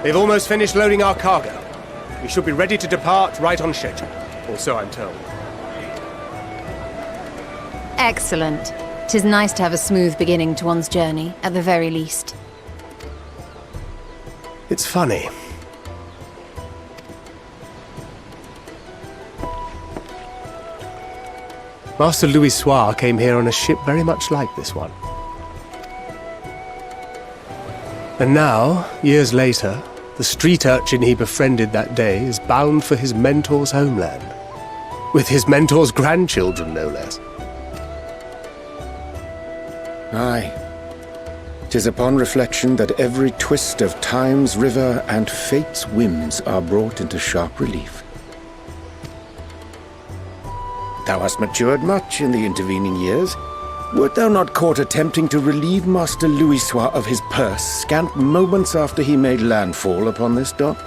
They've almost finished loading our cargo. We should be ready to depart right on schedule, or so I'm told. Excellent. 'Tis nice to have a smooth beginning to one's journey, at the very least. It's funny. Master Louis Soir came here on a ship very much like this one. And now, years later, the street urchin he befriended that day is bound for his mentor's homeland. With his mentor's grandchildren, no less. Aye. 'Tis upon reflection that every twist of time's river and fate's whims are brought into sharp relief. Thou hast matured much in the intervening years. Wert thou not caught attempting to relieve Master Louis Soir of his purse scant moments after he made landfall upon this dock?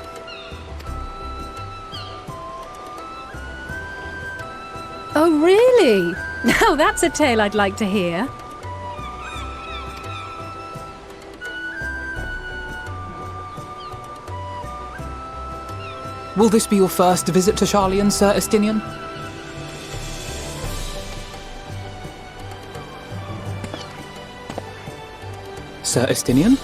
Oh, really? Now that's a tale I'd like to hear. Will this be your first visit to Charlian, Sir Estinian? Sir Estinian?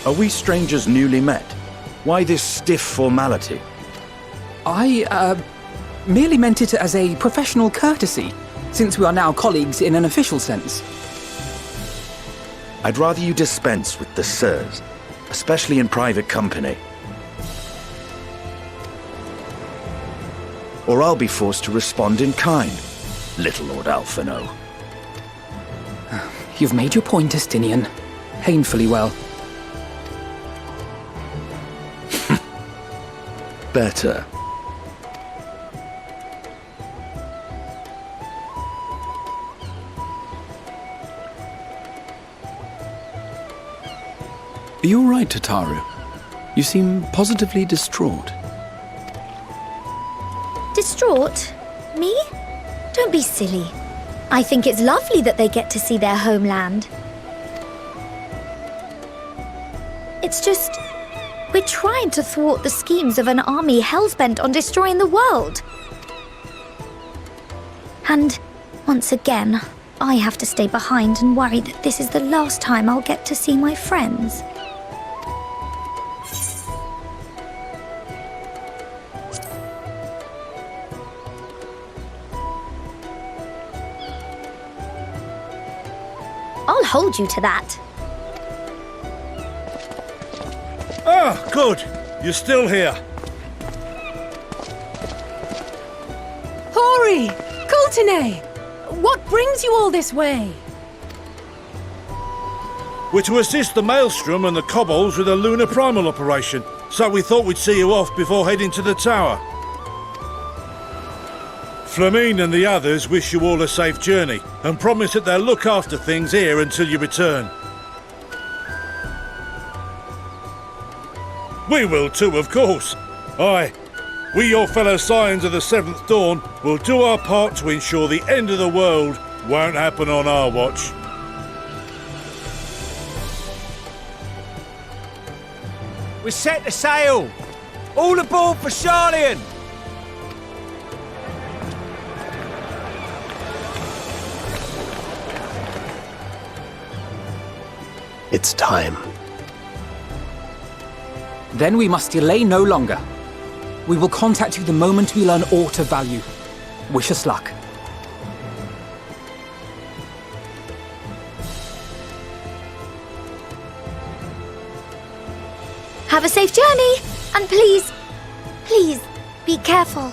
Are we strangers newly met? Why this stiff formality? I, merely meant it as a professional courtesy, since we are now colleagues in an official sense. I'd rather you dispense with the sirs, especially in private company. Or I'll be forced to respond in kind, little Lord Alphino. You've made your point, Estinian. Painfully well. Better. Are you all right, Tataru? You seem positively distraught. Distraught? Me? Don't be silly. I think it's lovely that they get to see their homeland. It's just, we're trying to thwart the schemes of an army hellbent on destroying the world. And, once again, I have to stay behind and worry that this is the last time I'll get to see my friends. I'll hold you to that. Ah, good. You're still here. Hori! Coulternay! What brings you all this way? We're to assist the Maelstrom and the Kobolds with a lunar primal operation, so we thought we'd see you off before heading to the tower. Flamine and the others wish you all a safe journey, and promise that they'll look after things here until you return. We will too, of course. Aye, we, your fellow Scions of the Seventh Dawn, will do our part to ensure the end of the world won't happen on our watch. We're set to sail! All aboard for Charlian! It's time. Then we must delay no longer. We will contact you the moment we learn aught of value. Wish us luck. Have a safe journey, and please, please, be careful.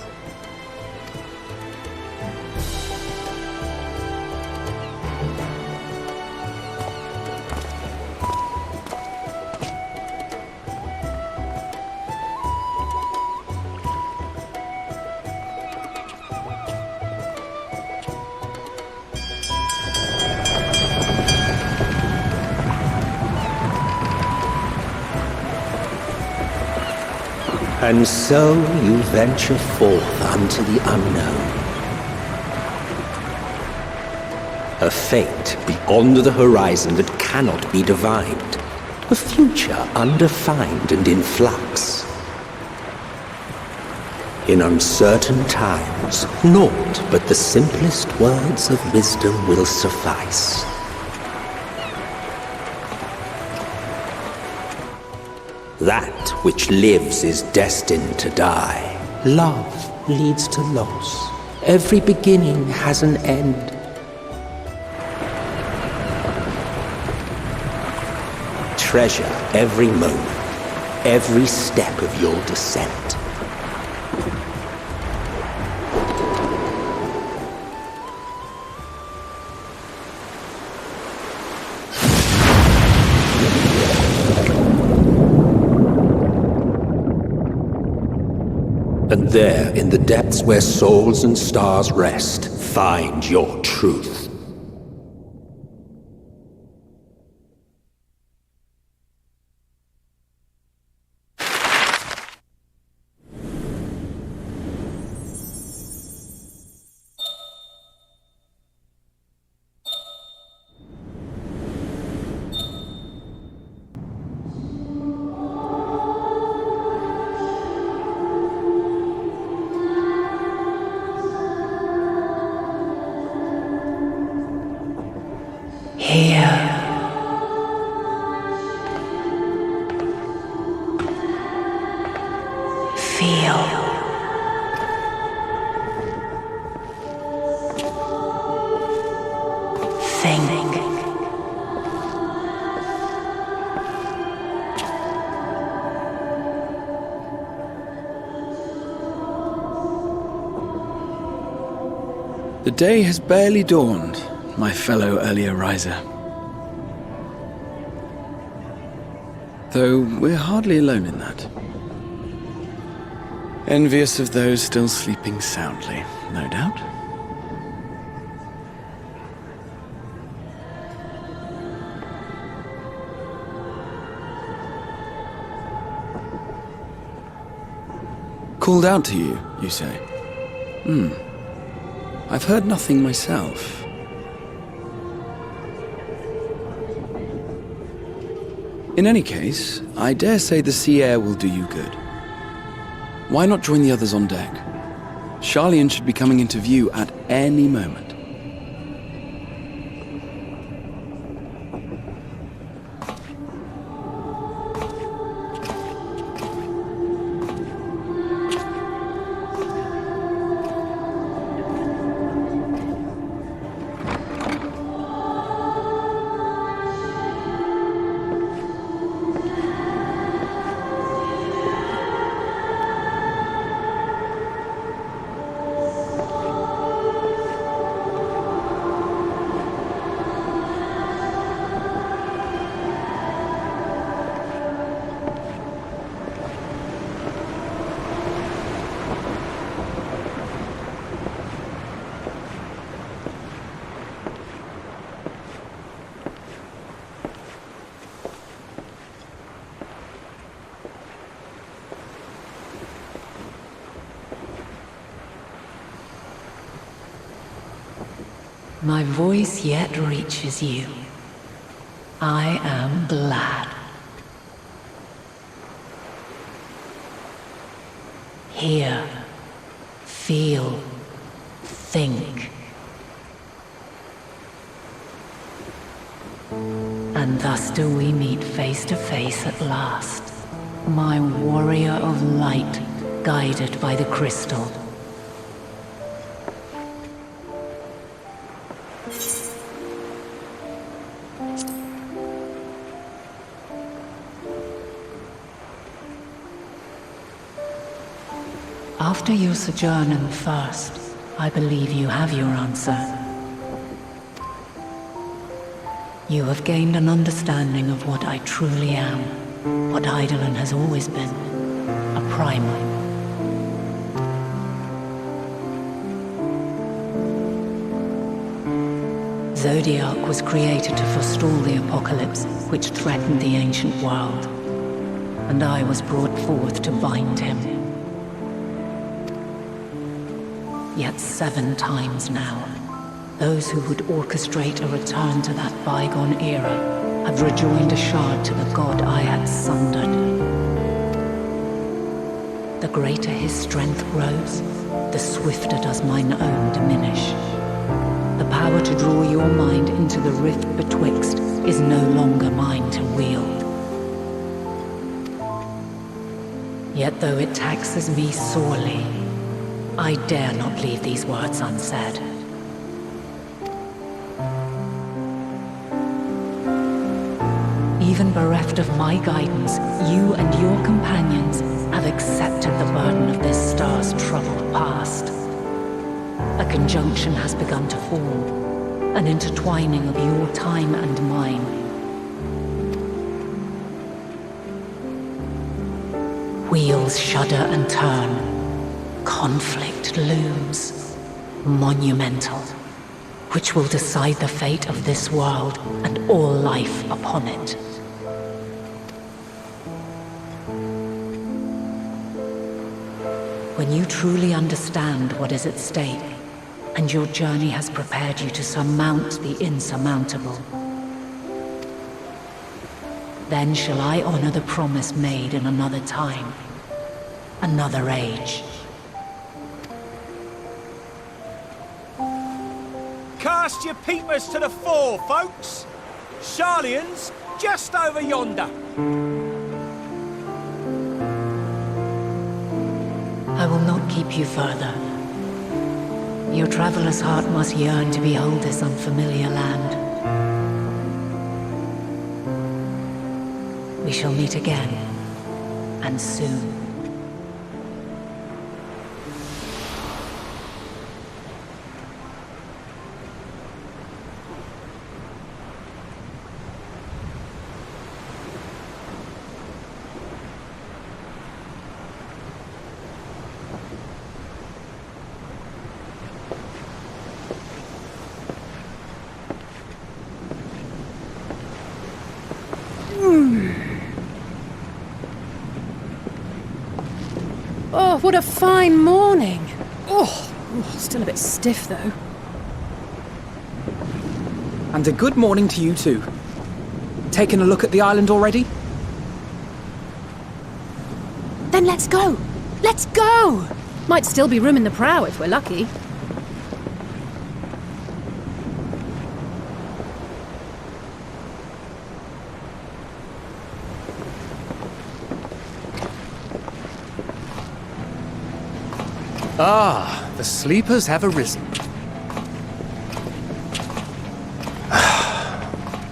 And so you venture forth unto the unknown. A fate beyond the horizon that cannot be divined. A future undefined and in flux. In uncertain times, naught but the simplest words of wisdom will suffice. That which lives is destined to die. Love leads to loss. Every beginning has an end. Treasure every moment, every step of your descent. And there, in the depths where souls and stars rest, find your truth. The day has barely dawned, my fellow earlier riser. Though we're hardly alone in that. Envious of those still sleeping soundly, no doubt. Called out to you, you say? I've heard nothing myself. In any case, I dare say the sea air will do you good. Why not join the others on deck? Charlian should be coming into view at any moment. My voice yet reaches you. I am glad. Hear, feel, think. And thus do we meet face to face at last. My warrior of light, guided by the crystal. After your sojourn in the First, I believe you have your answer. You have gained an understanding of what I truly am, what Eidolon has always been, a primal. Zodiac was created to forestall the apocalypse which threatened the ancient world, and I was brought forth to bind him. Yet 7 times now, Those who would orchestrate a return to that bygone era have rejoined a shard to the god I had sundered. The greater his strength grows, the swifter does mine own diminish. The power to draw your mind into the rift betwixt is no longer mine to wield. Yet though it taxes me sorely, I dare not leave these words unsaid. Even bereft of my guidance, you and your companions have accepted the burden of this star's troubled past. A conjunction has begun to form, an intertwining of your time and mine. Wheels shudder and turn. Conflict looms, monumental, which will decide the fate of this world and all life upon it. When you truly understand what is at stake, and your journey has prepared you to surmount the insurmountable, then shall I honor the promise made in another time, another age. Cast your peepers to the fore, folks! Scions just over yonder. I will not keep you further. Your traveler's heart must yearn to behold this unfamiliar land. We shall meet again, and soon. Oh, what a fine morning. Oh, still a bit stiff though. And a good morning to you too. Taking a look at the island already? Then let's go! Let's go! Might still be room in the prow if we're lucky. Ah, the sleepers have arisen.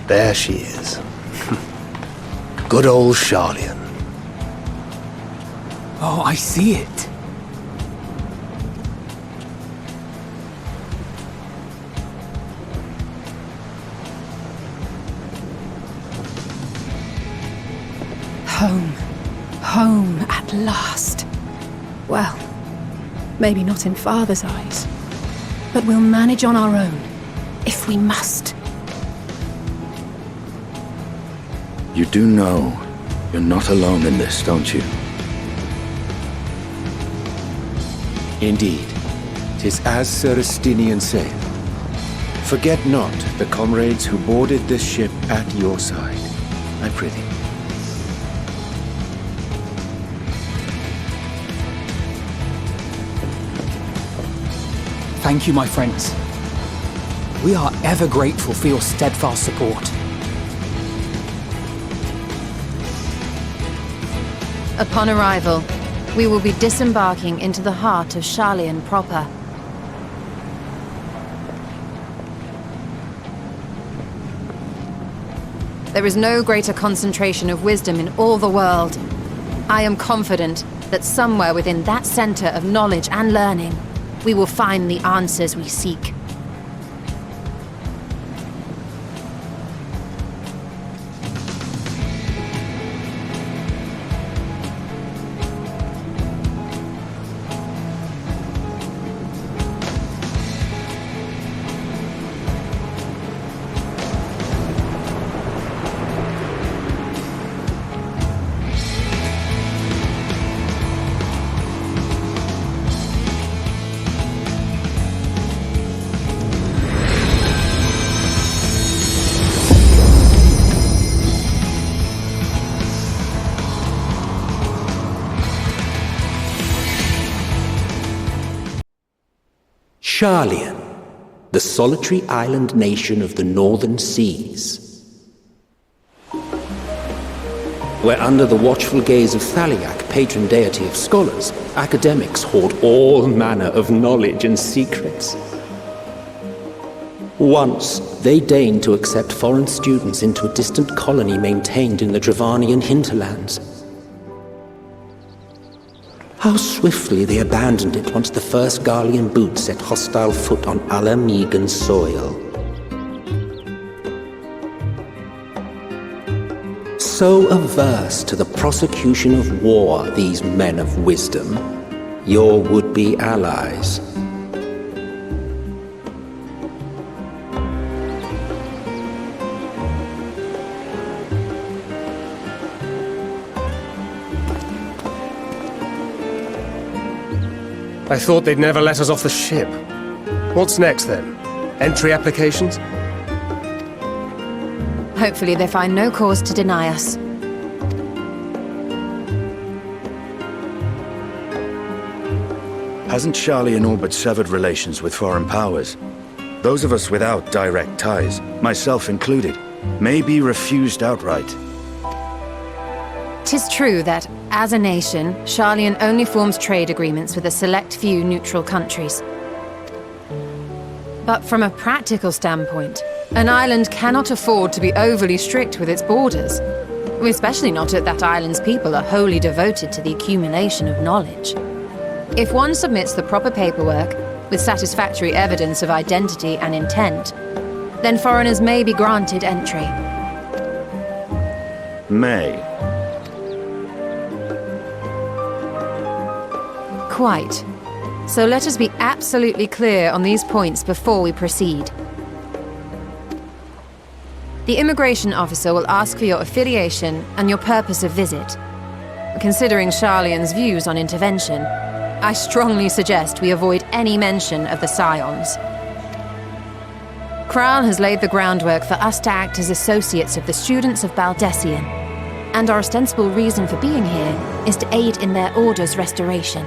There she is. Good old Sharlayan. Oh, I see it. Home. Home at last. Well, maybe not in Father's eyes, but we'll manage on our own, if we must. You do know you're not alone in this, don't you? Indeed, 'tis as Sir Estinian said. Forget not the comrades who boarded this ship at your side, I prithee. Thank you, my friends. We are ever grateful for your steadfast support. Upon arrival, we will be disembarking into the heart of Sharlayan proper. There is no greater concentration of wisdom in all the world. I am confident that somewhere within that center of knowledge and learning, we will find the answers we seek. Sharlian, the solitary island nation of the northern seas. Where under the watchful gaze of Thaliak, patron deity of scholars, academics hoard all manner of knowledge and secrets. Once, they deigned to accept foreign students into a distant colony maintained in the Dravanian hinterlands. How swiftly they abandoned it once the first Garlean boot set hostile foot on Alamegan soil. So averse to the prosecution of war, these men of wisdom, your would-be allies. I thought they'd never let us off the ship. What's next, then? Entry applications? Hopefully they find no cause to deny us. Hasn't Sharlian all but severed relations with foreign powers? Those of us without direct ties, myself included, may be refused outright. 'Tis true that, as a nation, Sharlian only forms trade agreements with a select few neutral countries. But from a practical standpoint, an island cannot afford to be overly strict with its borders, especially not if that island's people are wholly devoted to the accumulation of knowledge. If one submits the proper paperwork, with satisfactory evidence of identity and intent, then foreigners may be granted entry. May. Quite. So let us be absolutely clear on these points before we proceed. The immigration officer will ask for your affiliation and your purpose of visit. Considering Sharlian's views on intervention, I strongly suggest we avoid any mention of the Scions. Kral has laid the groundwork for us to act as associates of the students of Baldessian, and our ostensible reason for being here is to aid in their order's restoration.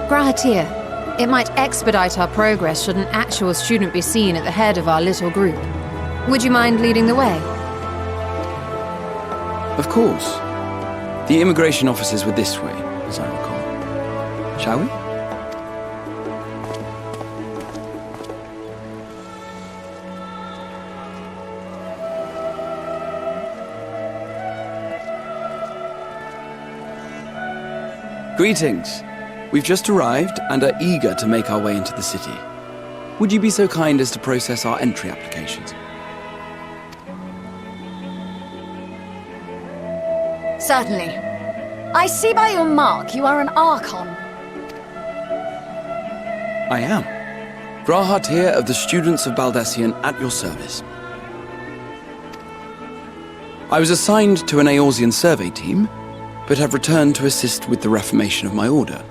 Grahatir, it might expedite our progress should an actual student be seen at the head of our little group. Would you mind leading the way? Of course. The immigration officers were this way, as I recall. Shall we? Greetings. We've just arrived and are eager to make our way into the city. Would you be so kind as to process our entry applications? Certainly. I see by your mark you are an Archon. I am. Grahatir of the Students of Baldessian at your service. I was assigned to an Eorzean survey team, but have returned to assist with the reformation of my order.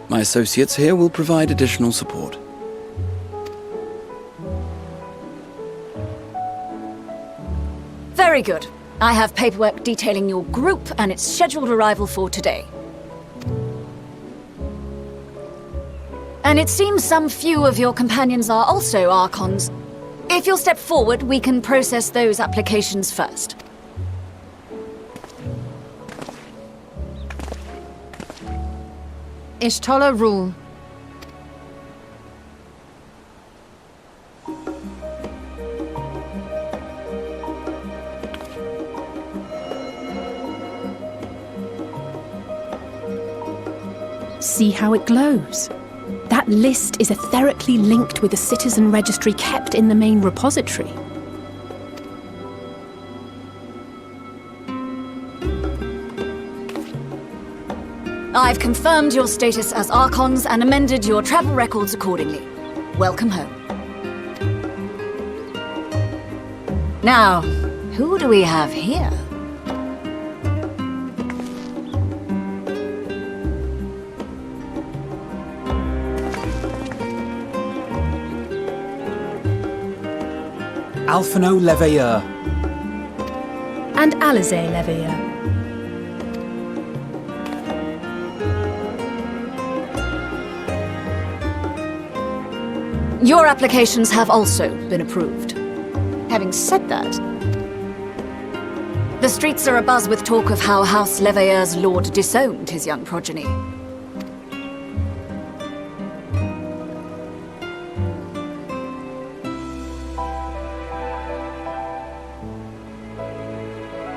My associates here will provide additional support. Very good. I have paperwork detailing your group and its scheduled arrival for today. And it seems some few of your companions are also Archons. If you'll step forward, we can process those applications first. Ishtola rule. See how it glows? That list is etherically linked with the citizen registry kept in the main repository. I've confirmed your status as Archons and amended your travel records accordingly. Welcome home. Now, who do we have here? Alphino Leveilleur. And Alizé Leveilleur. Your applications have also been approved. Having said that, the streets are abuzz with talk of how House Leveilleur's lord disowned his young progeny.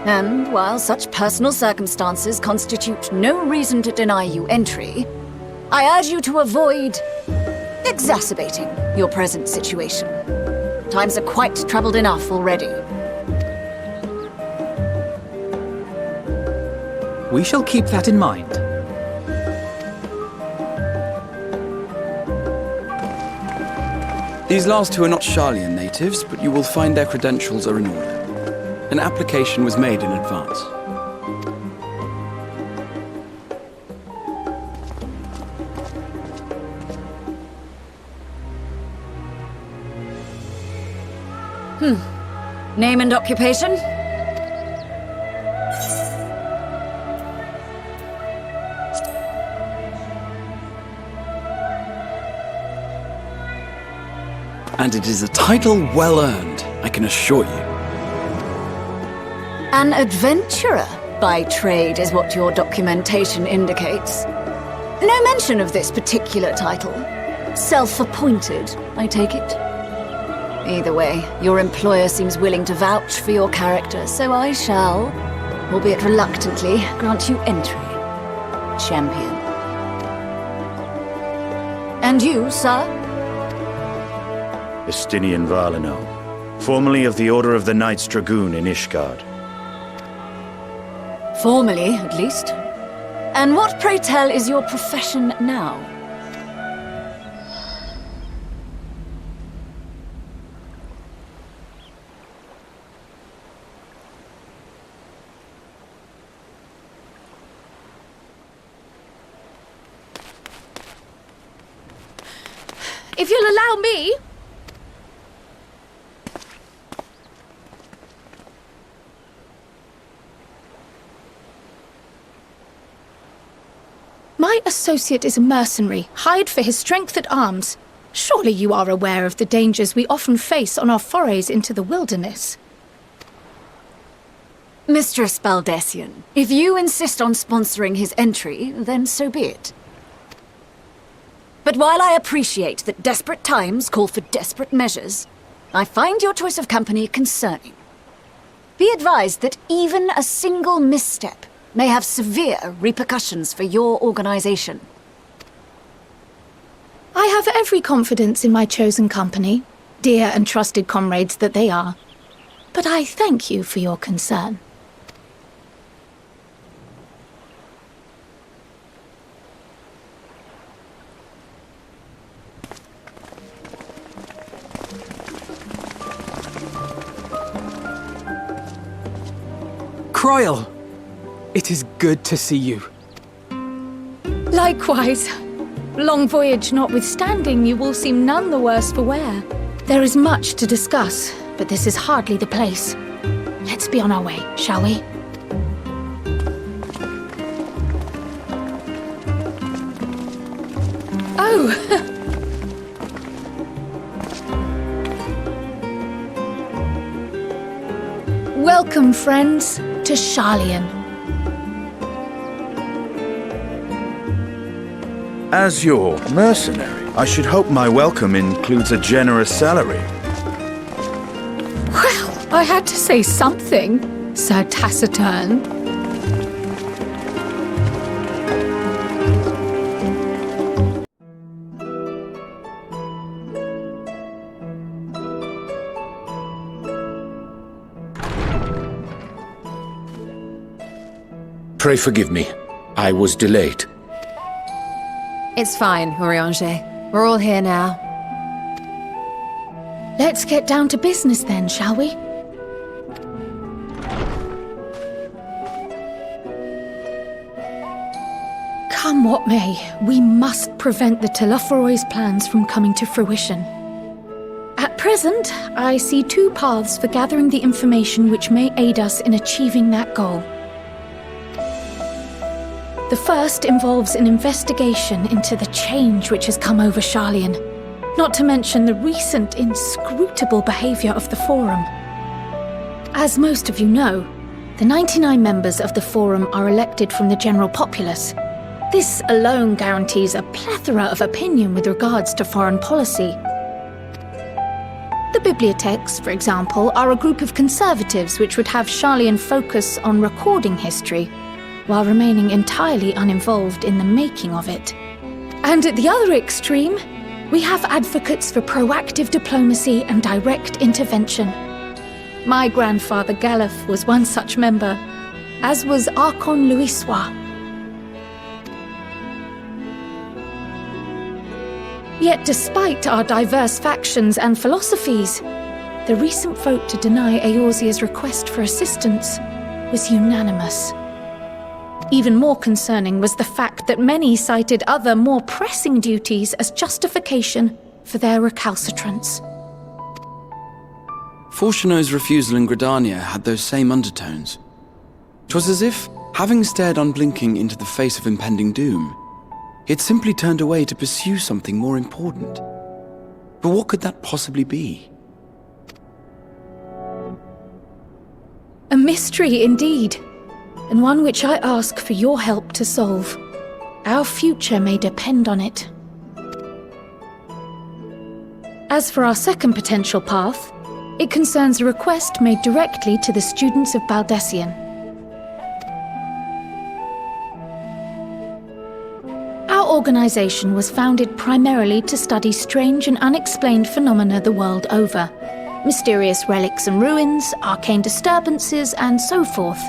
And while such personal circumstances constitute no reason to deny you entry, I urge you to avoid exacerbating your present situation. Times are quite troubled enough already. We shall keep that in mind. These last two are not Sharlayan natives, but you will find their credentials are in order. An application was made in advance. Name and occupation? And it is a title well earned, I can assure you. An adventurer by trade is what your documentation indicates. No mention of this particular title. Self-appointed, I take it. Either way, your employer seems willing to vouch for your character, so I shall, albeit reluctantly, grant you entry. Champion. And you, sir? Estinian Valino, formerly of the Order of the Knights Dragoon in Ishgard. Formally, at least. And what, pray tell, is your profession now? If you'll allow me... My associate is a mercenary, hired for his strength at arms. Surely you are aware of the dangers we often face on our forays into the wilderness. Mistress Baldessian, if you insist on sponsoring his entry, then so be it. But while I appreciate that desperate times call for desperate measures, I find your choice of company concerning. Be advised that even a single misstep may have severe repercussions for your organization. I have every confidence in my chosen company, dear and trusted comrades that they are. But I thank you for your concern. Croyle! It is good to see you. Likewise. Long voyage notwithstanding, you will seem none the worse for wear. There is much to discuss, but this is hardly the place. Let's be on our way, shall we? Oh! Welcome, friends, to Sharlayan. As your mercenary, I should hope my welcome includes a generous salary. Well, I had to say something, Sir Taciturn. Pray forgive me. I was delayed. It's fine, Urianger. We're all here now. Let's get down to business then, shall we? Come what may, we must prevent the Telophoroi's plans from coming to fruition. At present, I see two paths for gathering the information which may aid us in achieving that goal. The first involves an investigation into the change which has come over Sharlayan. Not to mention the recent inscrutable behavior of the Forum. As most of you know, the 99 members of the Forum are elected from the general populace. This alone guarantees a plethora of opinion with regards to foreign policy. The bibliotheques, for example, are a group of conservatives which would have Sharlayan focus on recording history, while remaining entirely uninvolved in the making of it. And at the other extreme, we have advocates for proactive diplomacy and direct intervention. My grandfather Galef was one such member, as was Archon Louisois. Yet despite our diverse factions and philosophies, the recent vote to deny Eorzea's request for assistance was unanimous. Even more concerning was the fact that many cited other, more pressing duties as justification for their recalcitrance. Fortuno's refusal in Gridania had those same undertones. 'Twas as if, having stared unblinking into the face of impending doom, he had simply turned away to pursue something more important. But what could that possibly be? A mystery indeed, and one which I ask for your help to solve. Our future may depend on it. As for our second potential path, it concerns a request made directly to the students of Baldessian. Our organization was founded primarily to study strange and unexplained phenomena the world over. Mysterious relics and ruins, arcane disturbances, and so forth.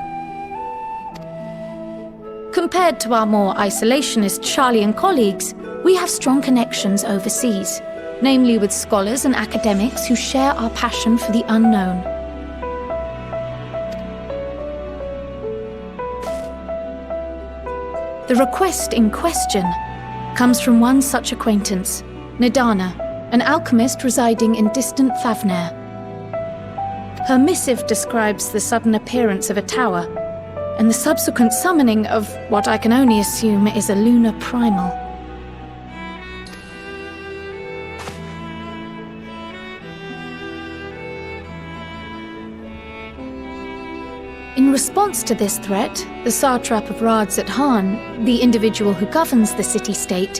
Compared to our more isolationist Sharlayan colleagues, we have strong connections overseas, namely with scholars and academics who share our passion for the unknown. The request in question comes from one such acquaintance, Nidana, an alchemist residing in distant Favner. Her missive describes the sudden appearance of a tower, and the subsequent summoning of what I can only assume is a lunar primal. In response to this threat, the satrap of Radzat-Han, the individual who governs the city-state,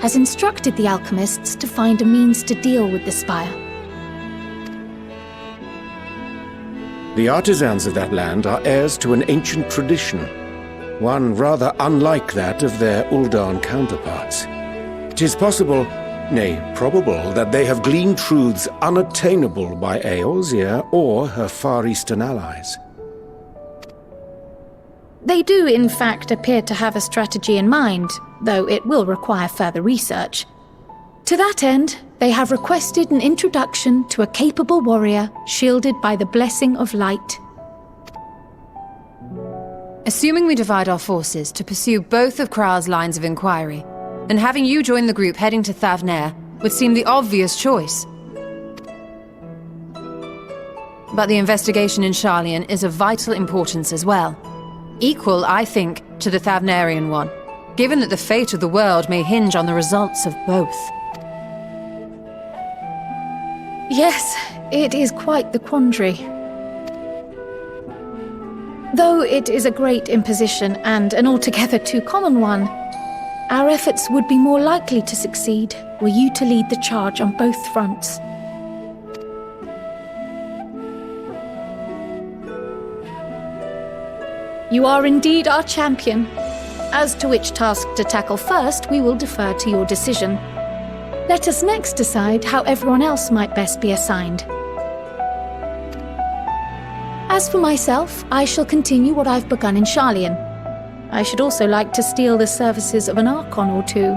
has instructed the alchemists to find a means to deal with the spire. The artisans of that land are heirs to an ancient tradition, one rather unlike that of their Uldan counterparts. 'Tis possible, nay, probable, that they have gleaned truths unattainable by Eorzea or her Far Eastern allies. They do, in fact, appear to have a strategy in mind, though it will require further research. To that end, they have requested an introduction to a capable warrior shielded by the blessing of light. Assuming we divide our forces to pursue both of Kral's lines of inquiry, then having you join the group heading to Thavnair would seem the obvious choice. But the investigation in Sharlayan is of vital importance as well. Equal, I think, to the Thavnarian one, given that the fate of the world may hinge on the results of both. Yes, it is quite the quandary. Though it is a great imposition and an altogether too common one, our efforts would be more likely to succeed were you to lead the charge on both fronts. You are indeed our champion. As to which task to tackle first, we will defer to your decision. Let us next decide how everyone else might best be assigned. As for myself, I shall continue what I've begun in Sharlayan. I should also like to steal the services of an Archon or two.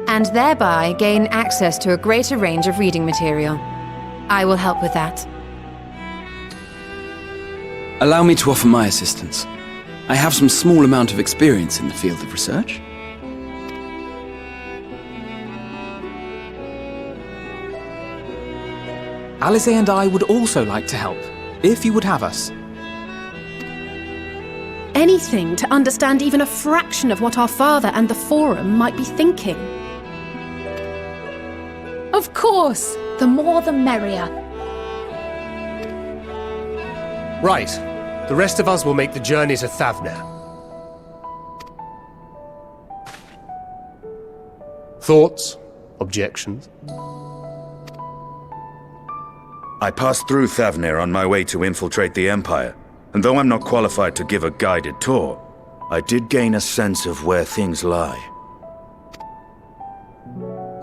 And thereby gain access to a greater range of reading material. I will help with that. Allow me to offer my assistance. I have some small amount of experience in the field of research. Alice and I would also like to help, if you would have us. Anything to understand even a fraction of what our father and the Forum might be thinking. Of course! The more the merrier. Right. The rest of us will make the journey to Thavner. Thoughts? Objections? I passed through Thavner on my way to infiltrate the Empire, and though I'm not qualified to give a guided tour, I did gain a sense of where things lie.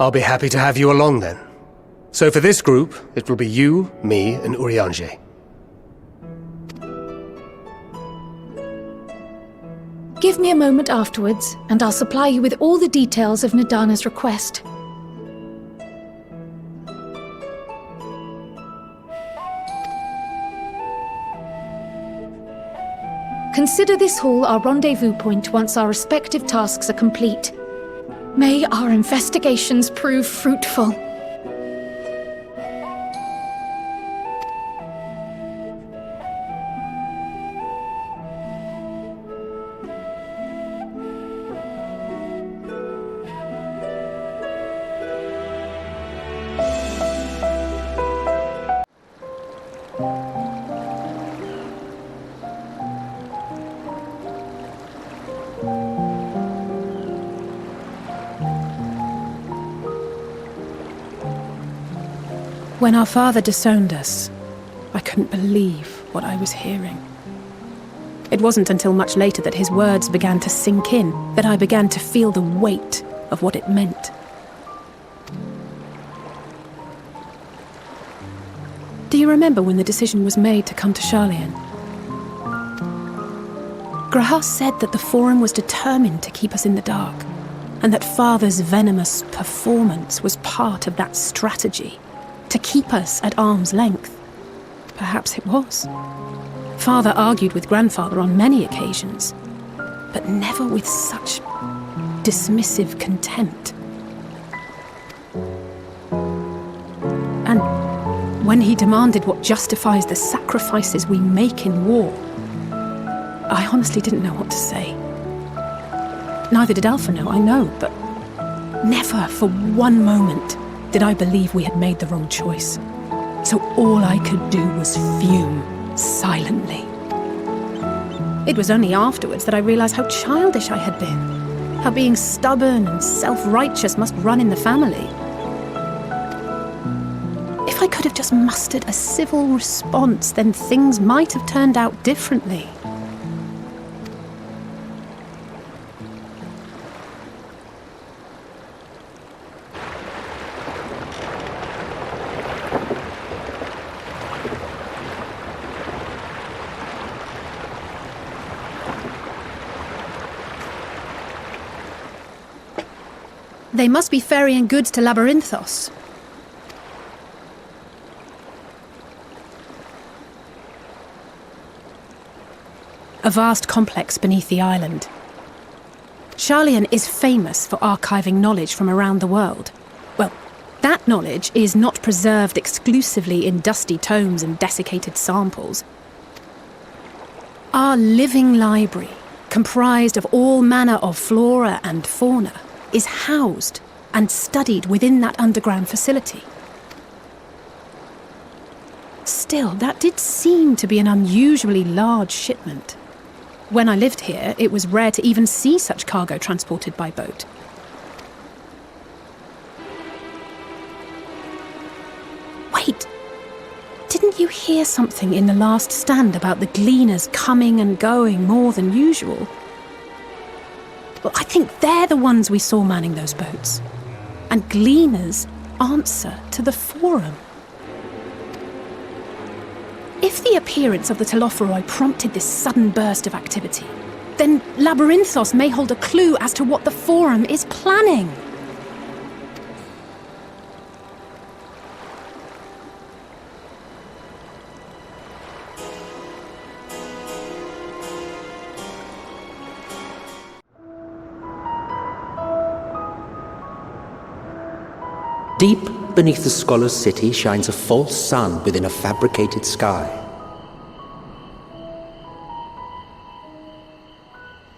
I'll be happy to have you along then. So for this group, it will be you, me, and Urianger. Give me a moment afterwards, and I'll supply you with all the details of Nadana's request. Consider this hall our rendezvous point once our respective tasks are complete. May our investigations prove fruitful. When our father disowned us, I couldn't believe what I was hearing. It wasn't until much later that his words began to sink in, that I began to feel the weight of what it meant. Do you remember when the decision was made to come to Sharlayan? Grahas said that the Forum was determined to keep us in the dark, and that Father's venomous performance was part of that strategy, to keep us at arm's length. Perhaps it was. Father argued with Grandfather on many occasions, but never with such dismissive contempt. And when he demanded what justifies the sacrifices we make in war, I honestly didn't know what to say. Neither did Alpha know, I know, but never for one moment did I believe we had made the wrong choice. So all I could do was fume silently. It was only afterwards that I realized how childish I had been, how being stubborn and self-righteous must run in the family. If I could have just mustered a civil response, then things might have turned out differently. They must be ferrying goods to Labyrinthos. A vast complex beneath the island. Sharlayan is famous for archiving knowledge from around the world. Well, that knowledge is not preserved exclusively in dusty tomes and desiccated samples. Our living library, comprised of all manner of flora and fauna, is housed and studied within that underground facility. Still, that did seem to be an unusually large shipment. When I lived here, it was rare to even see such cargo transported by boat. Wait! Didn't you hear something in the last stand about the gleaners coming and going more than usual? Well, I think they're the ones we saw manning those boats. And gleaners answer to the Forum. If the appearance of the Telophoroi prompted this sudden burst of activity, then Labyrinthos may hold a clue as to what the Forum is planning. Deep beneath the scholar's city shines a false sun within a fabricated sky.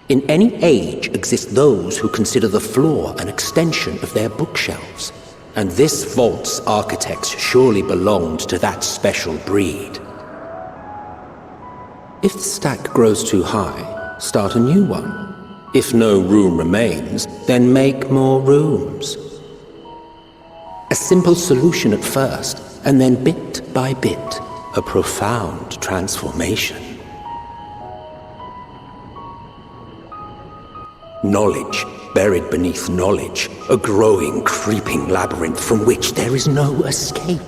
In any age exist those who consider the floor an extension of their bookshelves, And this vault's architects surely belonged to that special breed. If the stack grows too high, start a new one. If no room remains, then make more rooms. A simple solution at first, and then bit by bit, a profound transformation. Knowledge, buried beneath knowledge, a growing, creeping labyrinth from which there is no escape.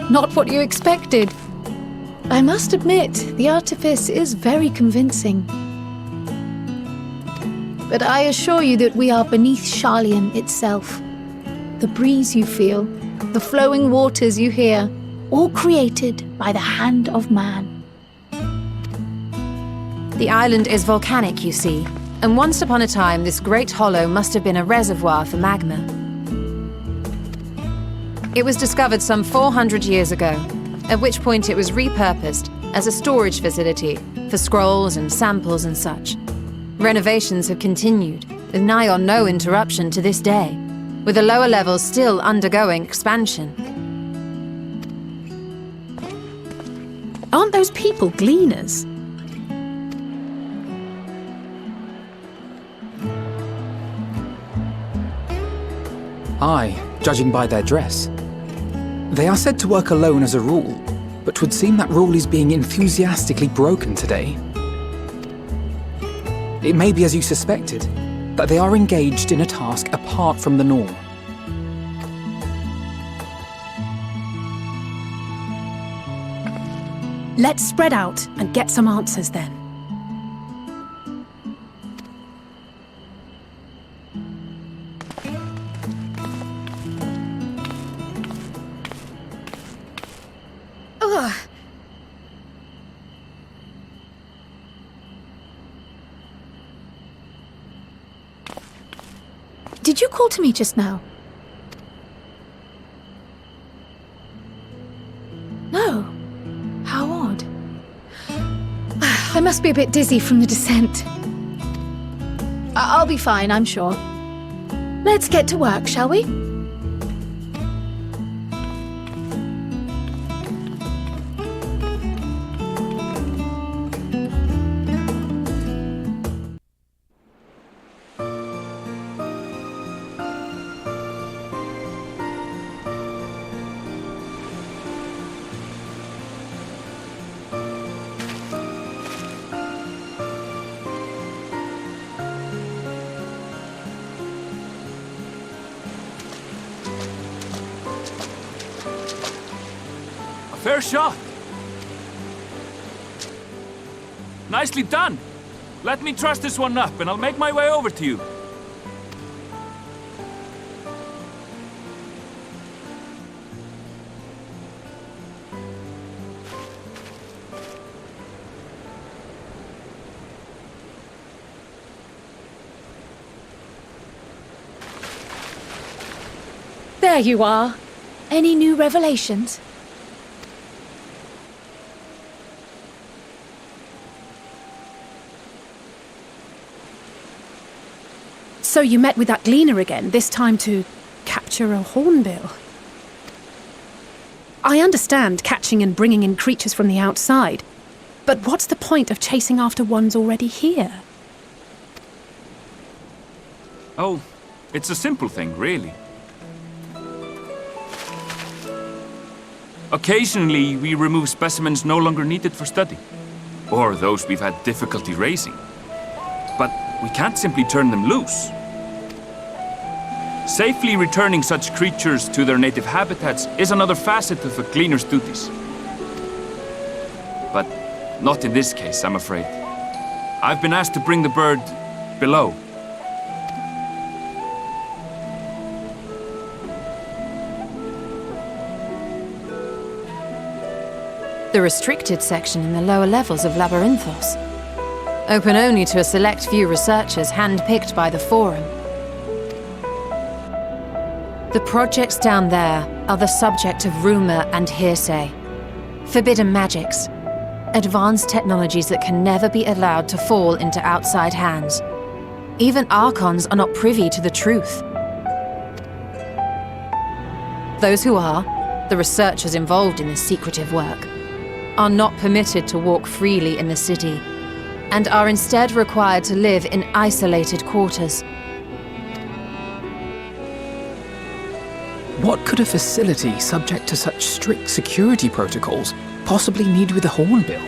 Not what you expected. I must admit, the artifice is very convincing. But I assure you that we are beneath Sharlayan itself. The breeze you feel, the flowing waters you hear, all created by the hand of man. The island is volcanic, you see, and once upon a time this great hollow must have been a reservoir for magma. It was discovered some 400 years ago, at which point it was repurposed as a storage facility for scrolls and samples and such. Renovations have continued, with nigh on no interruption to this day, with the lower levels still undergoing expansion. Aren't those people gleaners? Aye, judging by their dress. They are said to work alone as a rule, but 'twould seem that rule is being enthusiastically broken today. It may be as you suspected, that they are engaged in a task apart from the norm. Let's spread out and get some answers then. Ugh. Did you call to me just now? No. How odd. I must be a bit dizzy from the descent. I'll be fine, I'm sure. Let's get to work, shall we? Fair shot. Nicely done. Let me truss this one up and I'll make my way over to you. There you are. Any new revelations? So you met with that gleaner again, this time to capture a hornbill. I understand catching and bringing in creatures from the outside, but what's the point of chasing after ones already here? Oh, it's a simple thing, really. Occasionally, we remove specimens no longer needed for study, or those we've had difficulty raising. But we can't simply turn them loose. Safely returning such creatures to their native habitats is another facet of a gleaner's duties. But not in this case, I'm afraid. I've been asked to bring the bird below. the restricted section in the lower levels of Labyrinthos. Open only to a select few researchers hand-picked by the Forum. The projects down there are the subject of rumor and hearsay. Forbidden magics. Advanced technologies that can never be allowed to fall into outside hands. Even Archons are not privy to the truth. Those who are, the researchers involved in this secretive work, are not permitted to walk freely in the city, and are instead required to live in isolated quarters. What could a facility subject to such strict security protocols possibly need with a hornbill?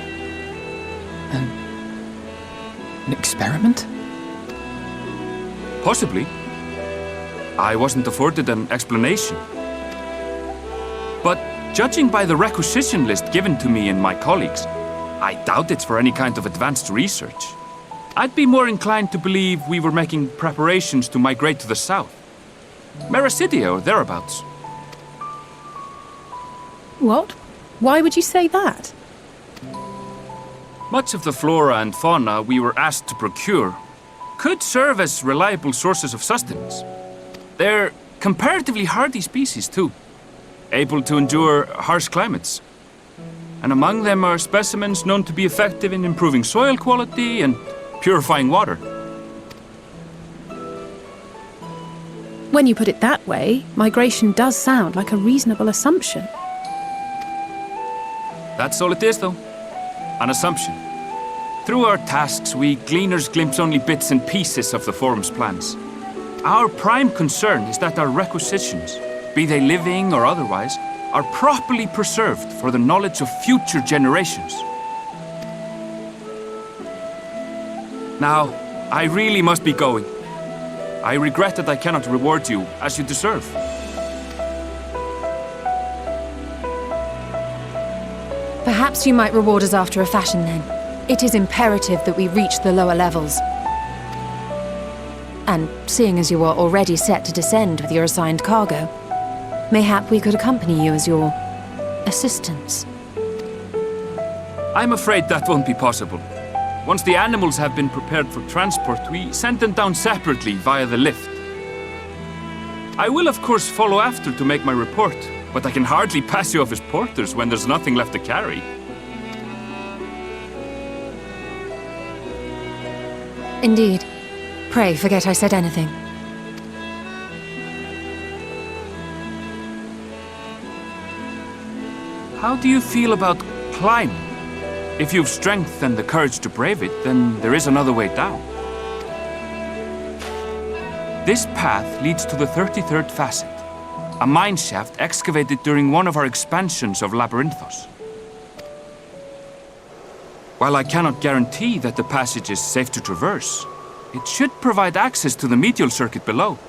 An experiment? Possibly. I wasn't afforded an explanation. But judging by the requisition list given to me and my colleagues, I doubt it's for any kind of advanced research. I'd be more inclined to believe we were making preparations to migrate to the south. Mericidia or thereabouts. What? Why would you say that? Much of the flora and fauna we were asked to procure could serve as reliable sources of sustenance. They're comparatively hardy species, too, able to endure harsh climates. And among them are specimens known to be effective in improving soil quality and purifying water. When you put it that way, migration does sound like a reasonable assumption. That's all it is, though. An assumption. Through our tasks, we gleaners glimpse only bits and pieces of the Forum's plans. Our prime concern is that our requisitions, be they living or otherwise, are properly preserved for the knowledge of future generations. Now, I really must be going. I regret that I cannot reward you as you deserve. Perhaps you might reward us after a fashion then. It is imperative that we reach the lower levels. And seeing as you are already set to descend with your assigned cargo, mayhap we could accompany you as your assistants. I'm afraid that won't be possible. Once the animals have been prepared for transport, we send them down separately via the lift. I will of course follow after to make my report, but I can hardly pass you off as porters when there's nothing left to carry. Indeed. Pray forget I said anything. How do you feel about climbing? If you've strength and the courage to brave it, then there is another way down. This path leads to the 33rd facet, a mine shaft excavated during one of our expansions of Labyrinthos. While I cannot guarantee that the passage is safe to traverse, it should provide access to the medial circuit below.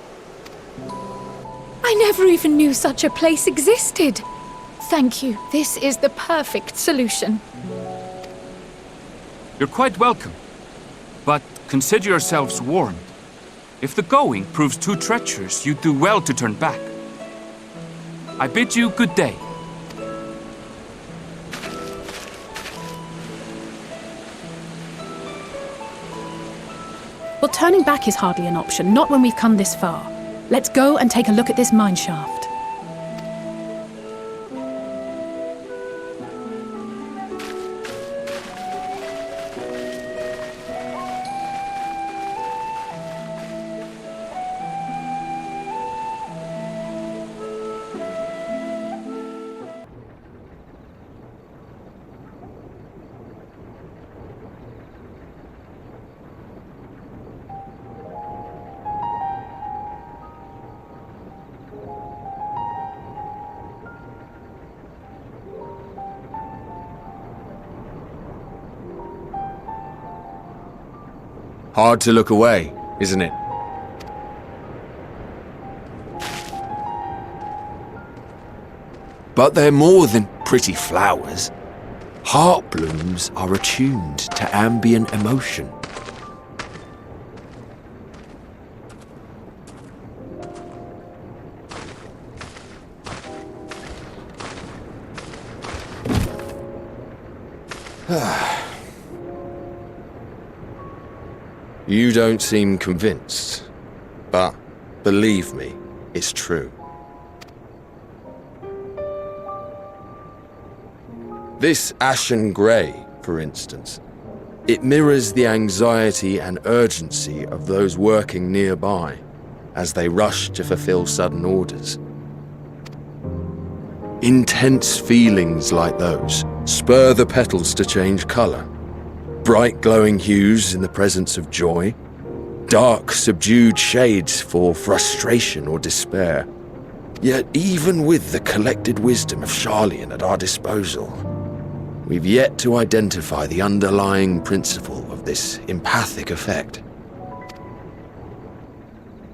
I never even knew such a place existed. Thank you. This is the perfect solution. You're quite welcome, but consider yourselves warned. If the going proves too treacherous, you do well to turn back. I bid you good day. Well, turning back is hardly an option, not when we've come this far. Let's go and take a look at this mine shaft. Hard to look away, isn't it? But they're more than pretty flowers. Heart blooms are attuned to ambient emotion. You don't seem convinced, but believe me, it's true. This ashen grey, for instance, it mirrors the anxiety and urgency of those working nearby as they rush to fulfill sudden orders. Intense feelings like those spur the petals to change colour. Bright glowing hues in the presence of joy, dark subdued shades for frustration or despair. Yet even with the collected wisdom of Charlian at our disposal, we've yet to identify the underlying principle of this empathic effect.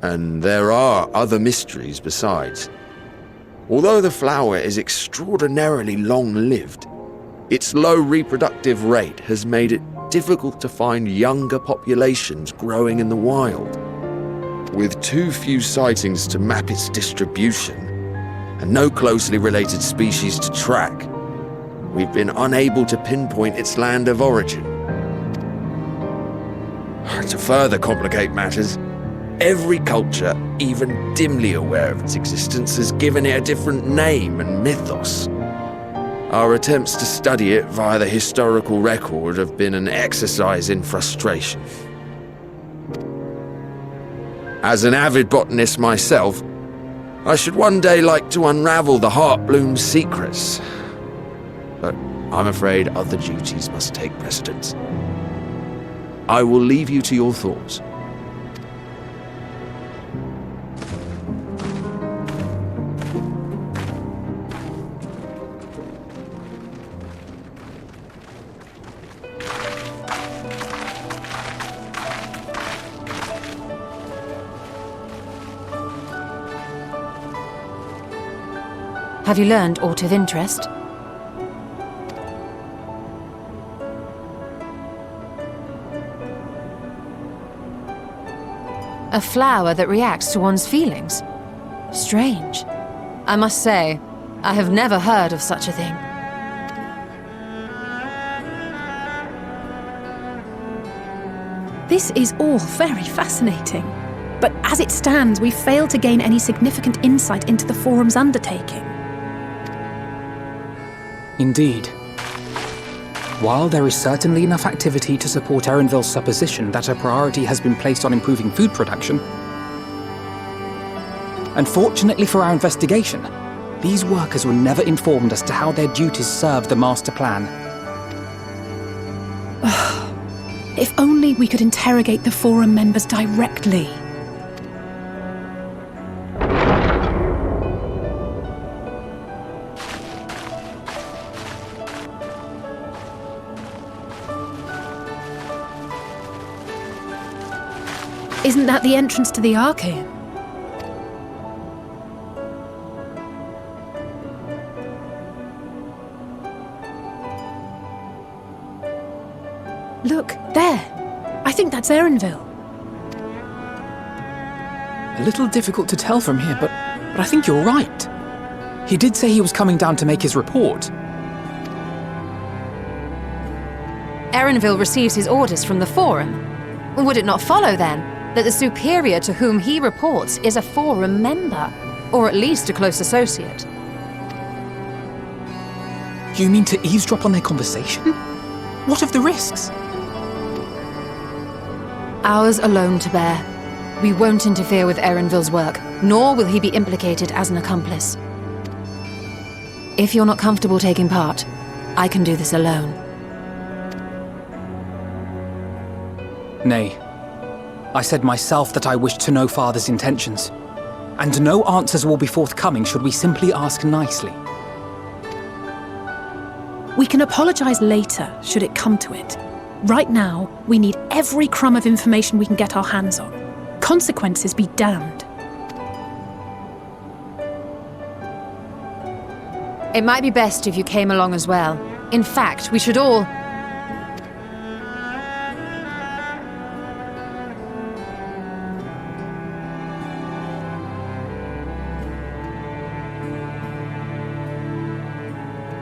And there are other mysteries besides. Although the flower is extraordinarily long-lived, its low reproductive rate has made it difficult to find younger populations growing in the wild. With too few sightings to map its distribution, and no closely related species to track, we've been unable to pinpoint its land of origin. To further complicate matters, every culture, even dimly aware of its existence, has given it a different name and mythos. Our attempts to study it via the historical record have been an exercise in frustration. As an avid botanist myself, I should one day like to unravel the Heartbloom's secrets. But I'm afraid other duties must take precedence. I will leave you to your thoughts. Have you learned aught of interest? A flower that reacts to one's feelings? Strange. I must say, I have never heard of such a thing. This is all very fascinating. But as it stands, we've failed to gain any significant insight into the Forum's undertaking. Indeed. While there is certainly enough activity to support Erenville's supposition that a priority has been placed on improving food production, unfortunately for our investigation, these workers were never informed as to how their duties serve the master plan. If only we could interrogate the Forum members directly. Isn't that the entrance to the Archaeum? Look, there! I think that's Erenville. A little difficult to tell from here, but I think you're right. He did say he was coming down to make his report. Erenville receives his orders from the Forum. Would it not follow, then, that the superior to whom he reports is a Forum member, or at least a close associate? You mean to eavesdrop on their conversation? What of the risks? Ours alone to bear. We won't interfere with Erenville's work, nor will he be implicated as an accomplice. If you're not comfortable taking part, I can do this alone. Nay. I said myself that I wished to know Father's intentions. And no answers will be forthcoming should we simply ask nicely. We can apologize later, should it come to it. Right now, we need every crumb of information we can get our hands on. Consequences be damned. It might be best if you came along as well. In fact, we should all...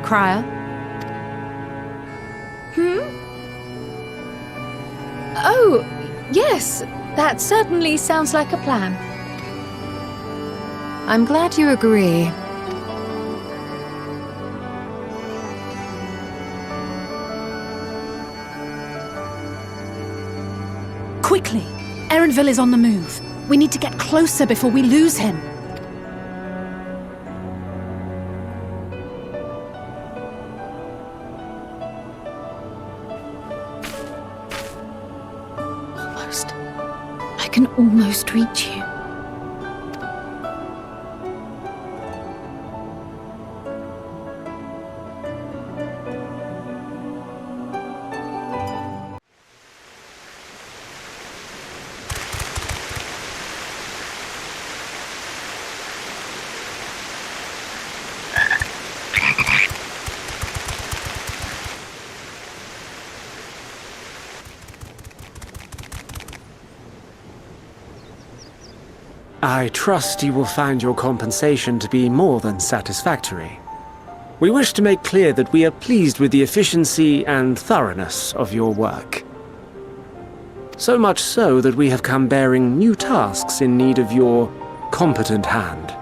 Crier? Oh, yes. That certainly sounds like a plan. I'm glad you agree. Quickly! Erenville is on the move. We need to get closer before we lose him. Almost. I can almost reach you. I trust you will find your compensation to be more than satisfactory. We wish to make clear that we are pleased with the efficiency and thoroughness of your work. So much so that we have come bearing new tasks in need of your competent hand.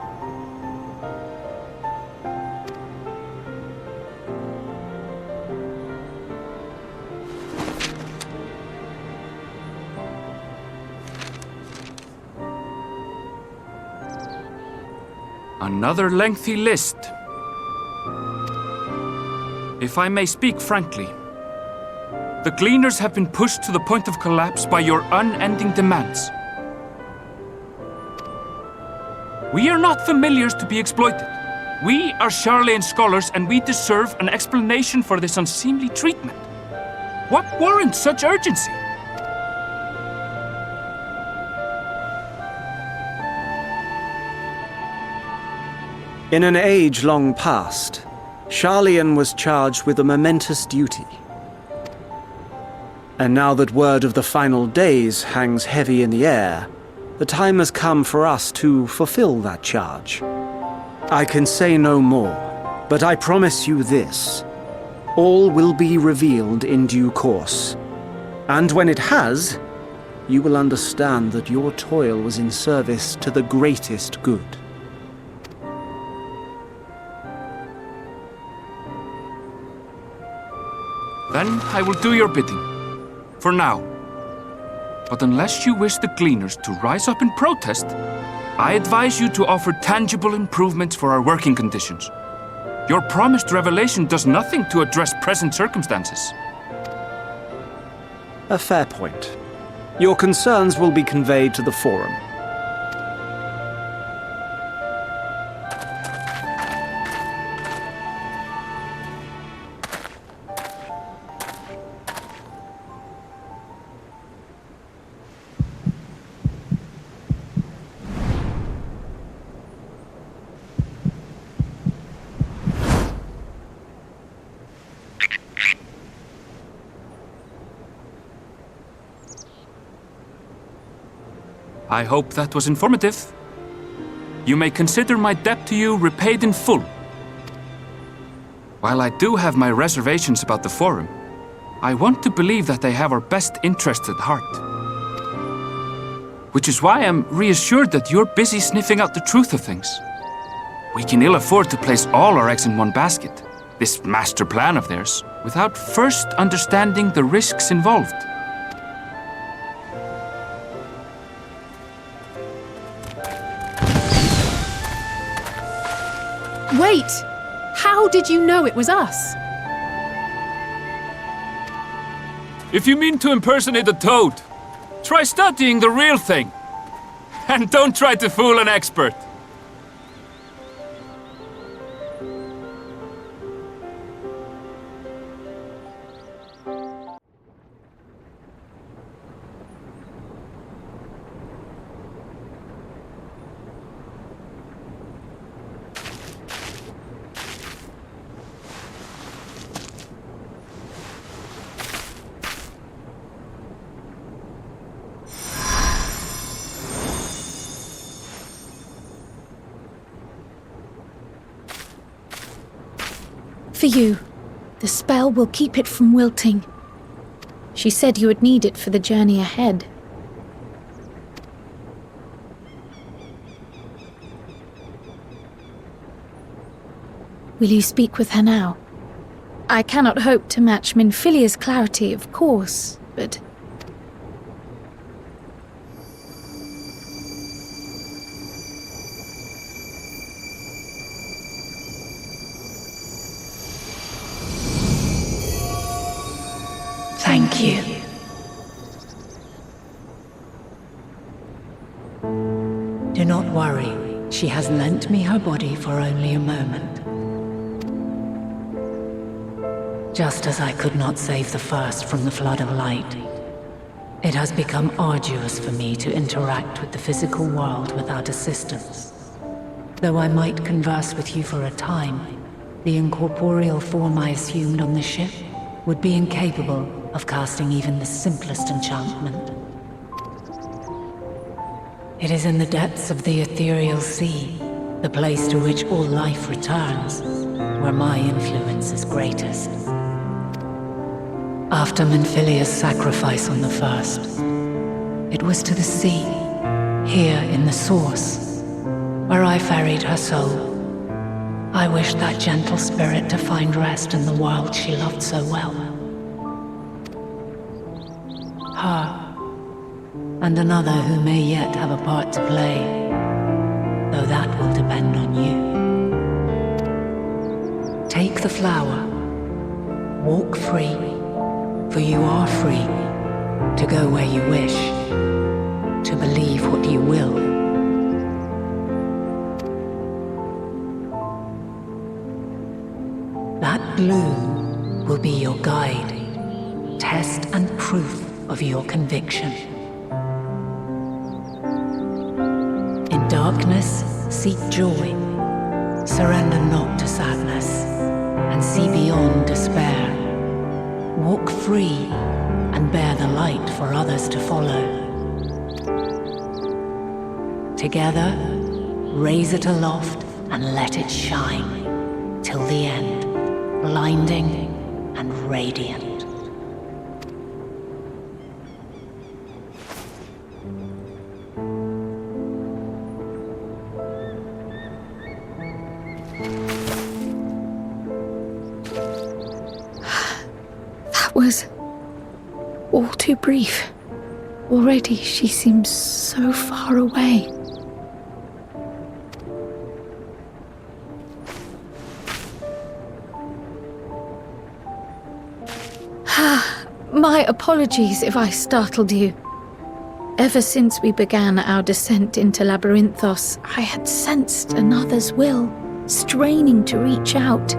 Another lengthy list. If I may speak frankly, the Gleaners have been pushed to the point of collapse by your unending demands. We are not familiars to be exploited. We are Sharlayan scholars and we deserve an explanation for this unseemly treatment. What warrants such urgency? In an age long past, Sharlayan was charged with a momentous duty. And now that word of the final days hangs heavy in the air, the time has come for us to fulfill that charge. I can say no more, but I promise you this. All will be revealed in due course. And when it has, you will understand that your toil was in service to the greatest good. Then I will do your bidding. For now. But unless you wish the Gleaners to rise up in protest, I advise you to offer tangible improvements for our working conditions. Your promised revelation does nothing to address present circumstances. A fair point. Your concerns will be conveyed to the Forum. I hope that was informative. You may consider my debt to you repaid in full. While I do have my reservations about the Forum, I want to believe that they have our best interests at heart. Which is why I'm reassured that you're busy sniffing out the truth of things. We can ill afford to place all our eggs in one basket, this master plan of theirs, without first understanding the risks involved. Wait! How did you know it was us? If you mean to impersonate a toad, try studying the real thing. And don't try to fool an expert. For you, The spell will keep it from wilting. She said you would need it for the journey ahead. Will you speak with her now? I cannot hope to match Minfilia's clarity, of course, but... Thank you. Do not worry. She has lent me her body for only a moment. Just as I could not save the first from the flood of light, it has become arduous for me to interact with the physical world without assistance. Though I might converse with you for a time, the incorporeal form I assumed on the ship would be incapable of casting even the simplest enchantment. It is in the depths of the ethereal sea, the place to which all life returns, where my influence is greatest. After Minfilia's sacrifice on the first, it was to the sea, here in the source, where I ferried her soul. I wished that gentle spirit to find rest in the world she loved so well. Her, and another who may yet have a part to play, though that will depend on you. Take the flower, walk free, for you are free to go where you wish, to believe what you will. That bloom will be your guide, test and proof of your conviction. In darkness, seek joy. Surrender not to sadness, and see beyond despair. Walk free, and bear the light for others to follow. Together, raise it aloft and let it shine, till the end, blinding and radiant. Was all too brief. Already she seems so far away. My apologies if I startled you. Ever since we began our descent into Labyrinthos, I had sensed another's will, straining to reach out.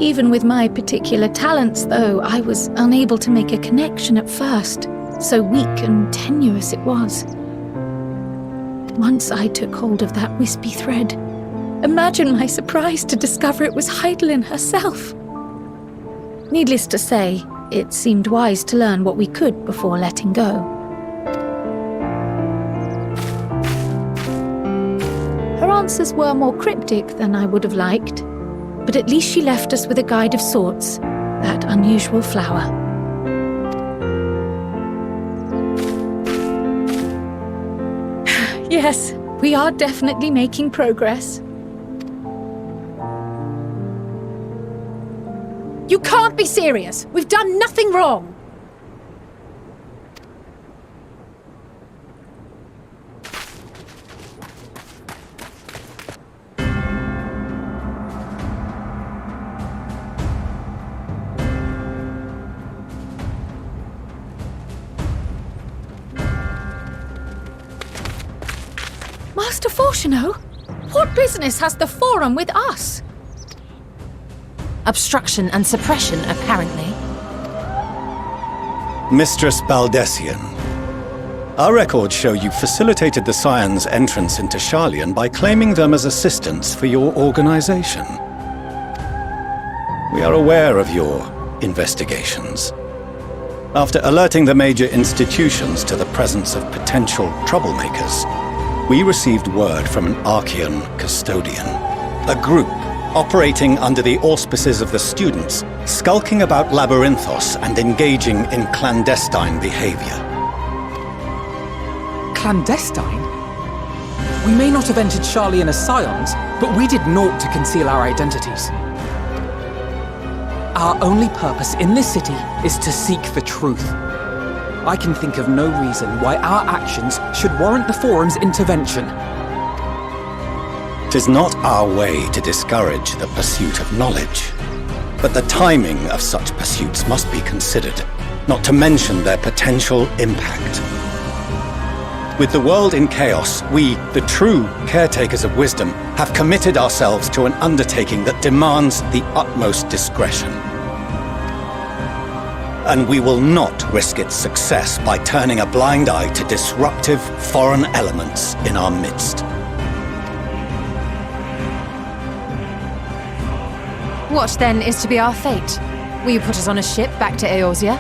Even with my particular talents, though, I was unable to make a connection at first, so weak and tenuous it was. Once I took hold of that wispy thread, imagine my surprise to discover it was Heidelin herself. Needless to say, it seemed wise to learn what we could before letting go. Her answers were more cryptic than I would have liked, but at least she left us with a guide of sorts, that unusual flower. Yes, we are definitely making progress. You can't be serious! We've done nothing wrong! Master Fortuno? What business has the Forum with us? Obstruction and suppression, apparently. Mistress Baldessian, our records show you facilitated the Scions' entrance into Sharlayan by claiming them as assistants for your organization. We are aware of your investigations. After alerting the major institutions to the presence of potential troublemakers, we received word from an Archean custodian, a group operating under the auspices of the students, skulking about Labyrinthos and engaging in clandestine behavior. Clandestine? We may not have entered Sharlayan as Scions, but we did naught to conceal our identities. Our only purpose in this city is to seek the truth. I can think of no reason why our actions should warrant the Forum's intervention. 'Tis not our way to discourage the pursuit of knowledge, but the timing of such pursuits must be considered, not to mention their potential impact. With the world in chaos, we, the true caretakers of wisdom, have committed ourselves to an undertaking that demands the utmost discretion. And we will not risk its success by turning a blind eye to disruptive foreign elements in our midst. What then is to be our fate? Will you put us on a ship back to Eorzea?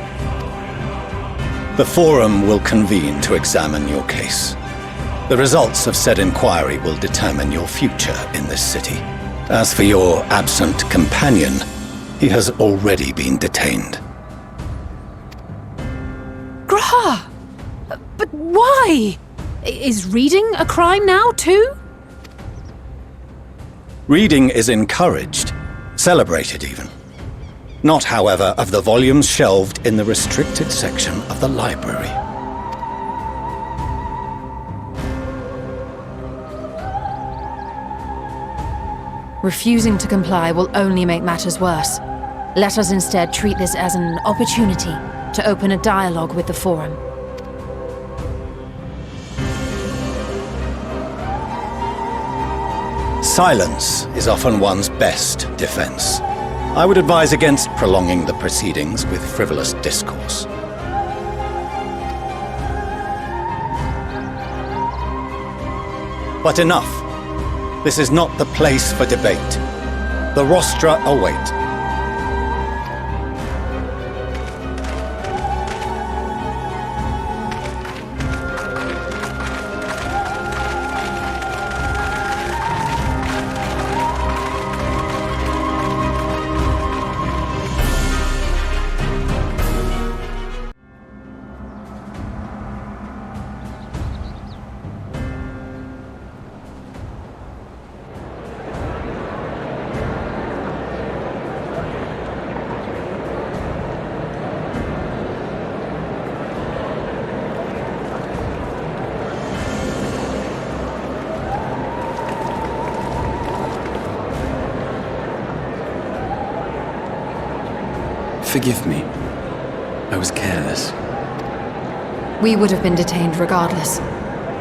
The Forum will convene to examine your case. The results of said inquiry will determine your future in this city. As for your absent companion, he has already been detained. Graha! But why? Is reading a crime now, too? Reading is encouraged, celebrated even. Not, however, of the volumes shelved in the restricted section of the library. Refusing to comply will only make matters worse. Let us instead treat this as an opportunity to open a dialogue with the Forum. Silence is often one's best defense. I would advise against prolonging the proceedings with frivolous discourse. But enough. This is not the place for debate. The rostra await. Forgive me. I was careless. We would have been detained regardless.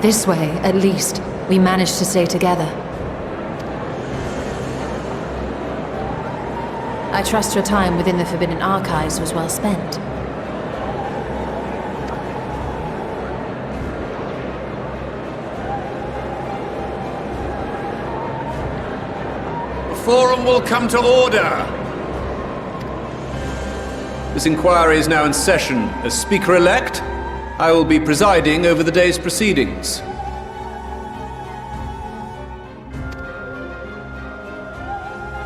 This way, at least, we managed to stay together. I trust your time within the Forbidden Archives was well spent. The Forum will come to order! This inquiry is now in session. As Speaker-elect, I will be presiding over the day's proceedings.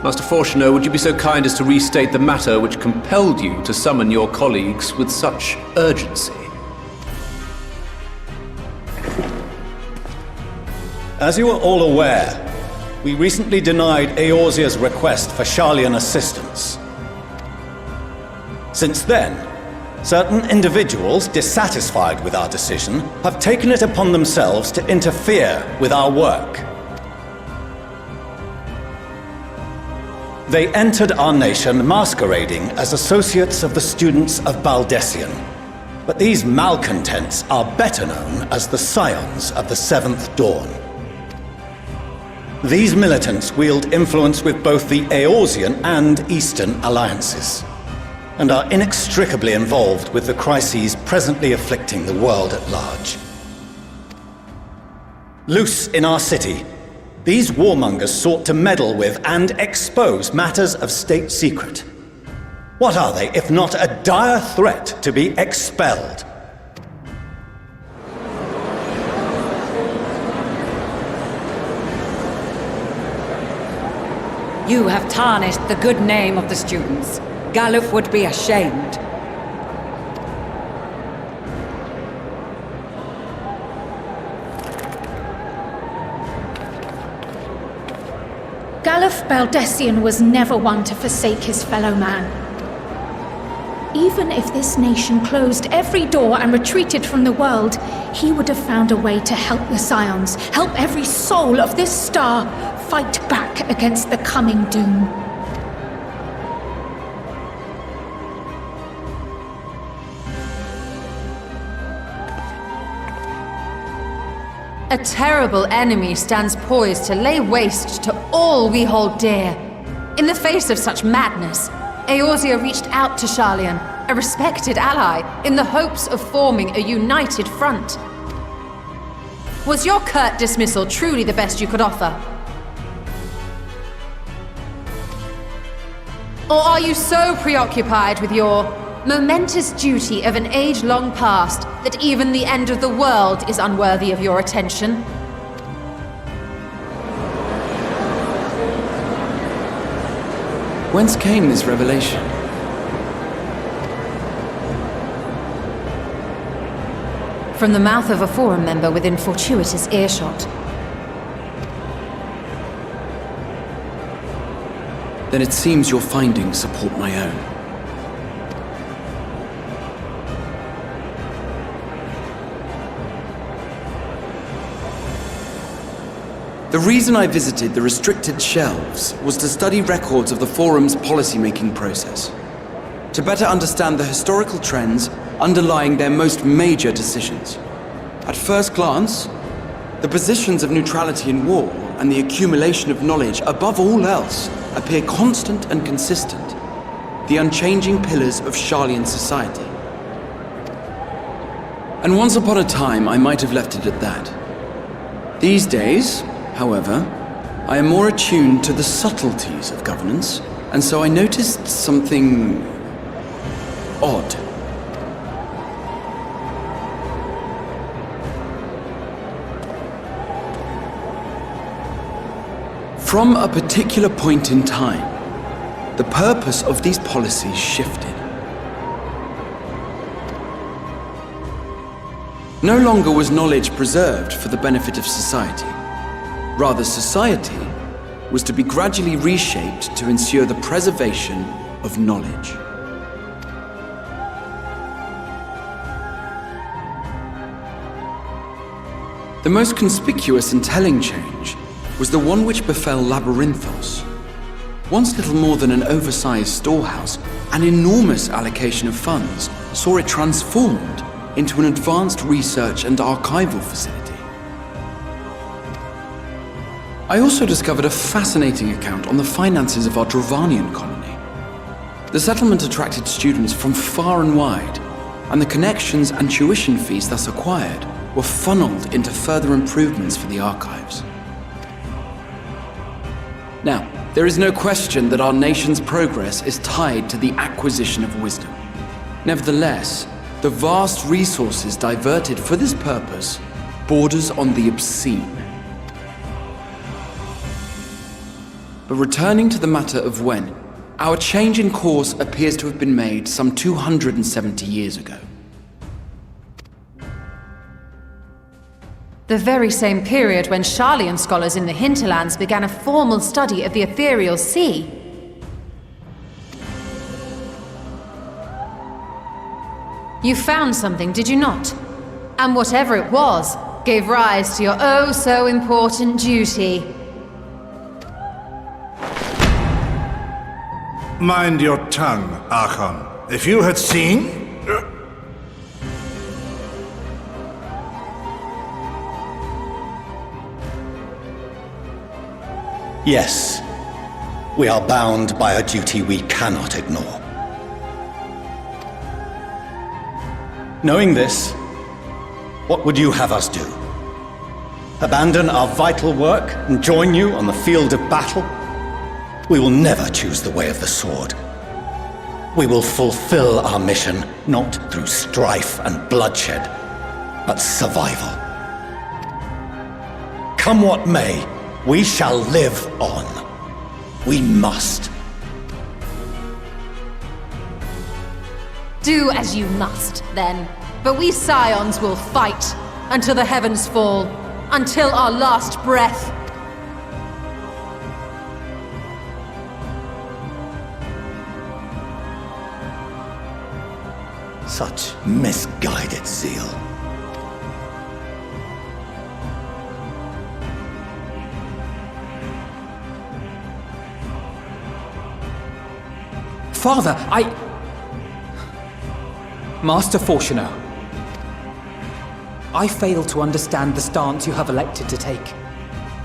Master Fortuner, would you be so kind as to restate the matter which compelled you to summon your colleagues with such urgency? As you are all aware, we recently denied Eorzea's request for Sharlayan assistance. Since then, certain individuals dissatisfied with our decision have taken it upon themselves to interfere with our work. They entered our nation masquerading as associates of the students of Baldessian. But these malcontents are better known as the Scions of the Seventh Dawn. These militants wield influence with both the Eorzean and Eastern alliances, and are inextricably involved with the crises presently afflicting the world at large. Loose in our city, these warmongers sought to meddle with and expose matters of state secret. What are they, if not a dire threat to be expelled? You have tarnished the good name of the students. Galuf would be ashamed. Galuf Baldessian was never one to forsake his fellow man. Even if this nation closed every door and retreated from the world, he would have found a way to help the Scions, help every soul of this star fight back against the coming doom. A terrible enemy stands poised to lay waste to all we hold dear. In the face of such madness, Eorzea reached out to Sharlayan, a respected ally, in the hopes of forming a united front. Was your curt dismissal truly the best you could offer? Or are you so preoccupied with your momentous duty of an age-long past that even the end of the world is unworthy of your attention? Whence came this revelation? From the mouth of a forum member within fortuitous earshot. Then it seems your findings support my own. The reason I visited the restricted shelves was to study records of the Forum's policymaking process, to better understand the historical trends underlying their most major decisions. At first glance, the positions of neutrality in war and the accumulation of knowledge above all else appear constant and consistent, the unchanging pillars of Sharlayan society. And once upon a time, I might have left it at that. These days, however, I am more attuned to the subtleties of governance, and so I noticed something odd. From a particular point in time, the purpose of these policies shifted. No longer was knowledge preserved for the benefit of society. Rather, society was to be gradually reshaped to ensure the preservation of knowledge. The most conspicuous and telling change was the one which befell Labyrinthos. Once little more than an oversized storehouse, an enormous allocation of funds saw it transformed into an advanced research and archival facility. I also discovered a fascinating account on the finances of our Dravanian colony. The settlement attracted students from far and wide, and the connections and tuition fees thus acquired were funneled into further improvements for the archives. Now, there is no question that our nation's progress is tied to the acquisition of wisdom. Nevertheless, the vast resources diverted for this purpose borders on the obscene. But returning to the matter of when, our change in course appears to have been made some 270 years ago. The very same period when Sharlayan scholars in the hinterlands began a formal study of the ethereal sea. You found something, did you not? And whatever it was, gave rise to your oh-so-important duty. Mind your tongue, Archon. If you had seen... Yes, we are bound by a duty we cannot ignore. Knowing this, what would you have us do? Abandon our vital work and join you on the field of battle? We will never choose the way of the sword. We will fulfill our mission not through strife and bloodshed, but survival. Come what may, we shall live on. We must. Do as you must, then. But we Scions will fight until the heavens fall, until our last breath. Such misguided zeal. Father, Master Fortuner, I fail to understand the stance you have elected to take.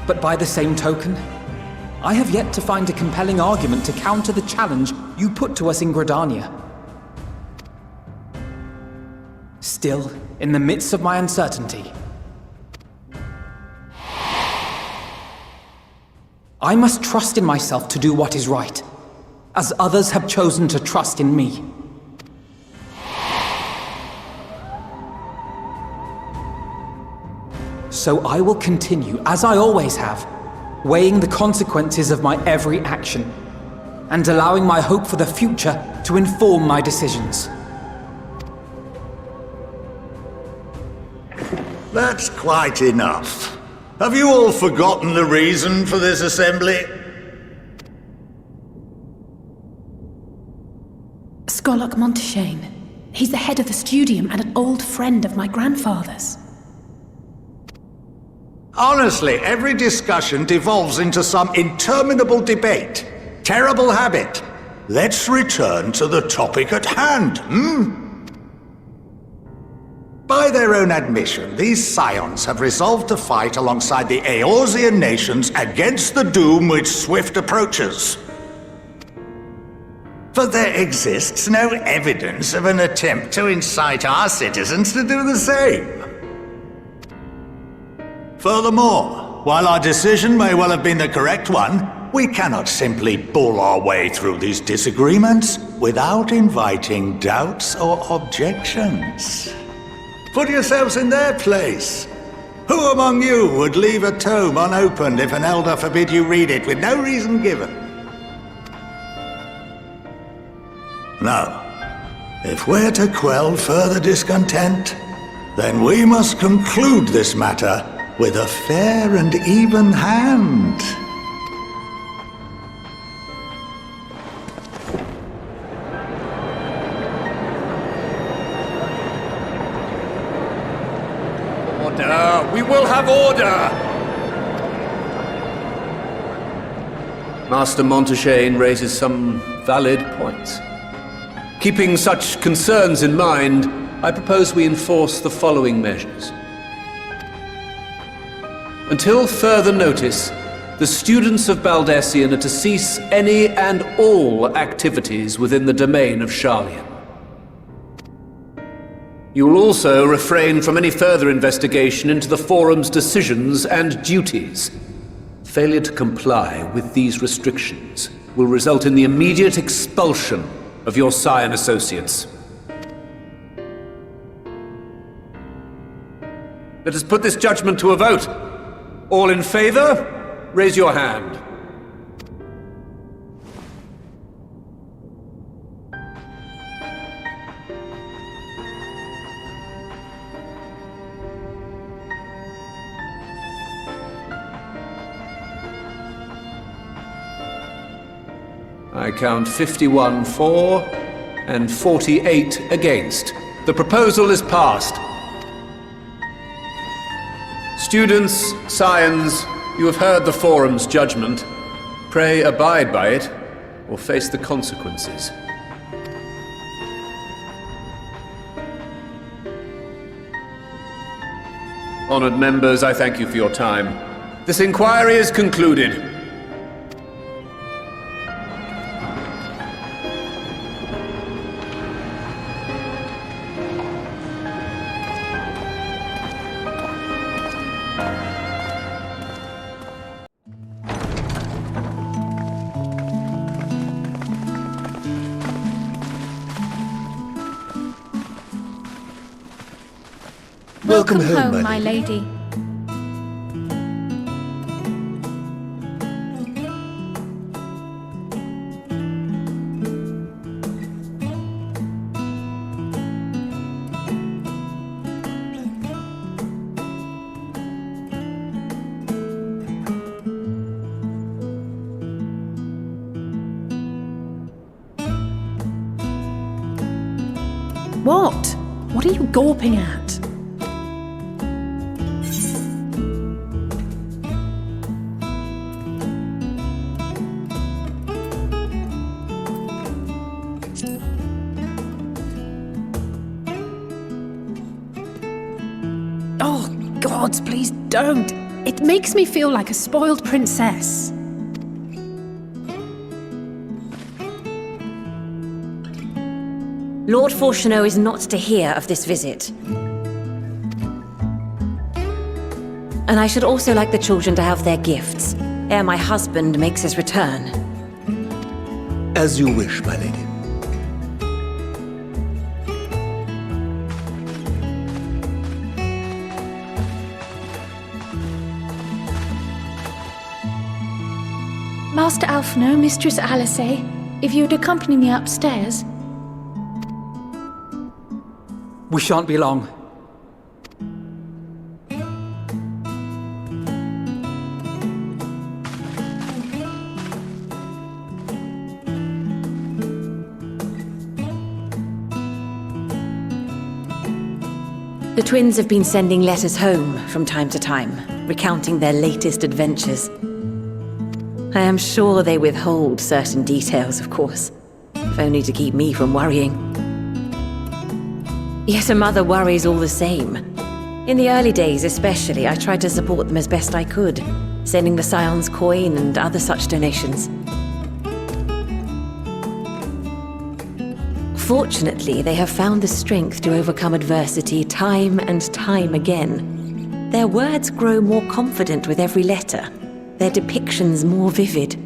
But by the same token, I have yet to find a compelling argument to counter the challenge you put to us in Gridania. Still, in the midst of my uncertainty, I must trust in myself to do what is right, as others have chosen to trust in me. So I will continue, as I always have, weighing the consequences of my every action, and allowing my hope for the future to inform my decisions. That's quite enough. Have you all forgotten the reason for this assembly? Skolok Monteshane. He's the head of the Studium and an old friend of my grandfather's. Honestly, every discussion devolves into some interminable debate. Terrible habit. Let's return to the topic at hand, By their own admission, these Scions have resolved to fight alongside the Eorzean nations against the doom which swift approaches. But there exists no evidence of an attempt to incite our citizens to do the same. Furthermore, while our decision may well have been the correct one, we cannot simply bull our way through these disagreements without inviting doubts or objections. Put yourselves in their place. Who among you would leave a tome unopened if an elder forbid you read it with no reason given? Now, if we're to quell further discontent, then we must conclude this matter with a fair and even hand. Order! We will have order! Master Monteshane raises some valid points. Keeping such concerns in mind, I propose we enforce the following measures. Until further notice, the students of Baldesion are to cease any and all activities within the domain of Sharlayan. You will also refrain from any further investigation into the Forum's decisions and duties. Failure to comply with these restrictions will result in the immediate expulsion of your Scion associates. Let us put this judgment to a vote. All in favor, raise your hand. I count 51 for and 48 against. The proposal is passed. Students, Scions, you have heard the Forum's judgment. Pray abide by it, or face the consequences. Honored members, I thank you for your time. This inquiry is concluded. Welcome home, my lady. what? What are you gawping at? Oh, gods, please don't. It makes me feel like a spoiled princess. Lord Fortuneau is not to hear of this visit. And I should also like the children to have their gifts, ere my husband makes his return. As you wish, my lady. Master Alphino, Mistress Alice, if you'd accompany me upstairs. We shan't be long. The twins have been sending letters home from time to time, recounting their latest adventures. I am sure they withhold certain details, of course, if only to keep me from worrying. Yet a mother worries all the same. In the early days especially, I tried to support them as best I could, sending the Scions coin and other such donations. Fortunately, they have found the strength to overcome adversity time and time again. Their words grow more confident with every letter, their depictions more vivid.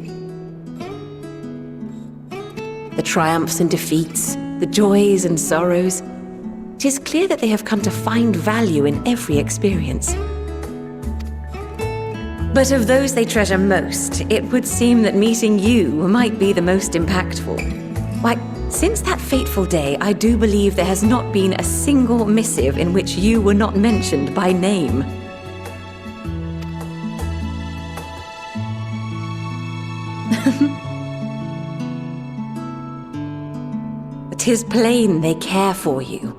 The triumphs and defeats, the joys and sorrows. It is clear that they have come to find value in every experience. But of those they treasure most, it would seem that meeting you might be the most impactful. Why, since that fateful day, I do believe there has not been a single missive in which you were not mentioned by name. It is plain they care for you.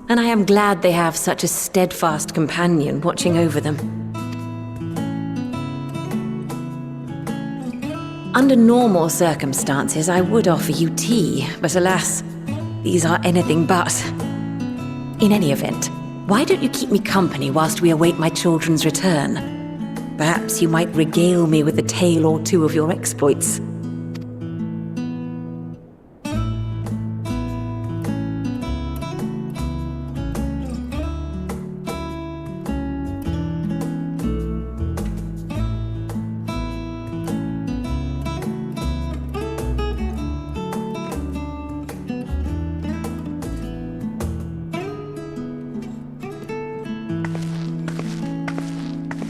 And I am glad they have such a steadfast companion watching over them. Under normal circumstances, I would offer you tea, but alas, these are anything but. In any event, why don't you keep me company whilst we await my children's return? Perhaps you might regale me with a tale or two of your exploits.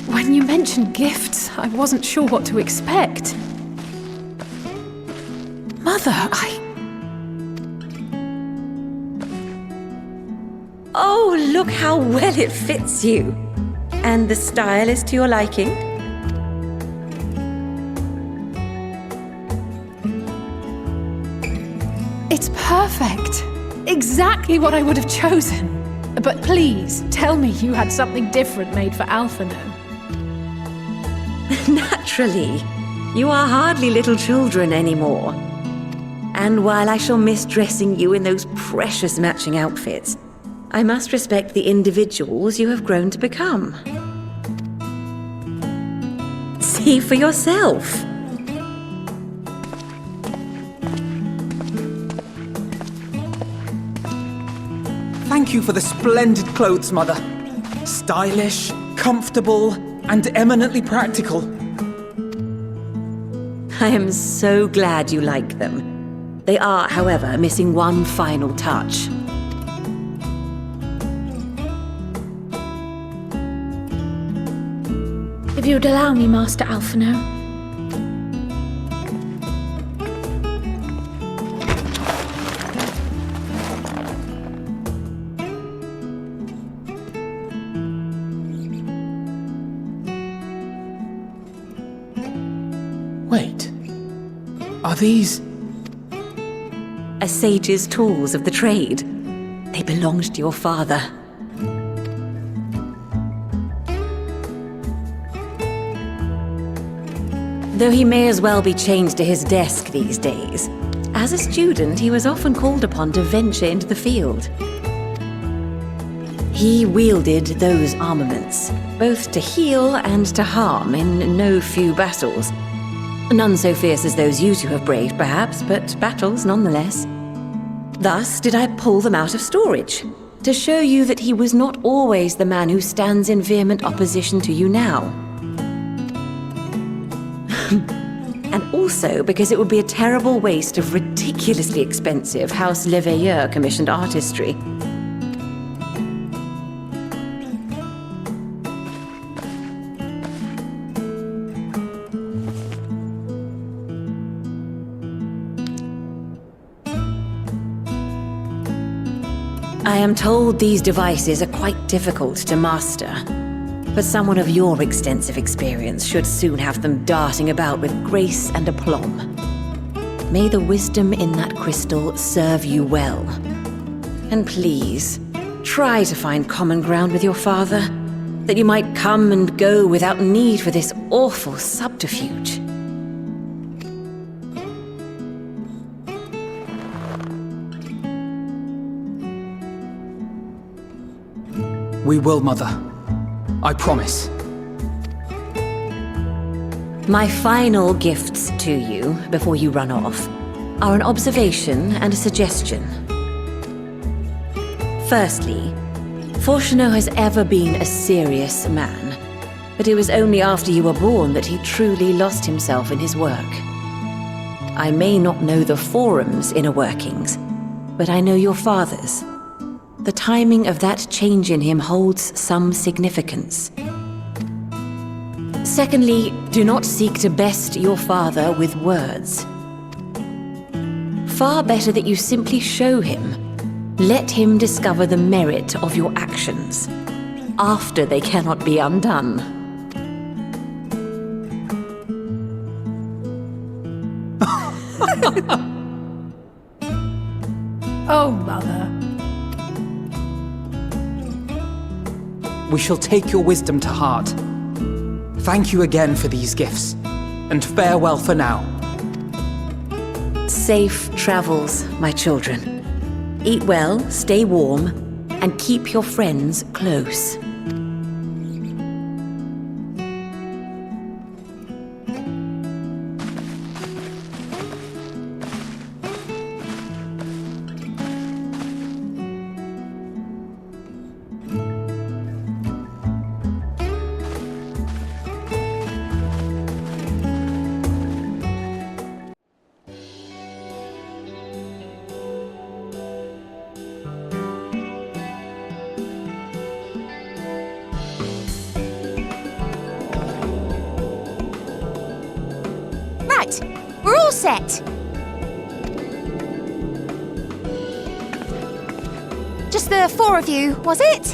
When you mentioned gifts, I wasn't sure what to expect. Mother, Oh, look how well it fits you. And the style is to your liking? It's perfect. Exactly what I would have chosen. But please, tell me you had something different made for Alphino. Naturally. You are hardly little children anymore. And while I shall miss dressing you in those precious matching outfits, I must respect the individuals you have grown to become. See for yourself. Thank you for the splendid clothes, Mother. Stylish, comfortable, and eminently practical. I am so glad you like them. They are, however, missing one final touch. If you'd allow me, Master Alphino. Wait. Are these... A sage's tools of the trade. They belonged to your father. Though he may as well be chained to his desk these days, as a student he was often called upon to venture into the field. He wielded those armaments, both to heal and to harm in no few battles. None so fierce as those you two have braved, perhaps, but battles nonetheless. Thus did I pull them out of storage, to show you that he was not always the man who stands in vehement opposition to you now. And also because it would be a terrible waste of ridiculously expensive House Leveilleur commissioned artistry. I am told these devices are quite difficult to master. But someone of your extensive experience should soon have them darting about with grace and aplomb. May the wisdom in that crystal serve you well. And please, try to find common ground with your father, that you might come and go without need for this awful subterfuge. We will, Mother. I promise. My final gifts to you, before you run off, are an observation and a suggestion. Firstly, Fortunato has ever been a serious man, but it was only after you were born that he truly lost himself in his work. I may not know the Forum's inner workings, but I know your father's. The timing of that change in him holds some significance. Secondly, do not seek to best your father with words. Far better that you simply show him. Let him discover the merit of your actions, after they cannot be undone. Oh, Mother. We shall take your wisdom to heart. Thank you again for these gifts, and farewell for now. Safe travels, my children. Eat well, stay warm, and keep your friends close. We're all set. Just the 4 of you, was it?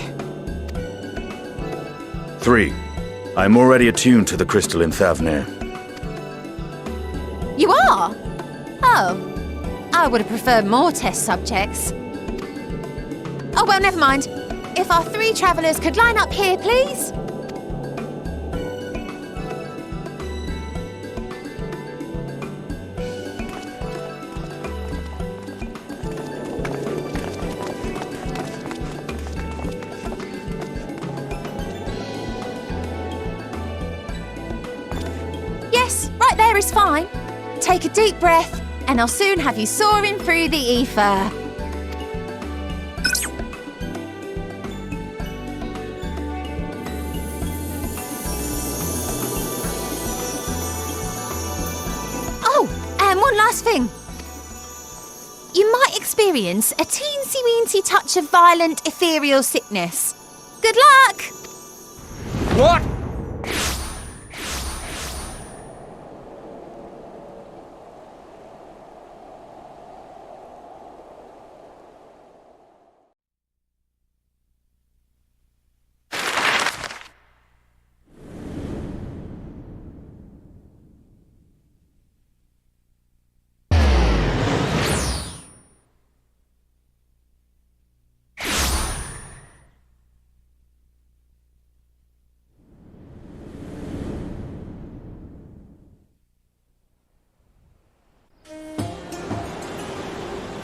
3. I'm already attuned to the crystal in Thavnir. You are? Oh. I would have preferred more test subjects. Oh, well, never mind. If our 3 travelers could line up here, please. Yes, right there is fine. Take a deep breath, and I'll soon have you soaring through the ether. Oh, and one last thing. You might experience a teensy-weensy touch of violent ethereal sickness. Good luck! What?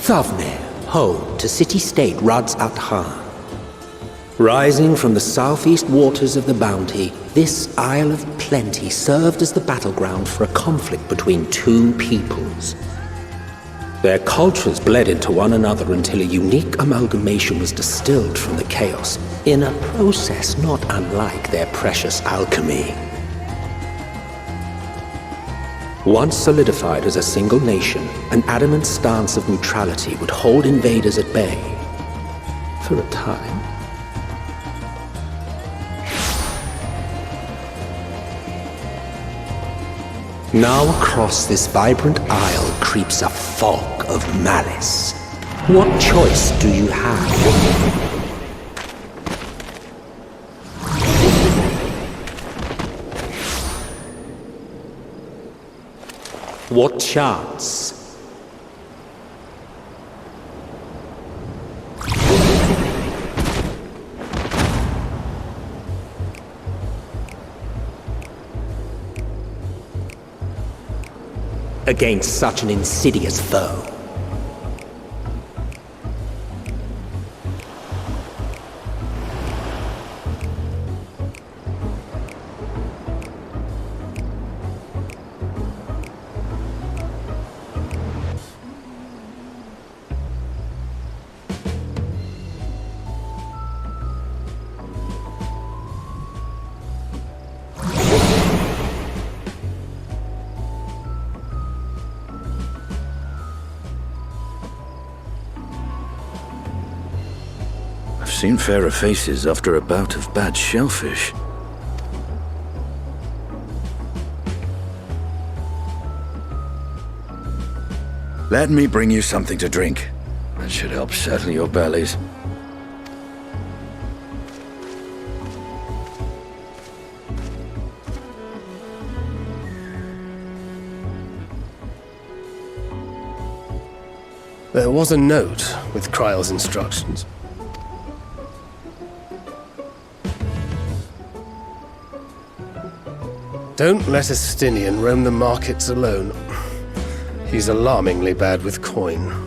Thavnir, home to city-state Rads at Han. Rising from the southeast waters of the Bounty, this Isle of Plenty served as the battleground for a conflict between two peoples. Their cultures bled into one another until a unique amalgamation was distilled from the chaos, in a process not unlike their precious alchemy. Once solidified as a single nation, an adamant stance of neutrality would hold invaders at bay for a time. Now across this vibrant isle creeps a fog of malice. What choice do you have? What chance? Against such an insidious foe. Seen fairer faces after a bout of bad shellfish. Let me bring you something to drink. That should help settle your bellies. There was a note with Kryle's instructions. Don't let a Stinian roam the markets alone. He's alarmingly bad with coin.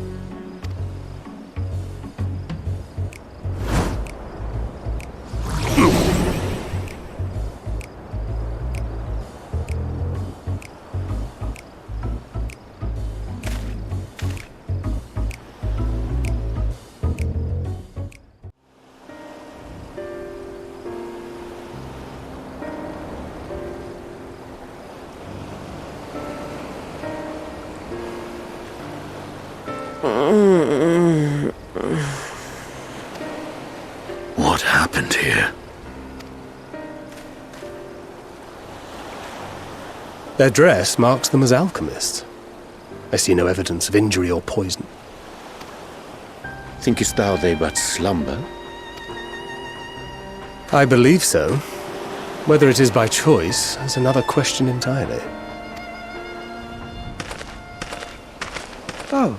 What happened here? Their dress marks them as alchemists. I see no evidence of injury or poison. Thinkest thou they but slumber? I believe so. Whether it is by choice is another question entirely. Oh,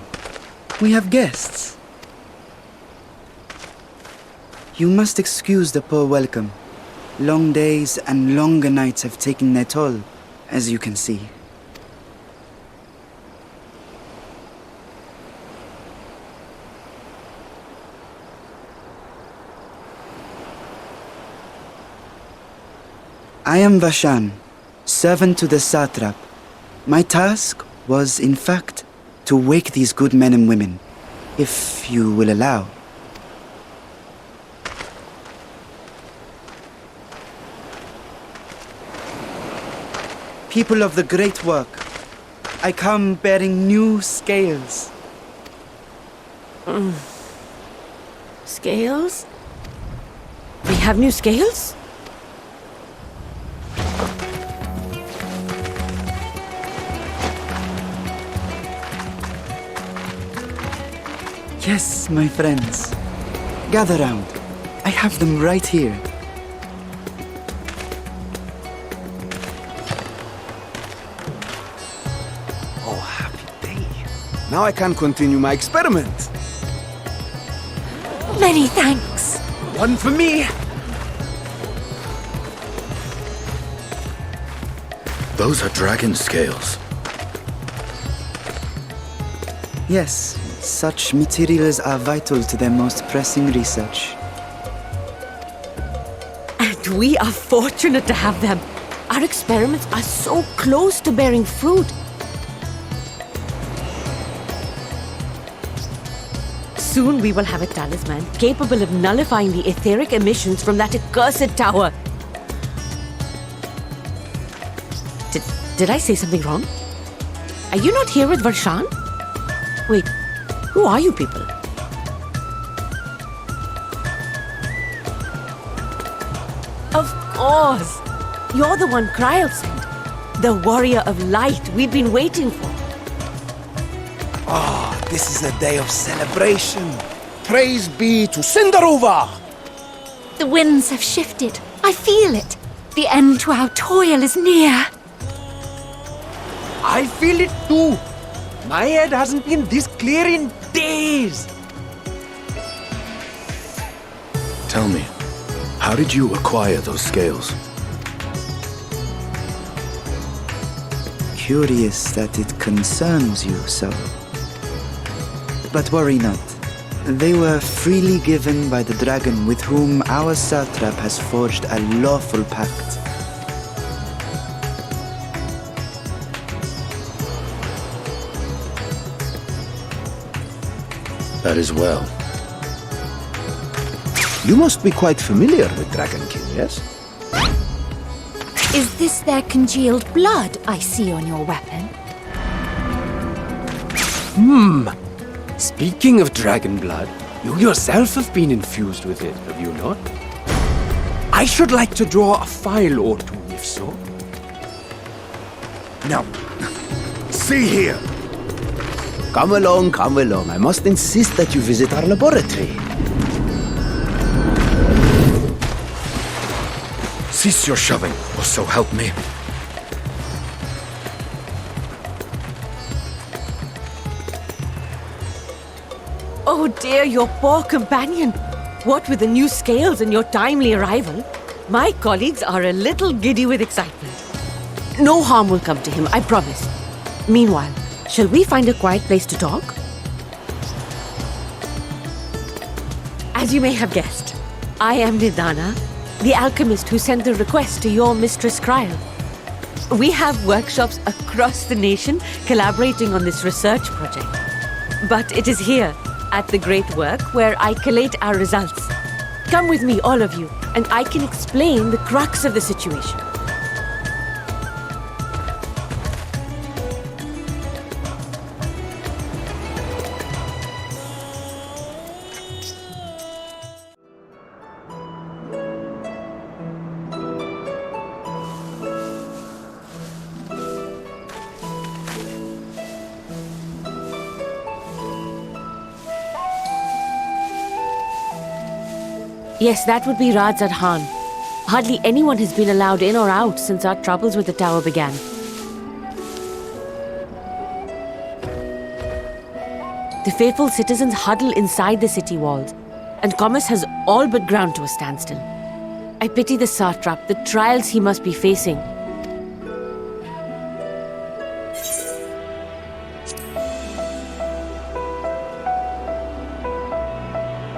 we have guests. You must excuse the poor welcome. Long days and longer nights have taken their toll, as you can see. I am Vashan, servant to the satrap. My task was, in fact, to wake these good men and women, if you will allow. People of the great work, I come bearing new scales. Scales? We have new scales? Yes, my friends. Gather round. I have them right here. Oh, happy day. Now I can continue my experiment. Many thanks. One for me. Those are dragon scales. Yes, Such materials are vital to their most pressing research. And we are fortunate to have them. Our experiments are so close to bearing fruit. Soon we will have a talisman capable of nullifying the etheric emissions from that accursed tower. Did I say something wrong? Are you not here with Varshan? Wait, who are you people? Of course! You're the one Kryl sent. The warrior of light we've been waiting for. Ah, this is a day of celebration. Praise be to Cinderova! The winds have shifted. I feel it. The end to our toil is near. I feel it too. My head hasn't been this clear in days. Tell me, how did you acquire those scales? Curious that it concerns you so. But worry not. They were freely given by the dragon with whom our satrap has forged a lawful pact. That is well. You must be quite familiar with Dragonkin, yes? Is this their congealed blood I see on your weapon? Speaking of dragon blood, you yourself have been infused with it, have you not? I should like to draw a file or two, if so. Now, see here. Come along, come along. I must insist that you visit our laboratory. Cease your shoving, or so help me. Oh dear, your poor companion. What with the new scales and your timely arrival, my colleagues are a little giddy with excitement. No harm will come to him, I promise. Meanwhile, shall we find a quiet place to talk? As you may have guessed, I am Nidana, the alchemist who sent the request to your Mistress Kryl. We have workshops across the nation collaborating on this research project. But it is here, at the Great Work, where I collate our results. Come with me, all of you, and I can explain the crux of the situation. Yes, that would be Radzad Khan. Hardly anyone has been allowed in or out since our troubles with the tower began. The faithful citizens huddle inside the city walls, and commerce has all but ground to a standstill. I pity the satrap, the trials he must be facing.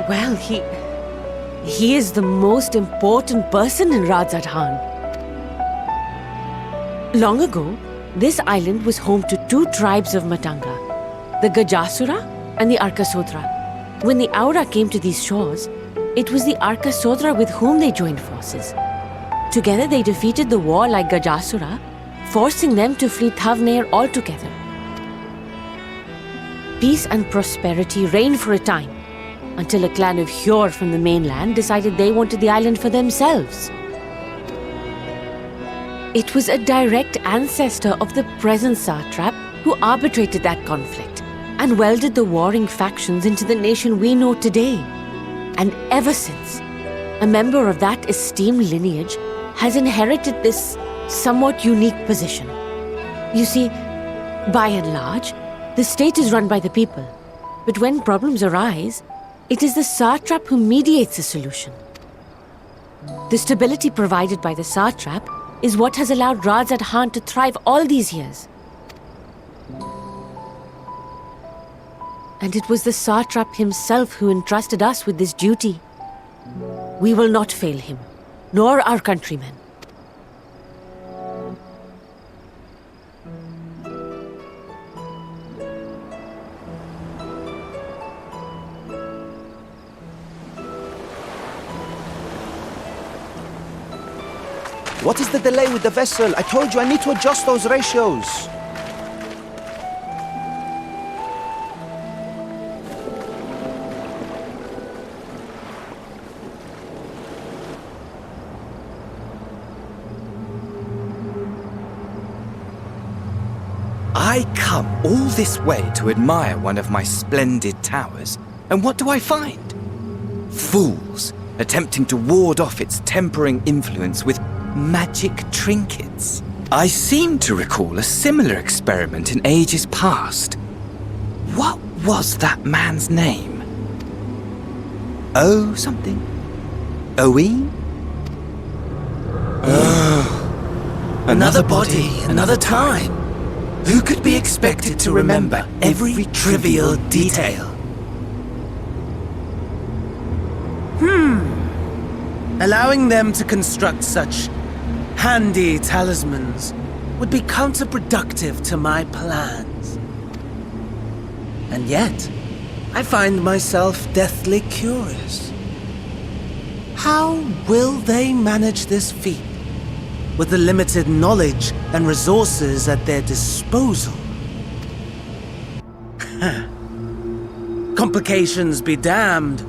Well, He is the most important person in Radzad Khan. Long ago, this island was home to two tribes of Matanga, the Gajasura and the Arkasodra. When the Aura came to these shores, it was the Arkasodra with whom they joined forces. Together they defeated the warlike Gajasura, forcing them to flee Thavnair altogether. Peace and prosperity reigned for a time, until a clan of Hjor from the mainland decided they wanted the island for themselves. It was a direct ancestor of the present satrap who arbitrated that conflict and welded the warring factions into the nation we know today. And ever since, a member of that esteemed lineage has inherited this somewhat unique position. You see, by and large, the state is run by the people. But when problems arise, it is the satrap who mediates a solution. The stability provided by the satrap is what has allowed Radzad Khan to thrive all these years. And it was the satrap himself who entrusted us with this duty. We will not fail him, nor our countrymen. What is the delay with the vessel? I told you I need to adjust those ratios. I come all this way to admire one of my splendid towers, and what do I find? Fools attempting to ward off its tempering influence with magic trinkets. I seem to recall a similar experiment in ages past. What was that man's name? Oh, something. Owen? Another body, another time. Who could be expected to remember every trivial detail? Allowing them to construct such handy talismans would be counterproductive to my plans. And yet, I find myself deathly curious. How will they manage this feat with the limited knowledge and resources at their disposal? Complications be damned,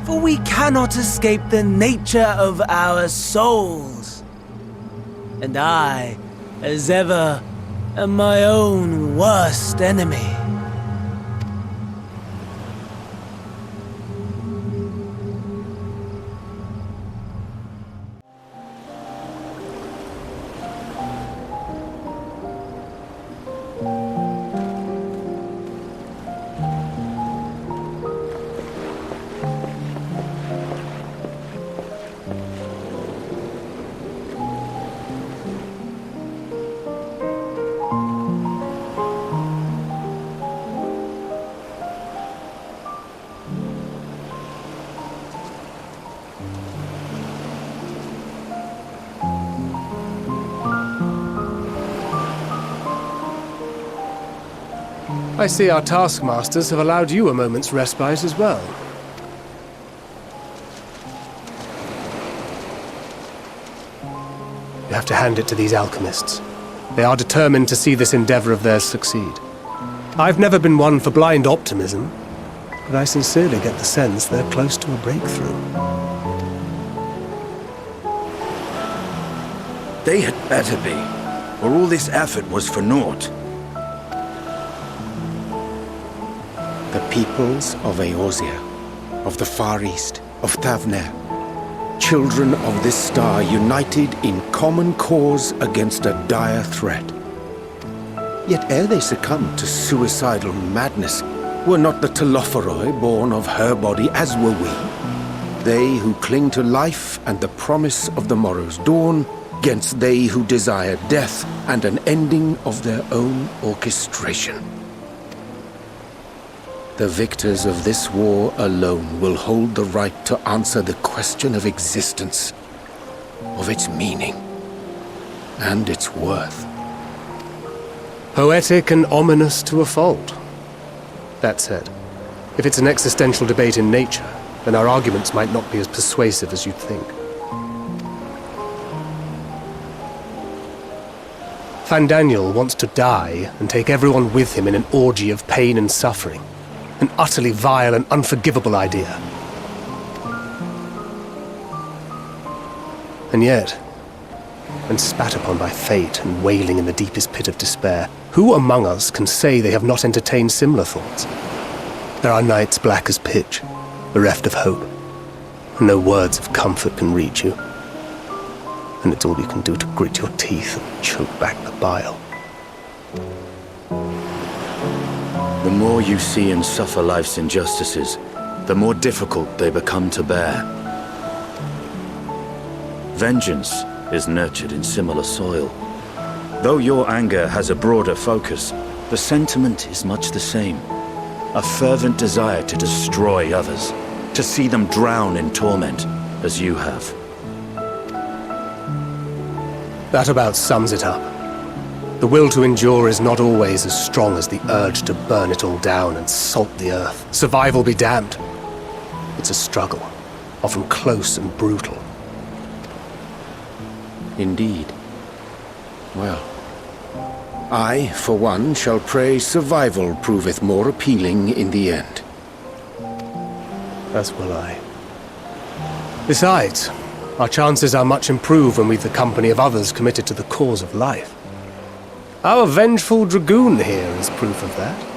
for we cannot escape the nature of our souls. And I, as ever, am my own worst enemy. I see our taskmasters have allowed you a moment's respite as well. You have to hand it to these alchemists. They are determined to see this endeavor of theirs succeed. I've never been one for blind optimism, but I sincerely get the sense they're close to a breakthrough. They had better be, or all this effort was for naught. The peoples of Eorzea, of the Far East, of Thavner, children of this star united in common cause against a dire threat. Yet ere they succumbed to suicidal madness, were not the Telophoroi born of her body as were we? They who cling to life and the promise of the morrow's dawn, against they who desire death and an ending of their own orchestration. The victors of this war alone will hold the right to answer the question of existence, of its meaning, and its worth. Poetic and ominous to a fault. That said, if it's an existential debate in nature, then our arguments might not be as persuasive as you'd think. Fandaniel wants to die and take everyone with him in an orgy of pain and suffering. An utterly vile and unforgivable idea. And yet, when spat upon by fate and wailing in the deepest pit of despair, who among us can say they have not entertained similar thoughts? There are nights black as pitch, bereft of hope, and no words of comfort can reach you. And it's all you can do to grit your teeth and choke back the bile. The more you see and suffer life's injustices, the more difficult they become to bear. Vengeance is nurtured in similar soil. Though your anger has a broader focus, the sentiment is much the same. A fervent desire to destroy others, to see them drown in torment, as you have. That about sums it up. The will to endure is not always as strong as the urge to burn it all down and salt the earth. Survival be damned. It's a struggle, often close and brutal. Indeed. Well, I, for one, shall pray survival proveth more appealing in the end. As will I. Besides, our chances are much improved when we've the company of others committed to the cause of life. Our vengeful dragoon here is proof of that.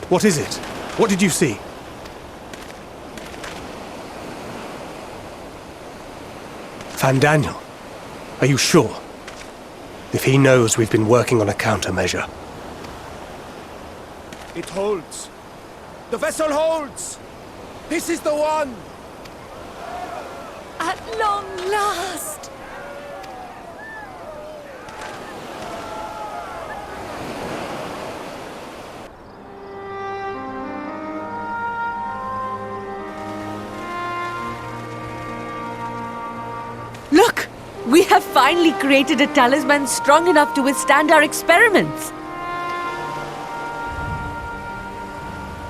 What is it? What did you see? Fandaniel, are you sure? If he knows we've been working on a countermeasure. It holds. The vessel holds! This is the one! At long last! Look! We have finally created a talisman strong enough to withstand our experiments!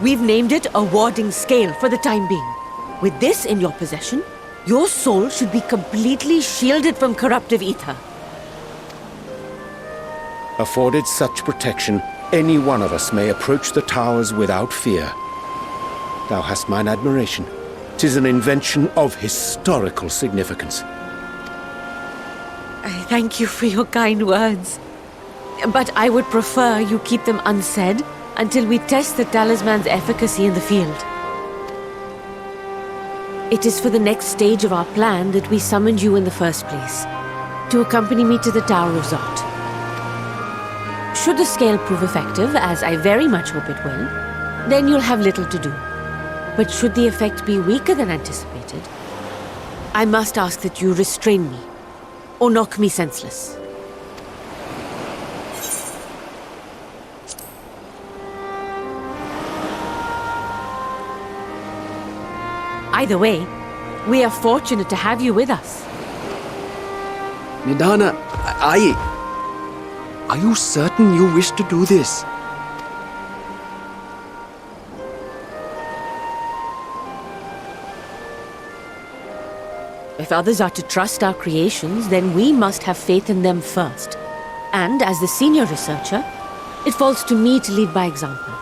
We've named it a warding scale for the time being. With this in your possession, your soul should be completely shielded from corruptive ether. Afforded such protection, any one of us may approach the towers without fear. Thou hast mine admiration. 'Tis an invention of historical significance. I thank you for your kind words. But I would prefer you keep them unsaid until we test the talisman's efficacy in the field. It is for the next stage of our plan that we summoned you in the first place, to accompany me to the Tower of Zot. Should the scale prove effective, as I very much hope it will, then you'll have little to do. But should the effect be weaker than anticipated, I must ask that you restrain me, or knock me senseless. Either way, we are fortunate to have you with us. Nidana, are you certain you wish to do this? If others are to trust our creations, then we must have faith in them first. And as the senior researcher, it falls to me to lead by example.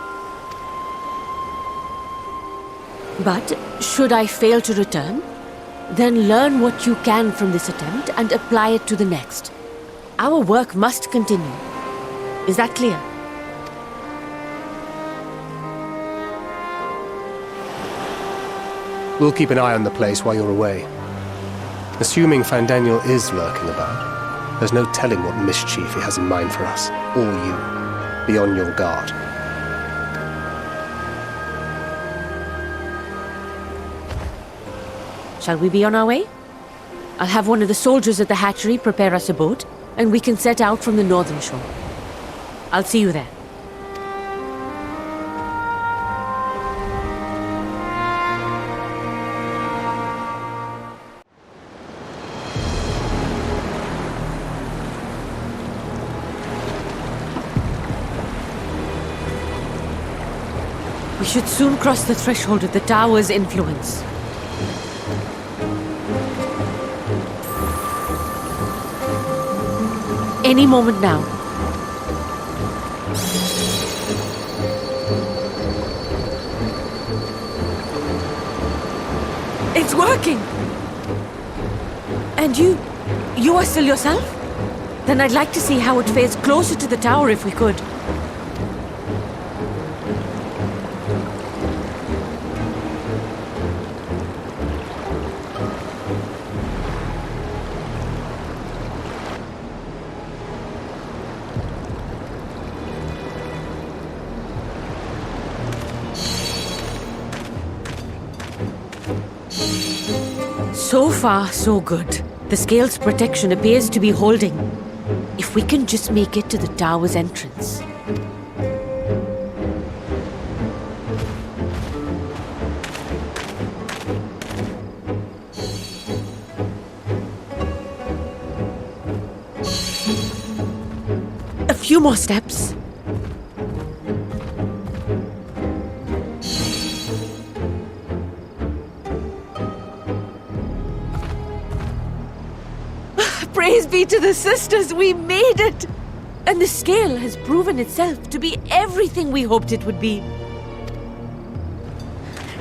But should I fail to return, then learn what you can from this attempt and apply it to the next. Our work must continue. Is that clear? We'll keep an eye on the place while you're away. Assuming Fandaniel is lurking about, there's no telling what mischief he has in mind for us, or you. Be on your guard. Shall we be on our way? I'll have one of the soldiers at the hatchery prepare us a boat, and we can set out from the northern shore. I'll see you there. We should soon cross the threshold of the tower's influence. Any moment now. It's working! And you are still yourself? Then I'd like to see how it fares closer to the tower if we could. So far, so good. The scale's protection appears to be holding. If we can just make it to the tower's entrance. A few more steps. Praise be to the sisters, we made it! And the scale has proven itself to be everything we hoped it would be.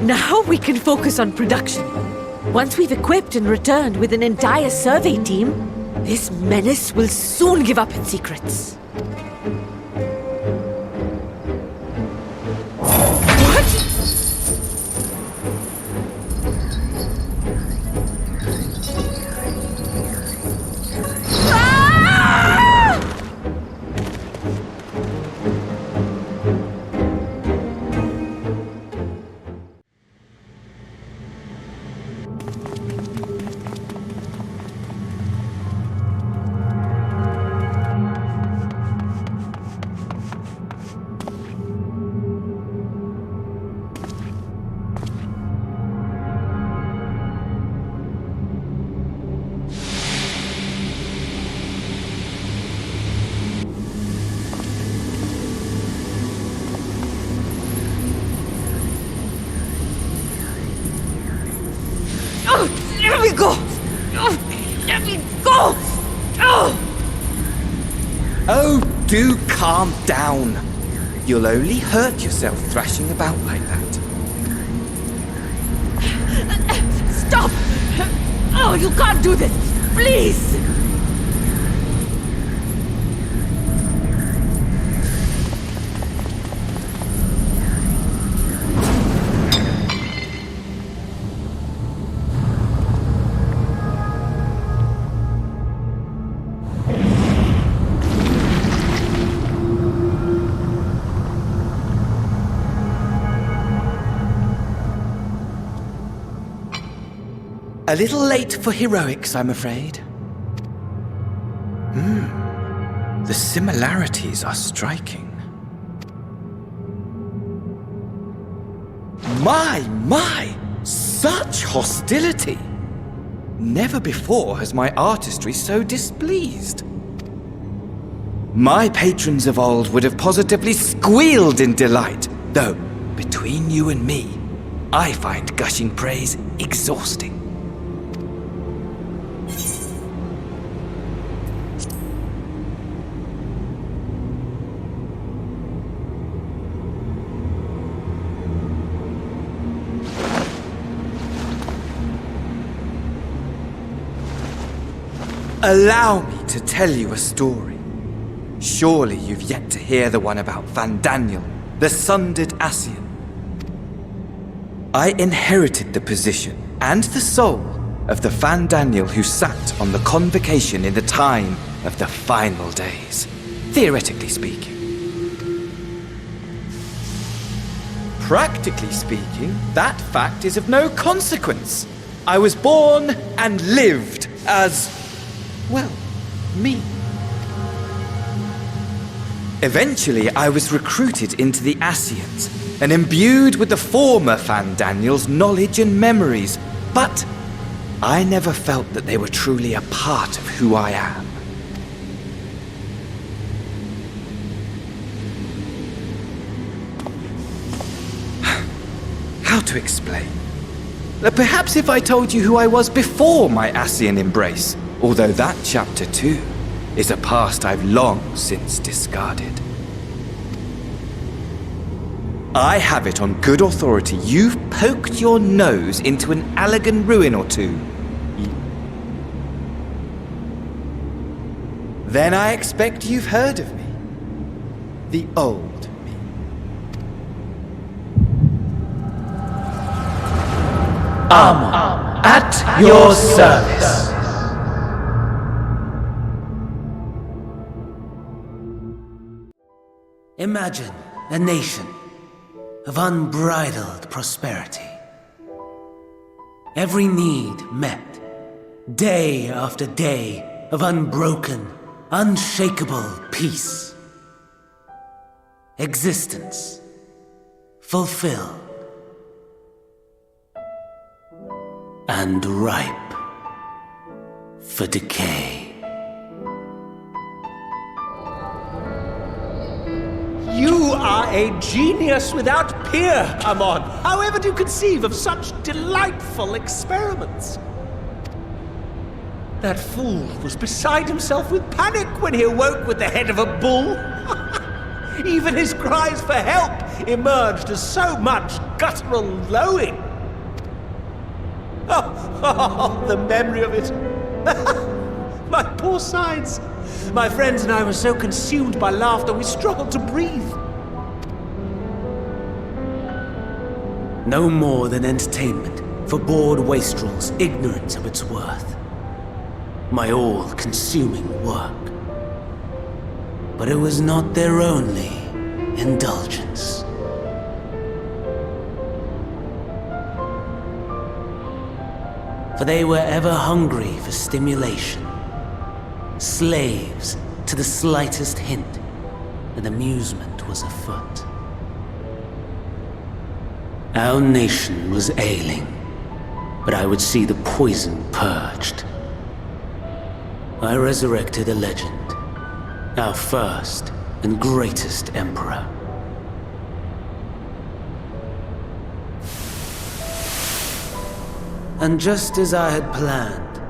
Now we can focus on production. Once we've equipped and returned with an entire survey team, this menace will soon give up its secrets. Let me go! Let me go! Oh, do calm down. You'll only hurt yourself thrashing about like that. Stop! Oh, you can't do this! Please! A little late for heroics, I'm afraid. The similarities are striking. My! Such hostility! Never before has my artistry so displeased. My patrons of old would have positively squealed in delight, though, between you and me, I find gushing praise exhausting. Allow me to tell you a story. Surely you've yet to hear the one about Van Daniel, the sundered Ascian. I inherited the position and the soul of the Van Daniel who sat on the convocation in the time of the final days, theoretically speaking. Practically speaking, that fact is of no consequence. I was born and lived as, well, me. Eventually, I was recruited into the Ascians and imbued with the former Van Daniel's knowledge and memories, but I never felt that they were truly a part of who I am. How to explain? Perhaps if I told you who I was before my Ascian embrace, although that chapter too is a past I've long since discarded. I have it on good authority you've poked your nose into an Allegan ruin or two. Then I expect you've heard of me. The old me. At your service. Imagine a nation of unbridled prosperity. Every need met. Day after day of unbroken, unshakable peace. Existence fulfilled and ripe for decay. You are a genius without peer, Amon. However do you conceive of such delightful experiments? That fool was beside himself with panic when he awoke with the head of a bull. Even his cries for help emerged as so much guttural lowing. Oh, the memory of it. My poor sides. My friends and I were so consumed by laughter we struggled to breathe. No more than entertainment for bored wastrels ignorant of its worth. My all-consuming work. But it was not their only indulgence. For they were ever hungry for stimulation. Slaves to the slightest hint that amusement was afoot. Our nation was ailing, but I would see the poison purged. I resurrected a legend, our first and greatest emperor. And just as I had planned,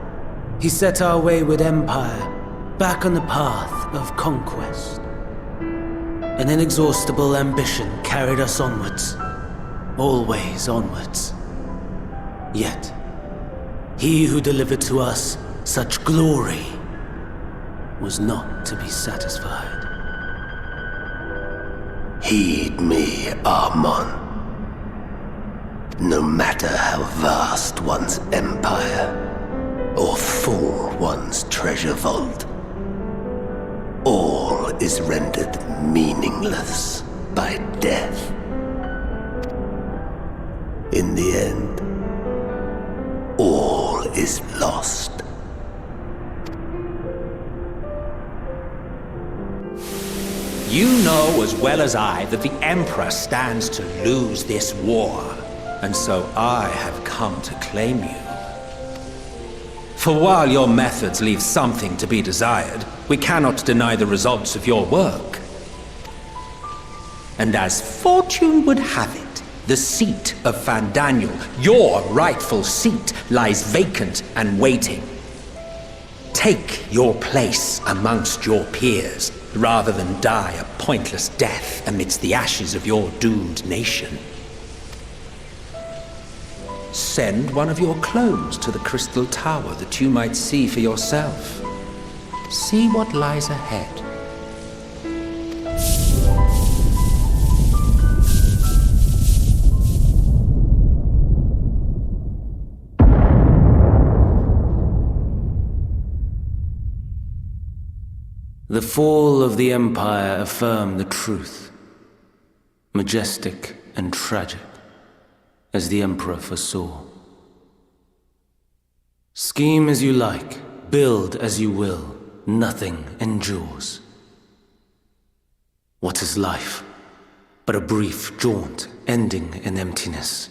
he set our wayward empire back on the path of conquest. An inexhaustible ambition carried us onwards, always onwards. Yet, he who delivered to us such glory was not to be satisfied. Heed me, Amon. No matter how vast one's empire, or full one's treasure vault, all is rendered meaningless by death. In the end, all is lost. You know as well as I that the Emperor stands to lose this war, and so I have come to claim you. For while your methods leave something to be desired, we cannot deny the results of your work. And as fortune would have it, the seat of Fandaniel, your rightful seat, lies vacant and waiting. Take your place amongst your peers, rather than die a pointless death amidst the ashes of your doomed nation. Send one of your clones to the Crystal Tower that you might see for yourself. See what lies ahead. The fall of the Empire affirmed the truth, majestic and tragic, as the Emperor foresaw. Scheme as you like, build as you will, nothing endures. What is life but a brief jaunt ending in emptiness?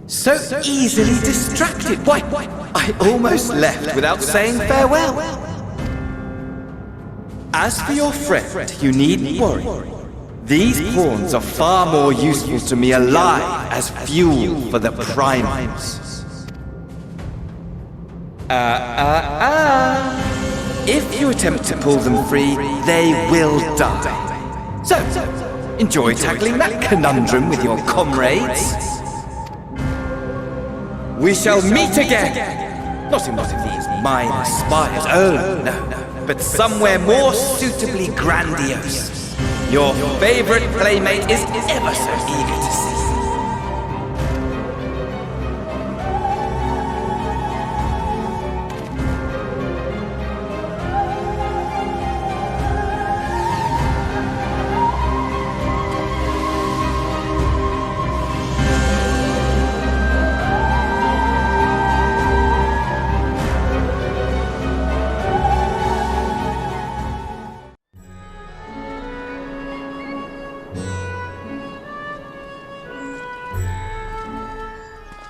So easily distracted. Why, I almost left without saying farewell. As for your friend, you needn't worry. These pawns are far more useful to me alive as fuel for the primals. If you attempt to pull them free, they will die. So, enjoy tackling that conundrum with your comrades. We shall meet again! Not in one of these minor spires, oh no, but somewhere more suitably grandiose. Your favorite playmate is ever so eager to see.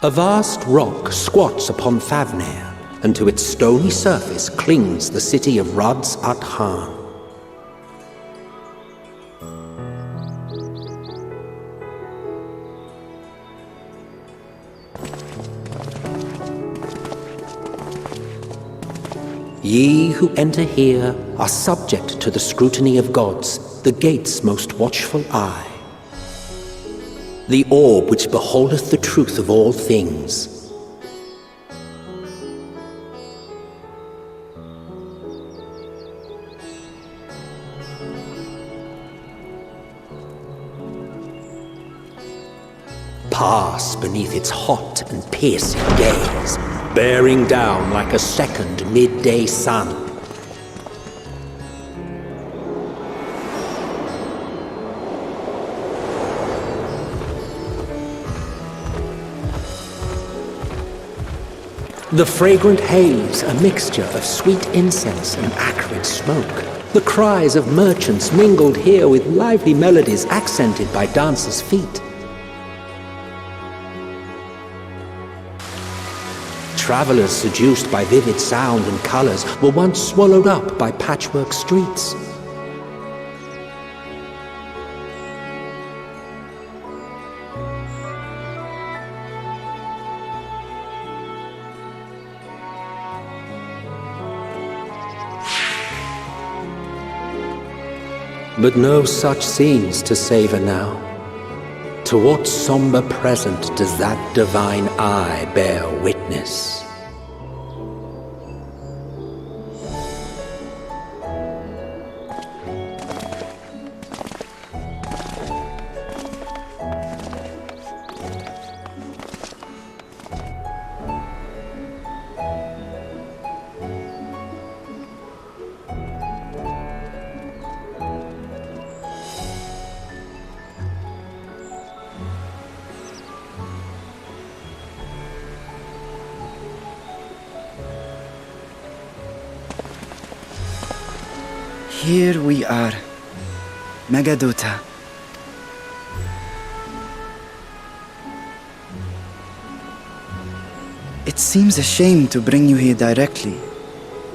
A vast rock squats upon Favnair, and to its stony surface clings the city of Rods at Han. Ye who enter here are subject to the scrutiny of gods, the gate's most watchful eye. The orb which beholdeth the truth of all things. Pass beneath its hot and piercing gaze, bearing down like a second midday sun. The fragrant haze, a mixture of sweet incense and acrid smoke. The cries of merchants mingled here with lively melodies accented by dancers' feet. Travelers seduced by vivid sound and colors were once swallowed up by patchwork streets. But no such scenes to savor now. To what somber present does that divine eye bear witness? Here we are, Megadota. It seems a shame to bring you here directly.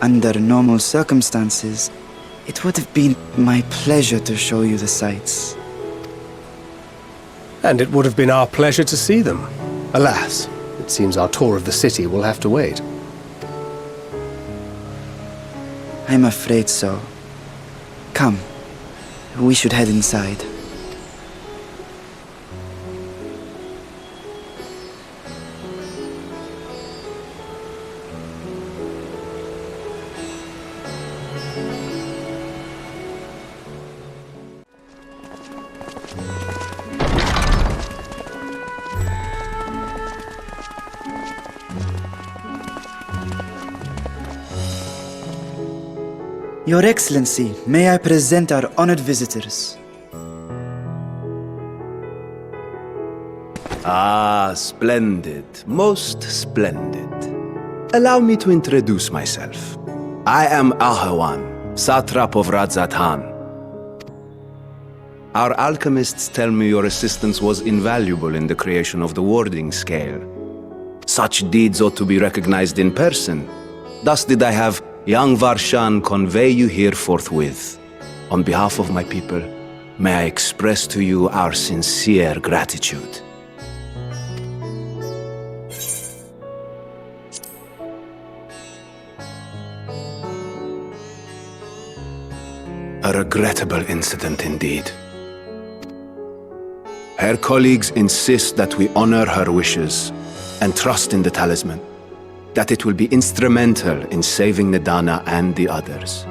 Under normal circumstances, it would have been my pleasure to show you the sights. And it would have been our pleasure to see them. Alas, it seems our tour of the city will have to wait. I'm afraid so. Come, we should head inside. Your Excellency, may I present our honored visitors? Ah, splendid. Most splendid. Allow me to introduce myself. I am Ahawan, Satrap of Radzat-Han. Our alchemists tell me your assistance was invaluable in the creation of the warding scale. Such deeds ought to be recognized in person. Thus did I have young Varshan convey you here forthwith. On behalf of my people, may I express to you our sincere gratitude. A regrettable incident indeed. Her colleagues insist that we honor her wishes and trust in the talisman. that it will be instrumental in saving Nidana and the others.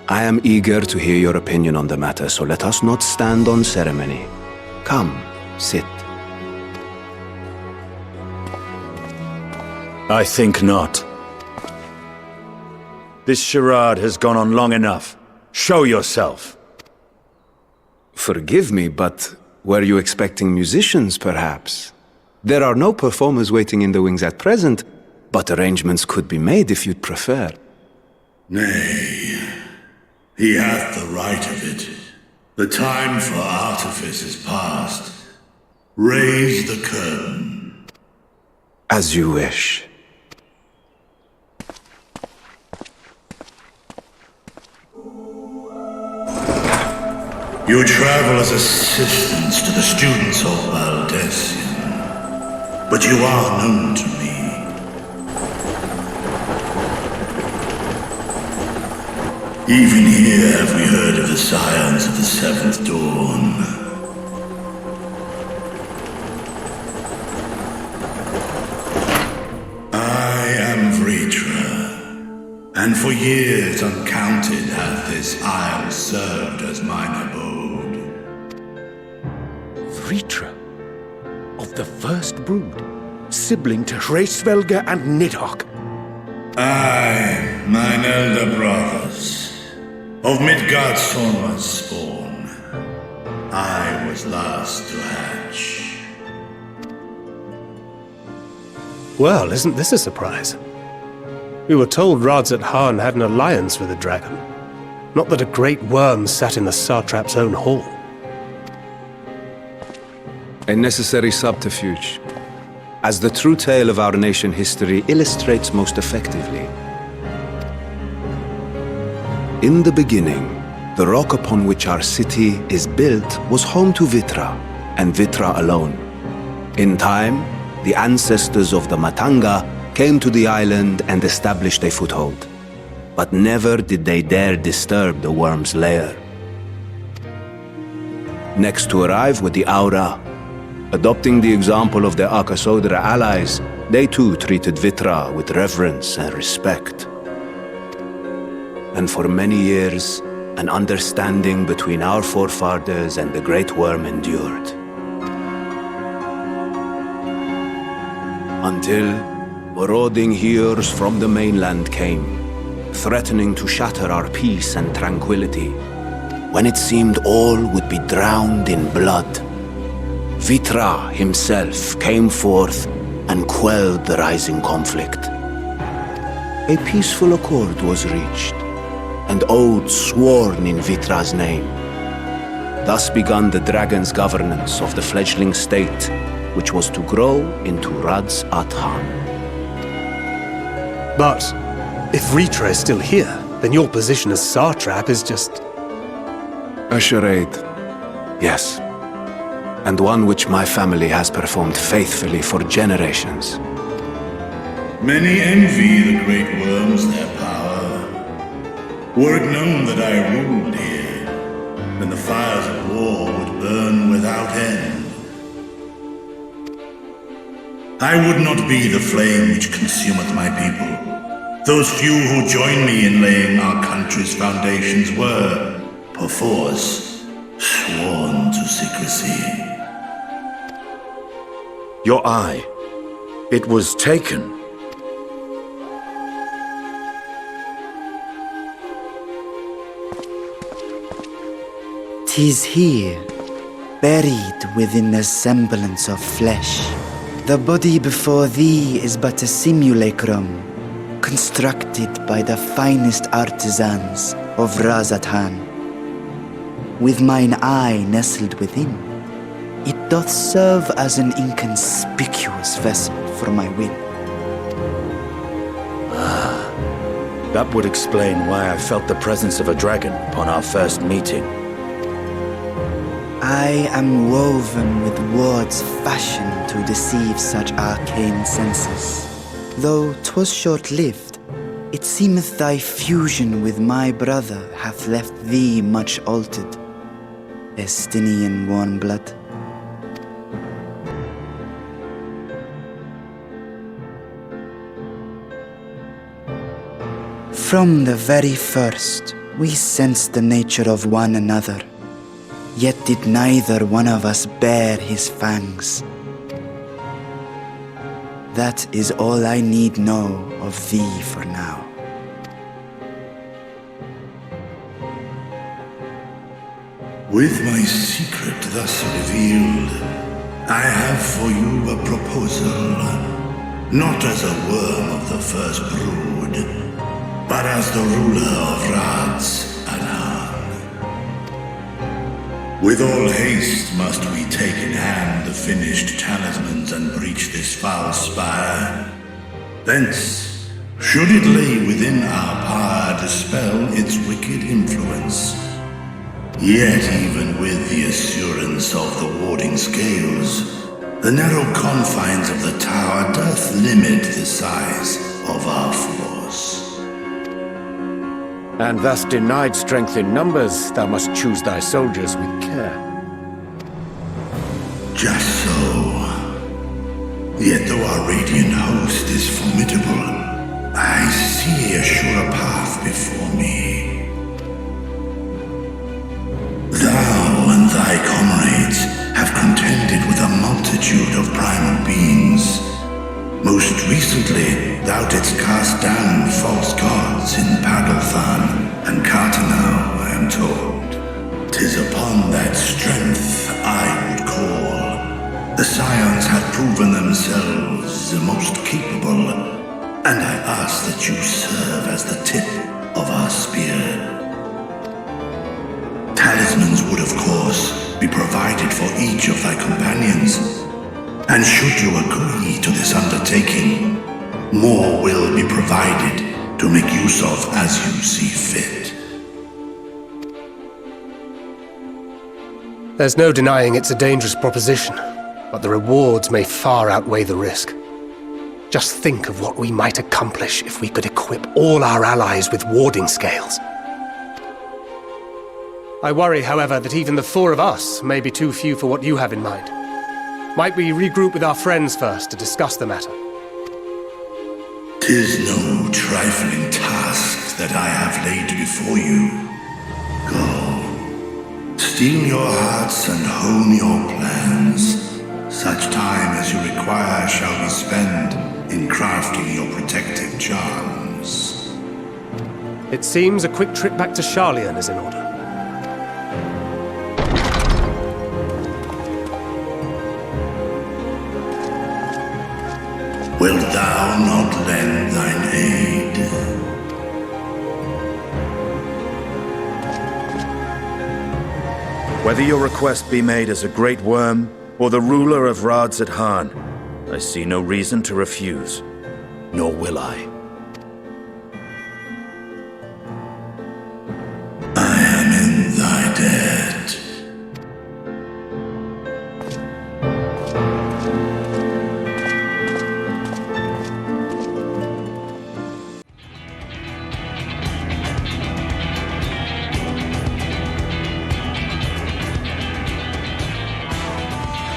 I am eager to hear your opinion on the matter, so let us not stand on ceremony. Come, sit. I think not. This charade has gone on long enough. Show yourself. Forgive me, but were you expecting musicians, perhaps? There are no performers waiting in the wings at present, but arrangements could be made if you'd prefer. Nay, he hath the right of it. The time for artifice is past. Raise the curtain. As you wish. You travel as assistants to the students of Valdesian, but you are known to me. Even here have we heard of the Scions of the Seventh Dawn. I am Vritra, and for years uncounted hath this isle served as mine abode. Vritra, of the First Brood, sibling to Hraesvelga and Nidhogg. Aye, mine elder brothers. Of Midgard's Sornwa's spawn, I was last to hatch. Well, isn't this a surprise? We were told Radzat Khan had an alliance with the dragon. Not that a great worm sat in the satrap's own hall. A necessary subterfuge, as the true tale of our nation history illustrates most effectively. In the beginning, the rock upon which our city is built was home to Vitra, and Vitra alone. In time, the ancestors of the Matanga came to the island and established a foothold. But never did they dare disturb the worm's lair. Next to arrive were the Aura. Adopting the example of their Akasodra allies, they too treated Vitra with reverence and respect. And for many years, an understanding between our forefathers and the Great Worm endured. Until marauding heroes from the mainland came, threatening to shatter our peace and tranquility, when it seemed all would be drowned in blood. Vitra himself came forth and quelled the rising conflict. A peaceful accord was reached, and oaths sworn in Vitra's name. Thus began the dragon's governance of the fledgling state, which was to grow into Radzat Khan. But if Vritra is still here, then your position as satrap is just... a charade, yes. And one which my family has performed faithfully for generations. Many envy the Great Worms their power. Were it known that I ruled here, then the fires of war would burn without end. I would not be the flame which consumeth my people. Those few who join me in laying our country's foundations were, perforce, sworn to secrecy. Your eye. It was taken. "'Tis here, buried within the semblance of flesh. The body before thee is but a simulacrum, constructed by the finest artisans of Radzat Khan. With mine eye nestled within, it doth serve as an inconspicuous vessel for my will." That would explain why I felt the presence of a dragon upon our first meeting. I am woven with words fashioned to deceive such arcane senses. Though 'twas short-lived, it seemeth thy fusion with my brother hath left thee much altered, Estinian warm blood. From the very first, we sensed the nature of one another, yet did neither one of us bare his fangs. That is all I need know of thee for now. With my secret thus revealed, I have for you a proposal, not as a worm of the first brood, but as the ruler of Rats and Han. With all haste must we take in hand the finished talismans and breach this foul spire. Thence, should it lay within our power, dispel its wicked influence. Yet even with the assurance of the warding scales, the narrow confines of the tower doth limit the size of our force. And thus denied strength in numbers, thou must choose thy soldiers with care. Just so. Yet though our radiant host is formidable, I see a surer path before me. Thou and thy comrades have contended with a multitude of primal beings. Most recently, thou didst cast down false gods in Paddlethan and Cartanau, I am told. 'Tis upon that strength I would call. The Scions have proven themselves the most capable, and I ask that you serve as the tip of our spear. Talismans would, of course, be provided for each of thy companions, and should you agree to this undertaking, more will be provided to make use of as you see fit. There's no denying it's a dangerous proposition, but the rewards may far outweigh the risk. Just think of what we might accomplish if we could equip all our allies with warding scales. I worry, however, that even the four of us may be too few for what you have in mind. Might we regroup with our friends first to discuss the matter? 'Tis no trifling task that I have laid before you. Go, steel your hearts and hone your plans. Such time as you require shall be spent in crafting your protective charms. It seems a quick trip back to Charlian is in order. Wilt thou not lend thine aid? Whether your request be made as a great worm, or the ruler of Rads at Han, I see no reason to refuse, nor will I. I am in thy debt.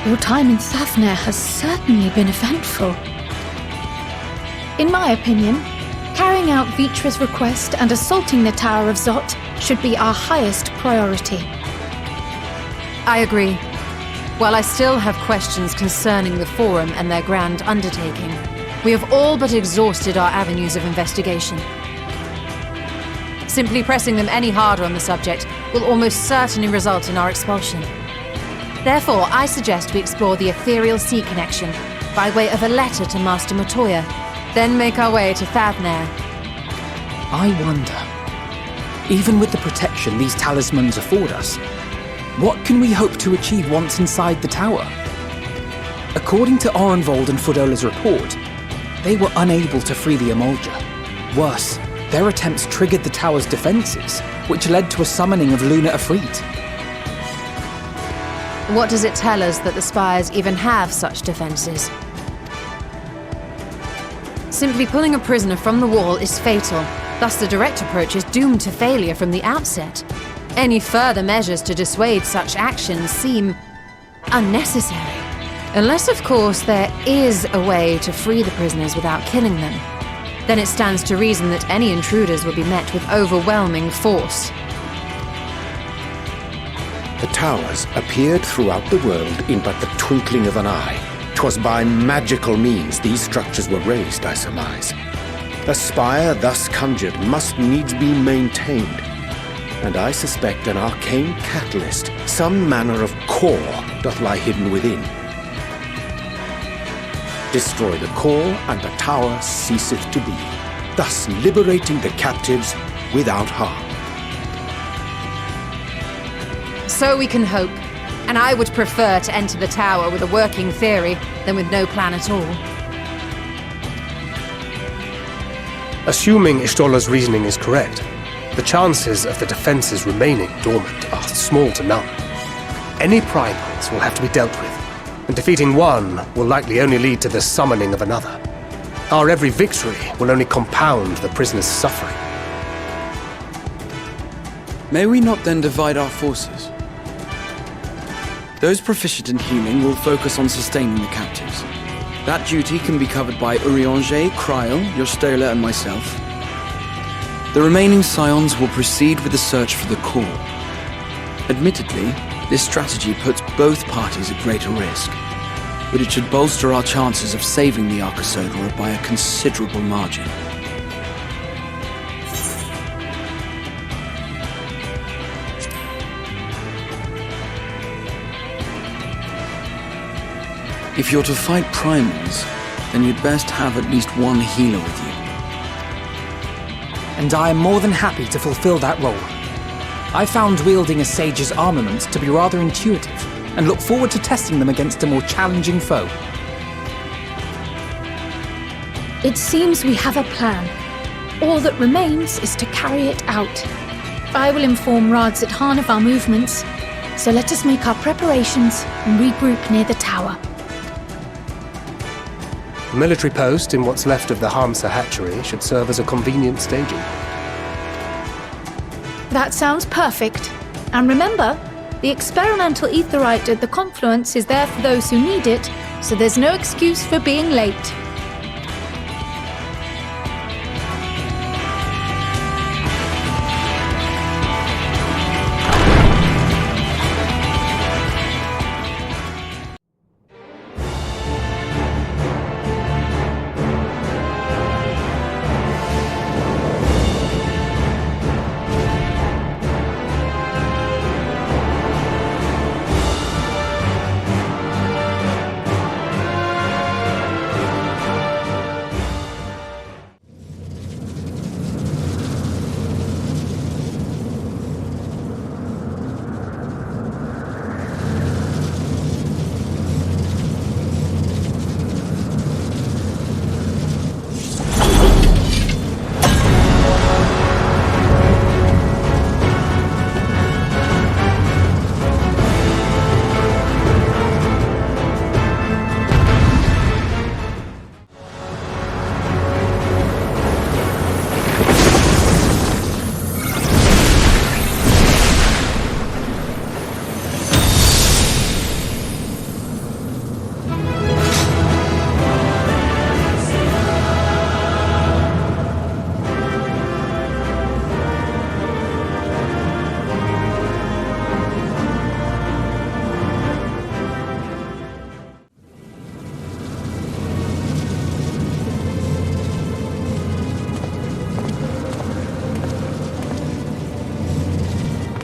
Your time in Thafnir has certainly been eventful. In my opinion, carrying out Vitra's request and assaulting the Tower of Zot should be our highest priority. I agree. While I still have questions concerning the Forum and their grand undertaking, we have all but exhausted our avenues of investigation. Simply pressing them any harder on the subject will almost certainly result in our expulsion. Therefore, I suggest we explore the Ethereal Sea connection by way of a letter to Master Matoya, then make our way to Thafnir. I wonder, even with the protection these talismans afford us, what can we hope to achieve once inside the tower? According to Orenvold and Fodola's report, they were unable to free the Emulger. Worse, their attempts triggered the tower's defenses, which led to a summoning of Luna Ifrit. What does it tell us that the Spires even have such defenses? Simply pulling a prisoner from the wall is fatal, thus the direct approach is doomed to failure from the outset. Any further measures to dissuade such actions seem unnecessary. Unless, of course, there is a way to free the prisoners without killing them. Then it stands to reason that any intruders will be met with overwhelming force. The towers appeared throughout the world in but the twinkling of an eye. 'Twas by magical means these structures were raised, I surmise. A spire thus conjured must needs be maintained, and I suspect an arcane catalyst, some manner of core, doth lie hidden within. Destroy the core, and the tower ceaseth to be, thus liberating the captives without harm. So we can hope, and I would prefer to enter the tower with a working theory than with no plan at all. Assuming Ishtola's reasoning is correct, the chances of the defenses remaining dormant are small to none. Any primals will have to be dealt with, and defeating one will likely only lead to the summoning of another. Our every victory will only compound the prisoner's suffering. May we not then divide our forces? Those proficient in healing will focus on sustaining the captives. That duty can be covered by Urianger, Kryl, Yostola, and myself. The remaining Scions will proceed with the search for the core. Admittedly, this strategy puts both parties at greater risk, but it should bolster our chances of saving the Arcosodra by a considerable margin. If you're to fight primals, then you'd best have at least one healer with you. And I am more than happy to fulfill that role. I found wielding a sage's armaments to be rather intuitive, and look forward to testing them against a more challenging foe. It seems we have a plan. All that remains is to carry it out. I will inform Radzit-Han of our movements, so let us make our preparations and regroup near the tower. A military post in what's left of the Hamsa hatchery should serve as a convenient staging. That sounds perfect. And remember, the experimental etherite at the confluence is there for those who need it, so there's no excuse for being late.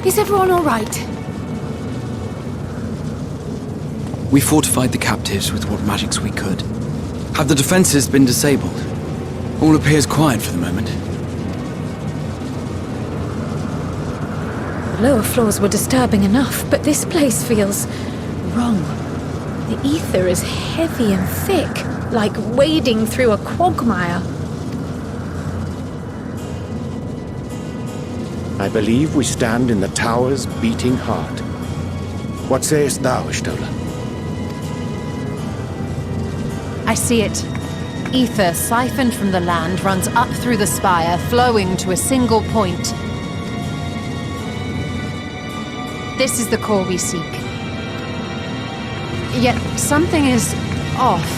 Is everyone all right? We fortified the captives with what magics we could. Have the defenses been disabled? All appears quiet for the moment. The lower floors were disturbing enough, but this place feels wrong. The ether is heavy and thick, like wading through a quagmire. I believe we stand in the tower's beating heart. What sayest thou, Ishtola? I see it. Ether siphoned from the land runs up through the spire, flowing to a single point. This is the core we seek. Yet something is off.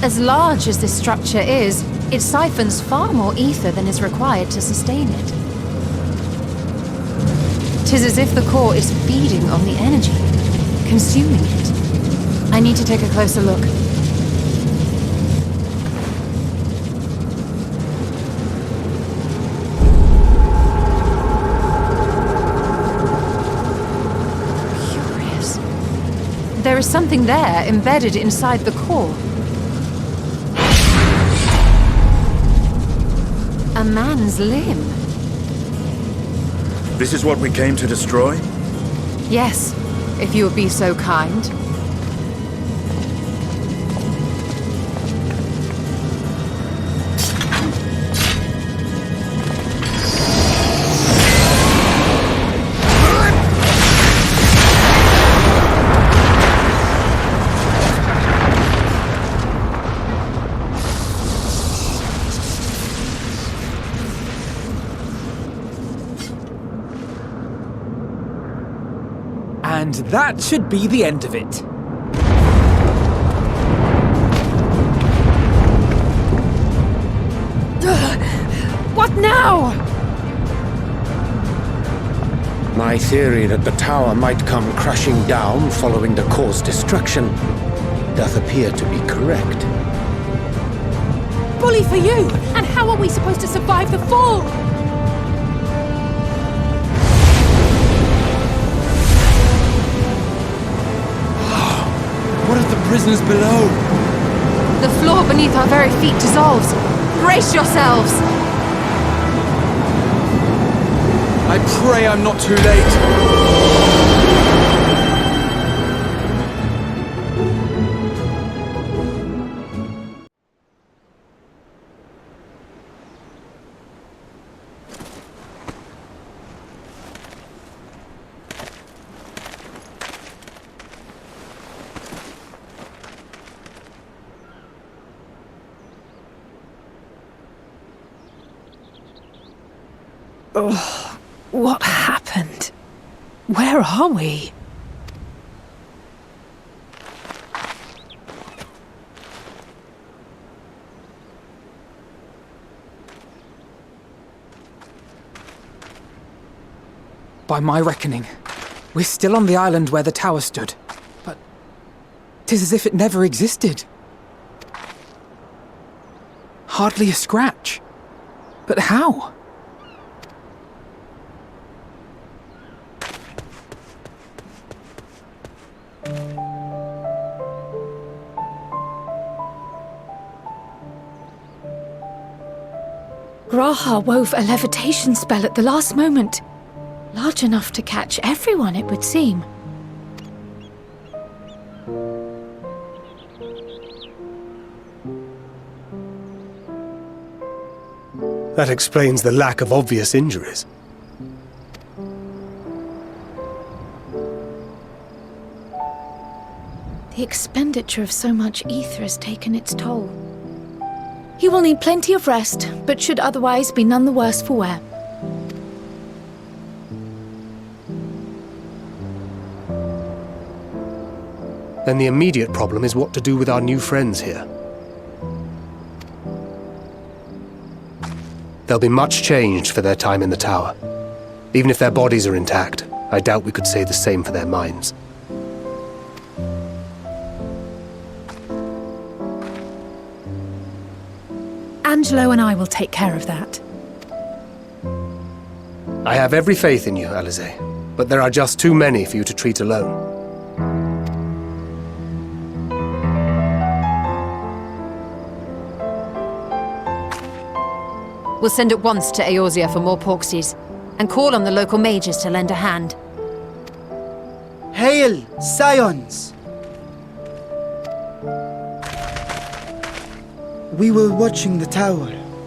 As large as this structure is, It siphons far more ether than is required to sustain it. 'Tis as if the core is feeding on the energy, consuming it. I need to take a closer look. Curious. There is something there embedded inside the core. A man's limb. This is what we came to destroy? Yes, if you would be so kind. And that should be the end of it. What now? My theory that the tower might come crashing down following the core's destruction doth appear to be correct. Bully for you! And how are we supposed to survive the fall? What of the prisoners below? The floor beneath our very feet dissolves. Brace yourselves! I pray I'm not too late. Oh, what happened? Where are we? By my reckoning, we're still on the island where the tower stood. But 'tis as if it never existed. Hardly a scratch. But how? Graha wove a levitation spell at the last moment. Large enough to catch everyone, it would seem. That explains the lack of obvious injuries. The expenditure of so much ether has taken its toll. He will need plenty of rest, but should otherwise be none the worse for wear. Then the immediate problem is what to do with our new friends here. They'll be much changed for their time in the tower. Even if their bodies are intact, I doubt we could say the same for their minds. Angelo and I will take care of that. I have every faith in you, Alize, but there are just too many for you to treat alone. We'll send at once to Eorzea for more Porksies, and call on the local mages to lend a hand. Hail, Scions! We were watching the tower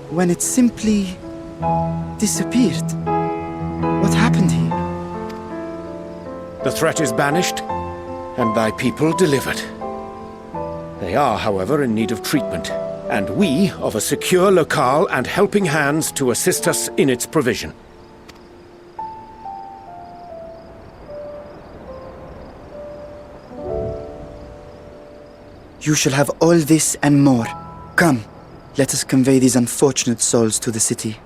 when it simply disappeared. What happened here? The threat is banished, and thy people delivered. They are, however, in need of treatment, and we of a secure locale and helping hands to assist us in its provision. You shall have all this and more. Come, Let us convey these unfortunate souls to the city.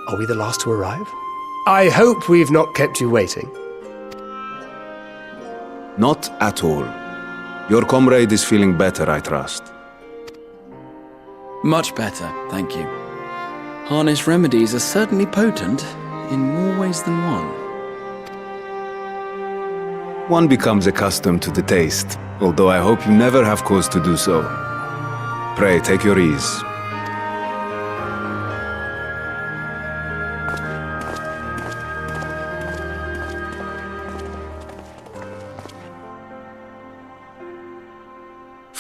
Are we the last to arrive? I hope we've not kept you waiting. Not at all. Your comrade is feeling better, I trust. Much better, thank you. Harness remedies are certainly potent, in more ways than one. One becomes accustomed to the taste, although I hope you never have cause to do so. Pray, take your ease.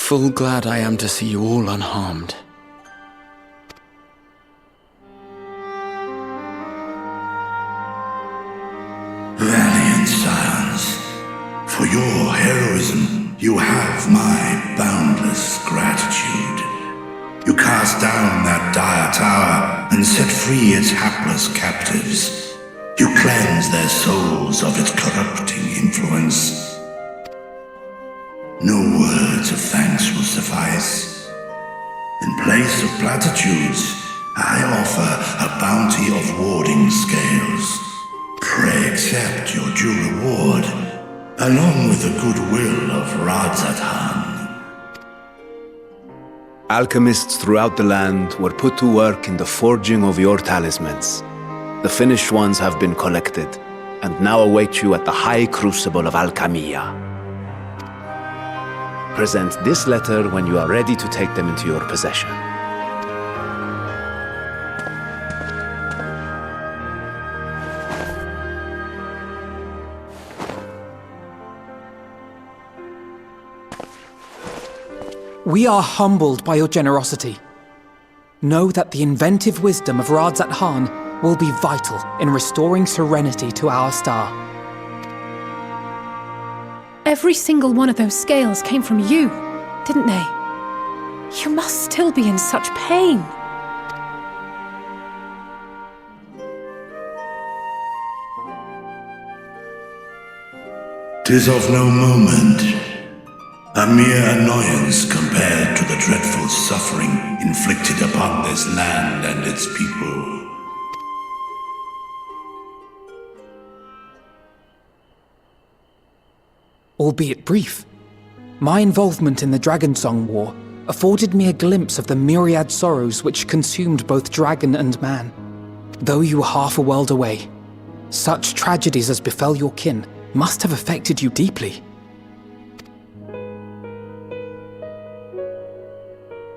Full glad I am to see you all unharmed. Valiant Scions, for your heroism, you have my boundless gratitude. You cast down that dire tower and set free its hapless captives. You cleanse their souls of its corrupting influence. No words of thanks will suffice. In place of platitudes, I offer a bounty of warding scales. Pray accept your due reward, along with the goodwill of Radzathan. Alchemists throughout the land were put to work in the forging of your talismans. The finished ones have been collected, and now await you at the High Crucible of Alchemia. Present this letter when you are ready to take them into your possession. We are humbled by your generosity. Know that the inventive wisdom of Radzathan will be vital in restoring serenity to our star. Every single one of those scales came from you, didn't they? You must still be in such pain. 'Tis of no moment, a mere annoyance compared to the dreadful suffering inflicted upon this land and its people. Albeit brief, my involvement in the Dragonsong War afforded me a glimpse of the myriad sorrows which consumed both dragon and man. Though you were half a world away, such tragedies as befell your kin must have affected you deeply.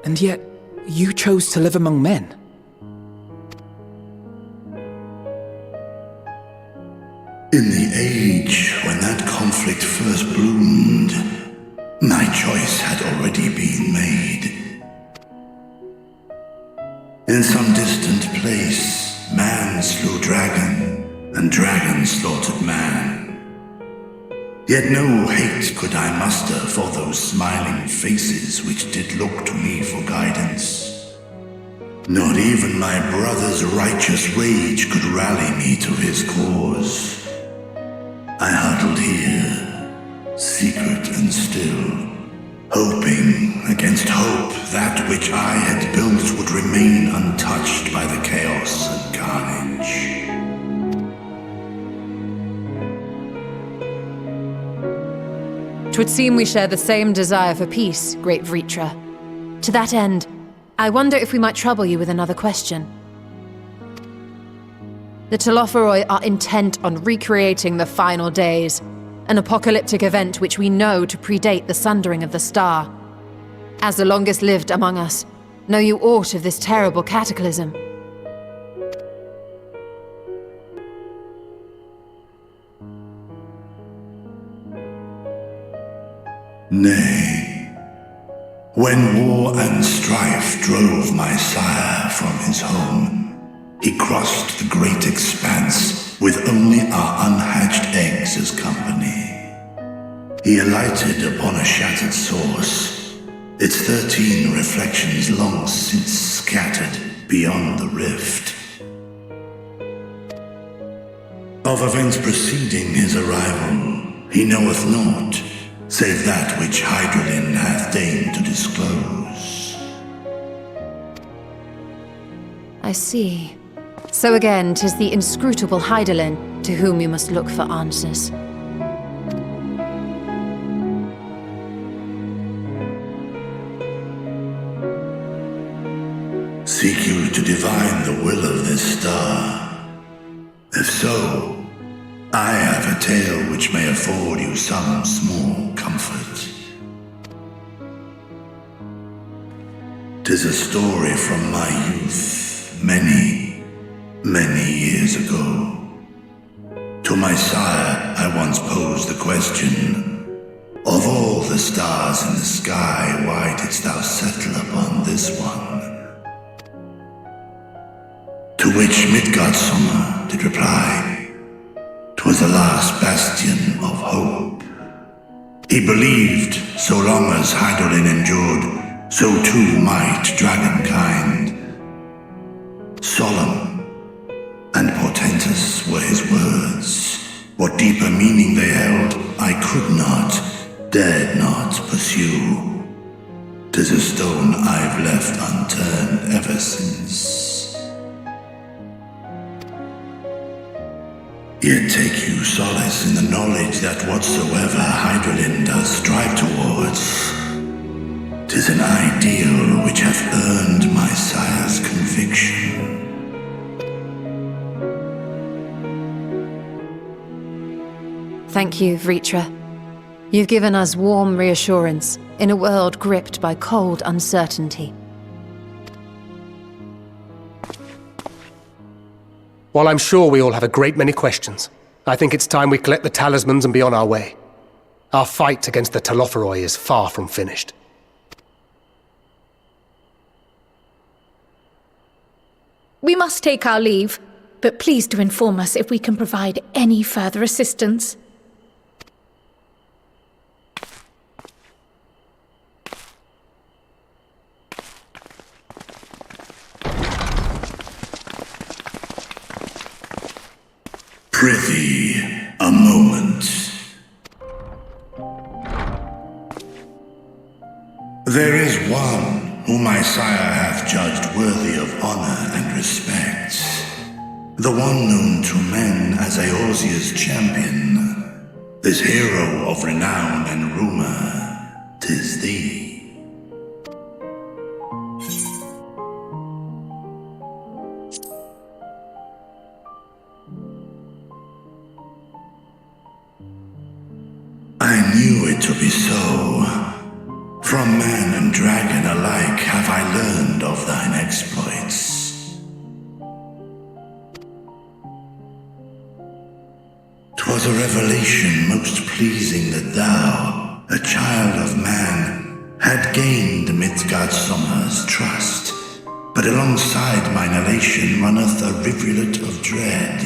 And yet, you chose to live among men. In the age when that conflict first bloomed, my choice had already been made. In some distant place, man slew dragon, and dragon slaughtered man. Yet no hate could I muster for those smiling faces which did look to me for guidance. Not even my brother's righteous rage could rally me to his cause. I huddled here, secret and still, hoping against hope that which I had built would remain untouched by the chaos and carnage. 'Twould seem we share the same desire for peace, great Vritra. To that end, I wonder if we might trouble you with another question. The Telophoroi are intent on recreating the final days, an apocalyptic event which we know to predate the sundering of the star. As the longest lived among us, know you aught of this terrible cataclysm? Nay. When war and strife drove my sire from his home, he crossed the great expanse with only our unhatched eggs as company. He alighted upon a shattered source, its 13 reflections long since scattered beyond the rift. Of events preceding his arrival, he knoweth naught, save that which Hydralin hath deigned to disclose. I see. So again, 'tis the inscrutable Hydralin to whom you must look for answers. Seek you to divine the will of this star? If so, I have a tale which may afford you some small comfort. 'Tis a story from my youth, many, many years ago. To my sire, I once posed the question, of all the stars in the sky, why didst thou settle upon this one? To which Midgardsormr did reply, 'twas the last bastion of hope. He believed so long as Hydralin endured, so too might dragonkind. Solemn and portentous were his words. What deeper meaning they held, I could not, dared not pursue. 'Tis a stone I've left unturned ever since. Yet take you solace in the knowledge that whatsoever Hydralin does strive towards, 'tis an ideal which hath earned my sire's conviction. Thank you, Vritra. You've given us warm reassurance in a world gripped by cold uncertainty. While I'm sure we all have a great many questions, I think it's time we collect the talismans and be on our way. Our fight against the Telophoroi is far from finished. We must take our leave, but please do inform us if we can provide any further assistance. Prithee, a moment. There is one whom my sire hath judged worthy of honor and respect. The one known to men as Eorzea's champion. This hero of renown and rumor, 'tis thee. I knew it to be so. From man and dragon alike have I learned of thine exploits. 'Twas a revelation most pleasing that thou, a child of man, had gained Midgardsormr's trust. But alongside mine elation runneth a rivulet of dread.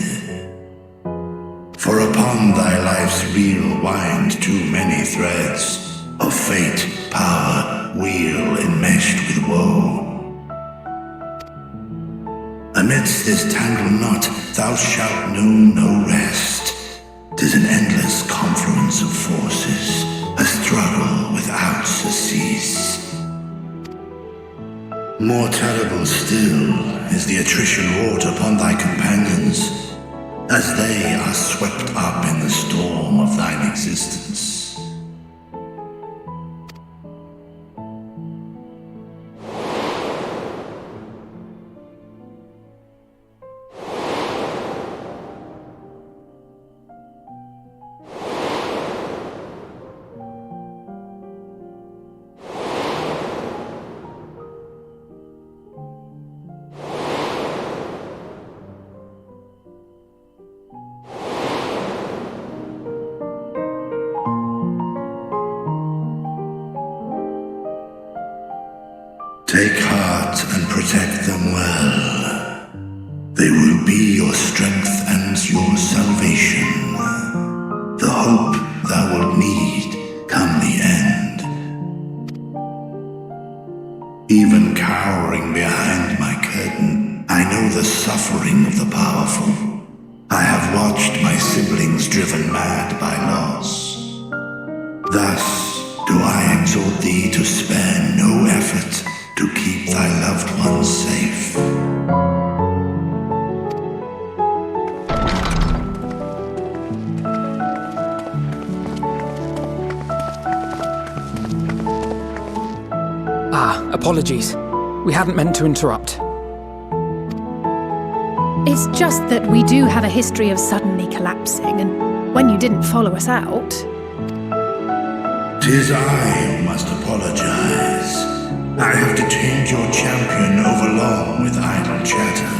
For upon thy life's reel wind too many threads of fate, power, weal enmeshed with woe. Amidst this tangled knot thou shalt know no rest. 'Tis an endless confluence of forces, a struggle without surcease. More terrible still is the attrition wrought upon thy companions, as they are swept up in the storm of thine existence. guard and protect them well. They will be your strength and your salvation. The hope thou wilt need come the end. Even cowering behind my curtain, I know the suffering of the powerful. I have watched my siblings driven mad by loss. Thus do I exhort thee to spare no effort to keep thy loved ones safe. Apologies. We hadn't meant to interrupt. It's just that we do have a history of suddenly collapsing, and when you didn't follow us out... 'Tis I who must apologize. I have detained your champion overlong with idle chatter.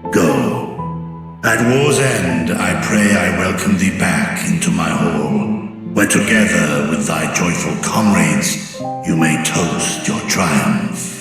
Go. At war's end, I pray I welcome thee back into my hall, where together with thy joyful comrades, you may toast your triumph.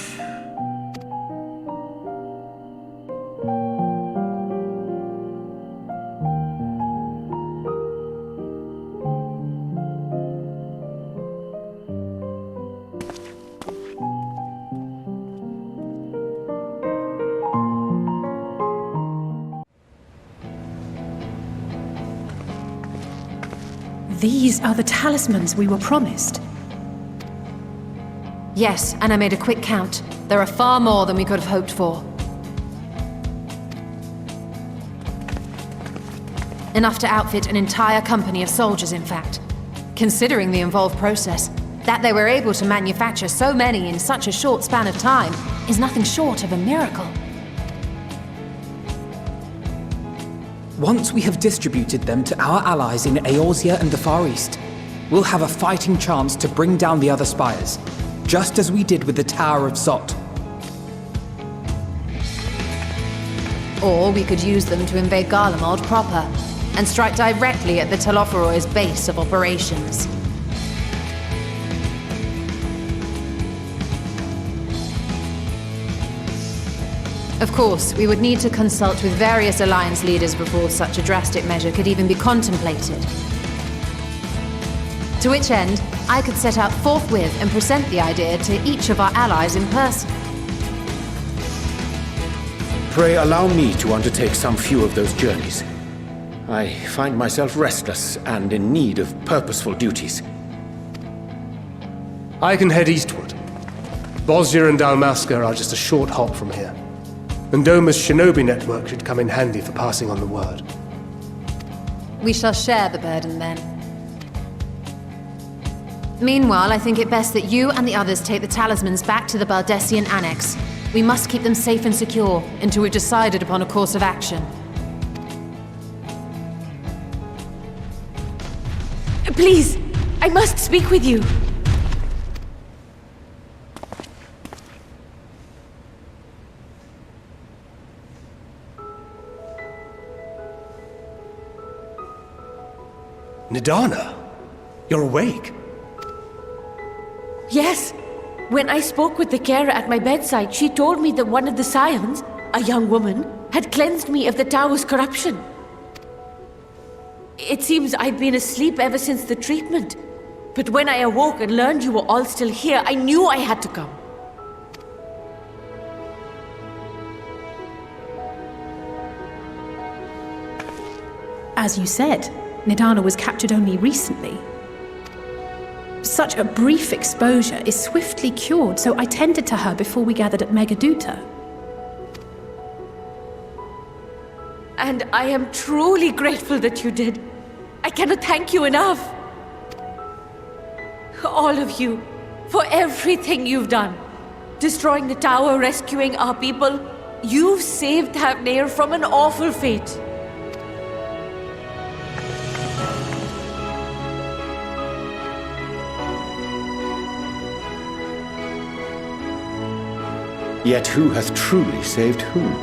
These are the talismans we were promised. Yes, and I made a quick count. There are far more than we could have hoped for. Enough to outfit an entire company of soldiers, in fact. Considering the involved process, that they were able to manufacture so many in such a short span of time is nothing short of a miracle. Once we have distributed them to our allies in Eorzea and the Far East, we'll have a fighting chance to bring down the other spires, just as we did with the Tower of Zot. Or we could use them to invade Garlemald proper, and strike directly at the Telophoroid's base of operations. Of course, we would need to consult with various Alliance leaders before such a drastic measure could even be contemplated. To which end, I could set out forthwith and present the idea to each of our allies in person. Pray allow me to undertake some few of those journeys. I find myself restless and in need of purposeful duties. I can head eastward. Bosnia and Dalmasca are just a short hop from here. And Doma's shinobi network should come in handy for passing on the word. We shall share the burden then. Meanwhile, I think it best that you and the others take the talismans back to the Baldessian Annex. We must keep them safe and secure until we've decided upon a course of action. Please, I must speak with you. Nidana, you're awake. Yes. When I spoke with the carer at my bedside, she told me that one of the Scions, a young woman, had cleansed me of the tower's corruption. It seems I'd been asleep ever since the treatment. But when I awoke and learned you were all still here, I knew I had to come. As you said, Nidana was captured only recently. Such a brief exposure is swiftly cured, so I tended to her before we gathered at Megaduta. And I am truly grateful that you did. I cannot thank you enough. All of you, for everything you've done. Destroying the tower, rescuing our people. You've saved Thavnair from an awful fate. Yet who hath truly saved whom?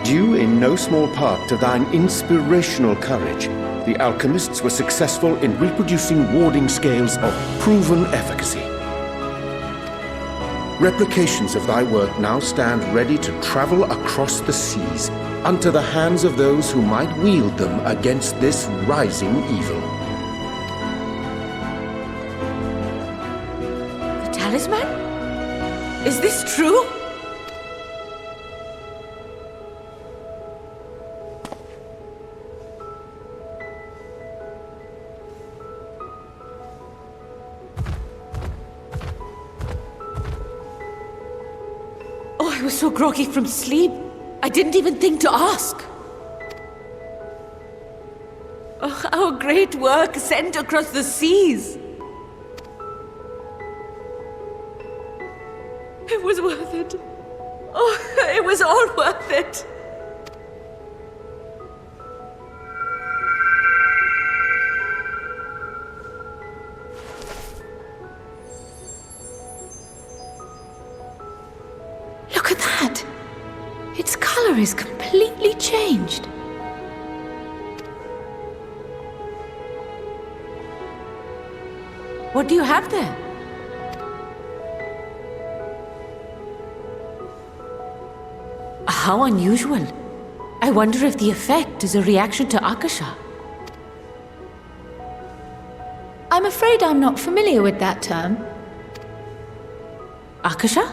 Due in no small part to thine inspirational courage, the alchemists were successful in reproducing warding scales of proven efficacy. Replications of thy work now stand ready to travel across the seas, unto the hands of those who might wield them against this rising evil. The talisman? Is this true? I was so groggy from sleep, I didn't even think to ask. Oh, our great work sent across the seas. It was worth it. Oh, it was all worth it. Look at that! Its color is completely changed. What do you have there? How unusual. I wonder if the effect is a reaction to Akasha. I'm afraid I'm not familiar with that term. Akasha?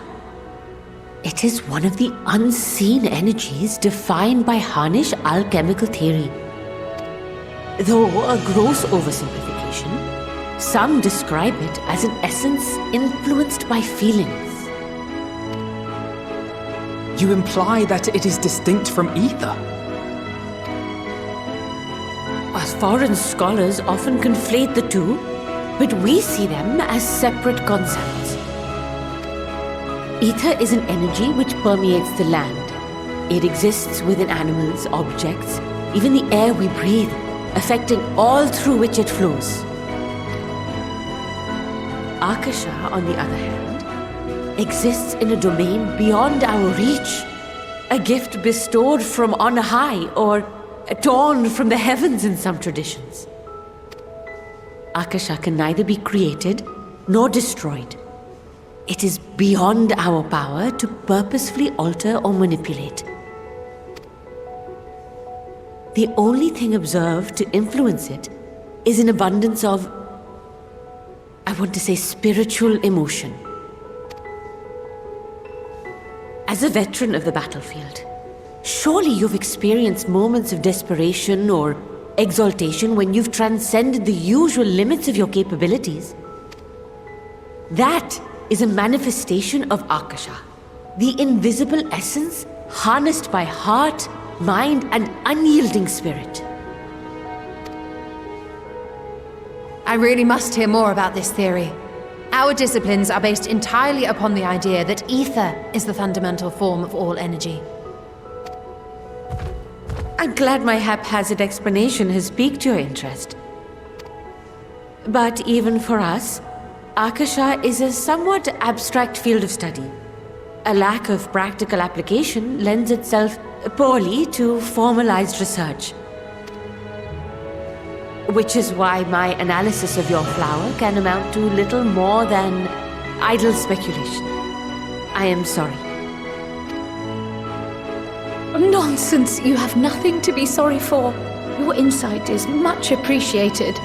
It is one of the unseen energies defined by Harnish alchemical theory. Though a gross oversimplification, some describe it as an essence influenced by feelings. You imply that it is distinct from ether? As foreign scholars often conflate the two, but we see them as separate concepts. Ether is an energy which permeates the land. It exists within animals, objects, even the air we breathe, affecting all through which it flows. Akasha, on the other hand, exists in a domain beyond our reach. A gift bestowed from on high, or torn from the heavens in some traditions. Akasha can neither be created nor destroyed. It is beyond our power to purposefully alter or manipulate. The only thing observed to influence it is an abundance of, I want to say, spiritual emotion. As a veteran of the battlefield, surely you've experienced moments of desperation or exaltation when you've transcended the usual limits of your capabilities. That is a manifestation of Akasha, the invisible essence harnessed by heart, mind, and unyielding spirit. I really must hear more about this theory. Our disciplines are based entirely upon the idea that ether is the fundamental form of all energy. I'm glad my haphazard explanation has piqued your interest. But even for us, Akasha is a somewhat abstract field of study. A lack of practical application lends itself poorly to formalized research. Which is why my analysis of your flower can amount to little more than idle speculation. I am sorry. Nonsense! You have nothing to be sorry for. Your insight is much appreciated.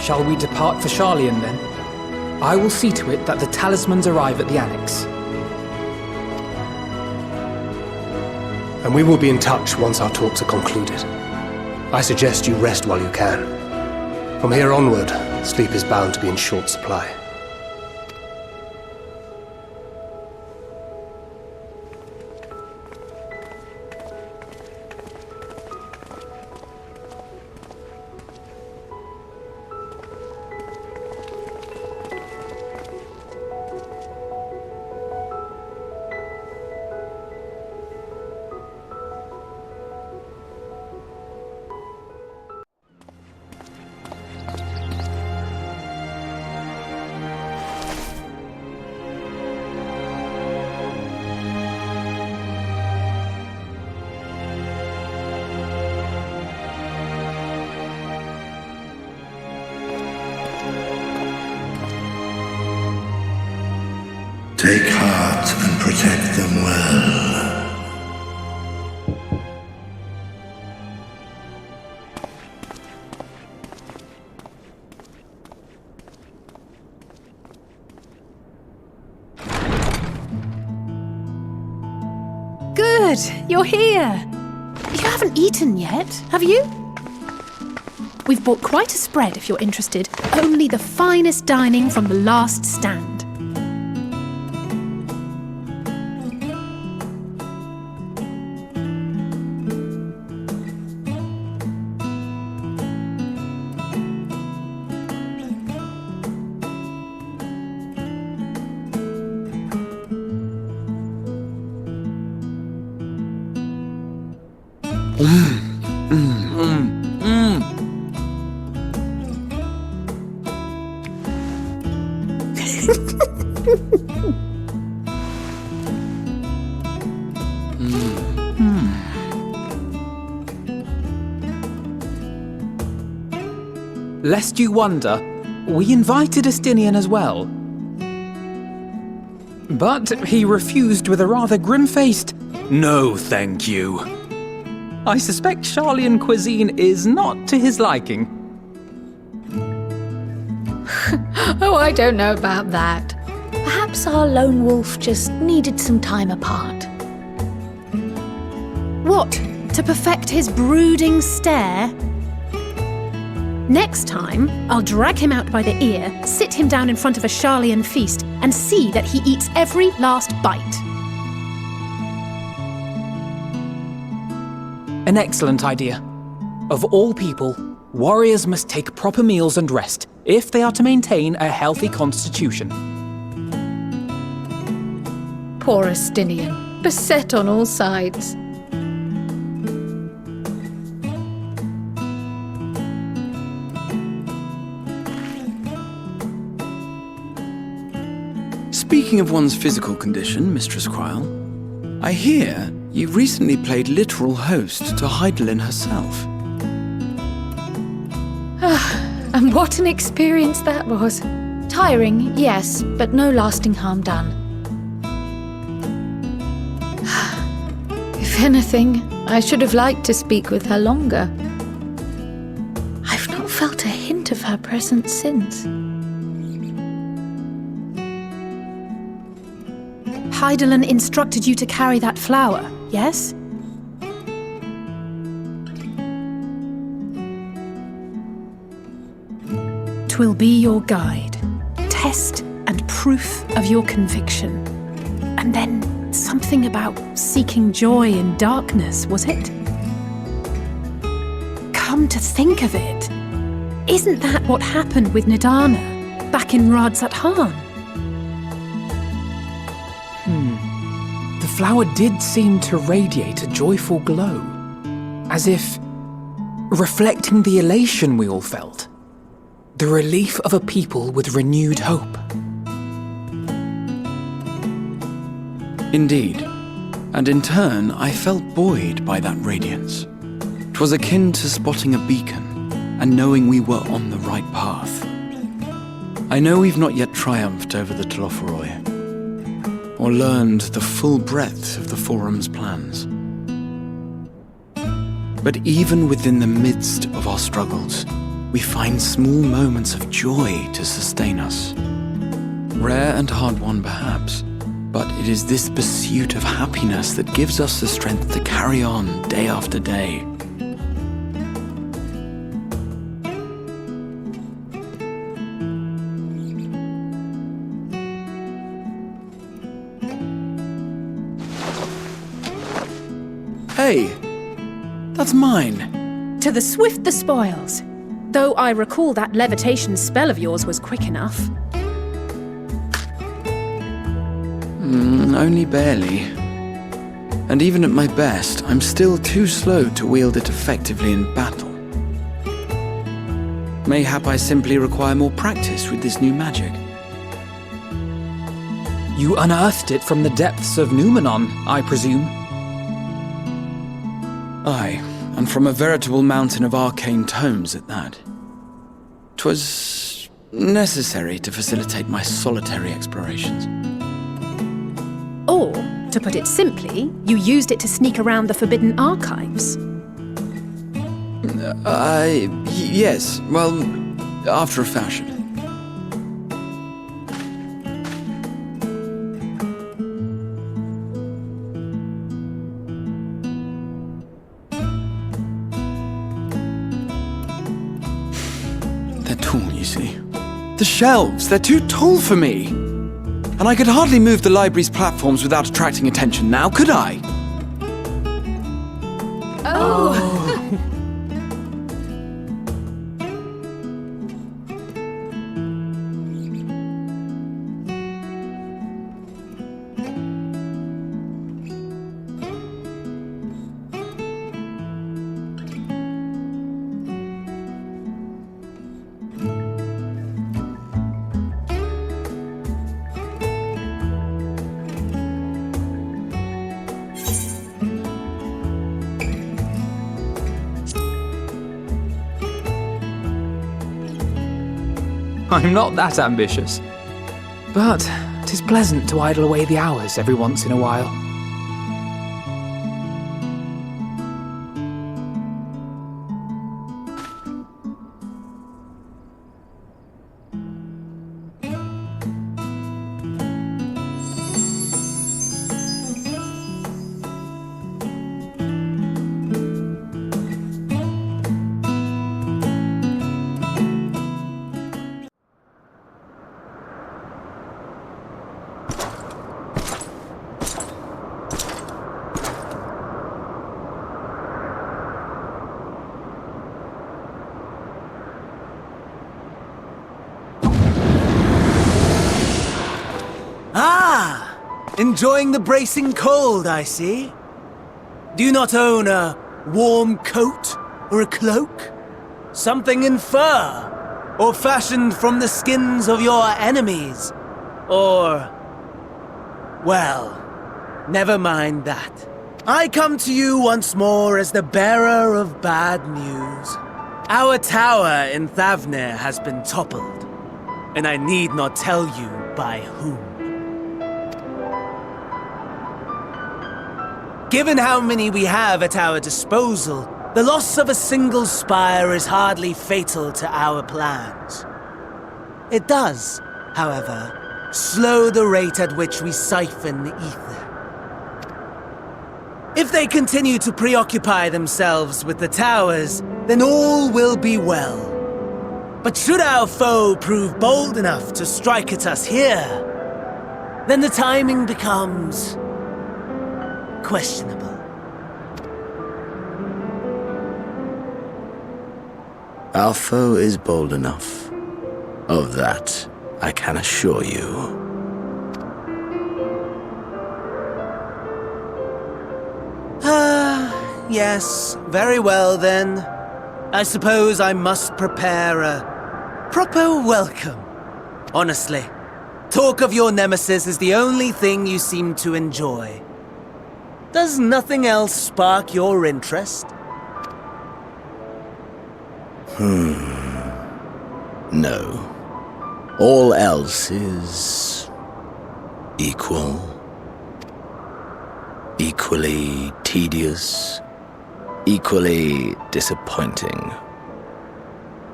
Shall we depart for Sharlayan then? I will see to it that the talismans arrive at the Annex. And we will be in touch once our talks are concluded. I suggest you rest while you can. From here onward, sleep is bound to be in short supply. Take heart and protect them well. Good, you're here. You haven't eaten yet, have you? We've bought quite a spread if you're interested. Only the finest dining from the last stand. Lest you wonder, we invited Estinian as well. But he refused with a rather grim-faced, "No, thank you." I suspect Charlian cuisine is not to his liking. Oh, I don't know about that. Perhaps our lone wolf just needed some time apart. What? To perfect his brooding stare? Next time, I'll drag him out by the ear, sit him down in front of a Charlian feast, and see that he eats every last bite. An excellent idea. Of all people, warriors must take proper meals and rest if they are to maintain a healthy constitution. Poor Estinian, beset on all sides. Speaking of one's physical condition, Mistress Kryl, I hear you recently played literal host to Hydaelyn herself. And what an experience that was. Tiring, yes, but no lasting harm done. If anything, I should have liked to speak with her longer. I've not felt a hint of her presence since. Hydaelyn instructed you to carry that flower, yes? Twill be your guide, test and proof of your conviction. And then something about seeking joy in darkness, was it? Come to think of it, isn't that what happened with Nidana back in Rads at Han? The flower did seem to radiate a joyful glow, as if reflecting the elation we all felt, the relief of a people with renewed hope. Indeed, and in turn I felt buoyed by that radiance. 'Twas akin to spotting a beacon and knowing we were on the right path. I know we've not yet triumphed over the Telophoroi, or learned the full breadth of the Forum's plans. But even within the midst of our struggles, we find small moments of joy to sustain us. Rare and hard-won perhaps, but it is this pursuit of happiness that gives us the strength to carry on day after day. Hey, that's mine. To the swift the spoils. Though I recall that levitation spell of yours was quick enough. Only barely. And even at my best, I'm still too slow to wield it effectively in battle. Mayhap I simply require more practice with this new magic. You unearthed it from the depths of Numenon, I presume? Aye, and from a veritable mountain of arcane tomes at that. 'Twas necessary to facilitate my solitary explorations. To put it simply, you used it to sneak around the Forbidden Archives. Yes. Well, after a fashion. They're tall, you see. The shelves, they're too tall for me. And I could hardly move the library's platforms without attracting attention now, could I? Oh! I'm not that ambitious. But 'tis pleasant to idle away the hours every once in a while. Enjoying the bracing cold, I see. Do you not own a warm coat or a cloak? Something in fur? Or fashioned from the skins of your enemies? Or... well, never mind that. I come to you once more as the bearer of bad news. Our tower in Thavnir has been toppled, and I need not tell you by whom. Given how many we have at our disposal, the loss of a single spire is hardly fatal to our plans. It does, however, slow the rate at which we siphon the ether. If they continue to preoccupy themselves with the towers, then all will be well. But should our foe prove bold enough to strike at us here, then the timing becomes... questionable. Our foe is bold enough. Of that, I can assure you. Yes, very well then. I suppose I must prepare a proper welcome. Honestly, talk of your nemesis is the only thing you seem to enjoy. Does nothing else spark your interest? No. All else is... equal. Equally tedious. Equally disappointing.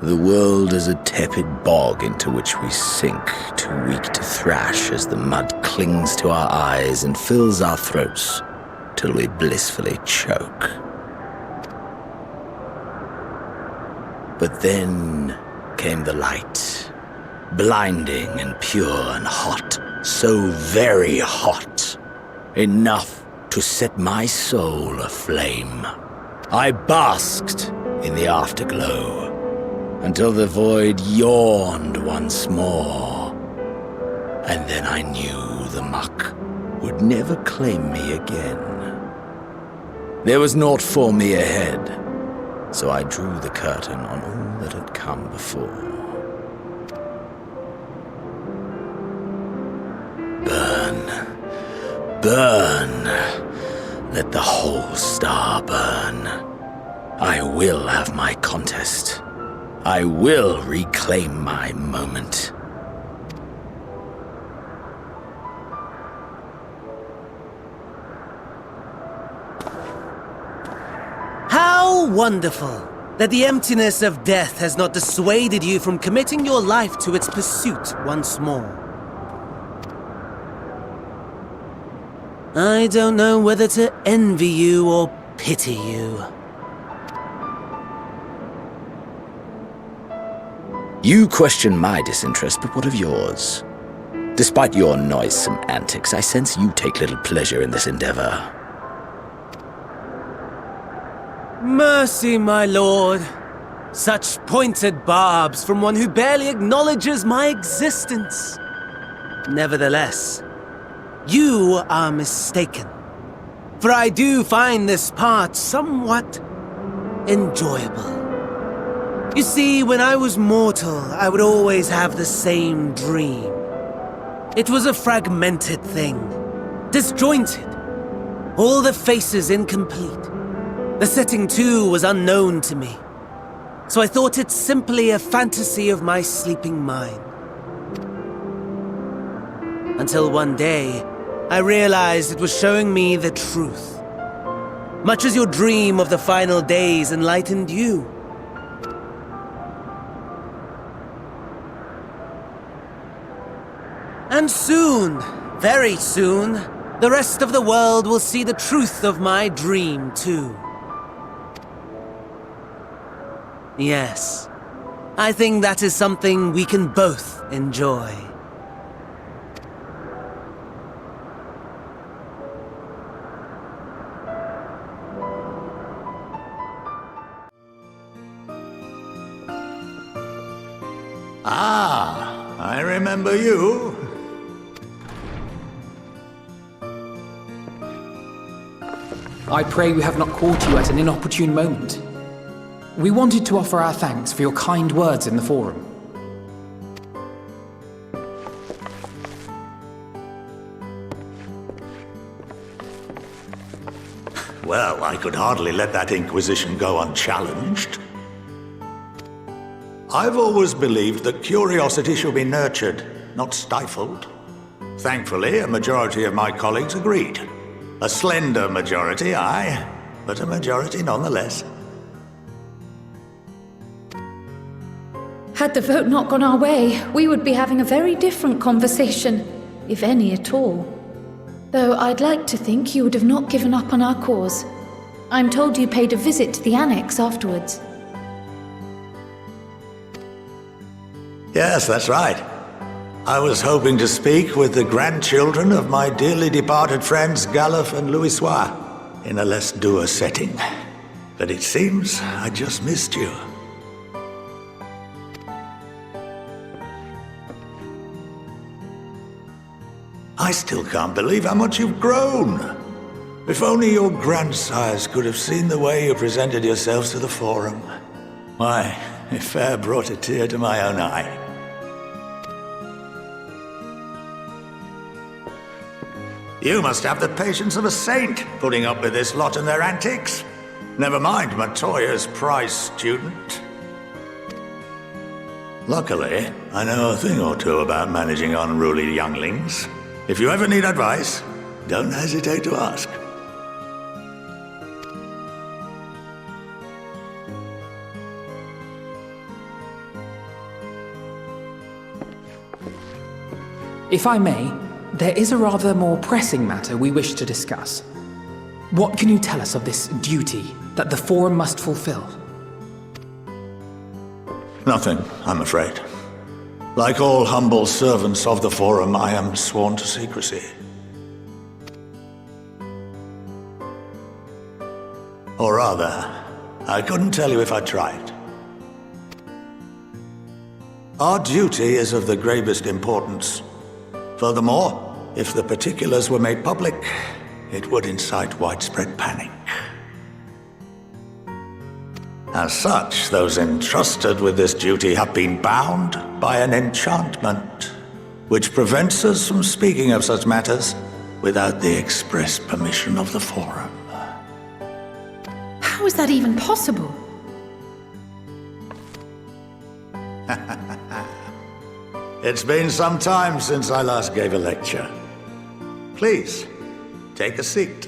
The world is a tepid bog into which we sink, too weak to thrash as the mud clings to our eyes and fills our throats till we blissfully choke. But then came the light, blinding and pure and hot, so very hot, enough to set my soul aflame. I basked in the afterglow until the void yawned once more, and then I knew the muck would never claim me again. There was naught for me ahead, so I drew the curtain on all that had come before. Burn, burn, let the whole star burn. I will have my contest. I will reclaim my moment. " How wonderful that the emptiness of death has not dissuaded you from committing your life to its pursuit once more. I don't know whether to envy you or pity you. You question my disinterest, but what of yours? Despite your noisome antics, I sense you take little pleasure in this endeavor. Mercy, my lord. Such pointed barbs from one who barely acknowledges my existence. Nevertheless, you are mistaken. For I do find this part somewhat enjoyable. You see, when I was mortal, I would always have the same dream. It was a fragmented thing, disjointed, all the faces incomplete. The setting, too, was unknown to me, so I thought it simply a fantasy of my sleeping mind. Until one day, I realized it was showing me the truth, much as your dream of the final days enlightened you. And soon, very soon, the rest of the world will see the truth of my dream, too. Yes, I think that is something we can both enjoy. Ah, I remember you. I pray we have not caught you at an inopportune moment. We wanted to offer our thanks for your kind words in the forum. Well, I could hardly let that Inquisition go unchallenged. I've always believed that curiosity should be nurtured, not stifled. Thankfully, a majority of my colleagues agreed. A slender majority, aye, but a majority nonetheless. Had the vote not gone our way, we would be having a very different conversation, if any at all. Though I'd like to think you would have not given up on our cause. I'm told you paid a visit to the Annex afterwards. Yes, that's right. I was hoping to speak with the grandchildren of my dearly departed friends Galuf and Louisoix in a less dour setting. But it seems I just missed you. I still can't believe how much you've grown. If only your grandsires could have seen the way you presented yourselves to the Forum. Why, it fair brought a tear to my own eye. You must have the patience of a saint, putting up with this lot and their antics. Never mind Matoya's prize student. Luckily, I know a thing or two about managing unruly younglings. If you ever need advice, don't hesitate to ask. If I may, there is a rather more pressing matter we wish to discuss. What can you tell us of this duty that the Forum must fulfill? Nothing, I'm afraid. Like all humble servants of the Forum, I am sworn to secrecy. Or rather, I couldn't tell you if I tried. Our duty is of the gravest importance. Furthermore, if the particulars were made public, it would incite widespread panic. As such, those entrusted with this duty have been bound by an enchantment, which prevents us from speaking of such matters without the express permission of the Forum. How is that even possible? It's been some time since I last gave a lecture. Please, take a seat.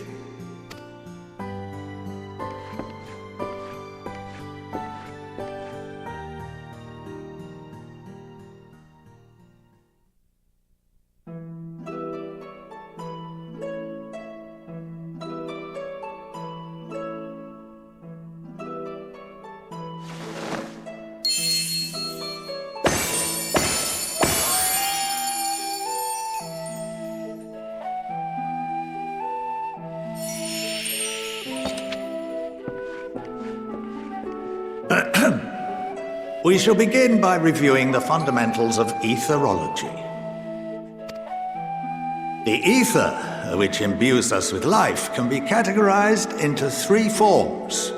We shall begin by reviewing the fundamentals of etherology. The ether, which imbues us with life, can be categorized into 3 forms.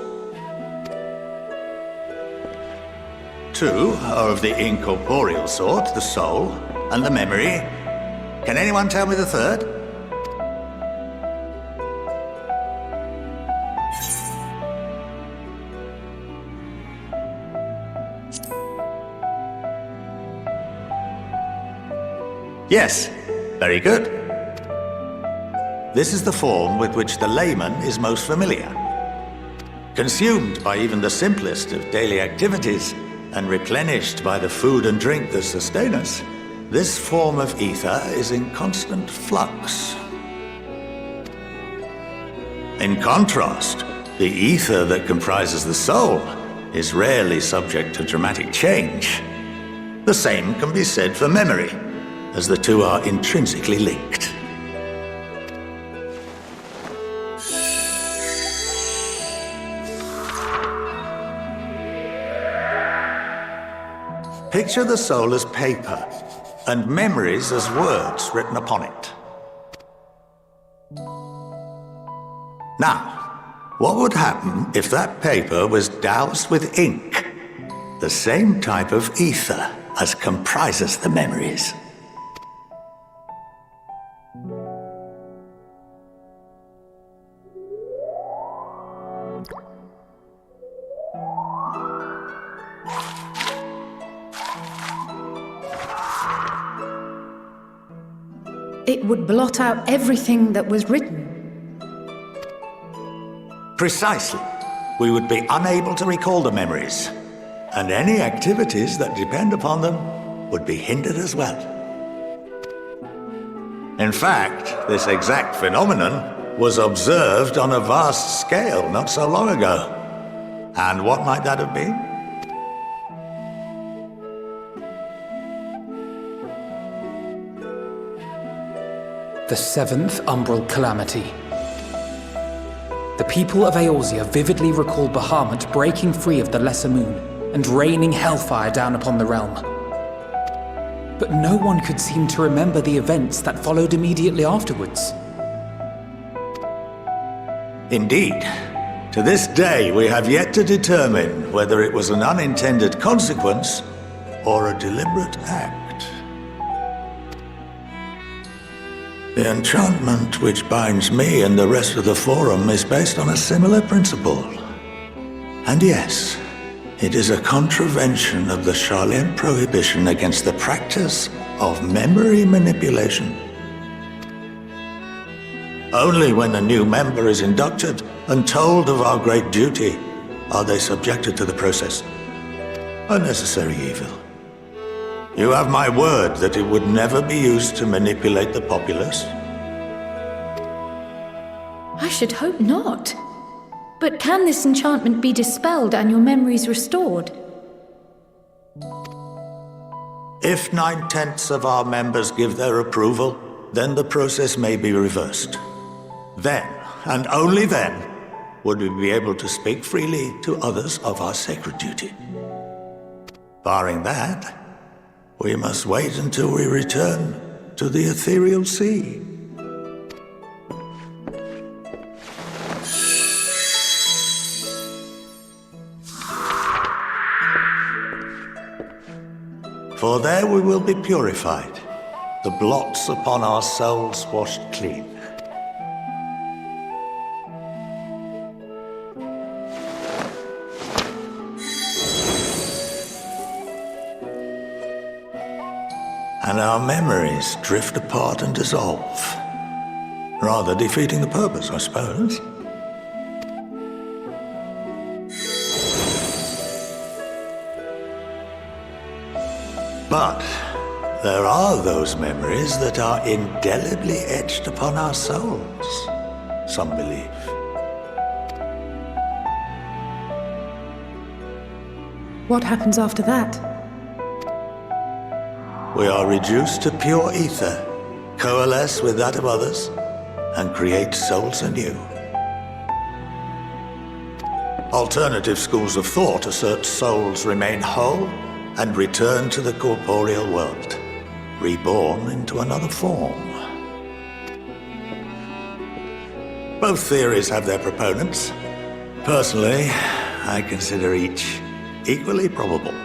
2 are of the incorporeal sort, the soul and the memory. Can anyone tell me the third? Yes, very good. This is the form with which the layman is most familiar. Consumed by even the simplest of daily activities, and replenished by the food and drink that sustain us, this form of ether is in constant flux. In contrast, the ether that comprises the soul is rarely subject to dramatic change. The same can be said for memory, as the two are intrinsically linked. Picture the soul as paper, and memories as words written upon it. Now, what would happen if that paper was doused with ink? The same type of ether as comprises the memories. It would blot out everything that was written. Precisely. We would be unable to recall the memories, and any activities that depend upon them would be hindered as well. In fact, this exact phenomenon was observed on a vast scale not so long ago. And what might that have been? The 7th Umbral Calamity. The people of Eorzea vividly recall Bahamut breaking free of the Lesser Moon and raining hellfire down upon the realm. But no one could seem to remember the events that followed immediately afterwards. Indeed. To this day, we have yet to determine whether it was an unintended consequence or a deliberate act. The enchantment which binds me and the rest of the Forum is based on a similar principle. And yes, it is a contravention of the Sharlayan prohibition against the practice of memory manipulation. Only when a new member is inducted and told of our great duty are they subjected to the process. A necessary evil. You have my word that it would never be used to manipulate the populace? I should hope not. But can this enchantment be dispelled and your memories restored? If 9/10 of our members give their approval, then the process may be reversed. Then, and only then, would we be able to speak freely to others of our sacred duty. Barring that, we must wait until we return to the ethereal sea. For there we will be purified, the blots upon our souls washed clean. And our memories drift apart and dissolve, rather defeating the purpose, I suppose. But there are those memories that are indelibly etched upon our souls, some believe. What happens after that? We are reduced to pure ether, coalesce with that of others, and create souls anew. Alternative schools of thought assert souls remain whole and return to the corporeal world, reborn into another form. Both theories have their proponents. Personally, I consider each equally probable.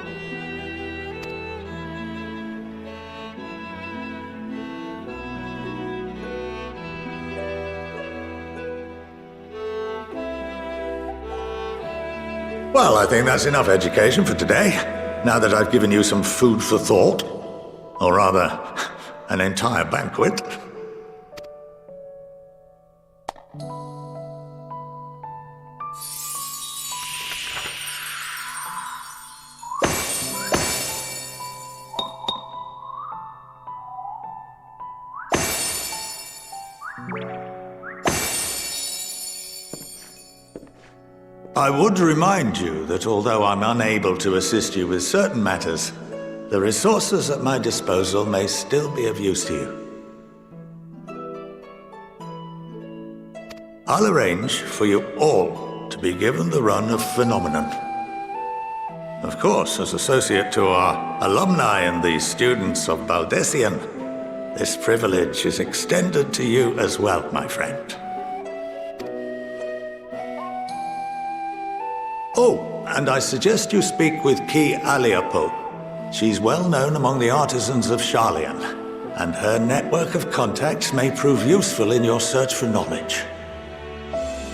Well, I think that's enough education for today, now that I've given you some food for thought. Or rather, an entire banquet. I would remind you that although I'm unable to assist you with certain matters, the resources at my disposal may still be of use to you. I'll arrange for you all to be given the run of Phenomenon. Of course, as associate to our alumni and the students of Baldessian, this privilege is extended to you as well, my friend. Oh, and I suggest you speak with Ki Aliapo. She's well known among the artisans of Sharlayan, and her network of contacts may prove useful in your search for knowledge.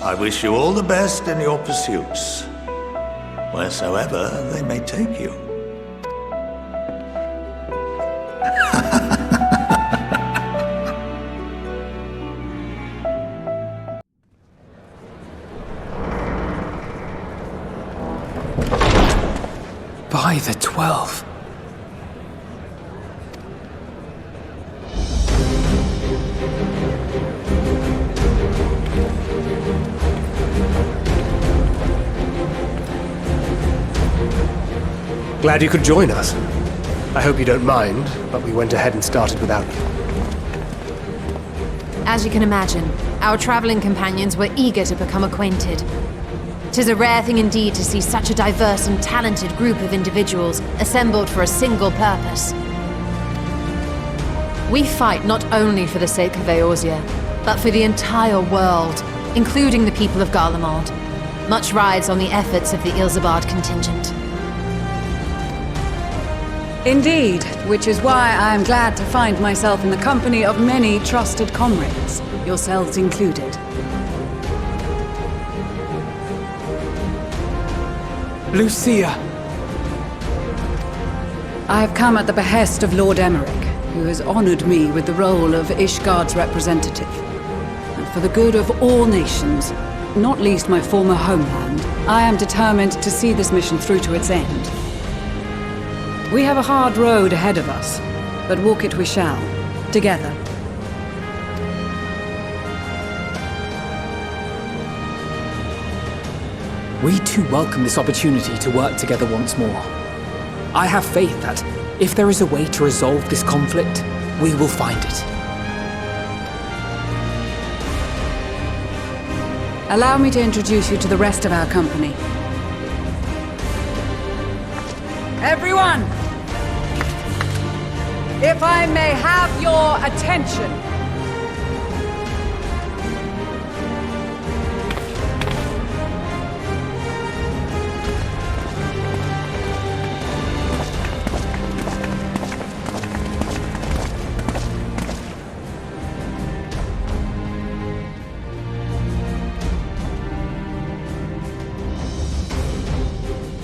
I wish you all the best in your pursuits, wheresoever they may take you. By the 12. Glad you could join us. I hope you don't mind, but we went ahead and started without you. As you can imagine, our traveling companions were eager to become acquainted. 'Tis a rare thing indeed to see such a diverse and talented group of individuals assembled for a single purpose. We fight not only for the sake of Eorzea, but for the entire world, including the people of Garlemald. Much rides on the efforts of the Ilzabard contingent. Indeed, which is why I am glad to find myself in the company of many trusted comrades, yourselves included. Lucia! I have come at the behest of Lord Emmerich, who has honored me with the role of Ishgard's representative. And for the good of all nations, not least my former homeland, I am determined to see this mission through to its end. We have a hard road ahead of us, but walk it we shall, together. We too welcome this opportunity to work together once more. I have faith that, if there is a way to resolve this conflict, we will find it. Allow me to introduce you to the rest of our company. Everyone! If I may have your attention.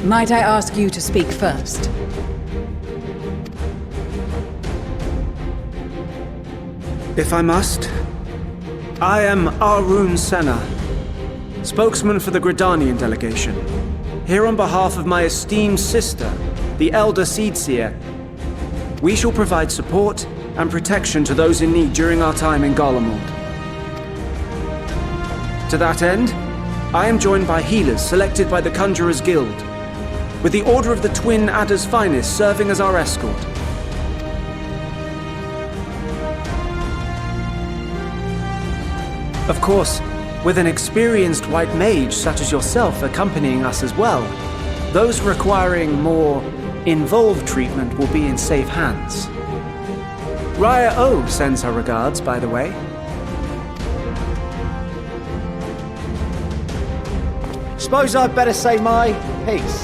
Might I ask you to speak first? If I must, I am Arun Senna, spokesman for the Gridanian delegation, here on behalf of my esteemed sister, the Elder Seedseer. We shall provide support and protection to those in need during our time in Garlemald. To that end, I am joined by healers selected by the Conjurers Guild, with the Order of the Twin Adder's Finest serving as our escort. Of course, With an experienced white mage such as yourself accompanying us as well, those requiring more involved treatment will be in safe hands. Raya O sends her regards, by the way. Suppose I'd better say my piece.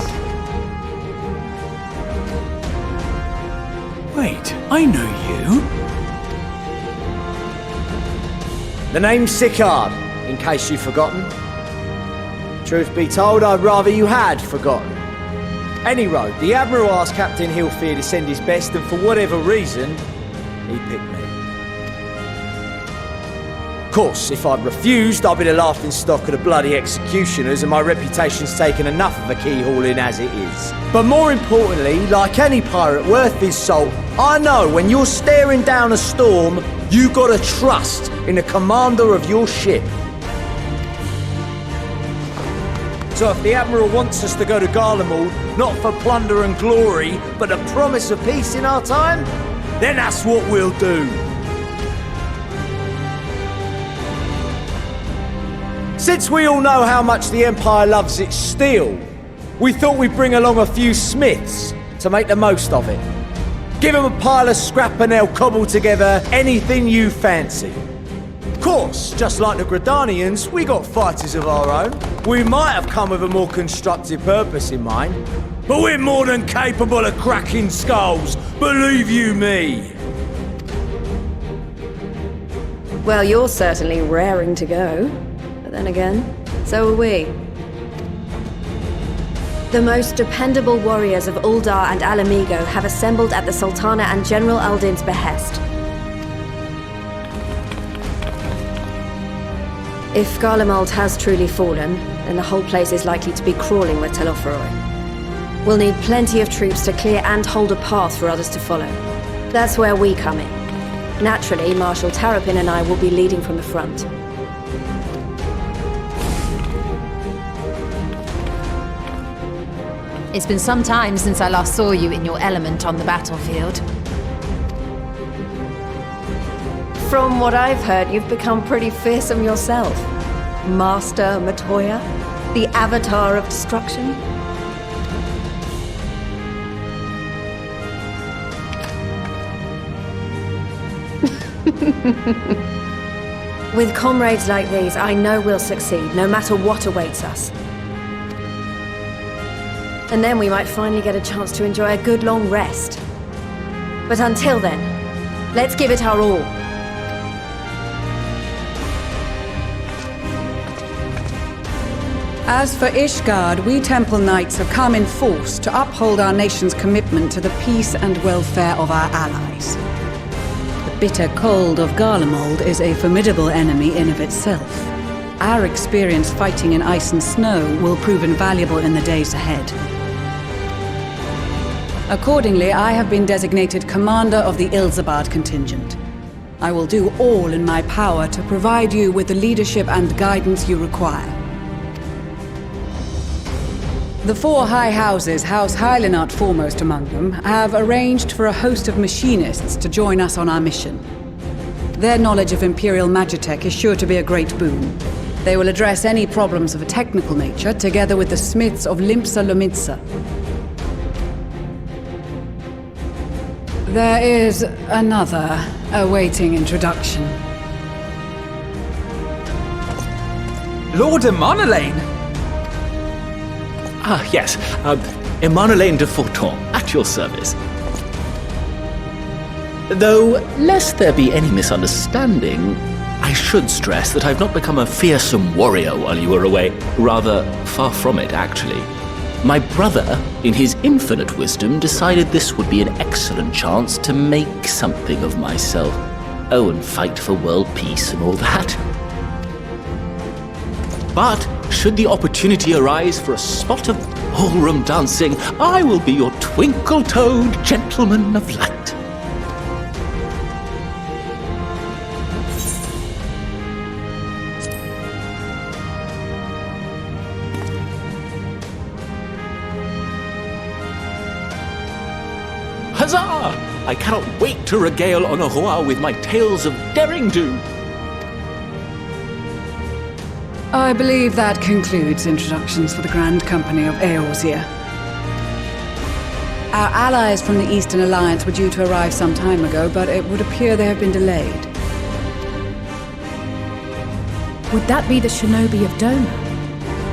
Wait, I know you. The name's Sicard, in case you've forgotten. Truth be told, I'd rather you had forgotten. Any road, the Admiral asked Captain Hillfear to send his best, and for whatever reason, he picked me. Of course, if I'd refused, I'd be the laughing stock of the bloody executioners, and my reputation's taken enough of a keyhauling as it is. But more importantly, like any pirate worth his salt, I know when you're staring down a storm, you gotta trust in the commander of your ship. So if the Admiral wants us to go to Garlemald, not for plunder and glory, but the promise of peace in our time, then that's what we'll do. Since we all know how much the Empire loves its steel, we thought we'd bring along a few smiths to make the most of it. Give them a pile of scrap and they'll cobble together anything you fancy. Of course, just like the Gridanians, we got fighters of our own. We might have come with a more constructive purpose in mind, but we're more than capable of cracking skulls, believe you me. Well, you're certainly raring to go. But then again, so are we. The most dependable warriors of Uldar and Alamigo have assembled at the Sultana and General Aldin's behest. If Garlemald has truly fallen, then the whole place is likely to be crawling with Telophroi. We'll need plenty of troops to clear and hold a path for others to follow. That's where we come in. Naturally, Marshal Tarapin and I will be leading from the front. It's been some time since I last saw you in your element on the battlefield. From what I've heard, you've become pretty fearsome yourself. Master Matoya, the Avatar of Destruction. With comrades like these, I know we'll succeed, no matter what awaits us. And then we might finally get a chance to enjoy a good long rest. But until then, let's give it our all. As for Ishgard, we Temple Knights have come in force to uphold our nation's commitment to the peace and welfare of our allies. The bitter cold of Garlemald is a formidable enemy in of itself. Our experience fighting in ice and snow will prove invaluable in the days ahead. Accordingly, I have been designated commander of the Ilzabard contingent. I will do all in my power to provide you with the leadership and guidance you require. The four high houses, House Hylinart foremost among them, have arranged for a host of machinists to join us on our mission. Their knowledge of Imperial Magitech is sure to be a great boon. They will address any problems of a technical nature, together with the smiths of Limpsa Lomitsa. There is another awaiting introduction. Lord Emanolaine! Ah, yes. Emanolaine de Forton, at your service. Though, lest there be any misunderstanding, I should stress that I've not become a fearsome warrior while you were away. Rather, far from it, actually. My brother, in his infinite wisdom, decided this would be an excellent chance to make something of myself. Oh, and fight for world peace and all that. But, should the opportunity arise for a spot of ballroom dancing, I will be your twinkle-toed gentleman of light. Huzzah! I cannot wait to regale Honoroa with my tales of derring-do. I believe that concludes introductions for the Grand Company of Eorzea. Our allies from the Eastern Alliance were due to arrive some time ago, but it would appear they have been delayed. Would that be the shinobi of Doma?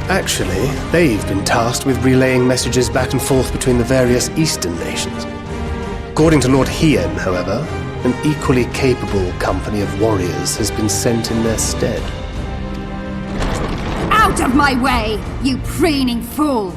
Actually, they've been tasked with relaying messages back and forth between the various Eastern nations. According to Lord Hien, however, an equally capable company of warriors has been sent in their stead. Out of my way, you preening fool!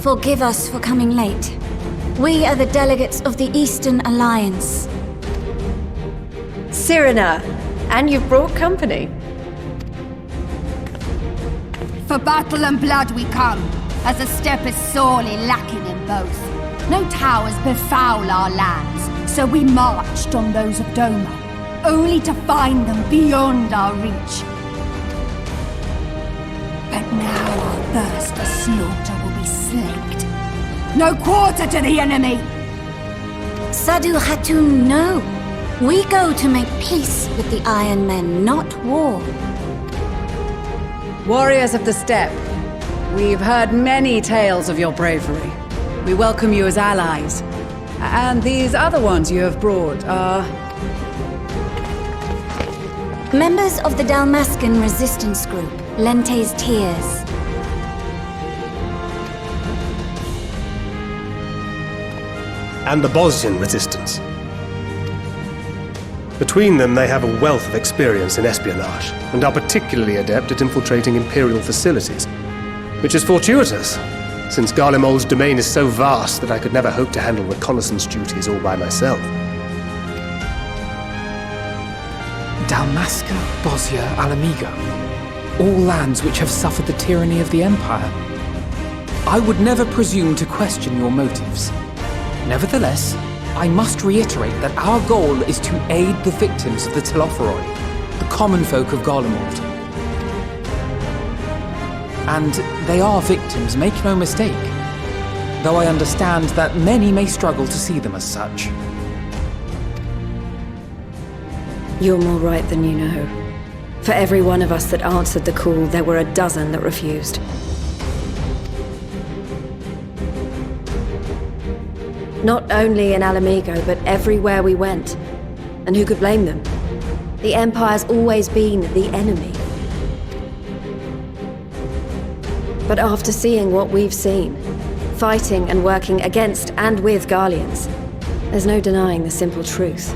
Forgive us for coming late. We are the delegates of the Eastern Alliance. Cyrena, and you've brought company. For battle and blood we come, as a step is sorely lacking in both. No towers befoul our lands, so we marched on those of Doma, only to find them beyond our reach. But now our thirst for slaughter will be slaked. No quarter to the enemy! Sadu Hatun, no. We go to make peace with the Iron Men, not war. Warriors of the Steppe, we've heard many tales of your bravery. We welcome you as allies. And these other ones you have brought are... members of the Dalmascan resistance group, Lente's Tears. And the Bosnian resistance. Between them, they have a wealth of experience in espionage, and are particularly adept at infiltrating Imperial facilities. Which is fortuitous, since Garlemald's domain is so vast that I could never hope to handle reconnaissance duties all by myself. Dalmasca, Bosnia, Alamigo. All lands which have suffered the tyranny of the Empire. I would never presume to question your motives. Nevertheless, I must reiterate that our goal is to aid the victims of the Telophoroi, the common folk of Garlemald. And they are victims, make no mistake, though I understand that many may struggle to see them as such. You're more right than you know. For every one of us that answered the call, there were a dozen that refused. Not only in Alamigo, but everywhere we went. And who could blame them? The Empire's always been the enemy. But after seeing what we've seen, fighting and working against and with Garleans, there's no denying the simple truth.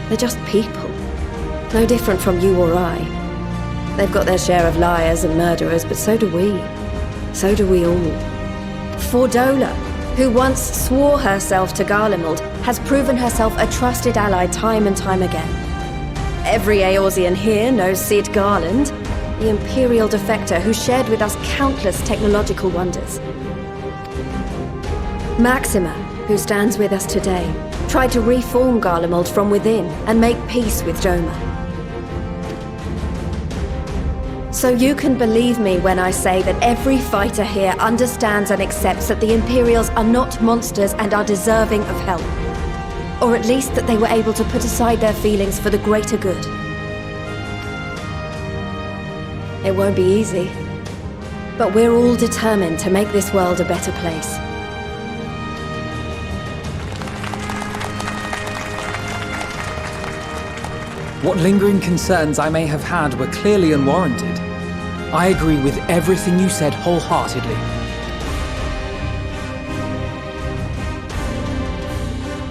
They're just people. No different from you or I. They've got their share of liars and murderers, but so do we. So do we all. Fordola, who once swore herself to Garlemald, has proven herself a trusted ally time and time again. Every Eorzean here knows Cid Garland, the Imperial defector who shared with us countless technological wonders. Maxima, who stands with us today, tried to reform Garlemald from within and make peace with Doma. So you can believe me when I say that every fighter here understands and accepts that the Imperials are not monsters and are deserving of help. Or at least that they were able to put aside their feelings for the greater good. It won't be easy, but we're all determined to make this world a better place. What lingering concerns I may have had were clearly unwarranted. I agree with everything you said wholeheartedly.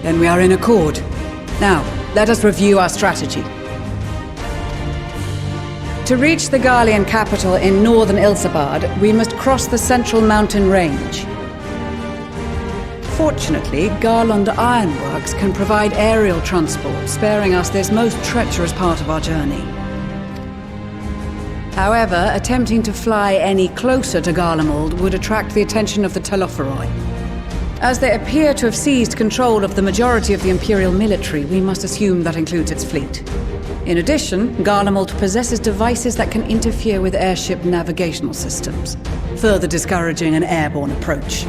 Then we are in accord. Now, let us review our strategy. To reach the Garlean capital in northern Ilsabard, we must cross the central mountain range. Fortunately, Garland Ironworks can provide aerial transport, sparing us this most treacherous part of our journey. However, attempting to fly any closer to Garlemald would attract the attention of the Telophoroi. As they appear to have seized control of the majority of the Imperial military, we must assume that includes its fleet. In addition, Garlemald possesses devices that can interfere with airship navigational systems, further discouraging an airborne approach.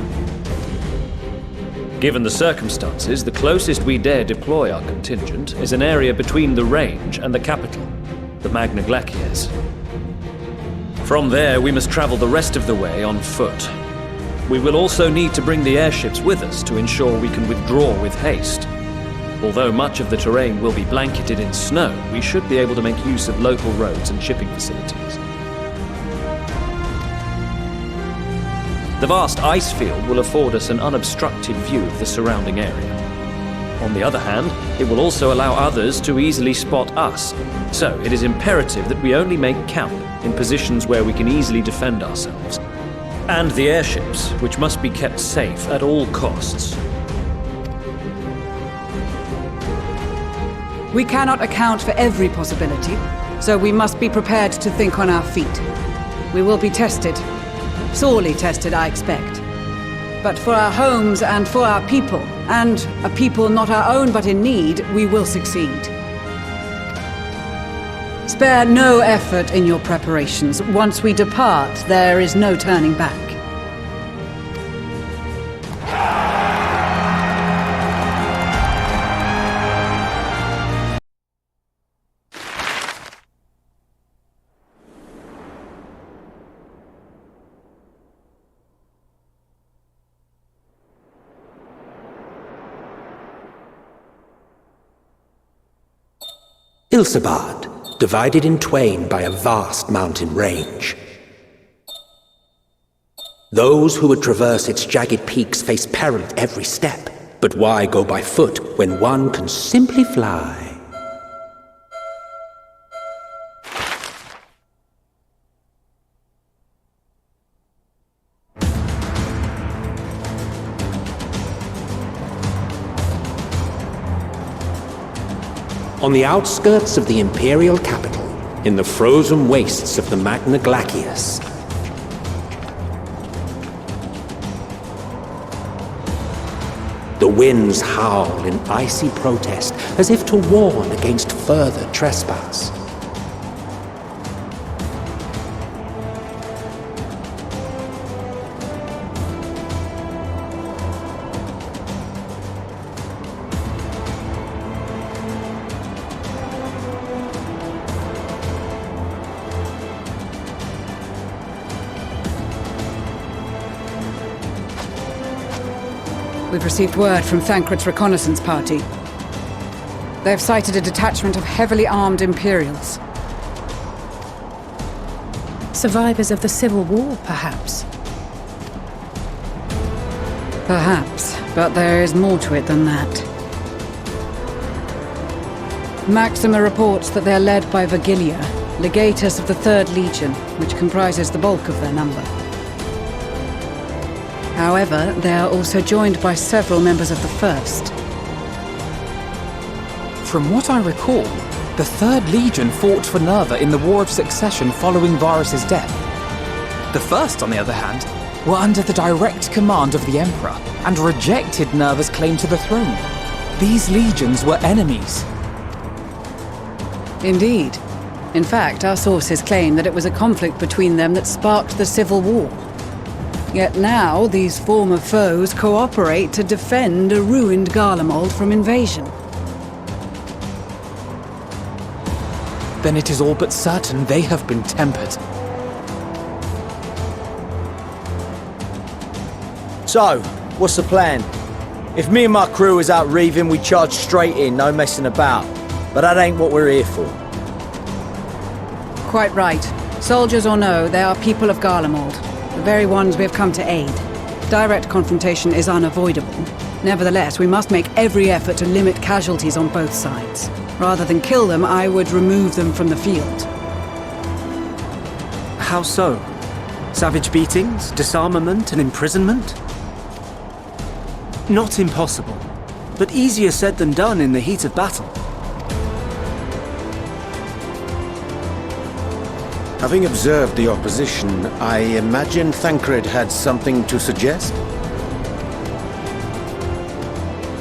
Given the circumstances, the closest we dare deploy our contingent is an area between the range and the capital, the Magna Glacies. From there, we must travel the rest of the way on foot. We will also need to bring the airships with us to ensure we can withdraw with haste. Although much of the terrain will be blanketed in snow, we should be able to make use of local roads and shipping facilities. The vast ice field will afford us an unobstructed view of the surrounding area. On the other hand, it will also allow others to easily spot us, so it is imperative that we only make camp in positions where we can easily defend ourselves. And the airships, which must be kept safe at all costs. We cannot account for every possibility, so we must be prepared to think on our feet. We will be tested. Sorely tested, I expect. But for our homes and for our people, and a people not our own but in need, we will succeed. Spare no effort in your preparations. Once we depart, there is no turning back. Ilsabard, divided in twain by a vast mountain range. Those who would traverse its jagged peaks face peril at every step. But why go by foot when one can simply fly? On the outskirts of the Imperial capital, in the frozen wastes of the Magna Glacies, the winds howl in icy protest as if to warn against further trespass. We've received word from Thancred's reconnaissance party. They have sighted a detachment of heavily armed Imperials. Survivors of the Civil War, perhaps? Perhaps, but there is more to it than that. Maxima reports that they are led by Vergilia, legatus of the 3rd Legion, which comprises the bulk of their number. However, they are also joined by several members of the 1st. From what I recall, the 3rd Legion fought for Nerva in the War of Succession following Varus' death. The 1st, on the other hand, were under the direct command of the Emperor and rejected Nerva's claim to the throne. These legions were enemies. Indeed. In fact, our sources claim that it was a conflict between them that sparked the Civil War. Yet now, these former foes cooperate to defend a ruined Garlemald from invasion. Then it is all but certain they have been tempered. So, what's the plan? If me and my crew is out reaving, we charge straight in, no messing about. But that ain't what we're here for. Quite right. Soldiers or no, they are people of Garlemald. The very ones we have come to aid. Direct confrontation is unavoidable. Nevertheless, we must make every effort to limit casualties on both sides. Rather than kill them, I would remove them from the field. How so? Savage beatings, disarmament, and imprisonment? Not impossible, but easier said than done in the heat of battle. Having observed the opposition, I imagine Thancred had something to suggest?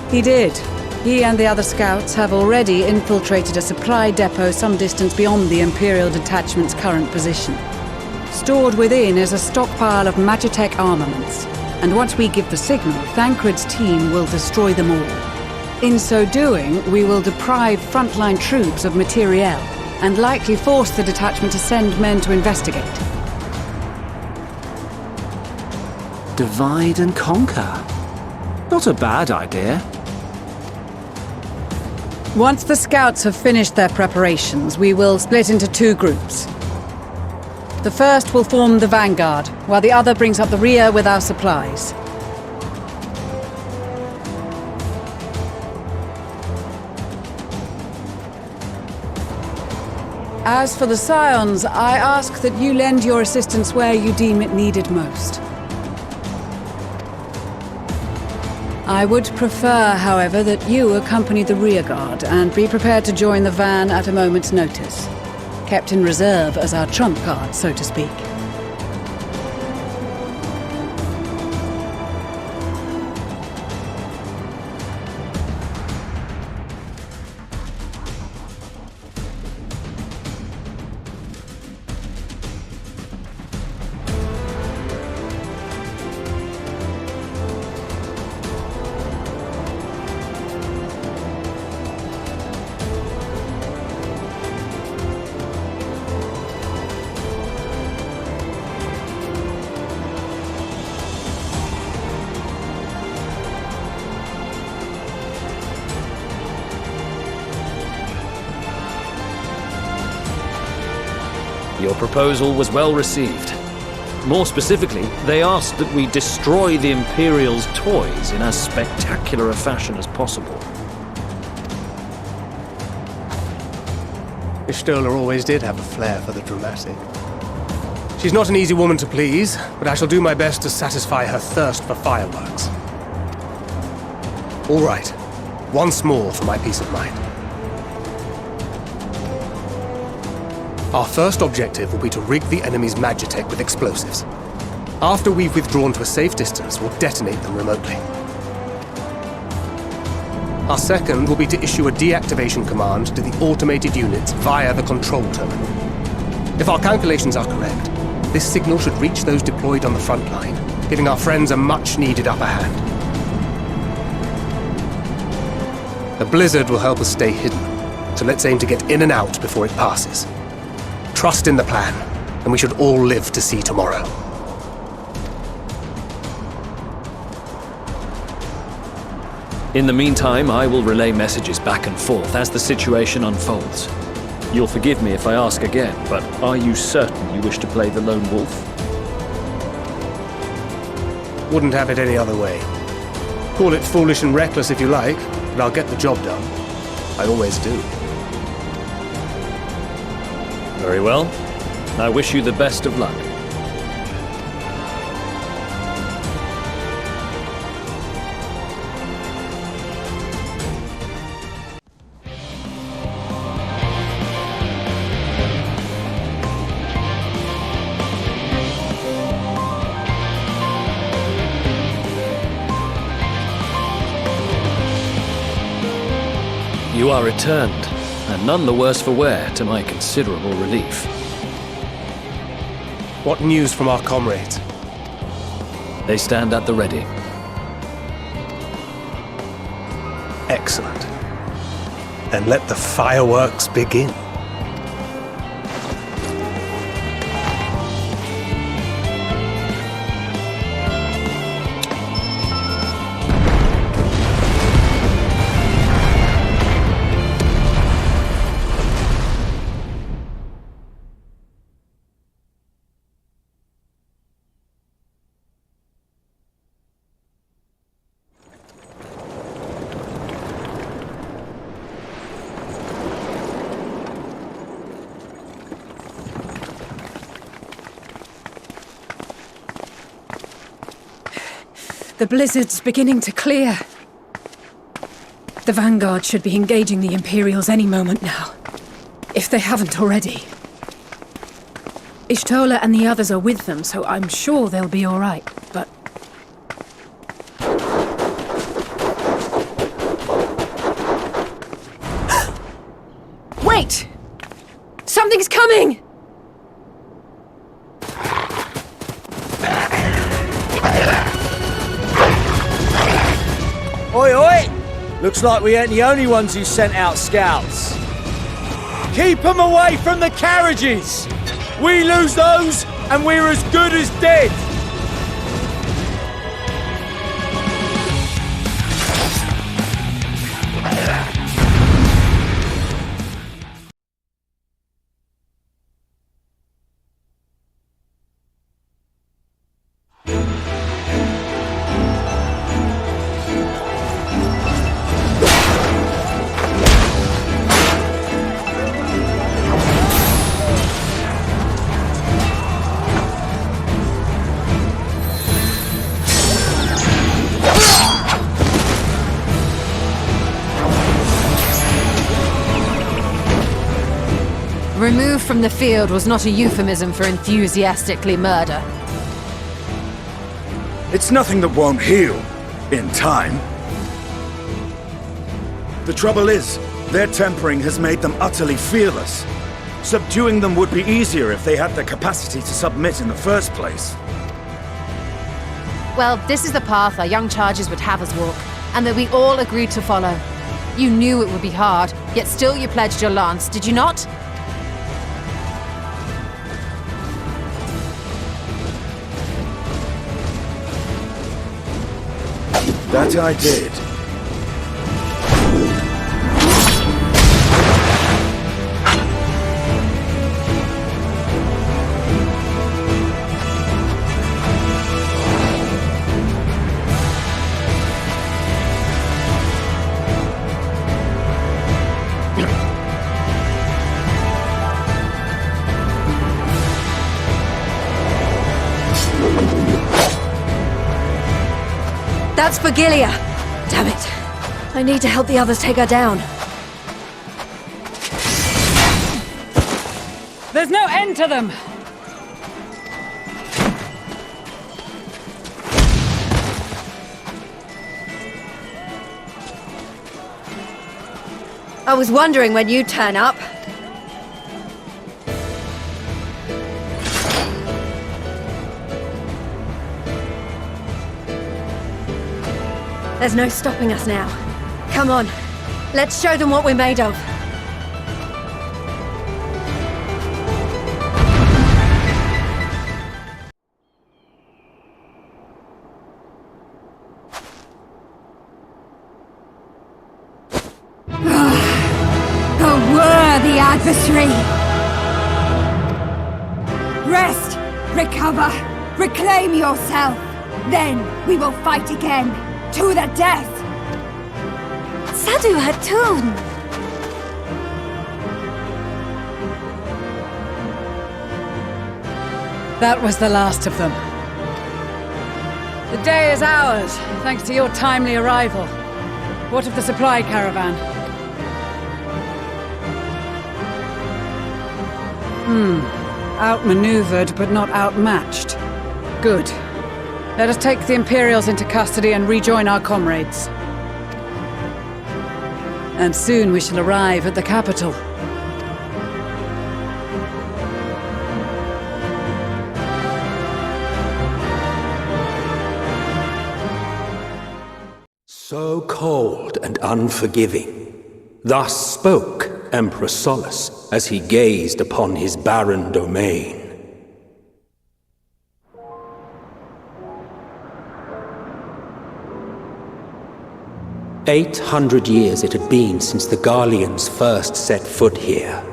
He did. He and the other scouts have already infiltrated a supply depot some distance beyond the Imperial detachment's current position. Stored within is a stockpile of Magitech armaments, and once we give the signal, Thancred's team will destroy them all. In so doing, we will deprive frontline troops of materiel, and likely force the detachment to send men to investigate. Divide and conquer. Not a bad idea. Once the scouts have finished their preparations, we will split into two groups. The first will form the vanguard, while the other brings up the rear with our supplies. As for the Scions, I ask that you lend your assistance where you deem it needed most. I would prefer, however, that you accompany the rearguard and be prepared to join the van at a moment's notice. Kept in reserve as our trump card, so to speak. Your proposal was well received. More specifically, they asked that we destroy the Imperial's toys in as spectacular a fashion as possible. Ishtola always did have a flair for the dramatic. She's not an easy woman to please, but I shall do my best to satisfy her thirst for fireworks. All right. Once more for my peace of mind. Our first objective will be to rig the enemy's Magitech with explosives. After we've withdrawn to a safe distance, we'll detonate them remotely. Our second will be to issue a deactivation command to the automated units via the control terminal. If our calculations are correct, this signal should reach those deployed on the front line, giving our friends a much-needed upper hand. The blizzard will help us stay hidden, so let's aim to get in and out before it passes. Trust in the plan, and we should all live to see tomorrow. In the meantime, I will relay messages back and forth as the situation unfolds. You'll forgive me if I ask again, but are you certain you wish to play the lone wolf? Wouldn't have it any other way. Call it foolish and reckless if you like, but I'll get the job done. I always do. Very well. I wish you the best of luck. You are returned, and none the worse for wear, to my considerable relief. What news from our comrades? They stand at the ready. Excellent. Then let the fireworks begin. The blizzard's beginning to clear. The Vanguard should be engaging the Imperials any moment now, if they haven't already. Ishtola and the others are with them, so I'm sure they'll be all right, but... Wait! Something's coming! Oi, oi! Looks like we ain't the only ones who sent out scouts. Keep them away from the carriages! We lose those, and we're as good as dead! Removed from the field was not a euphemism for enthusiastically murder. It's nothing that won't heal. In time. The trouble is, their tempering has made them utterly fearless. Subduing them would be easier if they had the capacity to submit in the first place. Well, this is the path our young charges would have us walk, and that we all agreed to follow. You knew it would be hard, yet still you pledged your lance, did you not? That I did. That's for Gilia! Damn it. I need to help the others take her down. There's no end to them! I was wondering when you'd turn up. There's no stopping us now. Come on, let's show them what we're made of. A worthy adversary! Rest, recover, reclaim yourself. Then we will fight again. To the death! Sadu Hatun! That was the last of them. The day is ours, thanks to your timely arrival. What of the supply caravan? Outmaneuvered, but not outmatched. Good. Let us take the Imperials into custody and rejoin our comrades. And soon we shall arrive at the capital. So cold and unforgiving. Thus spoke Emperor Solus as he gazed upon his barren domain. 800 years it had been since the Garleans first set foot here.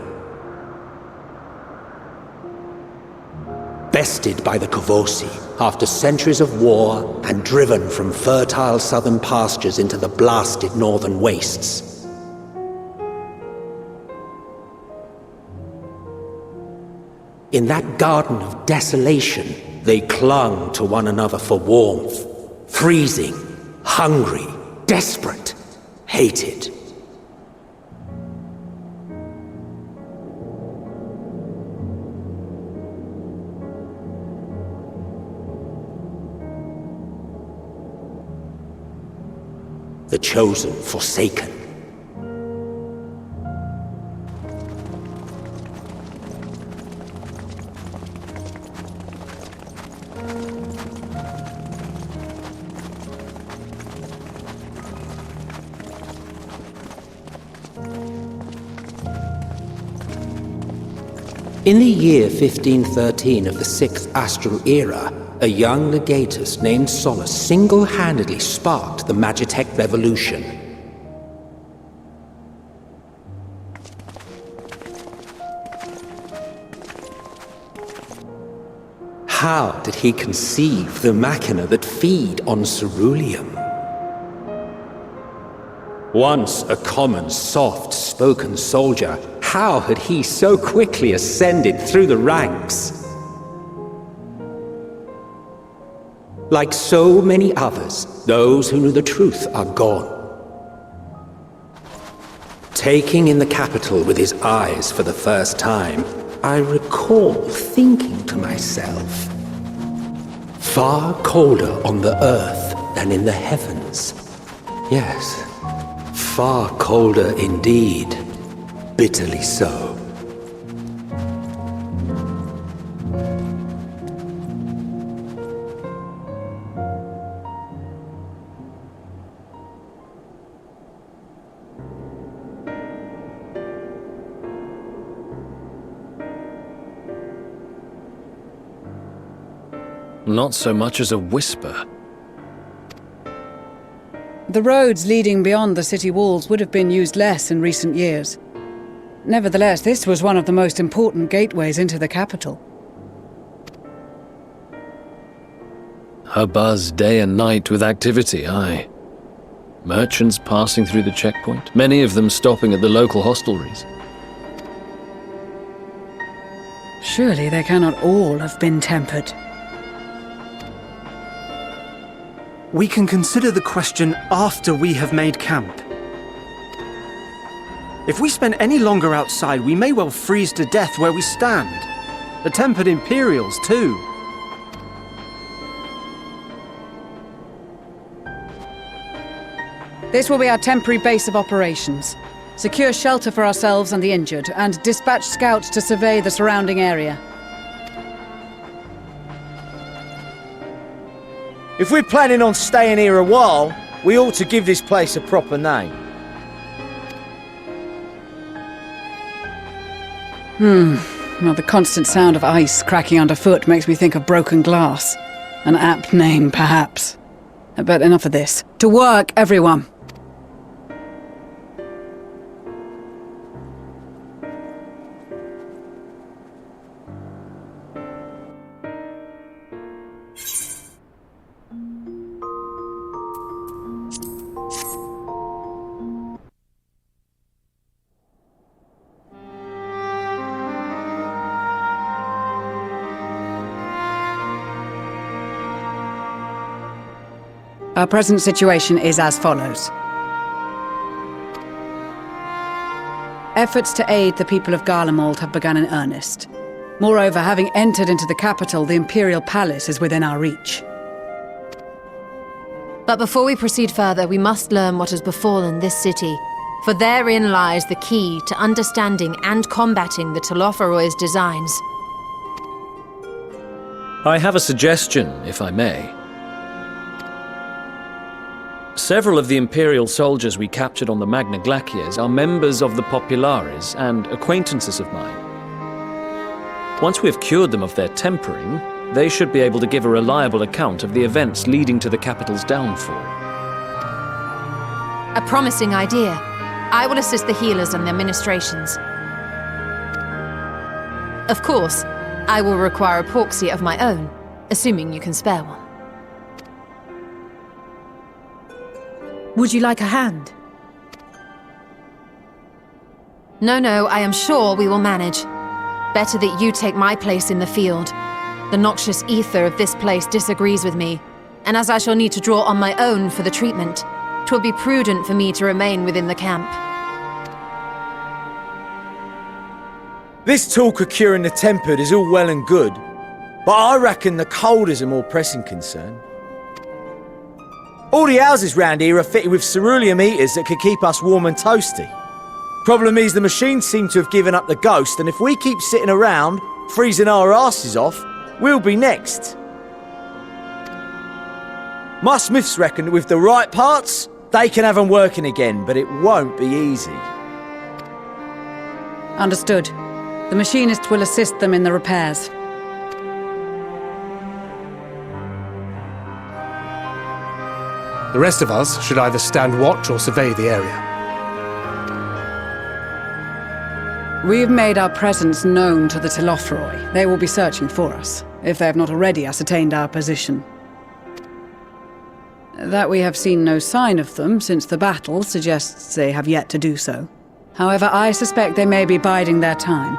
Bested by the Kavosi after centuries of war and driven from fertile southern pastures into the blasted northern wastes. In that garden of desolation, they clung to one another for warmth, freezing, hungry, desperate, hated. The chosen forsaken. In the year 1513 of the 6th Astral Era, a young legatus named Solus single-handedly sparked the Magitech Revolution. How did he conceive the machina that feed on ceruleum? Once a common, soft-spoken soldier, how had he so quickly ascended through the ranks? Like so many others, those who knew the truth are gone. Taking in the capital with his eyes for the first time, I recall thinking to myself, far colder on the earth than in the heavens. Yes, far colder indeed. Bitterly so. Not so much as a whisper. The roads leading beyond the city walls would have been used less in recent years. Nevertheless, this was one of the most important gateways into the capital. A buzz day and night with activity, aye. Merchants passing through the checkpoint, many of them stopping at the local hostelries. Surely they cannot all have been tempered. We can consider the question after we have made camp. If we spend any longer outside, we may well freeze to death where we stand. The tempered Imperials, too. This will be our temporary base of operations. Secure shelter for ourselves and the injured, and dispatch scouts to survey the surrounding area. If we're planning on staying here a while, we ought to give this place a proper name. Well, the constant sound of ice cracking underfoot makes me think of broken glass. An apt name, perhaps. But enough of this. To work, everyone! Our present situation is as follows. Efforts to aid the people of Garlemald have begun in earnest. Moreover, having entered into the capital, the Imperial Palace is within our reach. But before we proceed further, we must learn what has befallen this city, for therein lies the key to understanding and combating the Telophoroid's designs. I have a suggestion, if I may. Several of the Imperial soldiers we captured on the Magna Glaciers are members of the Populares and acquaintances of mine. Once we have cured them of their tempering, they should be able to give a reliable account of the events leading to the capital's downfall. A promising idea. I will assist the healers and their ministrations. Of course, I will require a proxy of my own, assuming you can spare one. Would you like a hand? No, I am sure we will manage. Better that you take my place in the field. The noxious ether of this place disagrees with me, and as I shall need to draw on my own for the treatment, 'twill be prudent for me to remain within the camp. This talk of curing the tempered is all well and good, but I reckon the cold is a more pressing concern. All the houses round here are fitted with ceruleum heaters that could keep us warm and toasty. Problem is, the machines seem to have given up the ghost, and if we keep sitting around, freezing our asses off, we'll be next. My smiths reckon that with the right parts, they can have them working again, but it won't be easy. Understood. The machinist will assist them in the repairs. The rest of us should either stand watch or survey the area. We've made our presence known to the Telophroi. They will be searching for us, if they have not already ascertained our position. That we have seen no sign of them since the battle suggests they have yet to do so. However, I suspect they may be biding their time.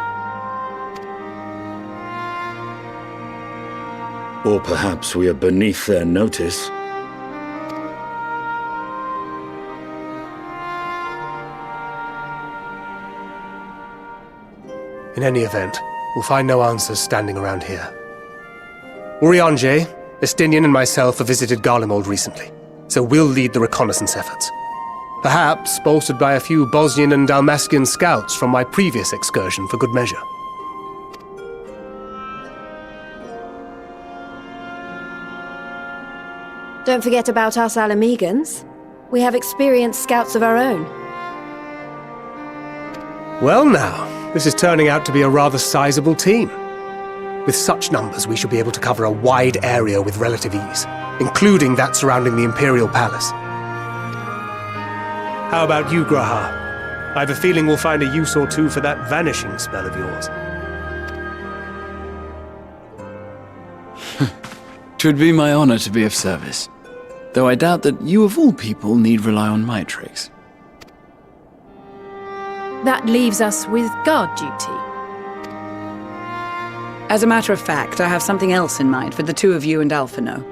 Or perhaps we are beneath their notice. In any event, we'll find no answers standing around here. Urianger, Estinian and myself have visited Garlemald recently, so we'll lead the reconnaissance efforts. Perhaps bolstered by a few Bosnian and Dalmascian scouts from my previous excursion for good measure. Don't forget about us Alamegans. We have experienced scouts of our own. Well now, this is turning out to be a rather sizable team. With such numbers, we should be able to cover a wide area with relative ease, including that surrounding the Imperial Palace. How about you, Graha? I have a feeling we'll find a use or two for that vanishing spell of yours. 'Twould be my honor to be of service, though I doubt that you of all people need rely on my tricks. That leaves us with guard duty. As a matter of fact, I have something else in mind for the two of you and Alphino.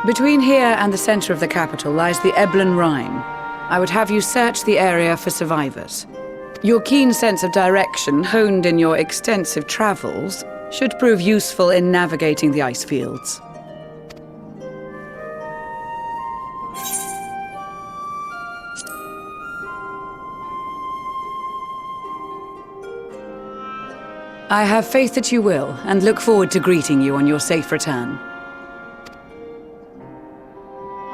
Between here and the center of the capital lies the Eblan Rhine. I would have you search the area for survivors. Your keen sense of direction, honed in your extensive travels, should prove useful in navigating the ice fields. I have faith that you will, and look forward to greeting you on your safe return.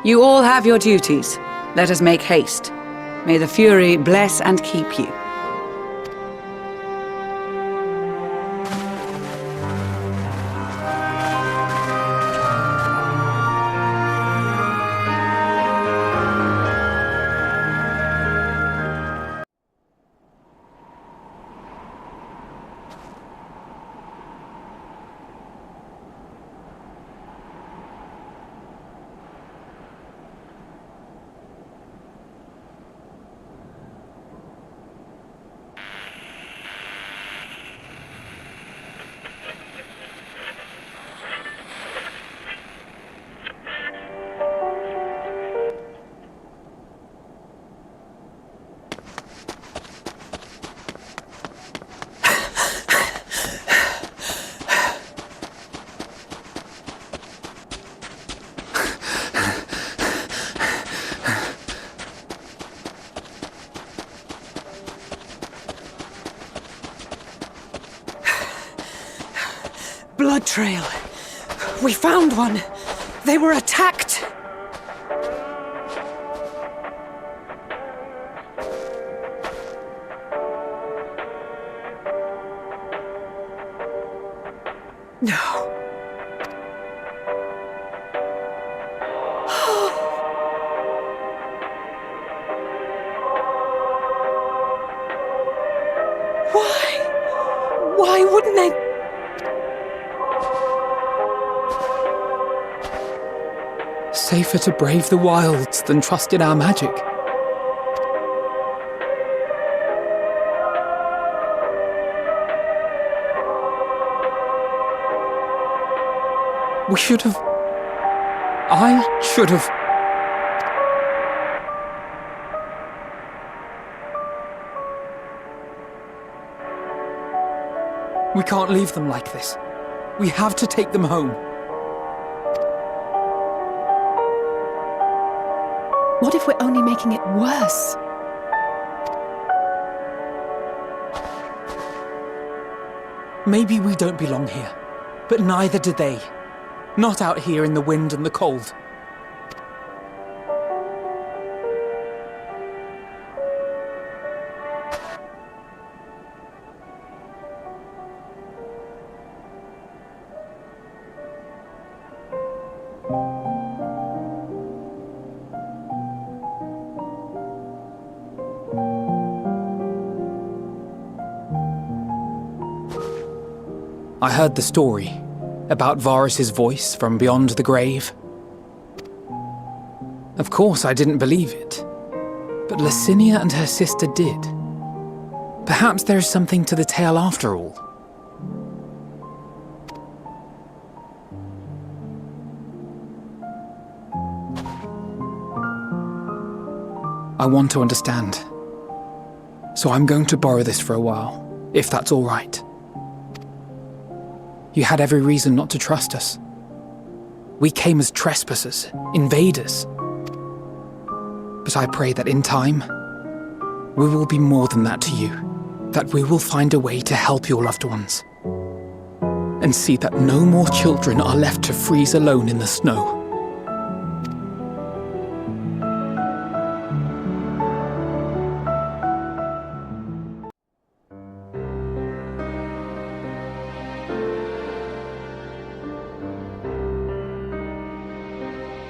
You all have your duties. Let us make haste. May the Fury bless and keep you. Blood trail. We found one. They were attacked. No. Why wouldn't they? Safer to brave the wilds than trust in our magic. We should have... I should have... We can't leave them like this. We have to take them home. What if we're only making it worse? Maybe we don't belong here, but neither do they. Not out here in the wind and the cold. I heard the story about Varus's voice from beyond the grave. Of course, I didn't believe it, but Licinia and her sister did. Perhaps there is something to the tale after all. I want to understand. So I'm going to borrow this for a while, if that's all right. You had every reason not to trust us. We came as trespassers, invaders. But I pray that in time, we will be more than that to you. That we will find a way to help your loved ones. And see that no more children are left to freeze alone in the snow.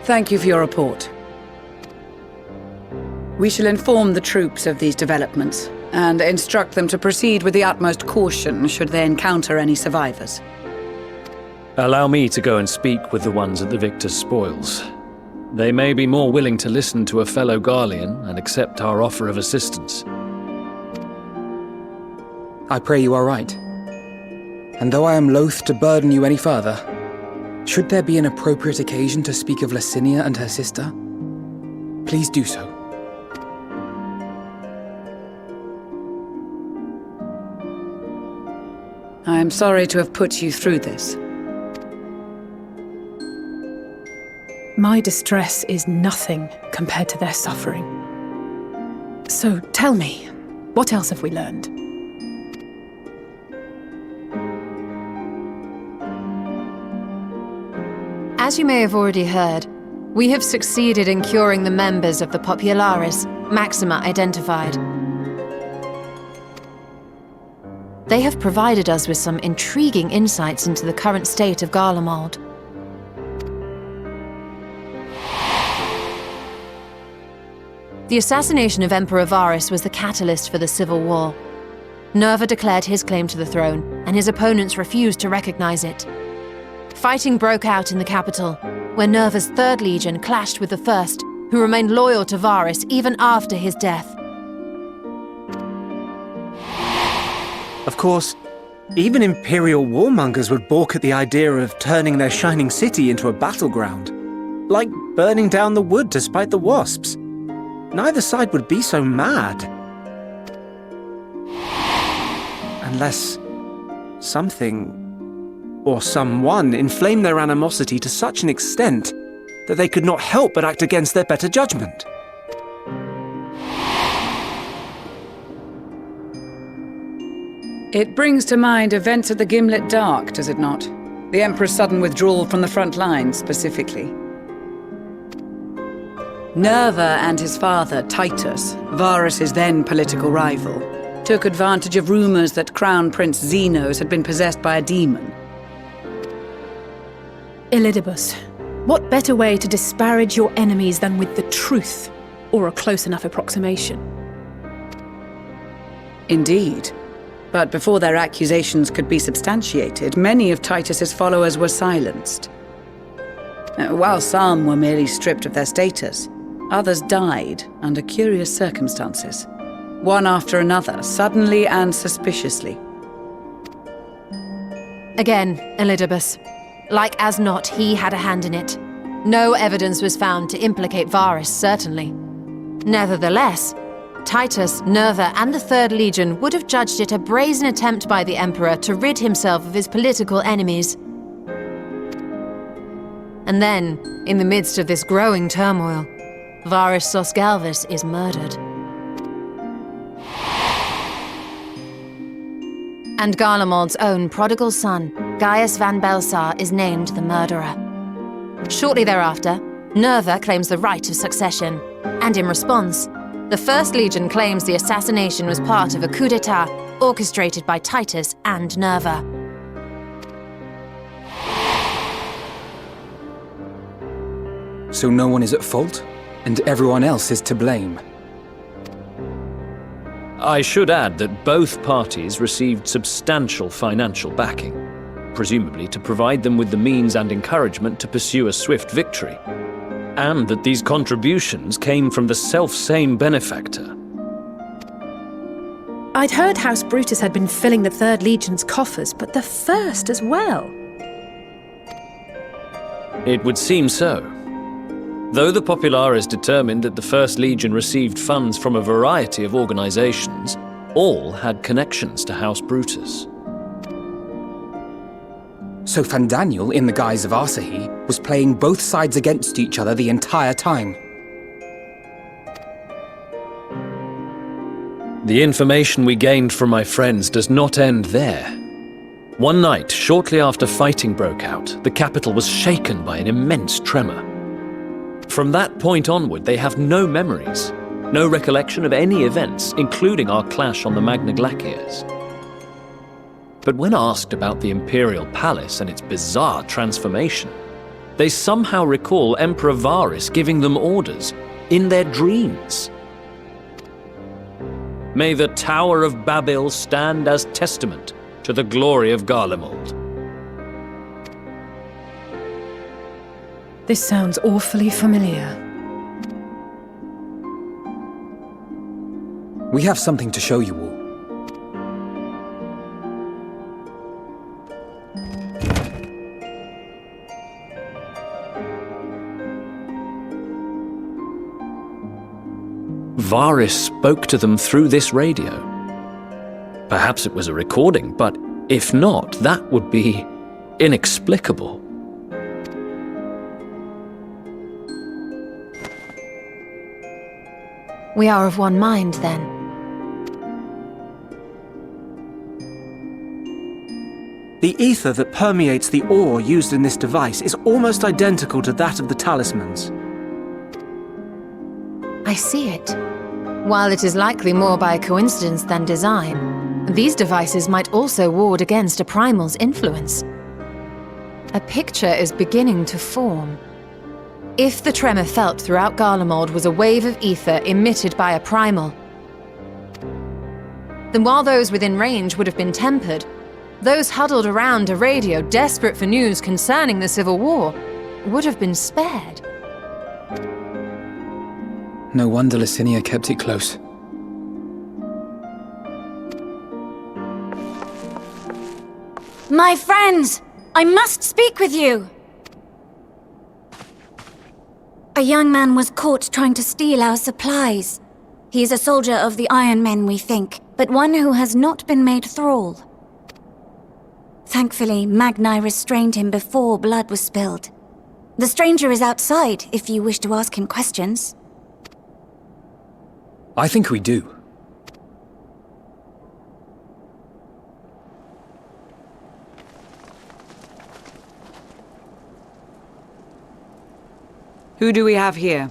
Thank you for your report. We shall inform the troops of these developments and instruct them to proceed with the utmost caution should they encounter any survivors. Allow me to go and speak with the ones at the victor's spoils. They may be more willing to listen to a fellow Garlean and accept our offer of assistance. I pray you are right. And though I am loath to burden you any further, should there be an appropriate occasion to speak of Licinia and her sister, please do so. I am sorry to have put you through this. My distress is nothing compared to their suffering. So tell me, what else have we learned? As you may have already heard, we have succeeded in curing the members of the Popularis, Maxima identified. They have provided us with some intriguing insights into the current state of Garlemald. The assassination of Emperor Varus was the catalyst for the civil war. Nerva declared his claim to the throne, and his opponents refused to recognize it. Fighting broke out in the capital, where Nerva's 3rd Legion clashed with the 1st, who remained loyal to Varus even after his death. Of course, even Imperial warmongers would balk at the idea of turning their shining city into a battleground. Like burning down the wood to spite the wasps. Neither side would be so mad. Unless something or someone inflamed their animosity to such an extent that they could not help but act against their better judgment. It brings to mind events at the Gimlet Dark, does it not? The Emperor's sudden withdrawal from the front lines, specifically. Nerva and his father, Titus, Varus's then political rival, took advantage of rumors that Crown Prince Xenos had been possessed by a demon. Elidibus, what better way to disparage your enemies than with the truth, or a close enough approximation? Indeed. But before their accusations could be substantiated, many of Titus's followers were silenced. While some were merely stripped of their status, others died under curious circumstances. One after another, suddenly and suspiciously. Again, Elidibus. Like as not, he had a hand in it. No evidence was found to implicate Varus, certainly. Nevertheless, Titus, Nerva, and the 3rd Legion would have judged it a brazen attempt by the Emperor to rid himself of his political enemies. And then, in the midst of this growing turmoil, Varus Sosgalvis is murdered. And Garlemald's own prodigal son, Gaius van Belsar, is named the murderer. Shortly thereafter, Nerva claims the right of succession, and in response, the 1st Legion claims the assassination was part of a coup d'etat orchestrated by Titus and Nerva. So no one is at fault, and everyone else is to blame. I should add that both parties received substantial financial backing. presumably to provide them with the means and encouragement to pursue a swift victory, and that these contributions came from the self-same benefactor. I'd heard House Brutus had been filling the Third Legion's coffers, but the First as well. It would seem so. Though the Populares determined that the First Legion received funds from a variety of organizations, all had connections to House Brutus. So Fandaniel, in the guise of Asahi, was playing both sides against each other the entire time. The information we gained from my friends does not end there. One night, shortly after fighting broke out, the capital was shaken by an immense tremor. From that point onward, they have no memories, no recollection of any events, including our clash on the Magna Glaciers. But when asked about the Imperial Palace and its bizarre transformation, they somehow recall Emperor Varus giving them orders in their dreams. May the Tower of Babel stand as testament to the glory of Garlemald. This sounds awfully familiar. We have something to show you all. Varus spoke to them through this radio. Perhaps it was a recording, but if not, that would be inexplicable. We are of one mind, then. The ether that permeates the ore used in this device is almost identical to that of the talismans. I see it. While it is likely more by coincidence than design, these devices might also ward against a primal's influence. A picture is beginning to form. If the tremor felt throughout Garlemald was a wave of ether emitted by a primal, then while those within range would have been tempered, those huddled around a radio desperate for news concerning the civil war would have been spared. No wonder Licinia kept it close. My friends! I must speak with you! A young man was caught trying to steal our supplies. He is a soldier of the Iron Men, we think, but one who has not been made thrall. Thankfully, Magni restrained him before blood was spilled. The stranger is outside, if you wish to ask him questions. I think we do. Who do we have here?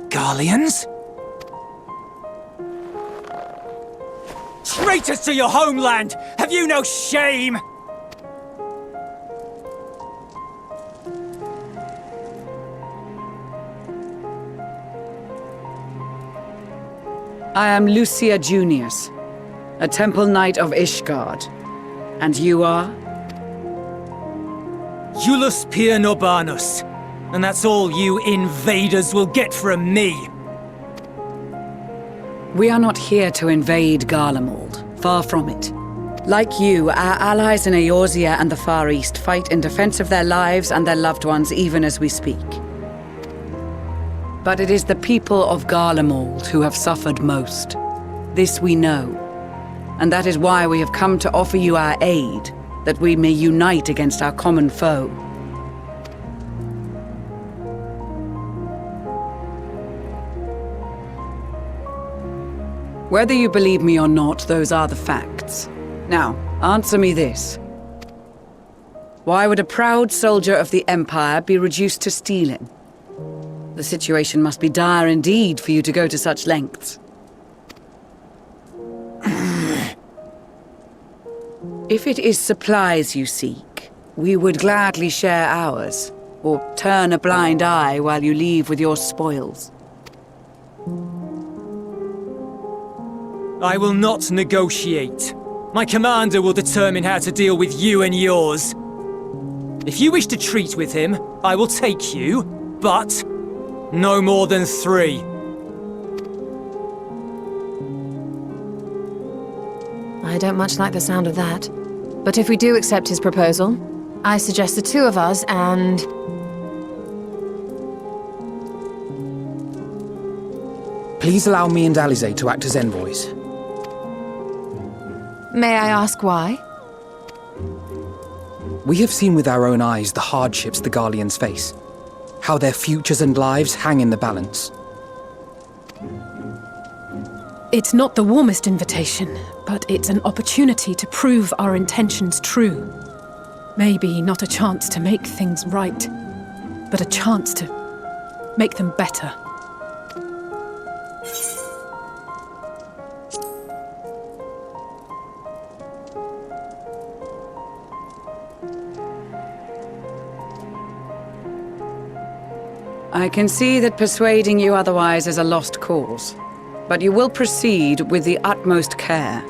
Garleans? Traitors to your homeland! Have you no shame? I am Lucia Junius, a Temple Knight of Ishgard. And you are? Iulus Pier Norbanus. And that's all you invaders will get from me. We are not here to invade Garlemald. Far from it. Like you, our allies in Eorzea and the Far East fight in defense of their lives and their loved ones even as we speak. But it is the people of Garlemald who have suffered most. This we know. And that is why we have come to offer you our aid, that we may unite against our common foe. Whether you believe me or not, those are the facts. Now, answer me this. Why would a proud soldier of the Empire be reduced to stealing? The situation must be dire indeed for you to go to such lengths. If it is supplies you seek, we would gladly share ours, or turn a blind eye while you leave with your spoils. I will not negotiate. My commander will determine how to deal with you and yours. If you wish to treat with him, I will take you, but no more than 3. I don't much like the sound of that. But if we do accept his proposal, I suggest the 2 of us and... Please allow me and Alize to act as envoys. May I ask why? We have seen with our own eyes the hardships the Garleans face, how their futures and lives hang in the balance. It's not the warmest invitation, but it's an opportunity to prove our intentions true. Maybe not a chance to make things right, but a chance to make them better. I can see that persuading you otherwise is a lost cause, but you will proceed with the utmost care.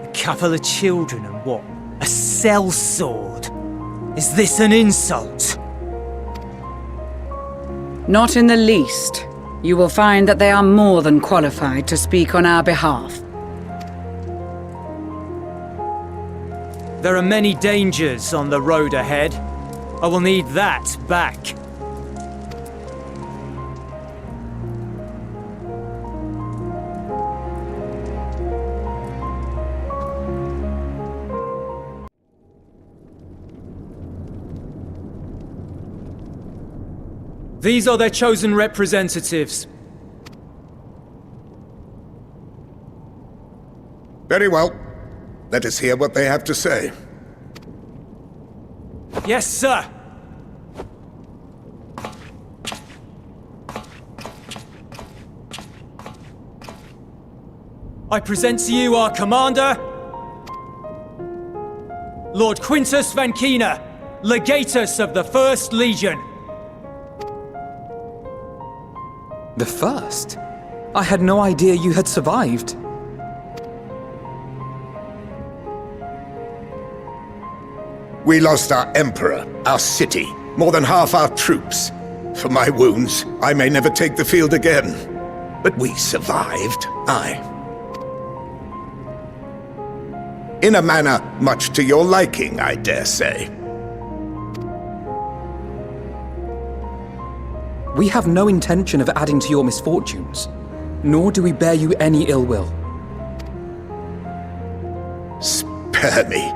A couple of children and what? A sellsword? Is this an insult? Not in the least. You will find that they are more than qualified to speak on our behalf. There are many dangers on the road ahead. I will need that back. These are their chosen representatives. Very well. Let us hear what they have to say. Yes, sir. I present to you our commander, Lord Quintus Van Kina, Legatus of the 1st Legion. The 1st? I had no idea you had survived. We lost our Emperor, our city, more than half our troops. For my wounds, I may never take the field again. But we survived, aye. In a manner much to your liking, I dare say. We have no intention of adding to your misfortunes, nor do we bear you any ill will. Spare me.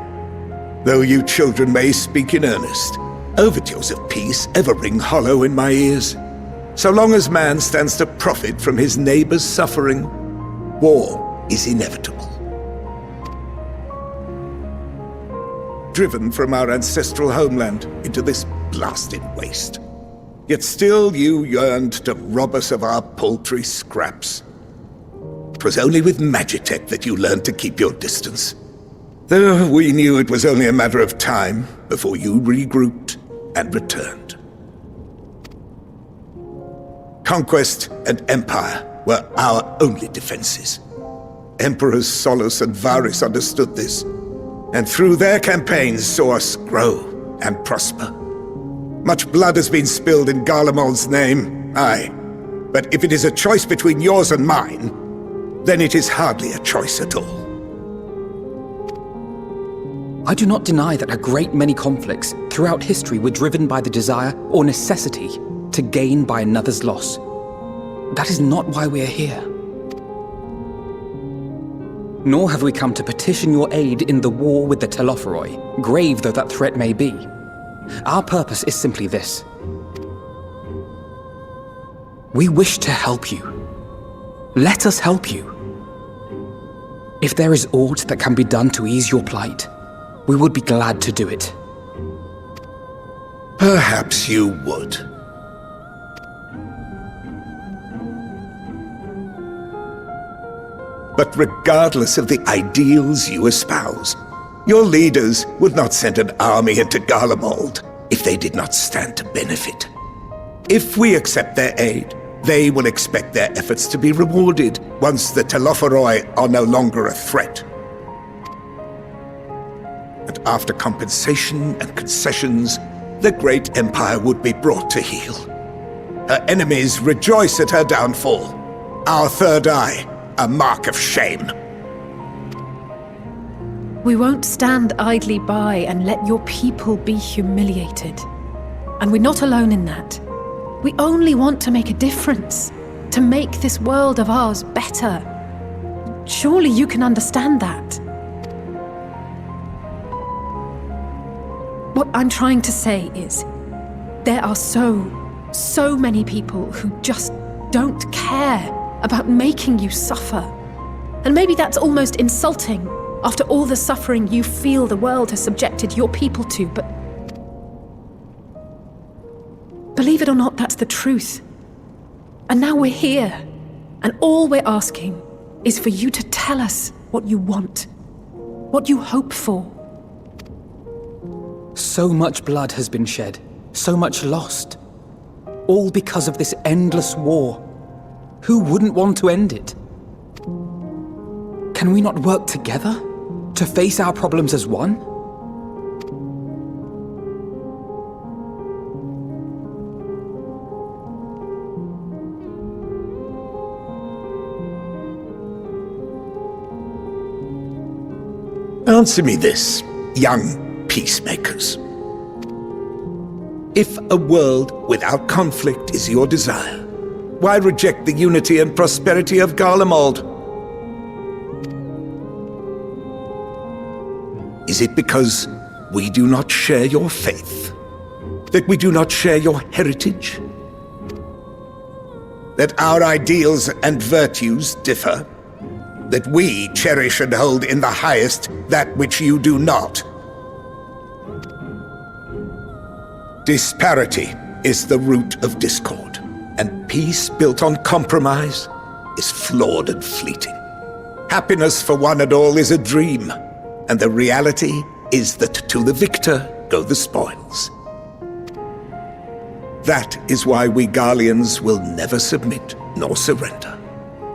Though you children may speak in earnest, overtures of peace ever ring hollow in my ears. So long as man stands to profit from his neighbor's suffering, war is inevitable. Driven from our ancestral homeland into this blasted waste. Yet still you yearned to rob us of our paltry scraps. 'Twas only with Magitech that you learned to keep your distance. Though we knew it was only a matter of time before you regrouped and returned. Conquest and empire were our only defenses. Emperors Solus and Varus understood this, and through their campaigns saw us grow and prosper. Much blood has been spilled in Garlemald's name, aye. But if it is a choice between yours and mine, then it is hardly a choice at all. I do not deny that a great many conflicts throughout history were driven by the desire or necessity to gain by another's loss. That is not why we are here. Nor have we come to petition your aid in the war with the Telophoroi, grave though that threat may be. Our purpose is simply this. We wish to help you. Let us help you. If there is aught that can be done to ease your plight, we would be glad to do it. Perhaps you would. But regardless of the ideals you espouse, Your leaders would not send an army into Garlemald if they did not stand to benefit. If we accept their aid, they will expect their efforts to be rewarded once the Telophoroi are no longer a threat. And after compensation and concessions, the great empire would be brought to heel. Her enemies rejoice at her downfall. Our third eye, a mark of shame. We won't stand idly by and let your people be humiliated. And we're not alone in that. We only want to make a difference, to make this world of ours better. Surely you can understand that. What I'm trying to say is, there are so many people who just don't care about making you suffer. And maybe that's almost insulting after all the suffering you feel the world has subjected your people to, but believe it or not, that's the truth. And now we're here, and all we're asking is for you to tell us what you want, what you hope for. So much blood has been shed, so much lost. All because of this endless war. Who wouldn't want to end it? Can we not work together to face our problems as one? Answer me this, young peacemakers. If a world without conflict is your desire, why reject the unity and prosperity of Garlemald? Is it because we do not share your faith? That we do not share your heritage? That our ideals and virtues differ? That we cherish and hold in the highest that which you do not? Disparity is the root of discord, and peace built on compromise is flawed and fleeting. Happiness for one and all is a dream, and the reality is that to the victor go the spoils. That is why we Garleans will never submit nor surrender.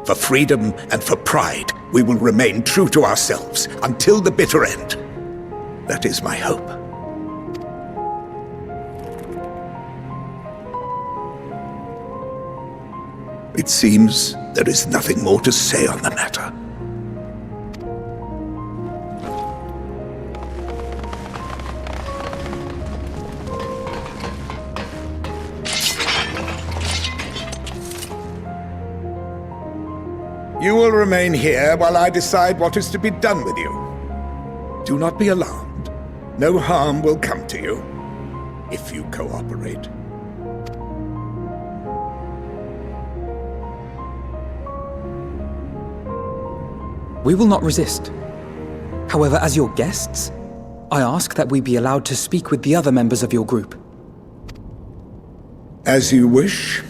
For freedom and for pride, we will remain true to ourselves until the bitter end. That is my hope. It seems there is nothing more to say on the matter. You will remain here while I decide what is to be done with you. Do not be alarmed. No harm will come to you if you cooperate. We will not resist. However, as your guests, I ask that we be allowed to speak with the other members of your group. As you wish.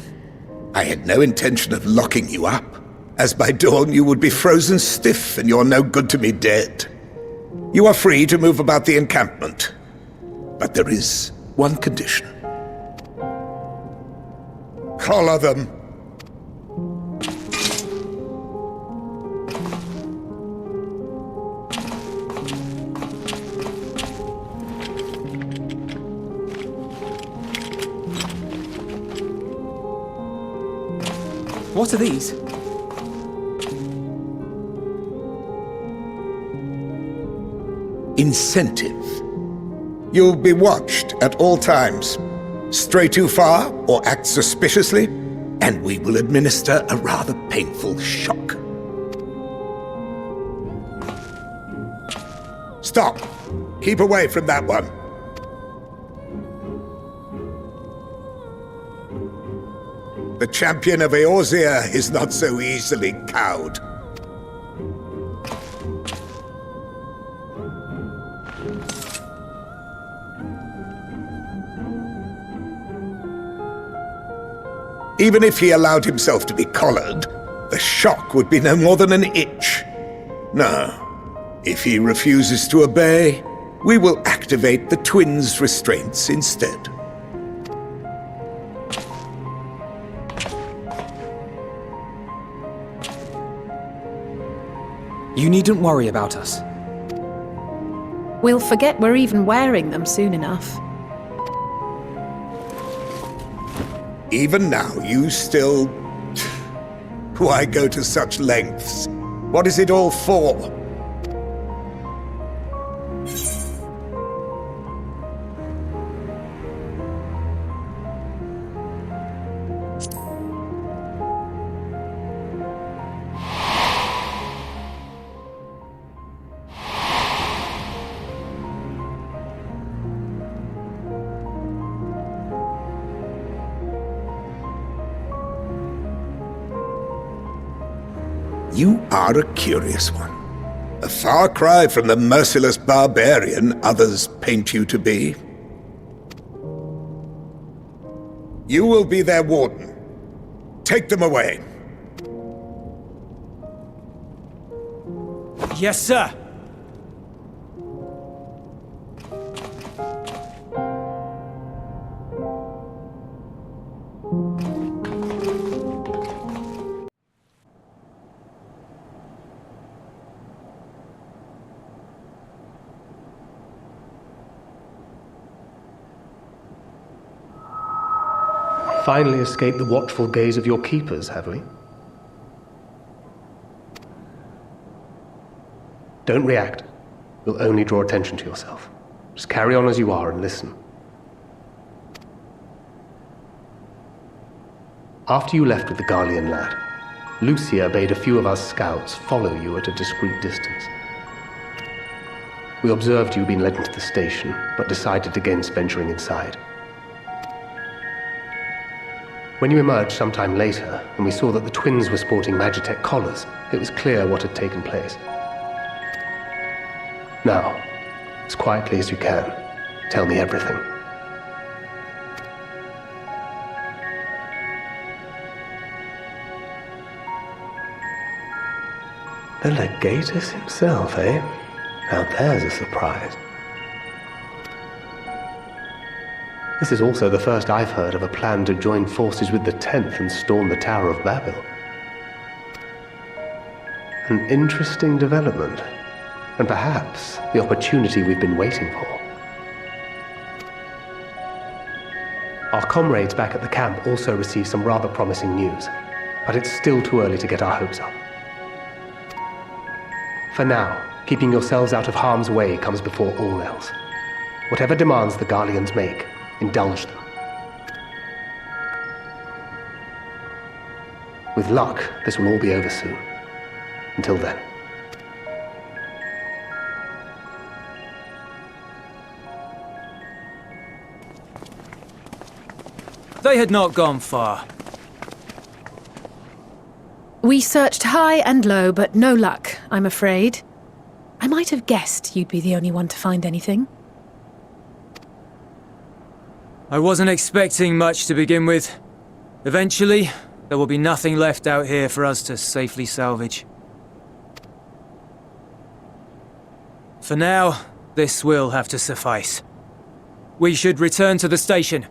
I had no intention of locking you up, as by dawn you would be frozen stiff and you're no good to me dead. You are free to move about the encampment, but there is one condition. Collar them. What are these? Incentive. You'll be watched at all times. Stray too far or act suspiciously, and we will administer a rather painful shock. Stop! Keep away from that one. The champion of Eorzea is not so easily cowed. Even if he allowed himself to be collared, the shock would be no more than an itch. No, If he refuses to obey, we will activate the twins' restraints instead. You needn't worry about us. We'll forget we're even wearing them soon enough. Even now, you still... Why go to such lengths? What is it all for? You are a curious one. A far cry from the merciless barbarian others paint you to be. You will be their warden. Take them away. Yes, sir. Finally escaped the watchful gaze of your keepers, have we? Don't react. You'll only draw attention to yourself. Just carry on as you are and listen. After you left with the Garlean lad, Lucia bade a few of our scouts follow you at a discreet distance. We observed you being led into the station, but decided against venturing inside. When you emerged sometime later, and we saw that the twins were sporting Magitech collars, it was clear what had taken place. Now, as quietly as you can, tell me everything. The Legatus himself, eh? Now there's a surprise. This is also the first I've heard of a plan to join forces with the 10th and storm the Tower of Babel. An interesting development, and perhaps the opportunity we've been waiting for. Our comrades back at the camp also received some rather promising news, but it's still too early to get our hopes up. For now, keeping yourselves out of harm's way comes before all else. Whatever demands the Garleans make, indulge them. With luck, this will all be over soon. Until then. They had not gone far. We searched high and low, but no luck, I'm afraid. I might have guessed you'd be the only one to find anything. I wasn't expecting much to begin with. Eventually, there will be nothing left out here for us to safely salvage. For now, this will have to suffice. We should return to the station.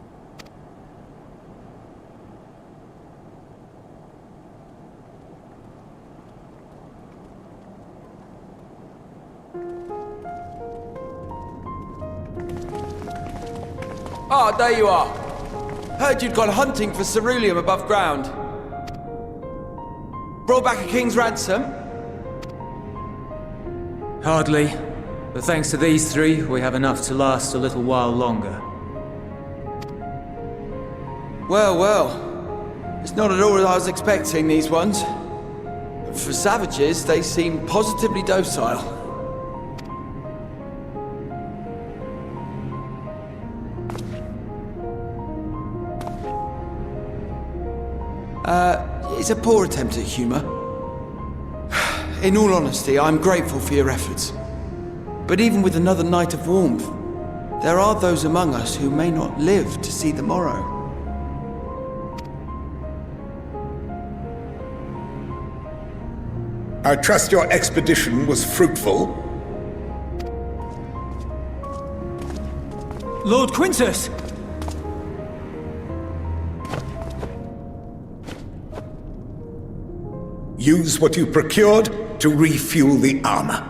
Ah, there you are. Heard you'd gone hunting for ceruleum above ground. Brought back a king's ransom? Hardly. But thanks to these three, we have enough to last a little while longer. Well, well. It's not at all as I was expecting, these ones. For savages, they seem positively docile. It's a poor attempt at humor. In all honesty, I'm grateful for your efforts. But even with another night of warmth, there are those among us who may not live to see the morrow. I trust your expedition was fruitful. Lord Quintus! Use what you procured to refuel the armor.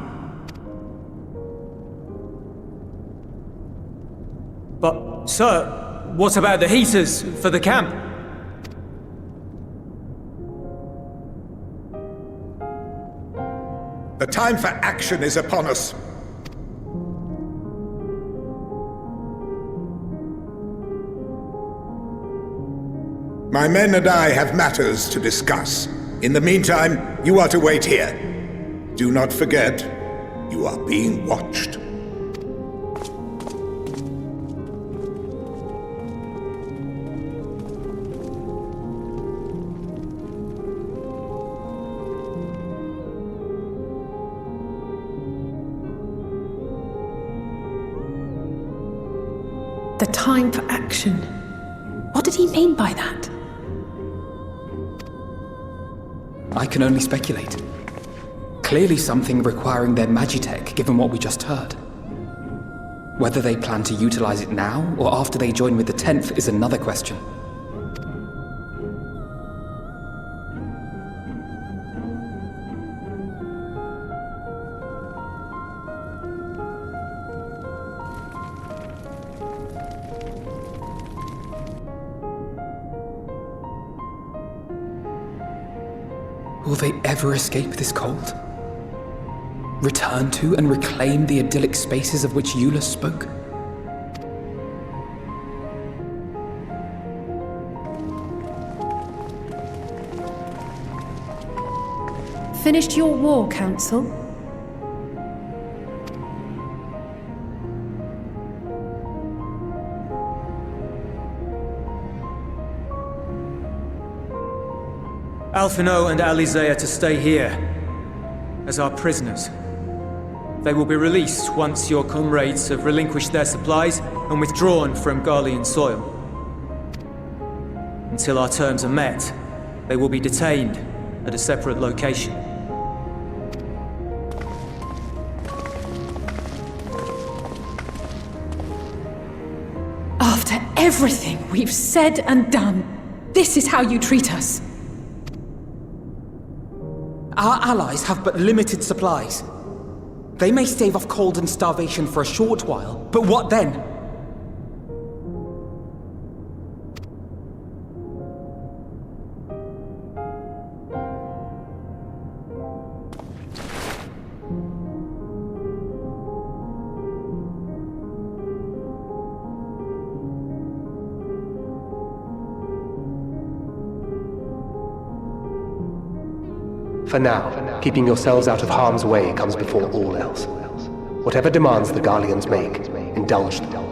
But, sir, what about the heaters for the camp? The time for action is upon us. My men and I have matters to discuss. In the meantime, you are to wait here. Do not forget, you are being watched. The time for action. What did he mean by that? I can only speculate. Clearly something requiring their magitech, given what we just heard. Whether they plan to utilize it now, or after they join with the 10th, is another question. Will they ever escape this cult? Return to and reclaim the idyllic spaces of which Eulus spoke? Finished your war, Council? Alphino and Alize are to stay here, as our prisoners. They will be released once your comrades have relinquished their supplies and withdrawn from Garlean soil. Until our terms are met, they will be detained at a separate location. After everything we've said and done, this is how you treat us. Our allies have but limited supplies. They may stave off cold and starvation for a short while, but what then? For now, keeping yourselves out of harm's way comes before all else. Whatever demands the Garleans make, indulge them.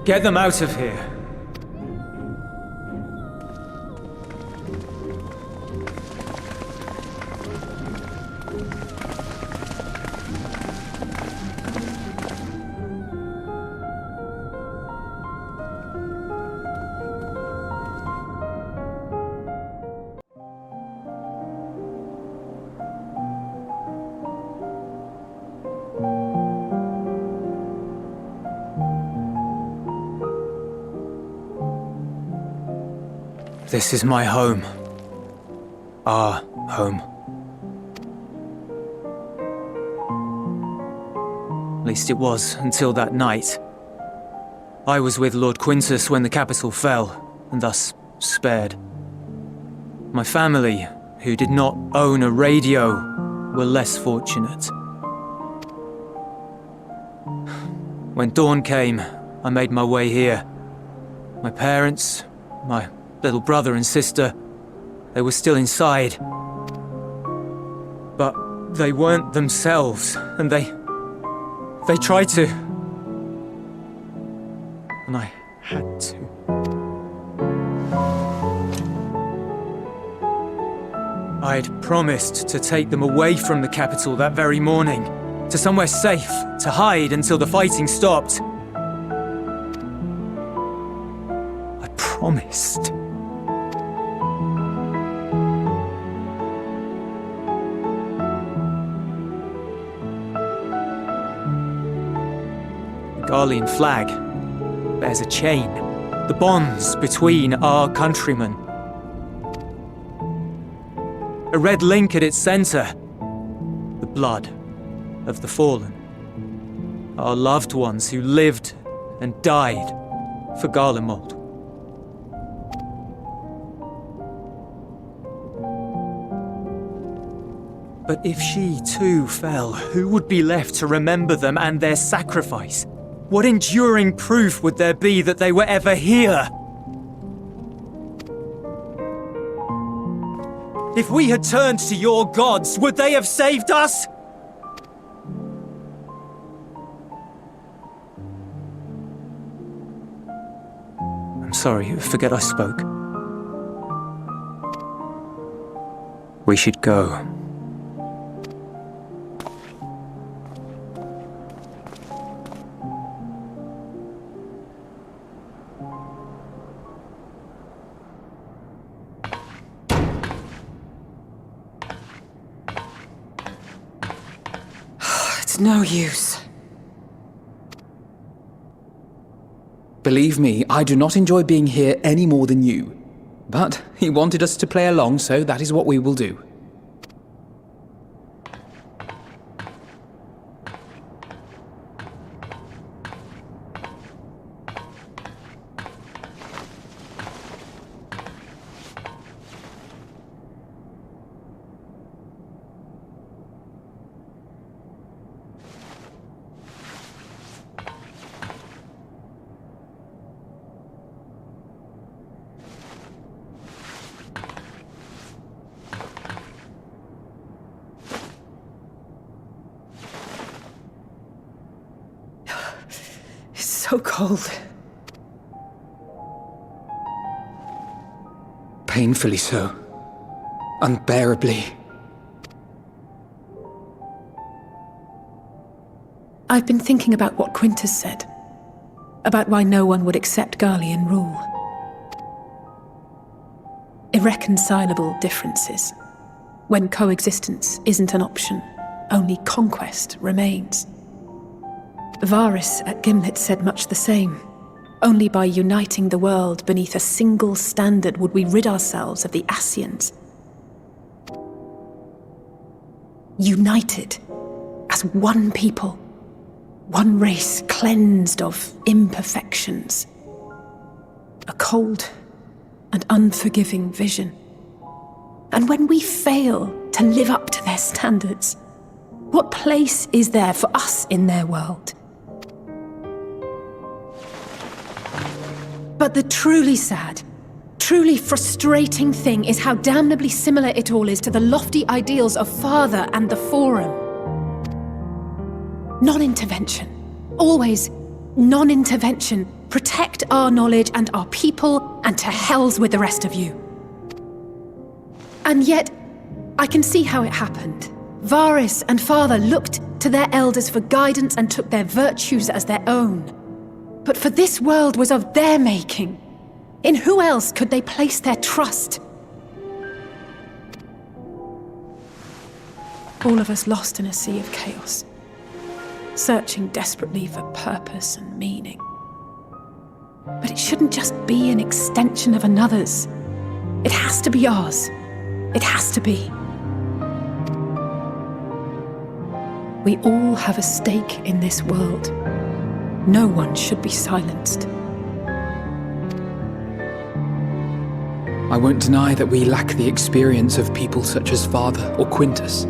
Get them out of here. This is my home. Our home. At least it was until that night. I was with Lord Quintus when the capital fell, and thus spared. My family, who did not own a radio, were less fortunate. When dawn came, I made my way here. My parents, my little brother and sister, they were still inside. But they weren't themselves, and they tried to. And I had to. I'd promised to take them away from the capital that very morning, to somewhere safe, to hide until the fighting stopped. I promised. The Garlean flag bears a chain, the bonds between our countrymen. A red link at its center, the blood of the fallen. Our loved ones who lived and died for Garlemald. But if she too fell, who would be left to remember them and their sacrifice? What enduring proof would there be that they were ever here? If we had turned to your gods, would they have saved us? I'm sorry, forget I spoke. We should go. No use. Believe me, I do not enjoy being here any more than you. But he wanted us to play along, so that is what we will do. So cold. Painfully so. Unbearably. I've been thinking about what Quintus said. About why no one would accept Garlean rule. Irreconcilable differences. When coexistence isn't an option, only conquest remains. Varus at Gimlet said much the same. Only by uniting the world beneath a single standard would we rid ourselves of the Scions. United as one people, one race cleansed of imperfections. A cold and unforgiving vision. And when we fail to live up to their standards, what place is there for us in their world? But the truly sad, truly frustrating thing is how damnably similar it all is to the lofty ideals of Father and the Forum. Non-intervention. Always non-intervention. Protect our knowledge and our people, and to hells with the rest of you. And yet, I can see how it happened. Varus and Father looked to their elders for guidance and took their virtues as their own. But for this world was of their making. In who else could they place their trust? All of us lost in a sea of chaos, searching desperately for purpose and meaning. But it shouldn't just be an extension of another's. It has to be ours. It has to be. We all have a stake in this world. No one should be silenced. I won't deny that we lack the experience of people such as Father or Quintus.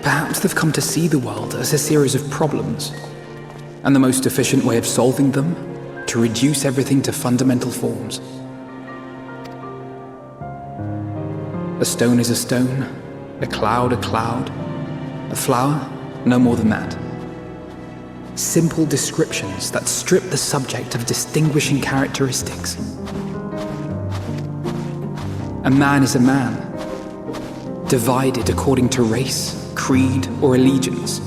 Perhaps they've come to see the world as a series of problems, and the most efficient way of solving them, to reduce everything to fundamental forms. A stone is a stone, a cloud, a flower, no more than that. Simple descriptions that strip the subject of distinguishing characteristics. A man is a man, divided according to race, creed, or allegiance,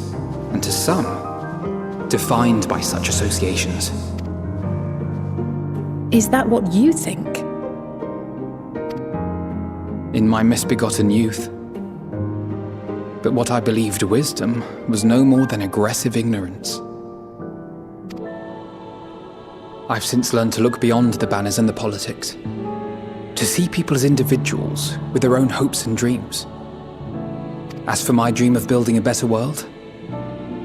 and to some, defined by such associations. Is that what you think? In my misbegotten youth. But what I believed wisdom was no more than aggressive ignorance. I've since learned to look beyond the banners and the politics, to see people as individuals with their own hopes and dreams. As for my dream of building a better world,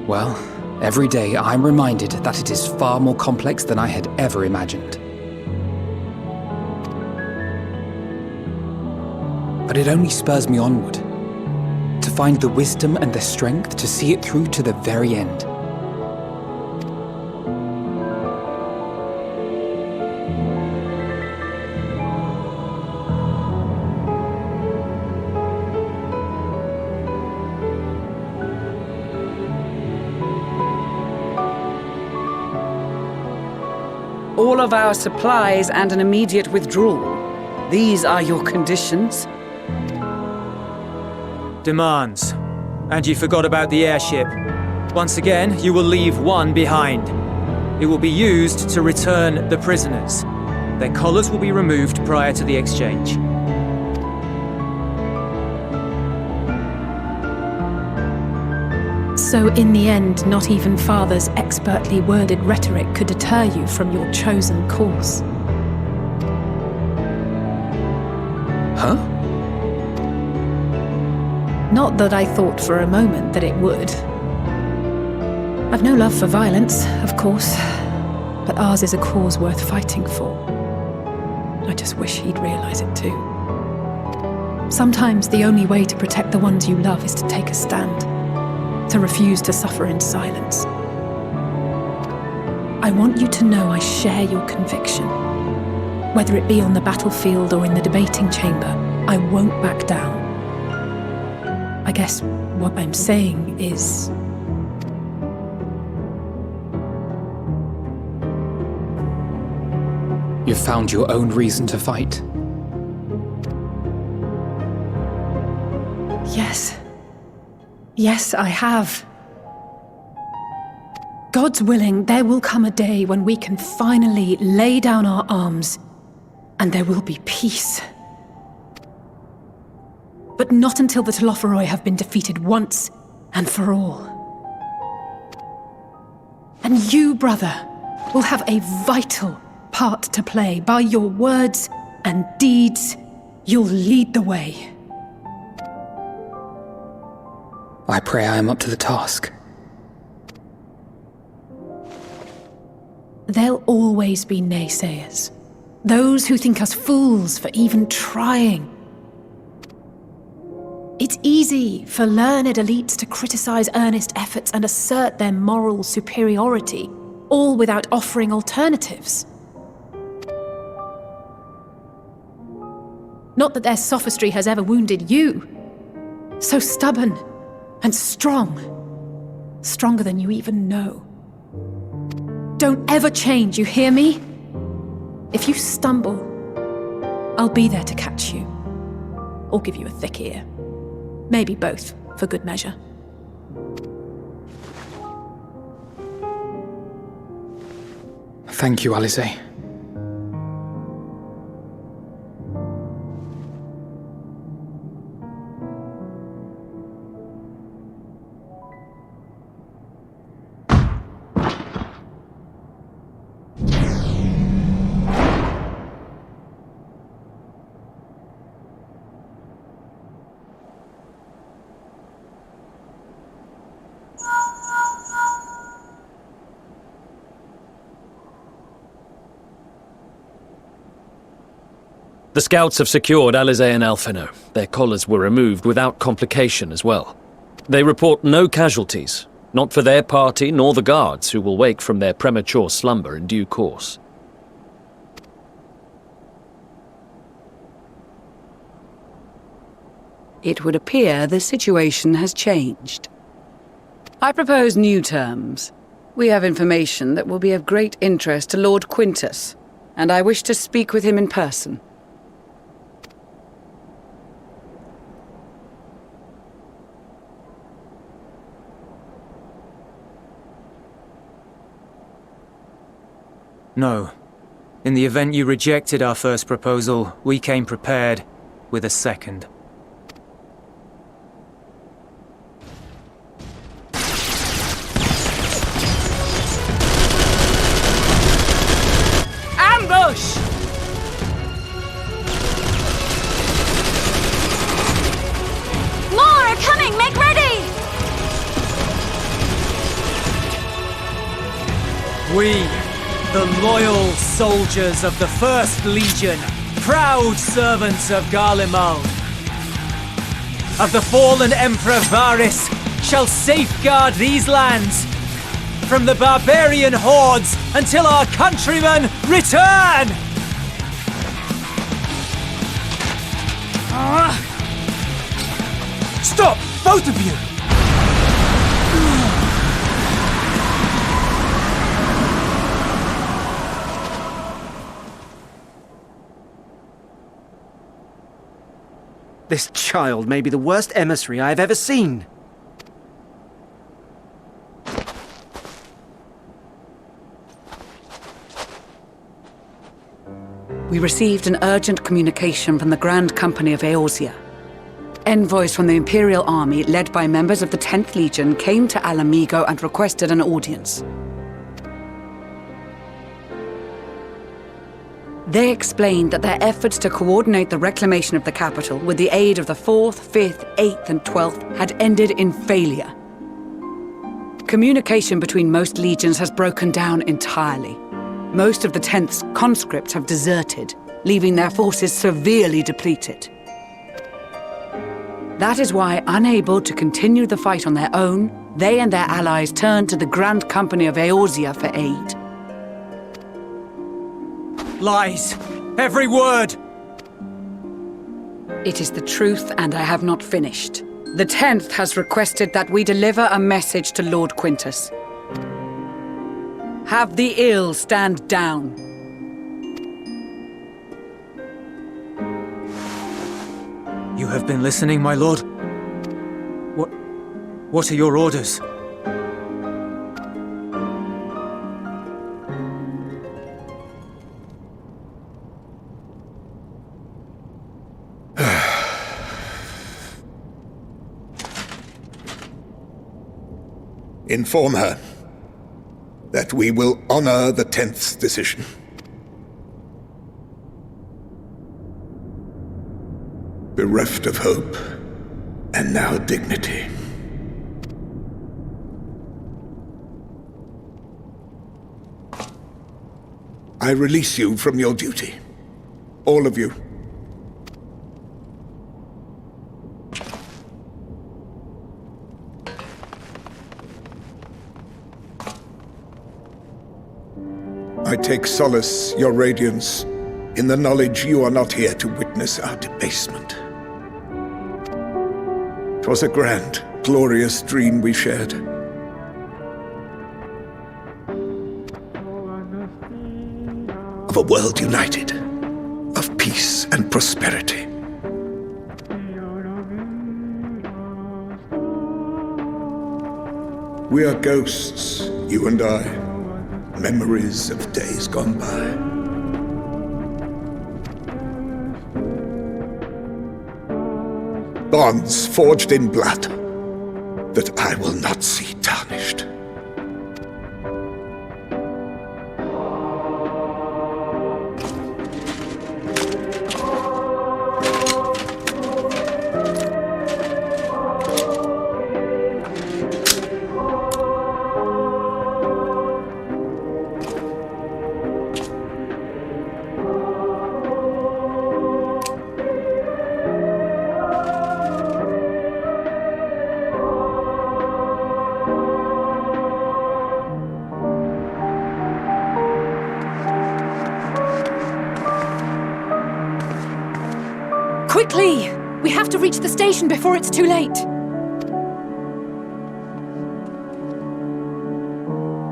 well, every day I'm reminded that it is far more complex than I had ever imagined. But it only spurs me onward, to find the wisdom and the strength to see it through to the very end. All of our supplies and an immediate withdrawal. These are your conditions? Demands. And you forgot about the airship. Once again, you will leave one behind. It will be used to return the prisoners. Their collars will be removed prior to the exchange. So in the end, not even Father's expertly worded rhetoric could deter you from your chosen course. Huh? Not that I thought for a moment that it would. I've no love for violence, of course, but ours is a cause worth fighting for. I just wish he'd realize it too. Sometimes the only way to protect the ones you love is to take a stand, to refuse to suffer in silence. I want you to know I share your conviction. Whether it be on the battlefield or in the debating chamber, I won't back down. I guess what I'm saying is... You've found your own reason to fight. Yes. Yes, I have. God's willing, there will come a day when we can finally lay down our arms, and there will be peace. But not until the Telophoroi have been defeated once and for all. And you, brother, will have a vital part to play. By your words and deeds, you'll lead the way. I pray I am up to the task. There'll always be naysayers. Those who think us fools for even trying. It's easy for learned elites to criticize earnest efforts and assert their moral superiority, all without offering alternatives. Not that their sophistry has ever wounded you. So stubborn and strong. Stronger than you even know. Don't ever change, you hear me? If you stumble, I'll be there to catch you. Or give you a thick ear. Maybe both, for good measure. Thank you, Alisaie. The scouts have secured Alisaie and Alphino. Their collars were removed without complication as well. They report no casualties, not for their party nor the guards, who will wake from their premature slumber in due course. It would appear the situation has changed. I propose new terms. We have information that will be of great interest to Lord Quintus, and I wish to speak with him in person. No. In the event you rejected our first proposal, we came prepared with a second. Ambush! More are coming! Make ready! We, the loyal soldiers of the First Legion, proud servants of Garlemald, of the fallen Emperor Varus, shall safeguard these lands from the barbarian hordes until our countrymen return! Stop! Both of you! This child may be the worst emissary I have ever seen. We received an urgent communication from the Grand Company of Eorzea. Envoys from the Imperial Army, led by members of the 10th Legion, came to Alamigo and requested an audience. They explained that their efforts to coordinate the reclamation of the capital with the aid of the 4th, 5th, 8th and 12th had ended in failure. Communication between most legions has broken down entirely. Most of the 10th's conscripts have deserted, leaving their forces severely depleted. That is why, unable to continue the fight on their own, they and their allies turned to the Grand Company of Eorzea for aid. Lies! Every word! It is the truth, and I have not finished. The 10th has requested that we deliver a message to Lord Quintus. Have the ill stand down. You have been listening, my lord? What are your orders? Inform her that we will honor the 10th's decision. Bereft of hope, and now dignity. I release you from your duty. All of you. I take solace, your radiance, in the knowledge you are not here to witness our debasement. 'Twas a grand, glorious dream we shared. Of a world united, of peace and prosperity. We are ghosts, you and I. Memories of days gone by. Bonds forged in blood that I will not see tarnished. Quickly! We have to reach the station before it's too late.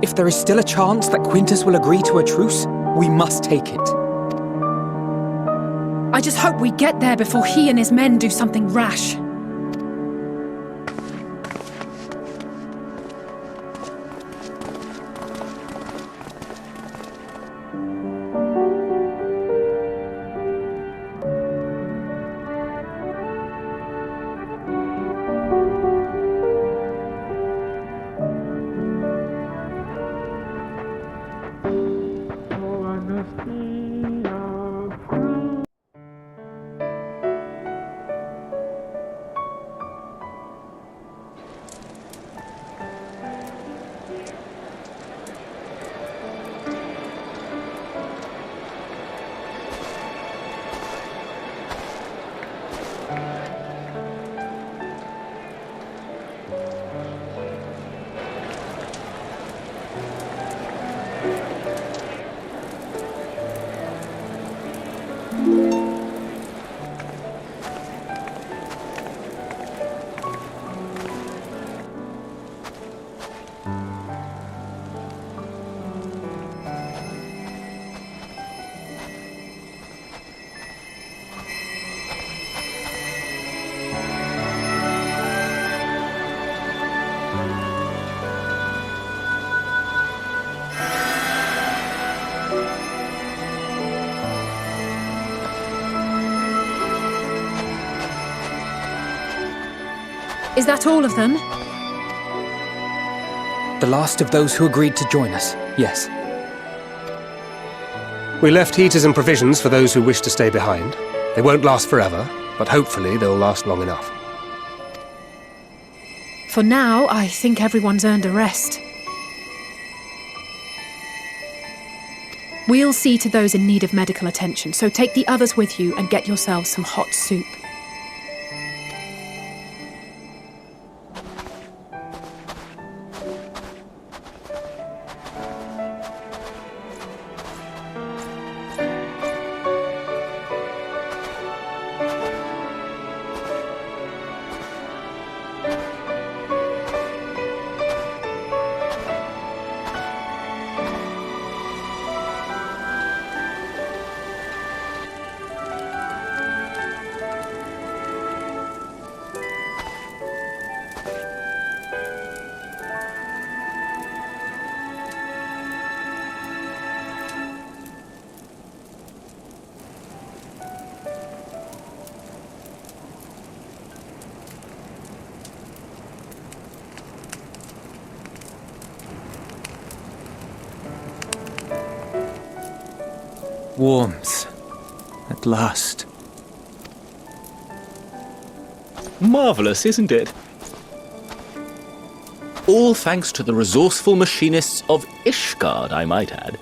If there is still a chance that Quintus will agree to a truce, we must take it. I just hope we get there before he and his men do something rash. Is that all of them? The last of those who agreed to join us, yes. We left heaters and provisions for those who wish to stay behind. They won't last forever, but hopefully they'll last long enough. For now, I think everyone's earned a rest. We'll see to those in need of medical attention, so take the others with you and get yourselves some hot soup. Warmth. At last. Marvelous, isn't it? All thanks to the resourceful machinists of Ishgard, I might add.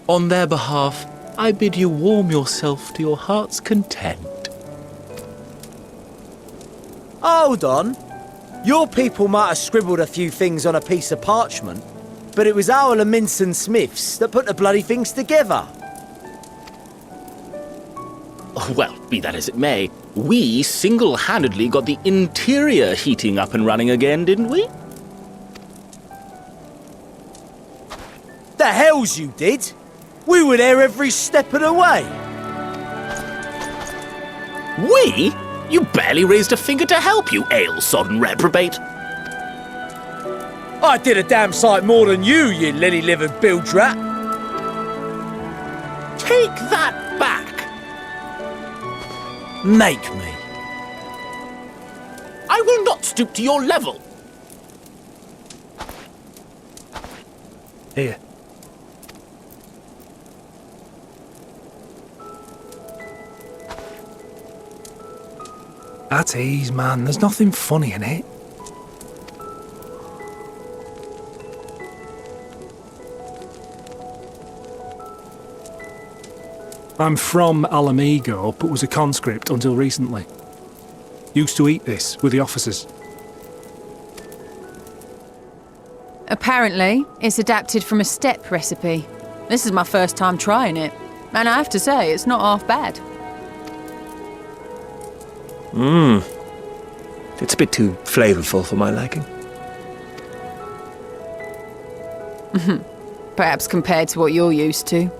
On their behalf, I bid you warm yourself to your heart's content. Hold on. Your people might have scribbled a few things on a piece of parchment, but it was our Minson Smiths that put the bloody things together. Well, be that as it may, we single-handedly got the interior heating up and running again, didn't we? The hells you did! We were there every step of the way! We? You barely raised a finger to help, you ale-sodden reprobate! I did a damn sight more than you lily-livered bilge rat! Take that back! Make me. I will not stoop to your level. Here. At ease, man. There's nothing funny in it. I'm from Alamigo, but was a conscript until recently. Used to eat this with the officers. Apparently, it's adapted from a steppe recipe. This is my first time trying it, and I have to say, it's not half bad. It's a bit too flavorful for my liking. Perhaps compared to what you're used to.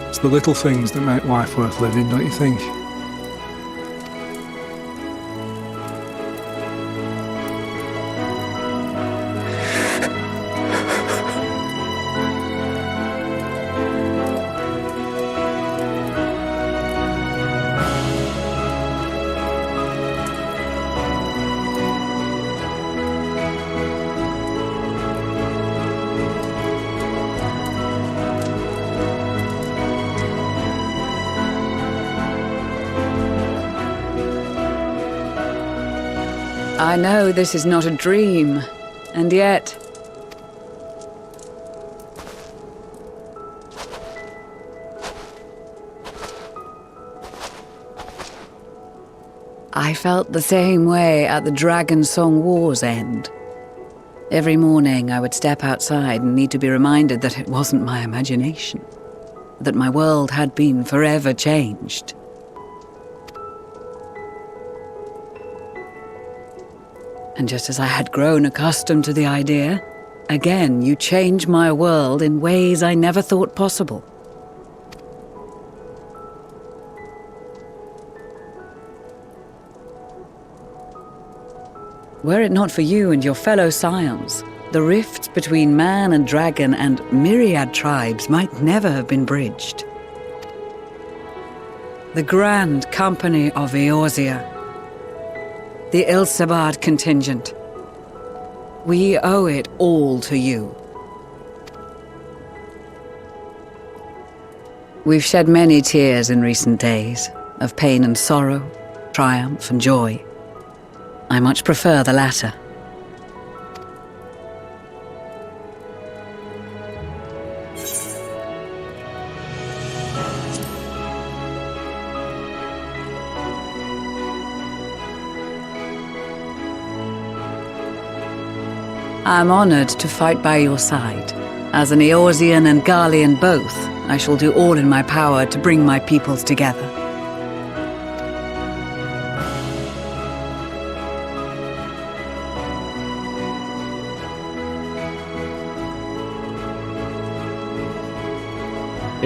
It's the little things that make life worth living, don't you think? I know this is not a dream, and yet... I felt the same way at the Dragon Song War's end. Every morning I would step outside and need to be reminded that it wasn't my imagination, that my world had been forever changed. And just as I had grown accustomed to the idea, again you change my world in ways I never thought possible. Were it not for you and your fellow Scions, the rift between man and dragon and myriad tribes might never have been bridged. The Grand Company of Eorzea, the Ilsabard contingent. We owe it all to you. We've shed many tears in recent days, of pain and sorrow, triumph and joy. I much prefer the latter. I'm honored to fight by your side. As an Eorzean and Garlean both, I shall do all in my power to bring my peoples together.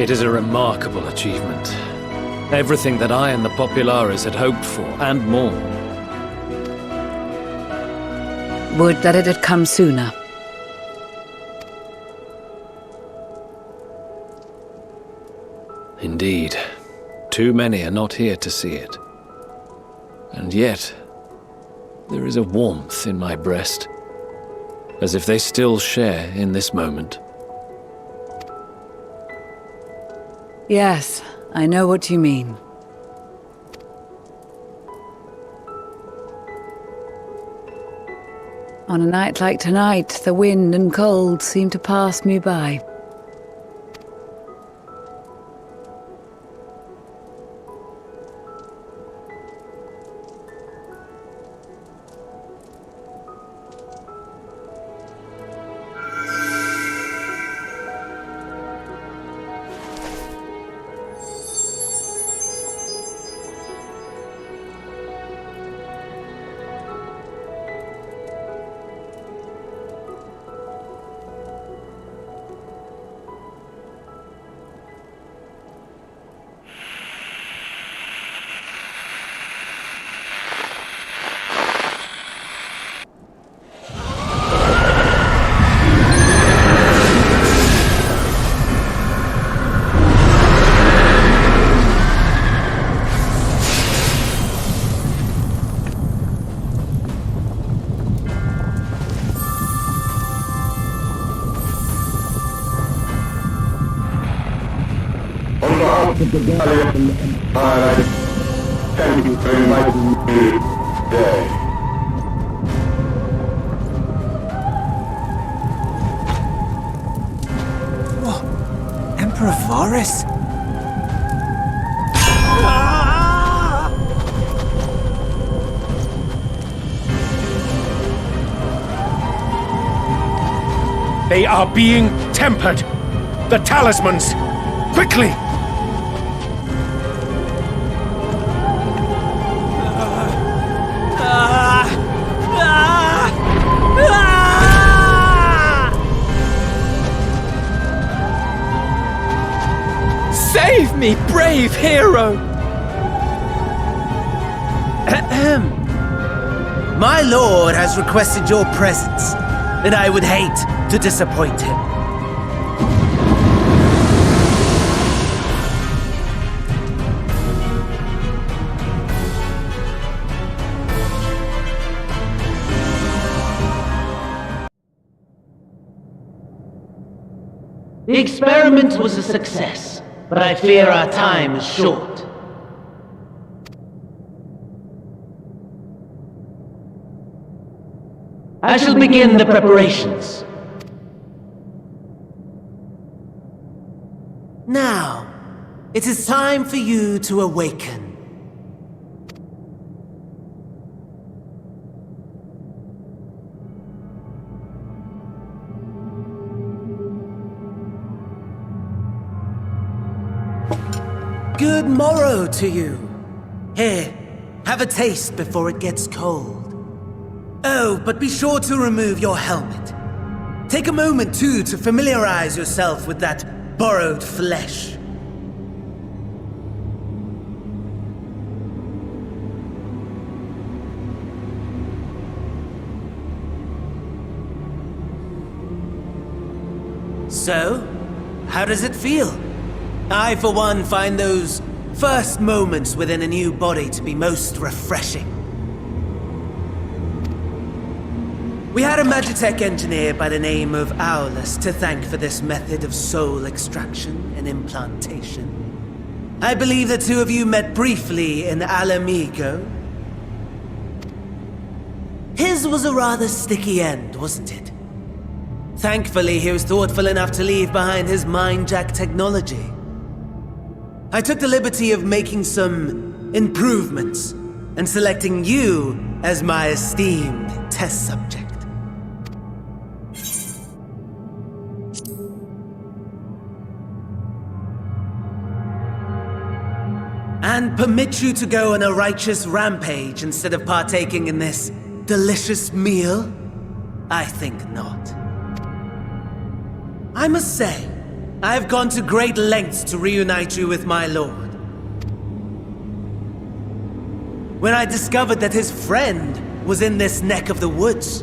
It is a remarkable achievement. Everything that I and the Populares had hoped for, and more. Would that it had come sooner. Indeed. Too many are not here to see it. And yet, there is a warmth in my breast, as if they still share in this moment. Yes, I know what you mean. On a night like tonight, the wind and cold seem to pass me by. of the Galleon Empire, thank you for inviting me today. What? Emperor Varus? They are being tempered! The talismans! Quickly! Save me, brave hero! Ahem. My lord has requested your presence, and I would hate to disappoint him. The experiment was a success, but I fear our time is short. I shall begin the preparations. Now, it is time for you to awaken. Good morrow to you. Here, have a taste before it gets cold. Oh, but be sure to remove your helmet. Take a moment, too, to familiarize yourself with that borrowed flesh. So, how does it feel? I, for one, find those first moments within a new body to be most refreshing. We had a Magitech engineer by the name of Aulus to thank for this method of soul extraction and implantation. I believe the two of you met briefly in Alamigo. His was a rather sticky end, wasn't it? Thankfully, he was thoughtful enough to leave behind his mind-jack technology. I took the liberty of making some improvements and selecting you as my esteemed test subject. And permit you to go on a righteous rampage instead of partaking in this delicious meal? I think not. I must say, I have gone to great lengths to reunite you with my lord. When I discovered that his friend was in this neck of the woods,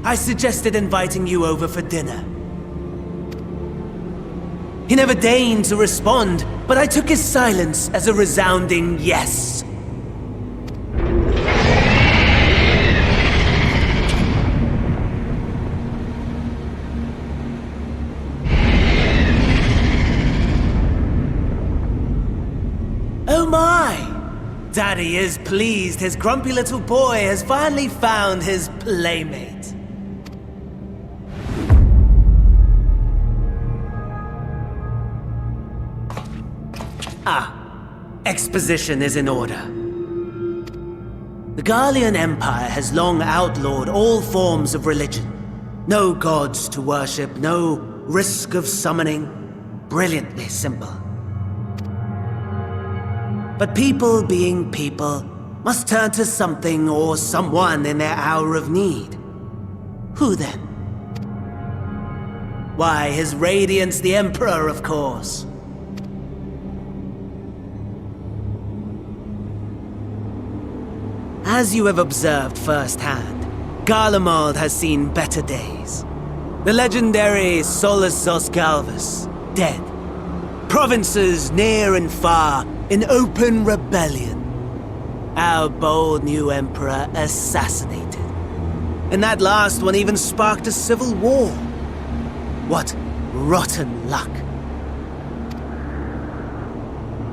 I suggested inviting you over for dinner. He never deigned to respond, but I took his silence as a resounding yes. Oh my! Daddy is pleased his grumpy little boy has finally found his playmate. Exposition is in order. The Garlean Empire has long outlawed all forms of religion. No gods to worship, no risk of summoning. Brilliantly simple. But people being people must turn to something or someone in their hour of need. Who then? Why, His Radiance the Emperor, of course. As you have observed firsthand, Garlemald has seen better days. The legendary Solus Galvus, dead. Provinces near and far in open rebellion. Our bold new emperor assassinated. And that last one even sparked a civil war. What rotten luck.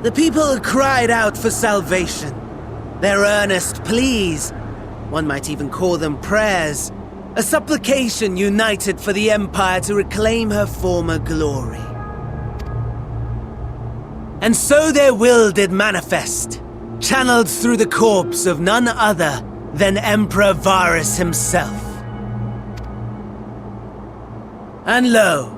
The people cried out for salvation. Their earnest pleas, one might even call them prayers, a supplication united for the Empire to reclaim her former glory. And so their will did manifest, channeled through the corpse of none other than Emperor Varus himself. And lo,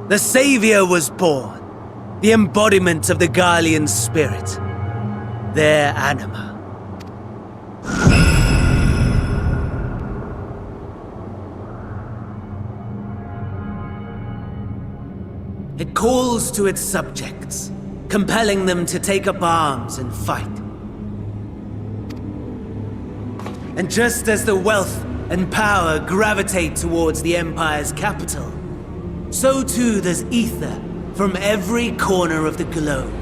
the Savior was born, the embodiment of the Garlean spirit, their anima. It calls to its subjects, compelling them to take up arms and fight. And just as the wealth and power gravitate towards the Empire's capital, so too does ether from every corner of the globe.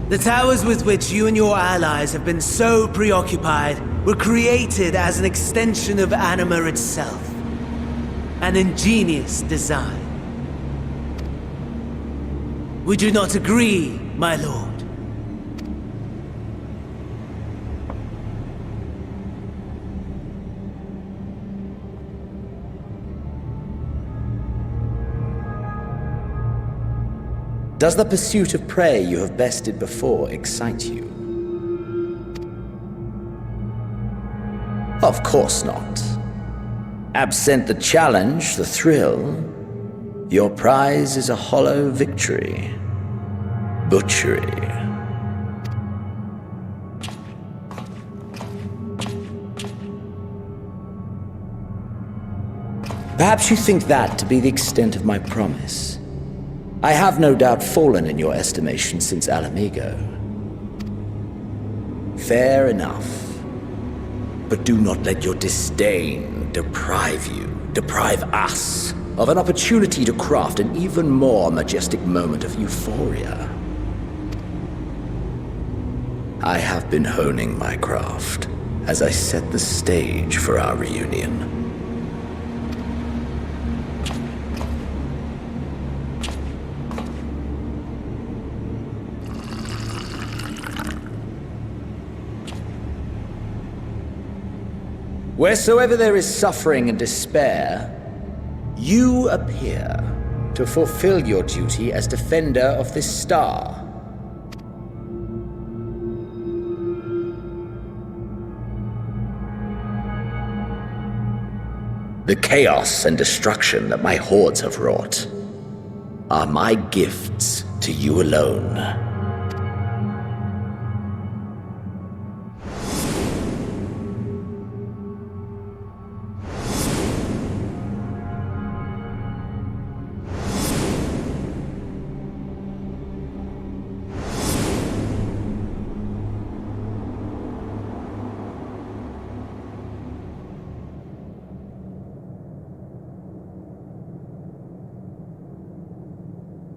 The towers with which you and your allies have been so preoccupied were created as an extension of anima itself. An ingenious design. Would you not agree, my lord? Does the pursuit of prey you have bested before excite you? Of course not. Absent the challenge, the thrill, your prize is a hollow victory. Butchery. Perhaps you think that to be the extent of my promise. I have no doubt fallen in your estimation since Alamigo. Fair enough. But do not let your disdain deprive us of an opportunity to craft an even more majestic moment of euphoria. I have been honing my craft as I set the stage for our reunion. Wheresoever there is suffering and despair, you appear to fulfill your duty as defender of this star. The chaos and destruction that my hordes have wrought are my gifts to you alone.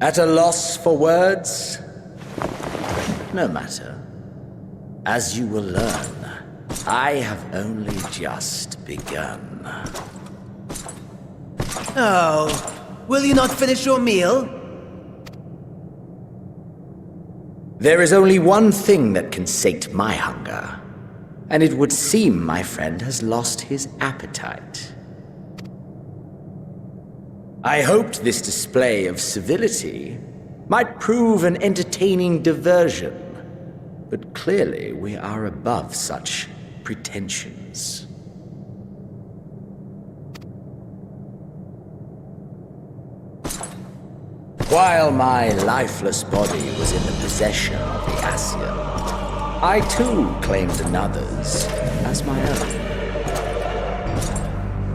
At a loss for words? No matter. As you will learn, I have only just begun. Oh, will you not finish your meal? There is only one thing that can sate my hunger, and it would seem my friend has lost his appetite. I hoped this display of civility might prove an entertaining diversion, but clearly we are above such pretensions. While my lifeless body was in the possession of the Ascian, I too claimed another's as my own.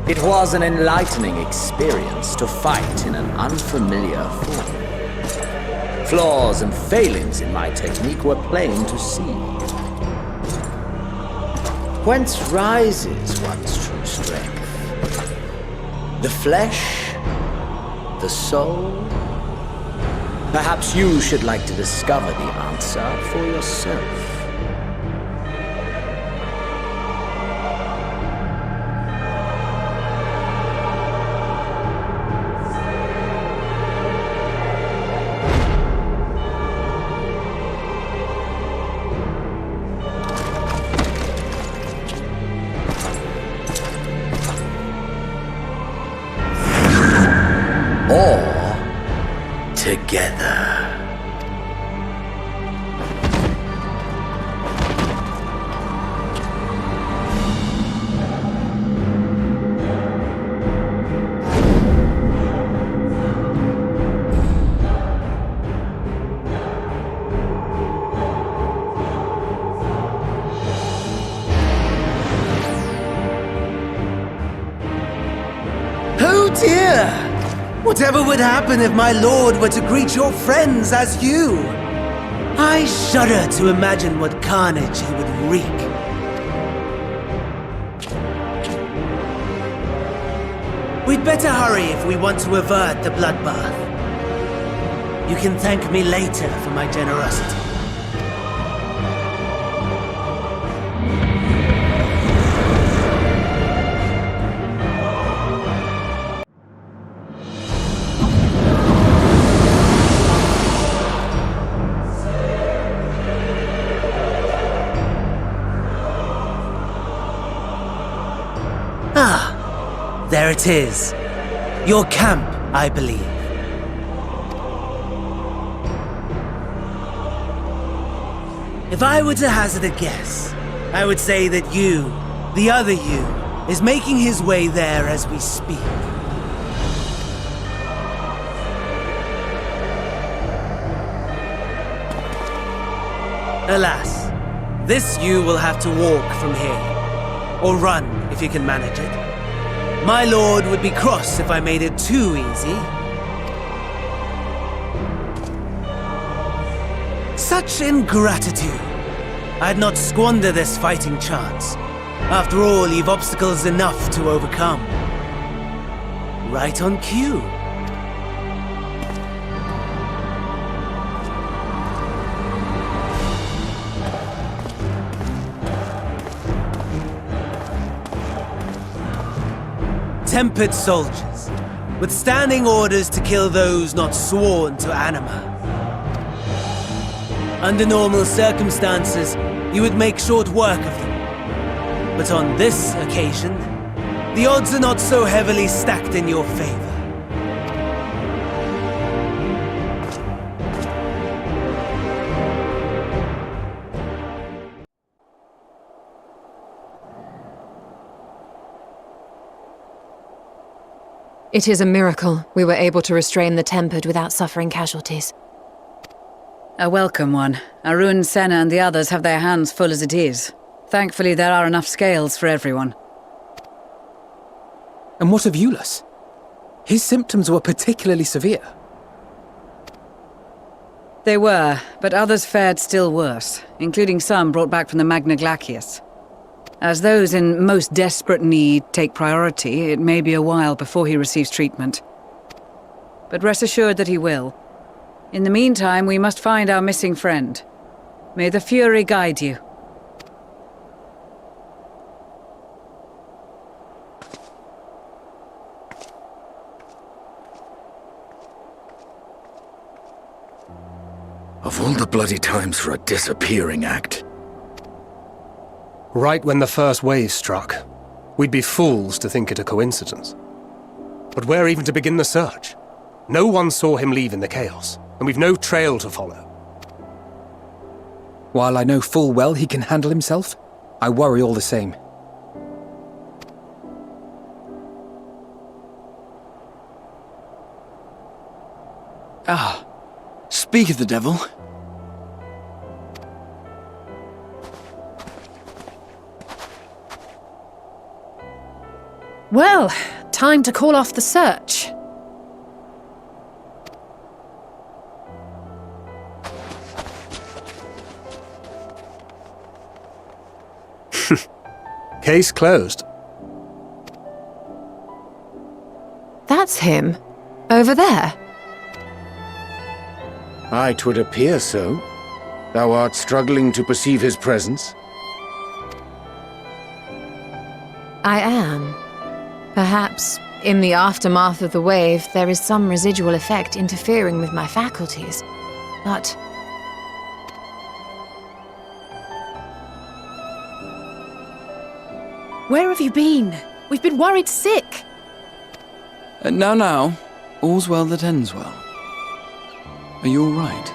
It was an enlightening experience to fight in an unfamiliar form. Flaws and failings in my technique were plain to see. Whence rises one's true strength? The flesh? The soul? Perhaps you should like to discover the answer for yourself. Together. Oh dear! Whatever would happen if my lord were to greet your friends as you? I shudder to imagine what carnage he would wreak. We'd better hurry if we want to avert the bloodbath. You can thank me later for my generosity. There it is. Your camp, I believe. If I were to hazard a guess, I would say that you, the other you, is making his way there as we speak. Alas, this you will have to walk from here, or run if you can manage it. My lord would be cross if I made it too easy. Such ingratitude. I'd not squander this fighting chance. After all, you've obstacles enough to overcome. right on cue. Tempered soldiers, with standing orders to kill those not sworn to anima. Under normal circumstances, you would make short work of them. But on this occasion, the odds are not so heavily stacked in your favor. It is a miracle we were able to restrain the Tempered without suffering casualties. A welcome one. Arun, Senna and the others have their hands full as it is. Thankfully there are enough scales for everyone. And what of Eulus? His symptoms were particularly severe. They were, but others fared still worse, including some brought back from the Magna Glacius. As those in most desperate need take priority, it may be a while before he receives treatment. But rest assured that he will. In the meantime, we must find our missing friend. May the Fury guide you. Of all the bloody times for a disappearing act. Right when the first wave struck, we'd be fools to think it a coincidence. But where even to begin the search? No one saw him leave in the chaos, and we've no trail to follow. While I know full well he can handle himself, I worry all the same. Ah, speak of the devil. Well, time to call off the search. Case closed. That's him. Over there. Aye, 'twould appear so. Thou art struggling to perceive his presence? I am. Perhaps, in the aftermath of the wave, there is some residual effect interfering with my faculties. But... Where have you been? We've been worried sick. Now. All's well that ends well. Are you all right?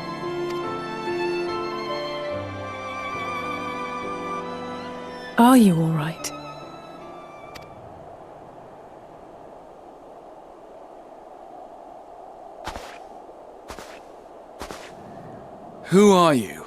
Are you all right? Who are you?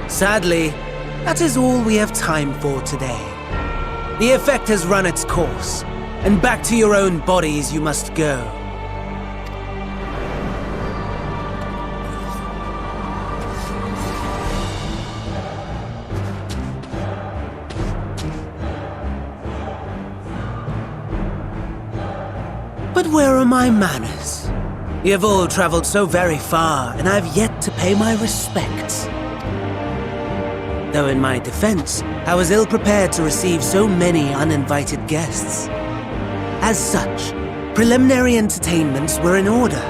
Sadly, that is all we have time for today. The effect has run its course, and back to your own bodies you must go. But where are my manners? You have all traveled so very far, and I've yet to pay my respects. Though in my defense, I was ill-prepared to receive so many uninvited guests. As such, preliminary entertainments were in order.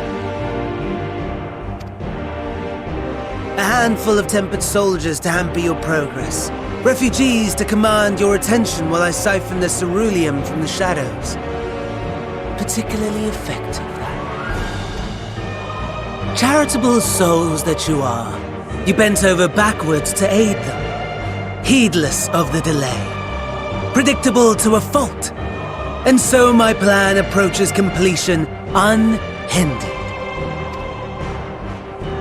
A handful of tempered soldiers to hamper your progress. Refugees to command your attention while I siphon the ceruleum from the shadows. Particularly effective, that. Charitable souls that you are, you bent over backwards to aid them. Heedless of the delay. Predictable to a fault. And so my plan approaches completion unhindered.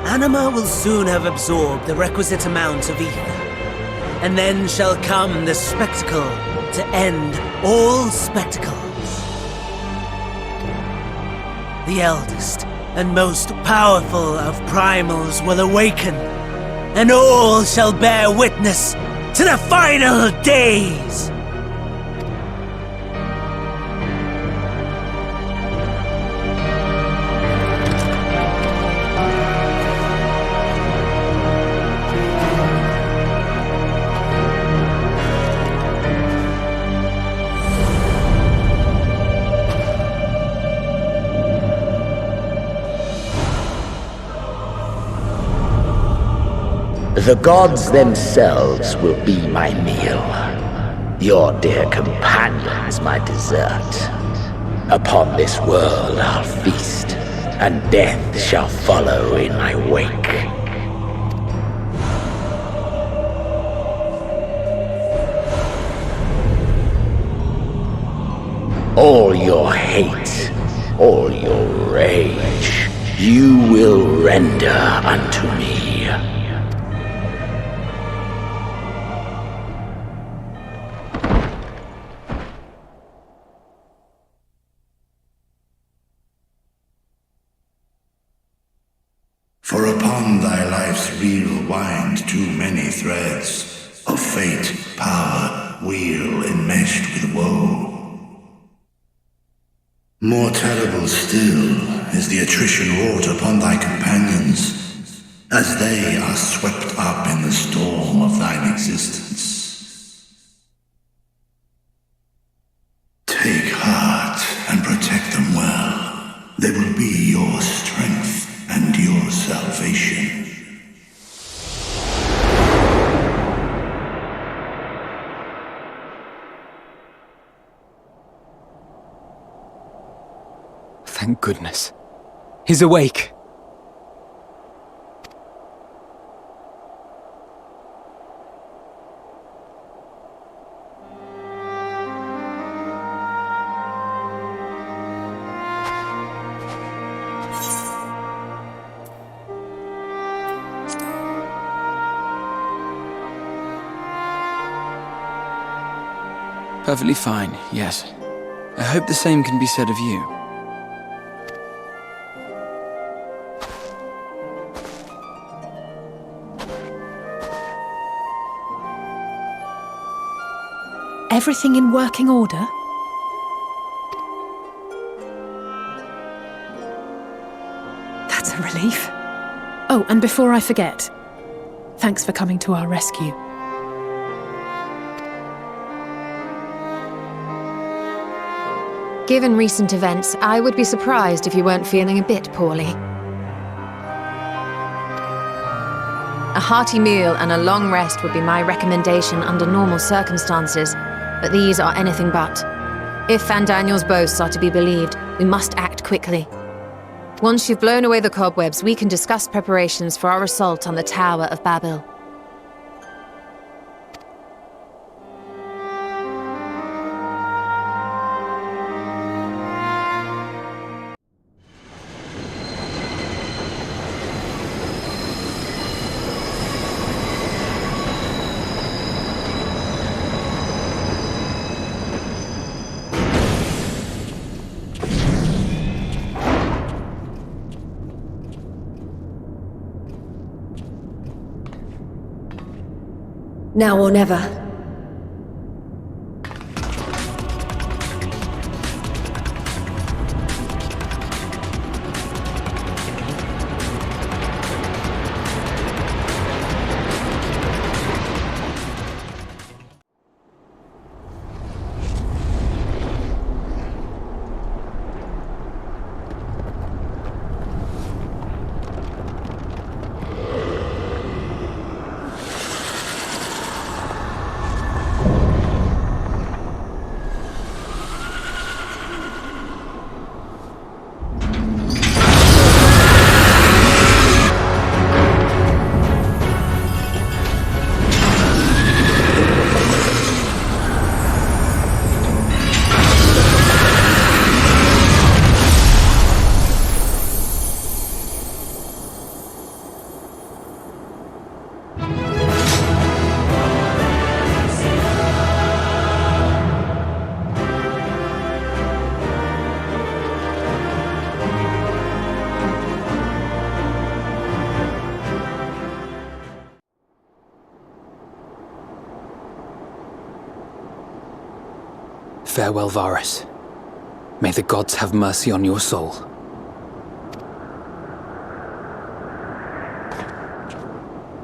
Anima will soon have absorbed the requisite amount of ether. And then shall come the spectacle to end all spectacles. The eldest and most powerful of primals will awaken, and all shall bear witness to the final days! The gods themselves will be my meal. Your dear companions my dessert. Upon this world I'll feast, and death shall follow in my wake. All your hate, all your rage, you will render unto me. For upon thy life's reel wind too many threads of fate, power, weal enmeshed with woe. More terrible still is the attrition wrought upon thy companions, as they are swept up in the storm of thine existence. Take heart and protect them well. They will be your strength and your salvation. Thank goodness. He's awake. Perfectly fine, yes. I hope the same can be said of you. Everything in working order? That's a relief. Oh, and before I forget, thanks for coming to our rescue. Given recent events, I would be surprised if you weren't feeling a bit poorly. A hearty meal and a long rest would be my recommendation under normal circumstances, but these are anything but. If Fandaniel's boasts are to be believed, we must act quickly. Once you've blown away the cobwebs, we can discuss preparations for our assault on the Tower of Babel. Now or never. Farewell, Varus. May the gods have mercy on your soul.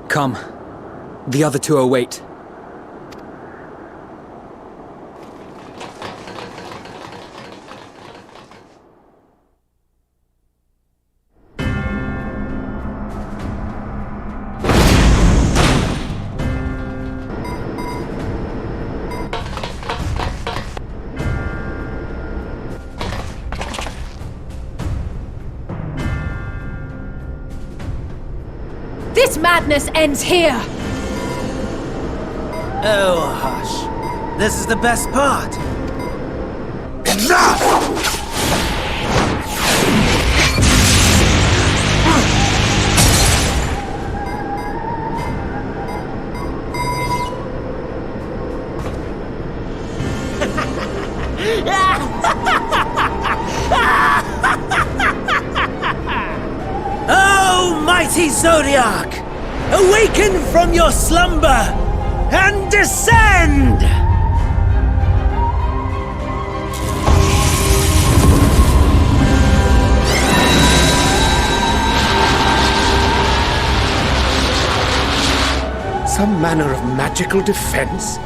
Come. The other two await. This madness ends here! Oh, hush. This is the best part. Enough! Oh, mighty Zodiac! Awaken from your slumber and descend! Some manner of magical defense?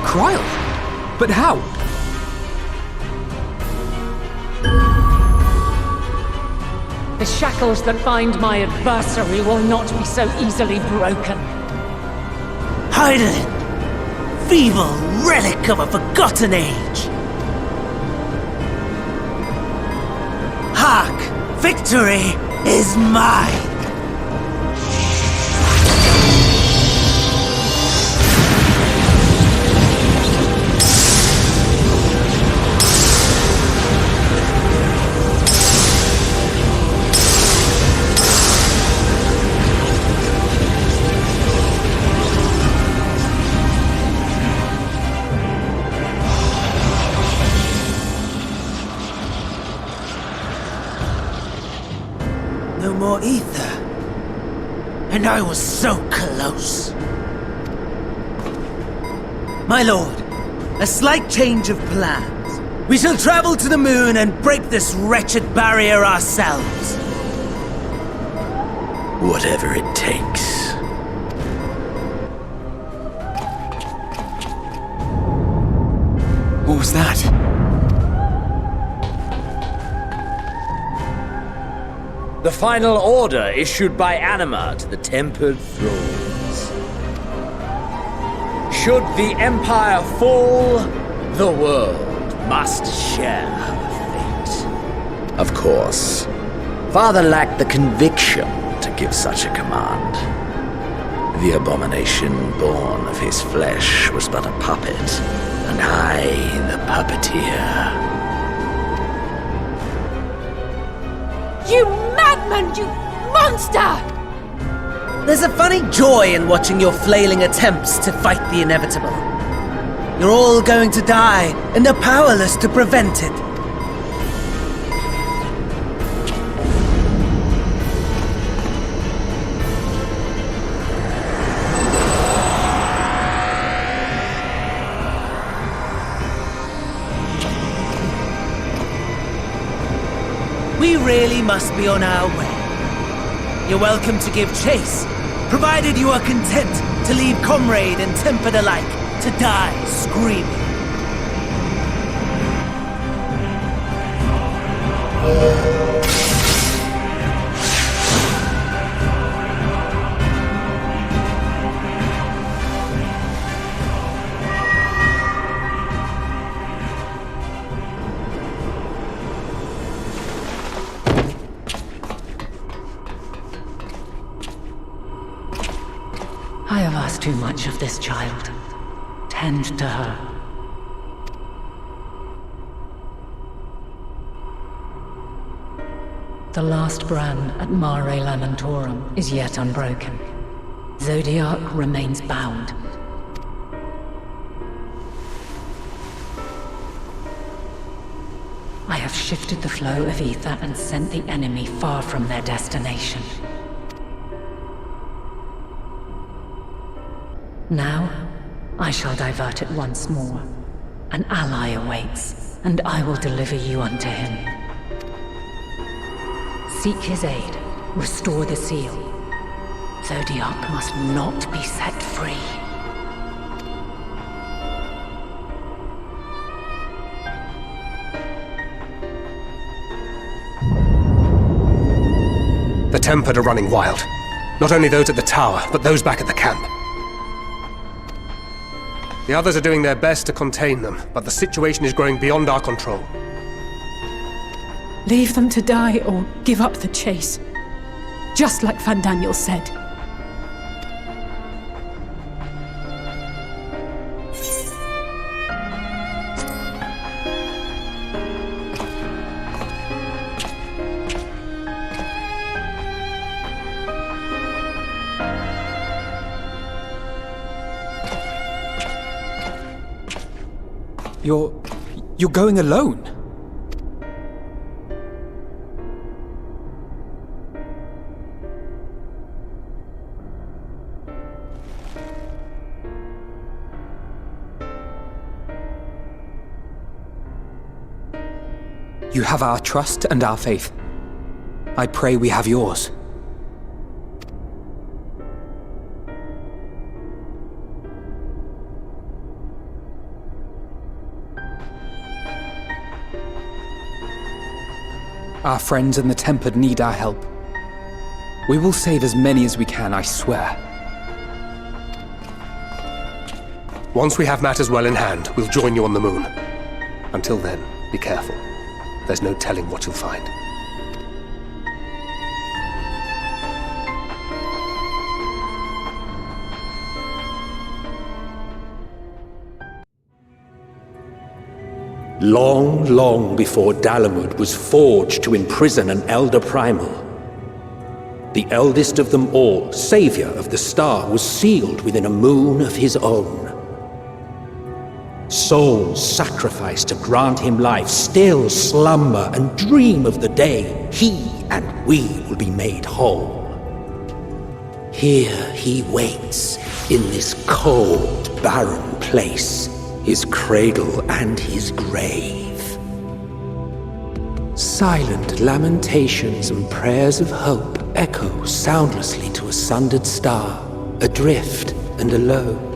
Cryle? But how? The shackles that bind my adversary will not be so easily broken. Hydaelyn! Feeble relic of a forgotten age! Hark! Victory is mine! No more ether. And I was so close. My lord, a slight change of plans. We shall travel to the moon and break this wretched barrier ourselves. Whatever it takes. What was that? The final order issued by Anima to the Tempered Thralls. Should the Empire fall, the world must share her fate. Of course. Father lacked the conviction to give such a command. The abomination born of his flesh was but a puppet, and I the puppeteer. You madman, you monster! There's a funny joy in watching your flailing attempts to fight the inevitable. You're all going to die, and are powerless to prevent it. We really must be on our way. You're welcome to give chase, provided you are content to leave comrade and tempered alike to die screaming. I have asked too much of this child. Tend to her. The last brand at Mare Lamentorum is yet unbroken. Zodiac remains bound. I have shifted the flow of ether and sent the enemy far from their destination. Now, I shall divert it once more. An ally awaits, and I will deliver you unto him. Seek his aid. Restore the seal. Zodiac must not be set free. The Tempered are running wild. Not only those at the tower, but those back at the camp. The others are doing their best to contain them, but the situation is growing beyond our control. Leave them to die or give up the chase. Just like Van Daniel said. You're going alone? You have our trust and our faith. I pray we have yours. Our friends and the Tempered need our help. We will save as many as we can, I swear. Once we have matters well in hand, we'll join you on the moon. Until then, be careful. There's no telling what you'll find. Long, long before Dalamud was forged to imprison an Elder Primal, the eldest of them all, savior of the star, was sealed within a moon of his own. Souls sacrificed to grant him life still slumber and dream of the day he and we will be made whole. Here he waits in this cold, barren place, his cradle and his grave. Silent lamentations and prayers of hope echo soundlessly to a sundered star, adrift and alone.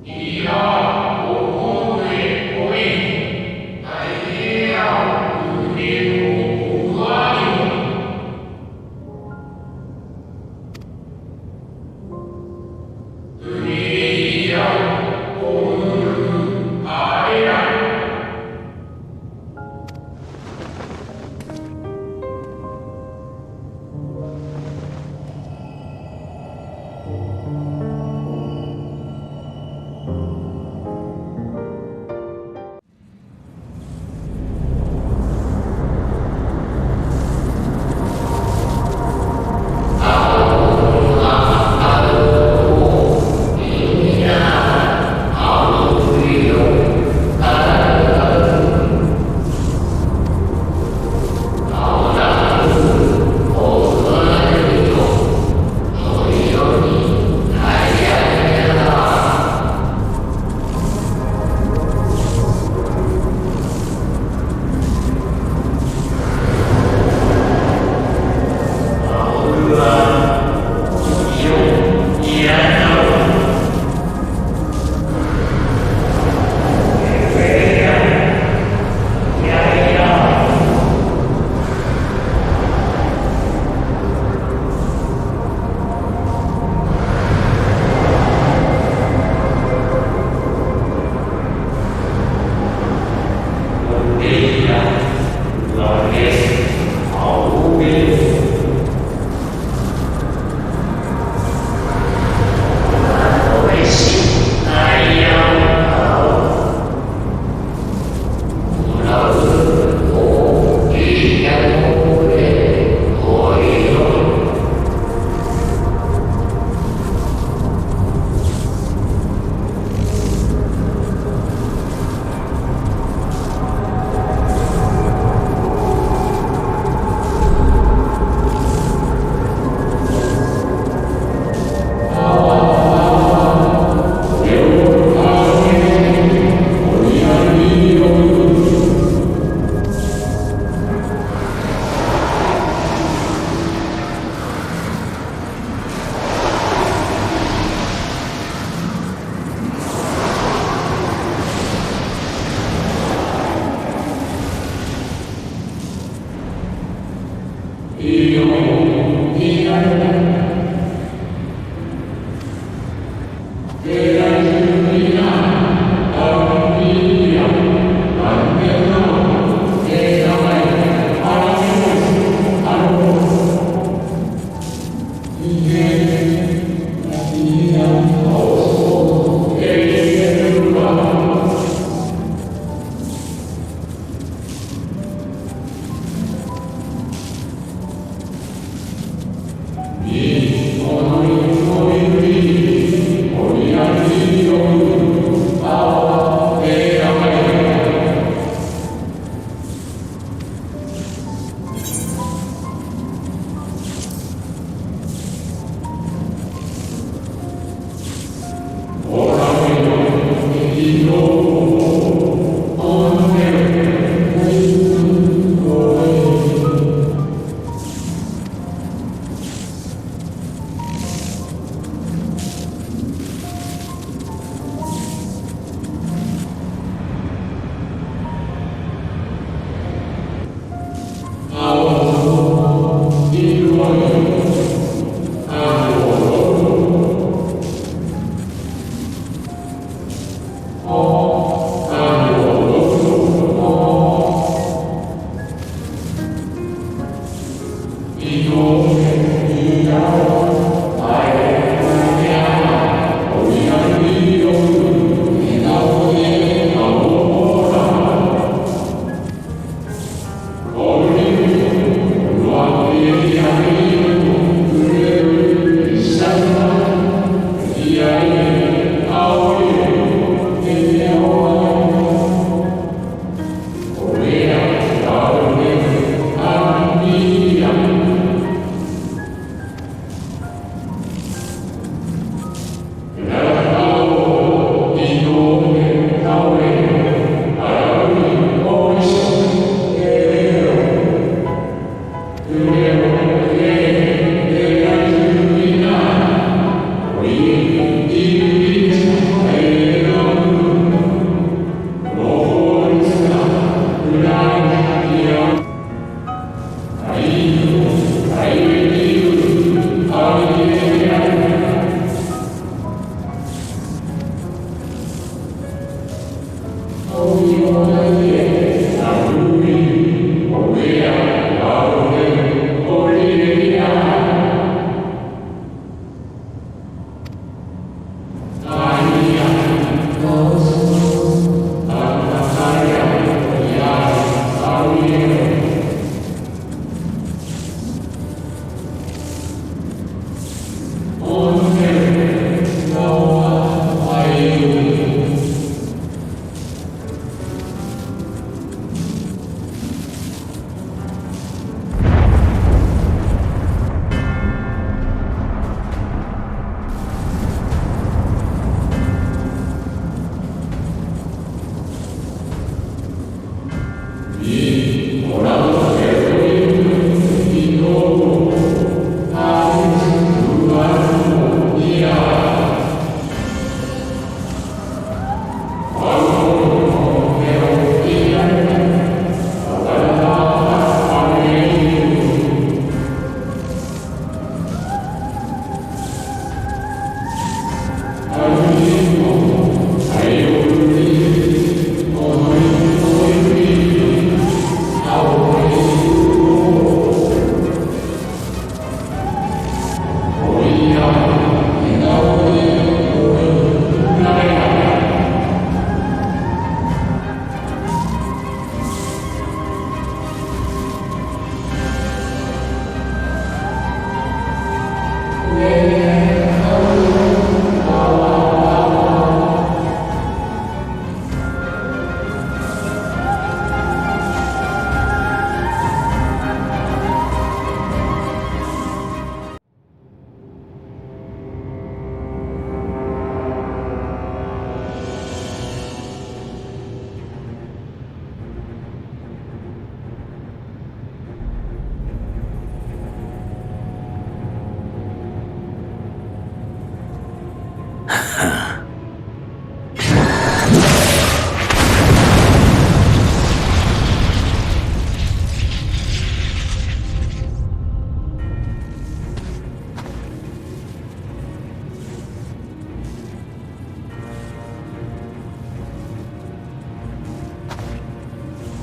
Amen.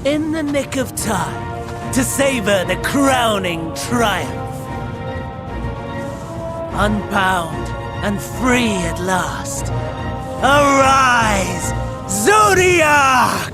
in the nick of time to savor the crowning triumph. Unbound and free at last. Arise, Zodiac!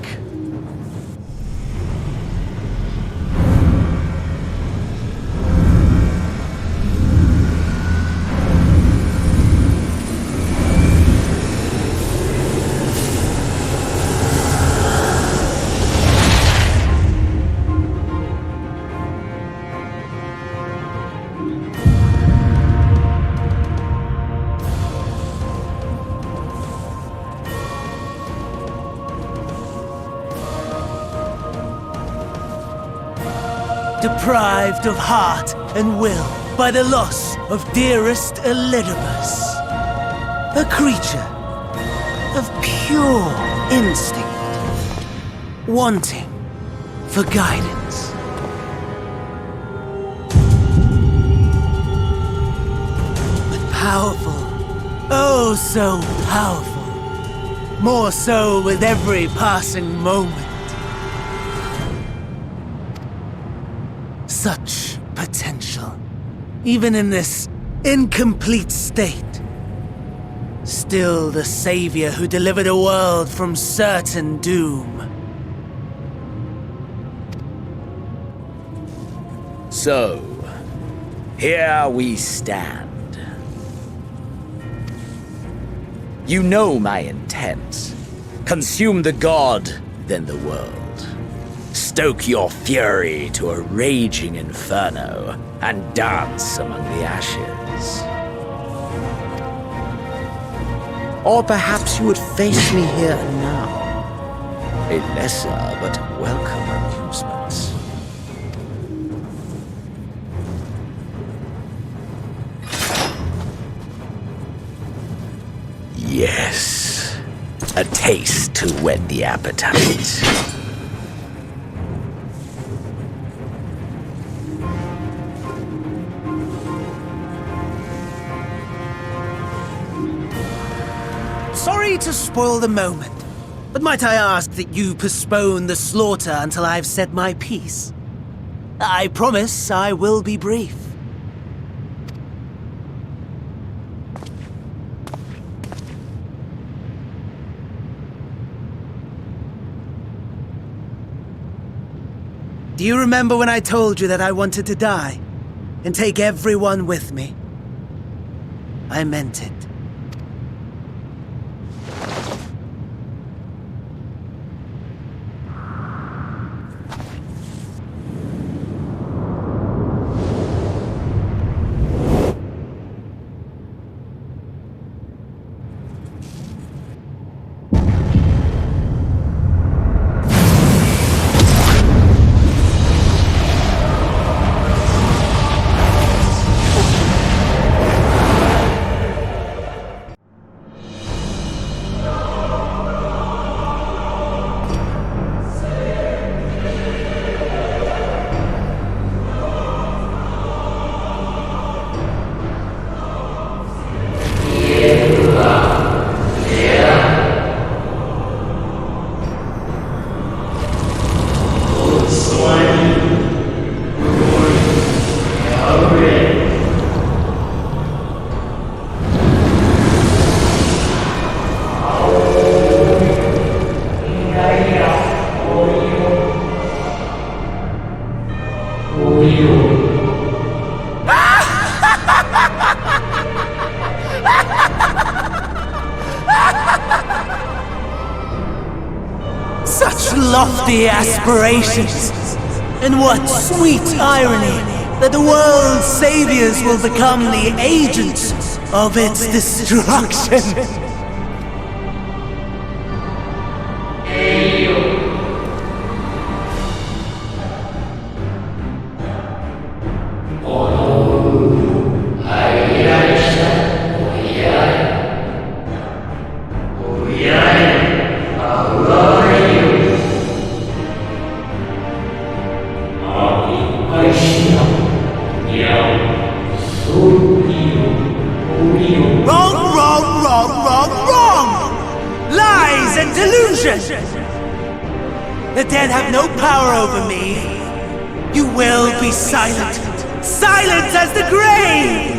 Deprived of heart and will by the loss of dearest Elidibus. A creature of pure instinct, wanting for guidance. But powerful, oh so powerful, more so with every passing moment. Such potential, even in this incomplete state. Still the savior who delivered a world from certain doom. So, here we stand. You know my intent. Consume the god, then the world. Stoke your fury to a raging inferno and dance among the ashes. Or perhaps you would face me here and now. A lesser but welcome amusement. Yes, a taste to whet the appetite. Sorry to spoil the moment, but might I ask that you postpone the slaughter until I've said my piece? I promise I will be brief. Do you remember when I told you that I wanted to die and take everyone with me? I meant it. Such lofty aspirations! And what sweet irony that the world's saviors will become the agents of its destruction! The dead have no power over me. You will be silent. Silent as the grave!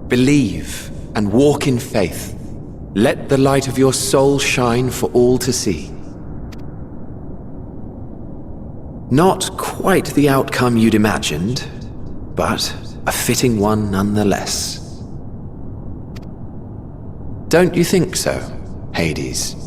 Believe and walk in faith. Let the light of your soul shine for all to see. Not quite the outcome you'd imagined, but a fitting one nonetheless. Don't you think so, Hades?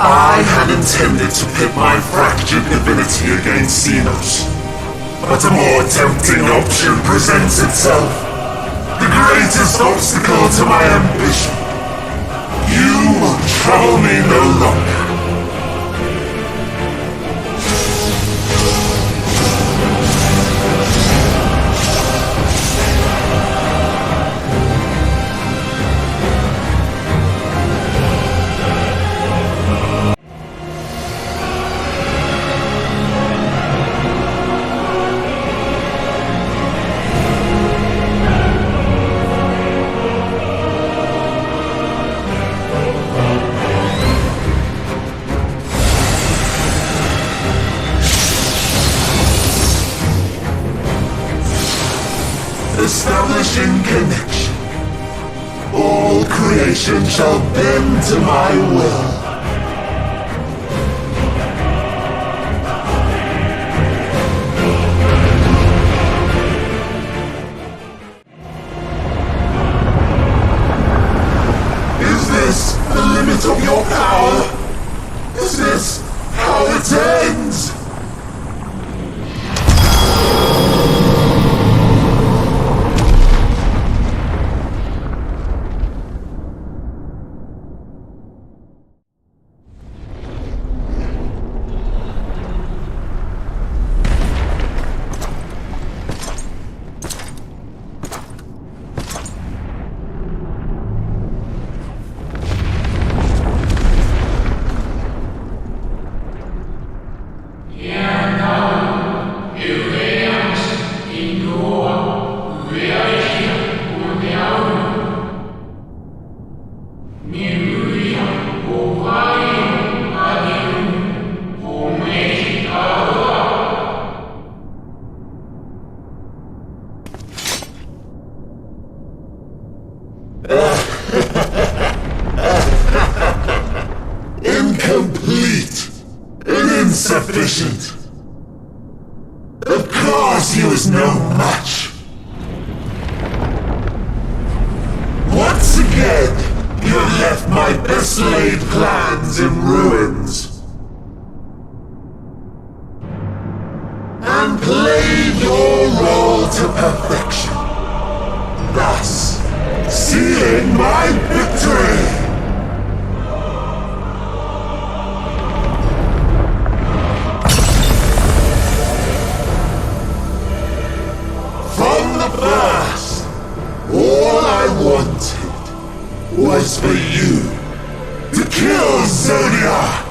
I had intended to pit my fractured divinity against Scions, but a more tempting option presents itself. The greatest obstacle to my ambition. You will trouble me no longer. Establishing connection. All creation shall bend to my will. Is this the limit of your power? Is this how it ends? Incomplete and insufficient. Of course he was no match. Once again, you have left my best laid plans in ruins. And played your role to perfection. Thus, sealing my victory! From the first, all I wanted was for you to kill Zodiac!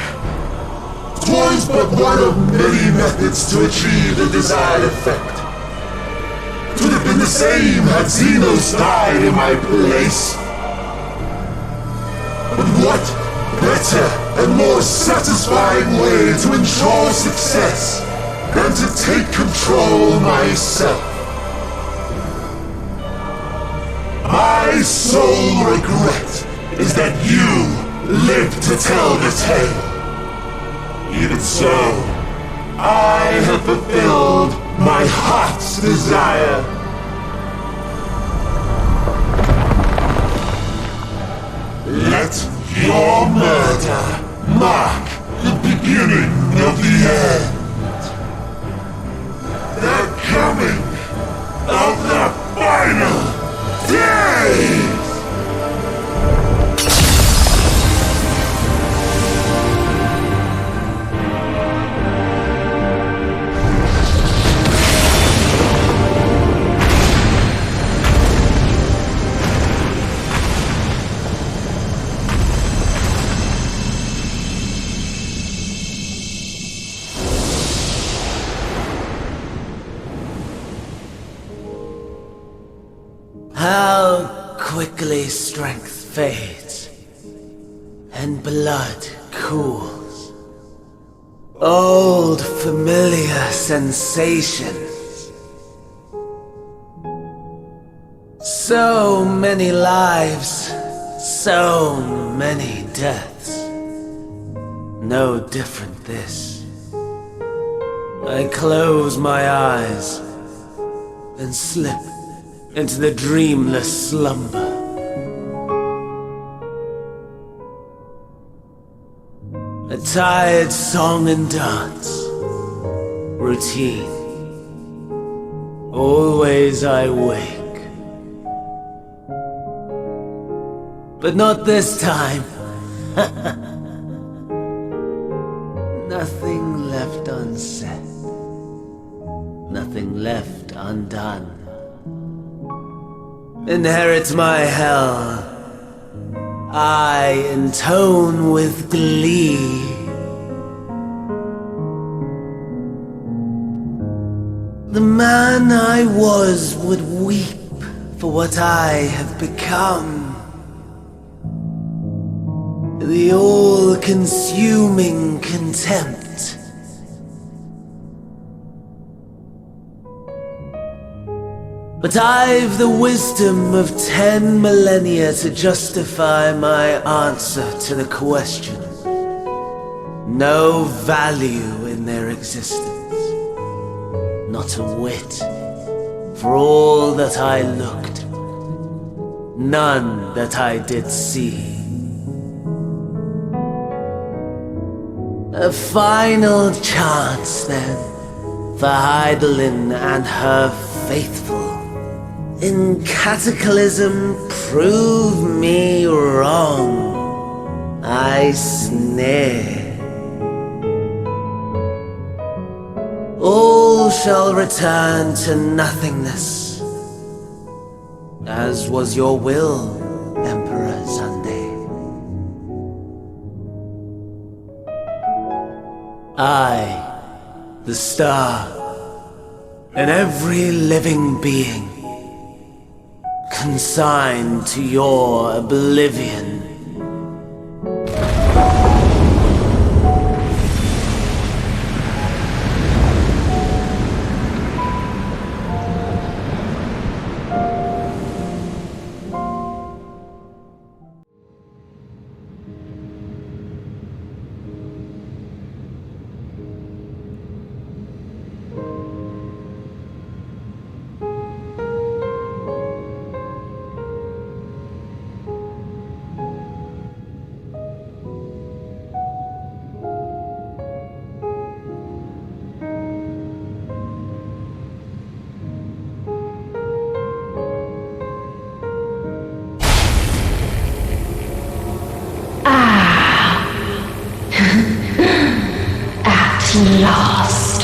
'Twas but one of many methods to achieve the desired effect. 'Twould have been the same had Xenos died in my place. But what better and more satisfying way to ensure success than to take control myself? My sole regret is that you live to tell the tale. Even so, I have fulfilled my heart's desire. Let your murder mark the beginning of the end. The coming of the final day! How quickly strength fades, and blood cools. Old familiar sensations. So many lives, so many deaths. No different this. I close my eyes and slip into the dreamless slumber. A tired song and dance. Routine. Always I wake. But not this time. Nothing left unsaid. Nothing left undone. Inherit my hell. I intone with glee. The man I was would weep for what I have become. The all-consuming contempt. But I've the wisdom of 10 millennia to justify my answer to the question. No value in their existence. Not a whit. For all that I looked. None that I did see. A final chance then for Heidelin and her faithful. In Cataclysm, prove me wrong. I snare. All shall return to nothingness, as was your will, Emperor Sunday. I, the star, and every living being, consigned to your oblivion. Lost.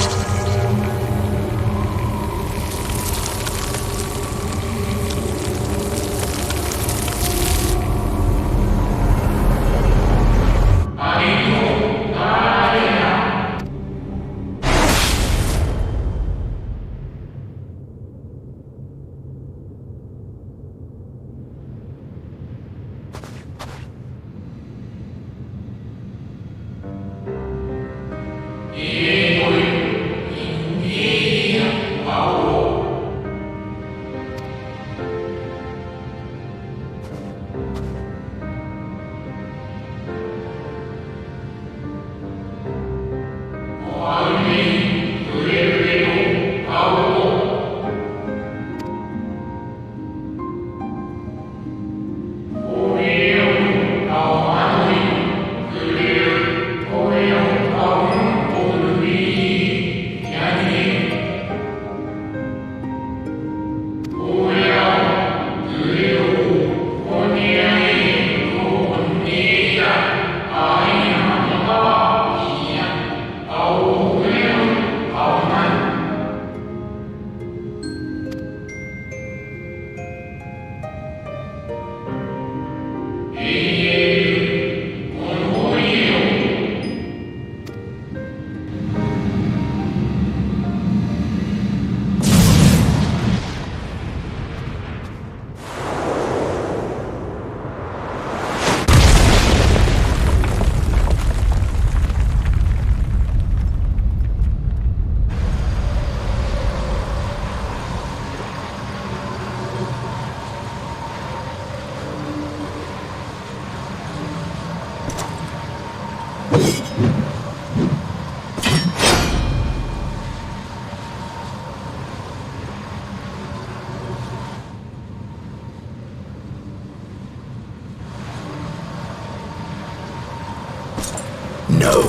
No.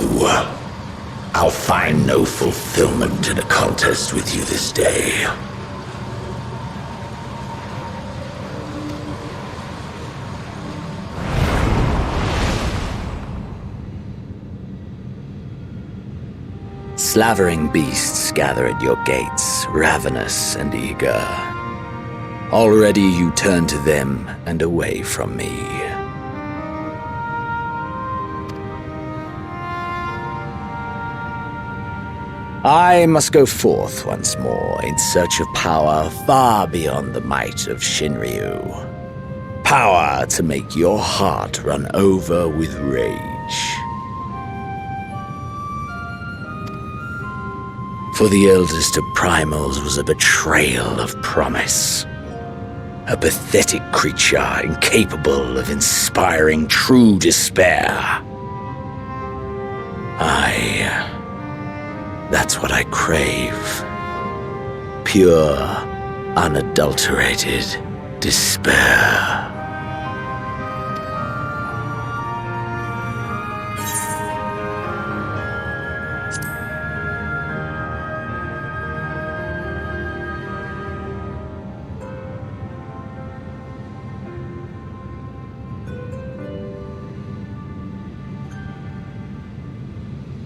I'll find no fulfillment in a contest with you this day. Slavering beasts gather at your gates, ravenous and eager. Already you turn to them and away from me. I must go forth once more in search of power far beyond the might of Shinryu. Power to make your heart run over with rage. For the eldest of primals was a betrayal of promise. A pathetic creature incapable of inspiring true despair. That's what I crave. Pure, unadulterated despair.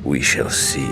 We shall see.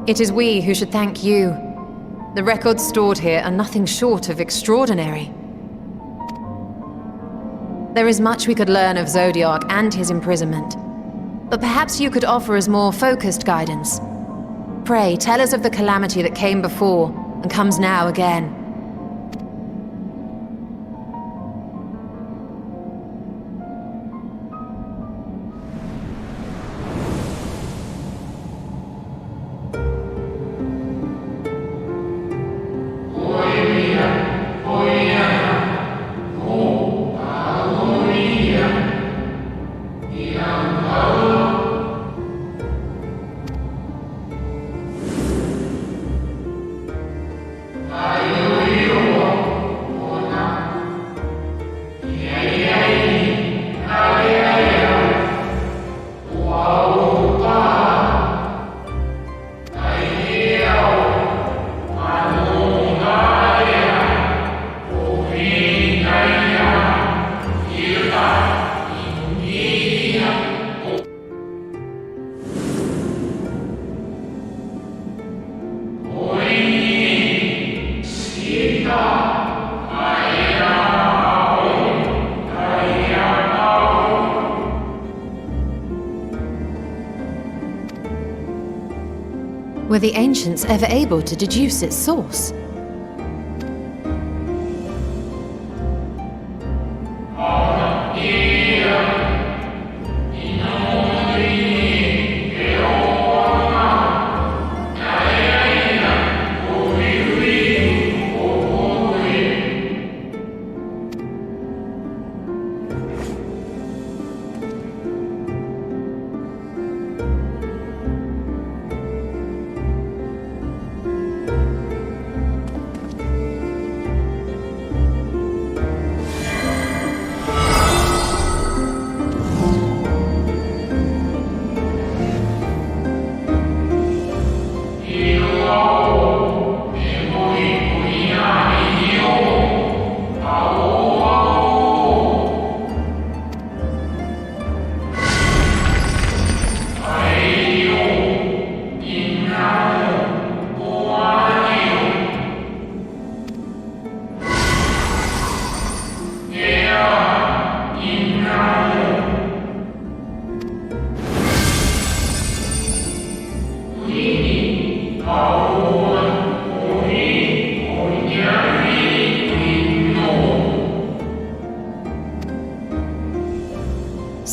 It is we who should thank you. The records stored here are nothing short of extraordinary. There is much we could learn of Zodiac and his imprisonment, but perhaps you could offer us more focused guidance. Pray, tell us of the calamity that came before and comes now again. Were the ancients ever able to deduce its source?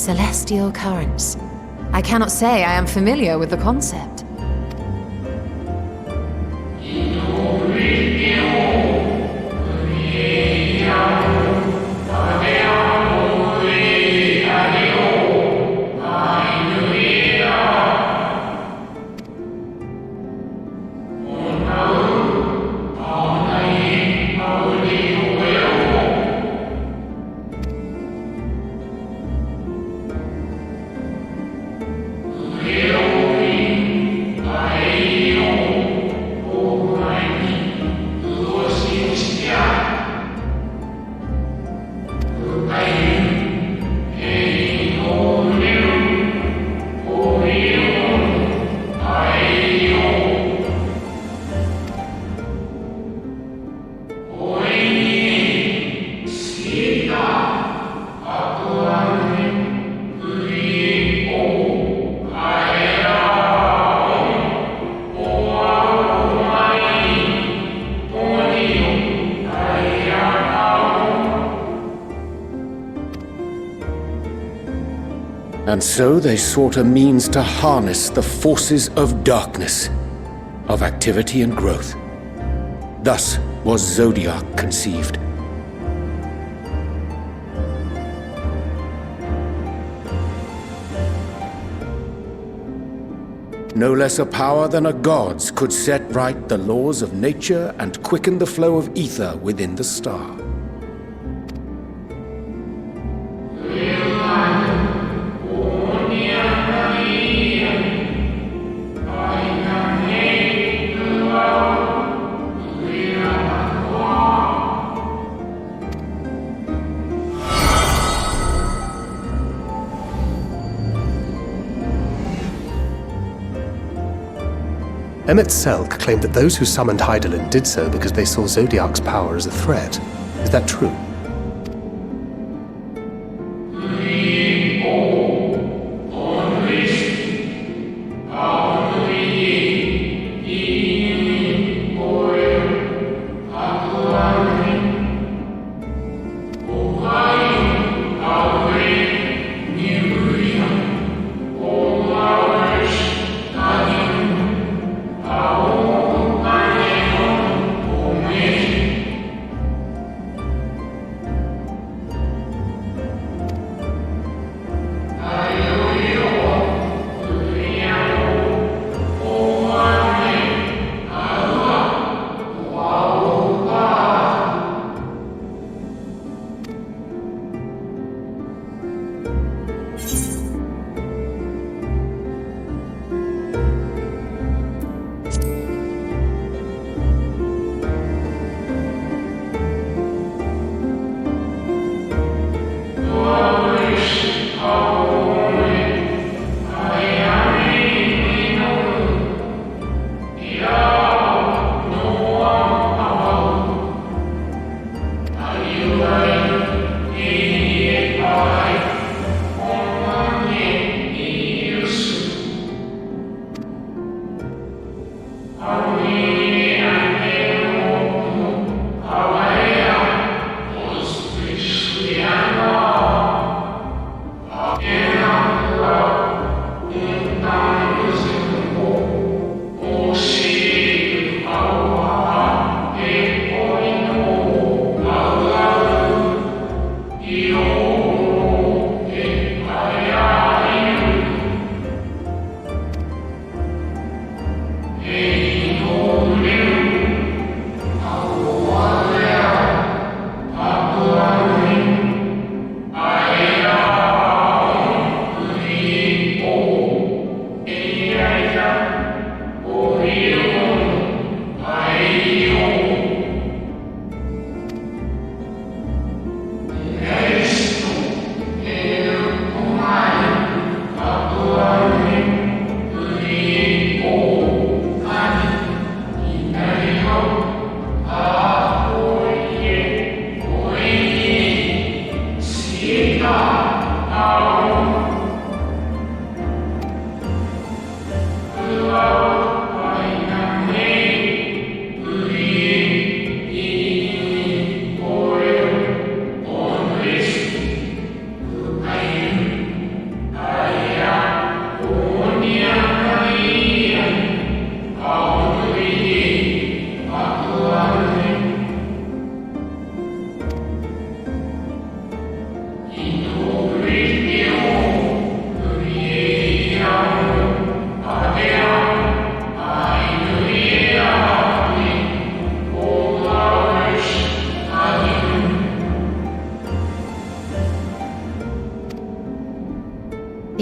Celestial currents. I cannot say I am familiar with the concept. And so they sought a means to harness the forces of darkness, of activity and growth. Thus was Zodiac conceived. No less a power than a god's could set right the laws of nature and quicken the flow of ether within the star. Emmett Selk claimed that those who summoned Hydaelyn did so because they saw Zodiac's power as a threat. Is that true?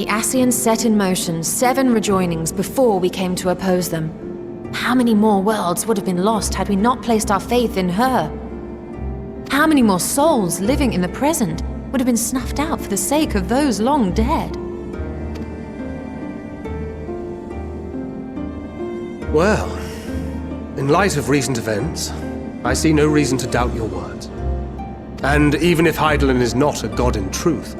The Assyans set in motion 7 rejoinings before we came to oppose them. How many more worlds would have been lost had we not placed our faith in her? How many more souls living in the present would have been snuffed out for the sake of those long dead? Well, in light of recent events, I see no reason to doubt your words. And even if Hydaelyn is not a god in truth,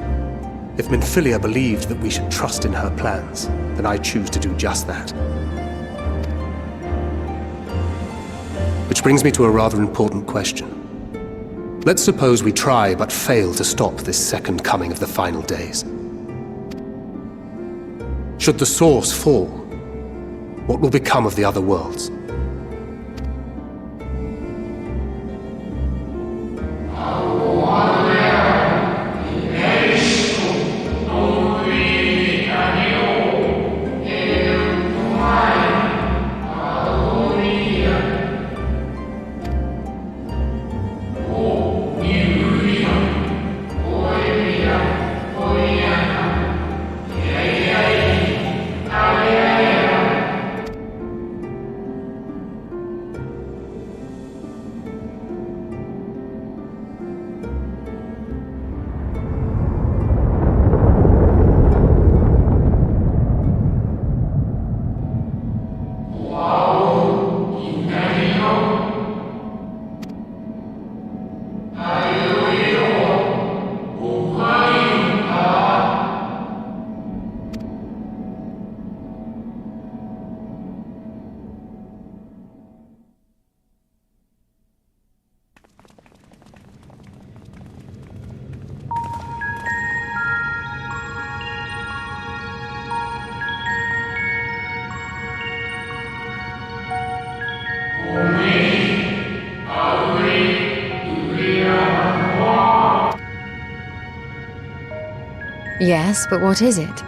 if Minfilia believed that we should trust in her plans, then I choose to do just that. Which brings me to a rather important question. Let's suppose we try but fail to stop this second coming of the final days. Should the source fall, what will become of the other worlds? Yes, but what is it?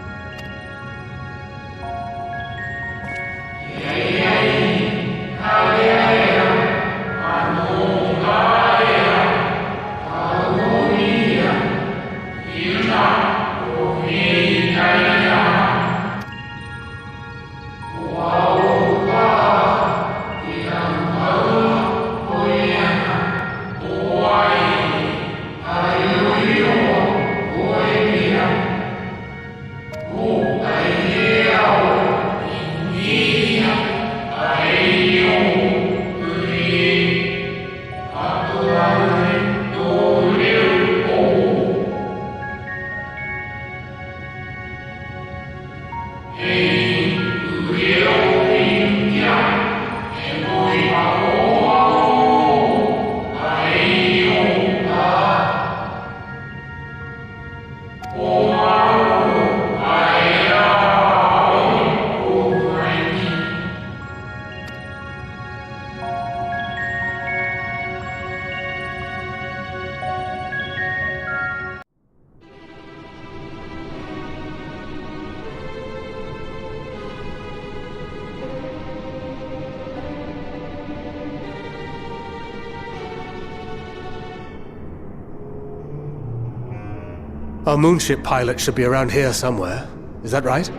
Our moonship pilot should be around here somewhere. Is that right?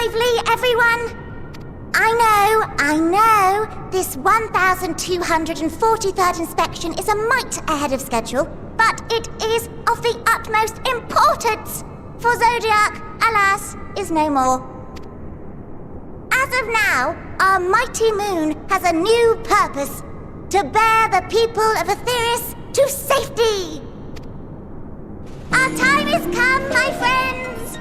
lively, everyone? I know, this 1243rd inspection is a mite ahead of schedule, but it is of the utmost importance, for Zodiac, alas, is no more. As of now, our mighty moon has a new purpose, to bear the people of Etheris to safety! Our time has come, my friends!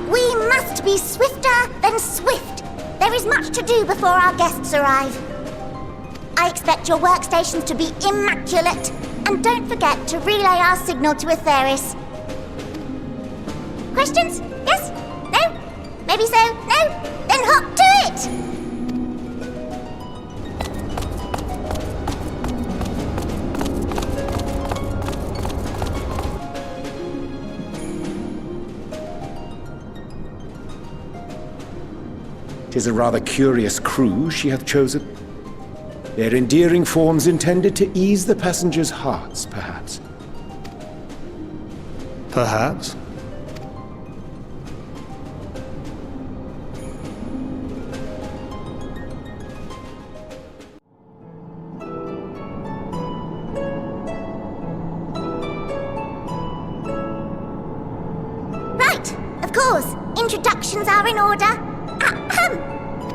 We must be swifter than swift. There is much to do before our guests arrive. I expect your workstations to be immaculate, and don't forget to relay our signal to Etheris. Questions? Yes? No? Maybe so? No? Then hop to it! "'Tis a rather curious crew she hath chosen. Their endearing forms intended to ease the passengers' hearts, perhaps." Perhaps. Right, of course. Introductions are in order.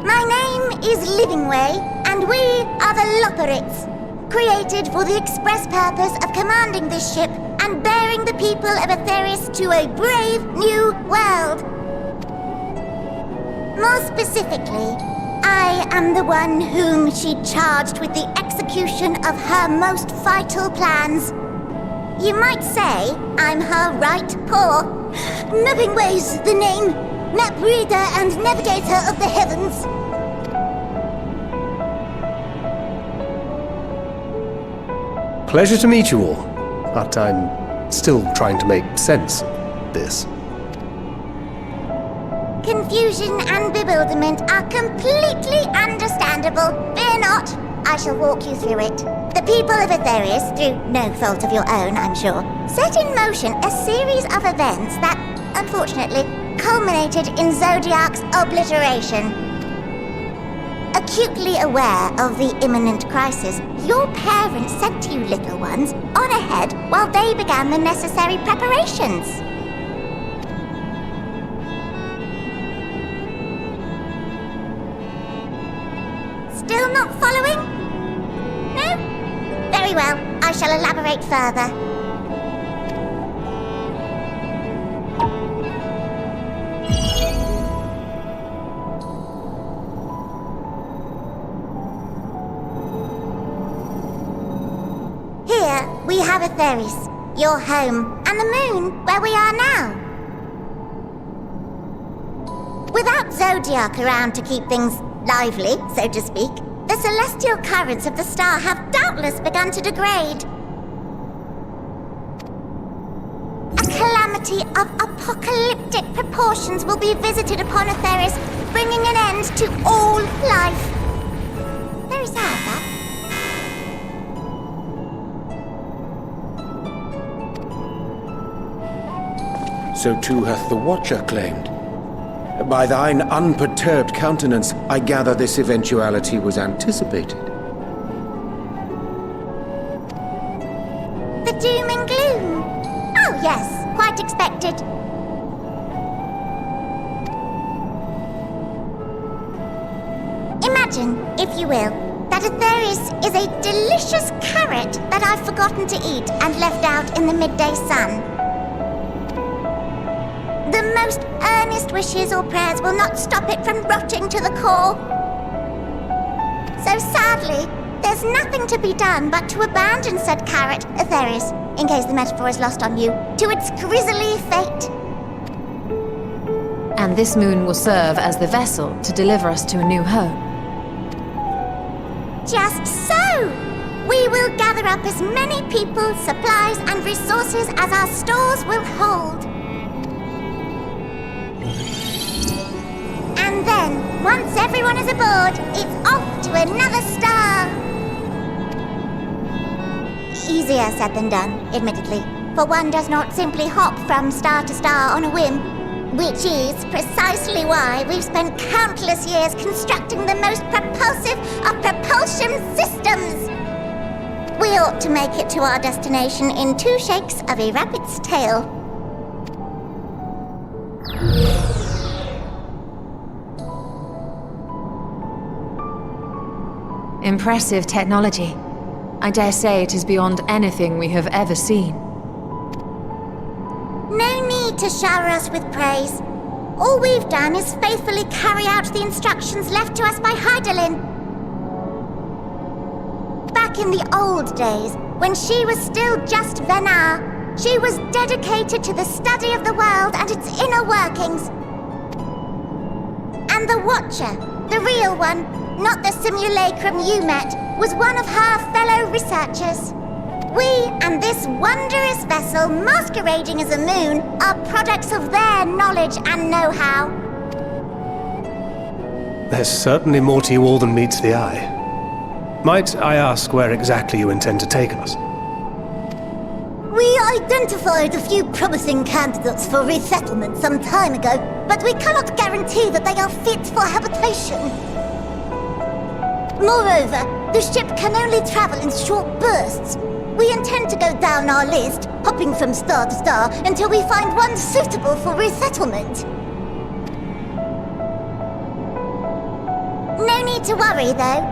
My name is Livingway, and we are the Loporits, created for the express purpose of commanding this ship and bearing the people of Etheris to a brave new world. More specifically, I am the one whom she charged with the execution of her most vital plans. You might say I'm her right paw. Livingway's the name. Map reader and navigator of the heavens. Pleasure to meet you all, but I'm still trying to make sense of this. Confusion and bewilderment are completely understandable. Fear not, I shall walk you through it. The people of Etheris, through no fault of your own, I'm sure, set in motion a series of events that, unfortunately, culminated in Zodiac's obliteration. Acutely aware of the imminent crisis, your parents sent you little ones on ahead while they began the necessary preparations. Still not following? No? Very well, I shall elaborate further. Here, we have Etheris, your home, and the moon, where we are now. Without Zodiac around to keep things lively, so to speak, the celestial currents of the star have doubtless begun to degrade. A calamity of apocalyptic proportions will be visited upon Etheris, bringing an end to all life. Very sad, that. So too hath the Watcher claimed. By thine unperturbed countenance, I gather this eventuality was anticipated. The doom and gloom. Oh yes, quite expected. Imagine, if you will, that Etheris is a delicious carrot that I've forgotten to eat and left out in the midday sun. The most earnest wishes or prayers will not stop it from rotting to the core. So sadly, there's nothing to be done but to abandon said carrot, Etheris, in case the metaphor is lost on you, to its grisly fate. And this moon will serve as the vessel to deliver us to a new home. Just so! We will gather up as many people, supplies, and resources as our stores will hold. And then, once everyone is aboard, it's off to another star. easier said than done, admittedly, for one does not simply hop from star to star on a whim. Which is precisely why we've spent countless years constructing the most propulsive of propulsion systems. We ought to make it to our destination in 2 shakes of a rabbit's tail. Impressive technology. I dare say it is beyond anything we have ever seen. No need to shower us with praise. All we've done is faithfully carry out the instructions left to us by Hydaelyn. Back in the old days, when she was still just Venar, she was dedicated to the study of the world and its inner workings. And the Watcher, the real one, not the simulacrum you met, was one of her fellow researchers. We and this wondrous vessel masquerading as a moon are products of their knowledge and know-how. There's certainly more to you all than meets the eye. Might I ask where exactly you intend to take us? We identified a few promising candidates for resettlement some time ago, but we cannot guarantee that they are fit for habitation. Moreover, the ship can only travel in short bursts. We intend to go down our list, hopping from star to star, until we find one suitable for resettlement. No need to worry, though.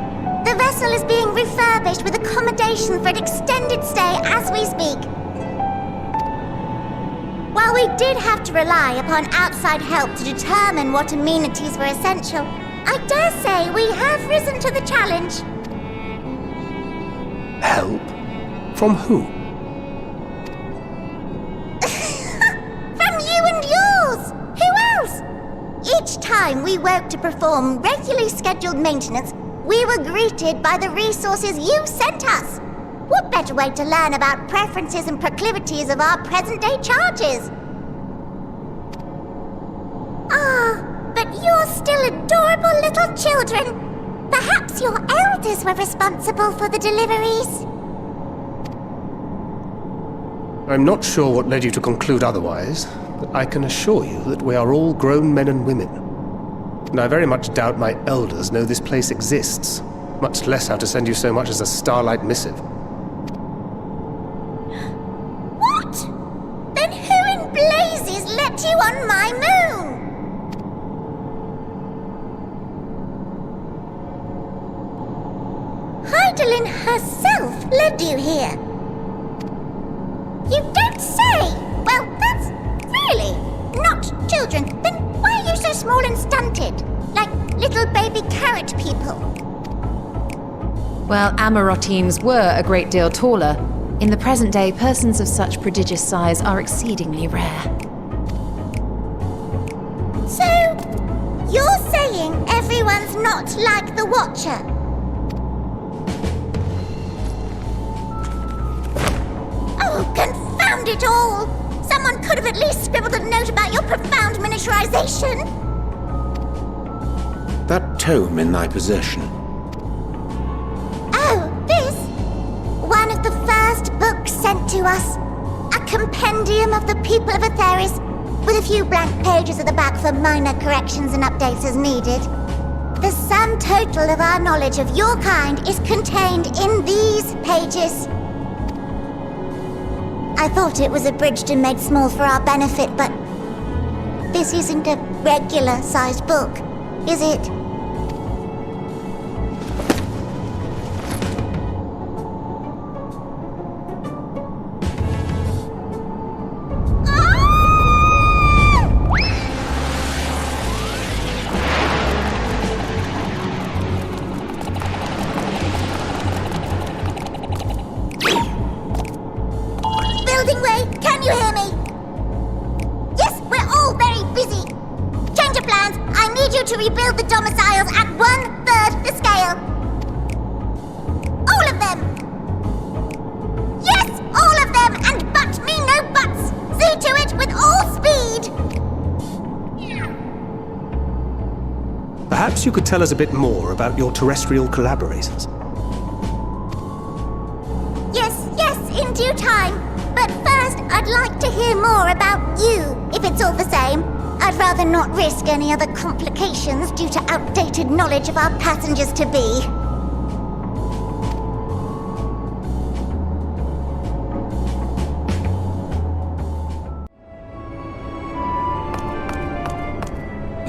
The vessel is being refurbished with accommodation for an extended stay as we speak. While we did have to rely upon outside help to determine what amenities were essential, I dare say we have risen to the challenge. Help? From who? From you and yours! Who else? Each time we woke to perform regularly scheduled maintenance, we were greeted by the resources you sent us. What better way to learn about preferences and proclivities of our present-day charges? But you're still adorable little children. Perhaps your elders were responsible for the deliveries. I'm not sure what led you to conclude otherwise, but I can assure you that we are all grown men and women. And I very much doubt my elders know this place exists, much less how to send you so much as a starlight missive. What? Then who in blazes let you on my moon? Hydaelyn herself led you here. You don't say! Well, that's really not children. Then why are you so small and stunted? Like little baby carrot people. Well, Amarotines were a great deal taller. In the present day, persons of such prodigious size are exceedingly rare. So, you're saying everyone's not like the Watcher? Oh, confound it all! Someone could have at least scribbled a note about your profound miniaturization! That tome in thy possession. Oh, this? One of the first books sent to us. A compendium of the people of Atheris, with a few blank pages at the back for minor corrections and updates as needed. The sum total of our knowledge of your kind is contained in these pages. I thought it was abridged and made small for our benefit, but this isn't a regular-sized book, is it? To rebuild the domiciles at 1/3 the scale. All of them! Yes, all of them, and but me no buts! See to it with all speed! Perhaps you could tell us a bit more about your terrestrial collaborators. Yes, in due time. But first, I'd like to hear more about you, if it's all the same. I'd rather not risk any other complications due to outdated knowledge of our passengers-to-be.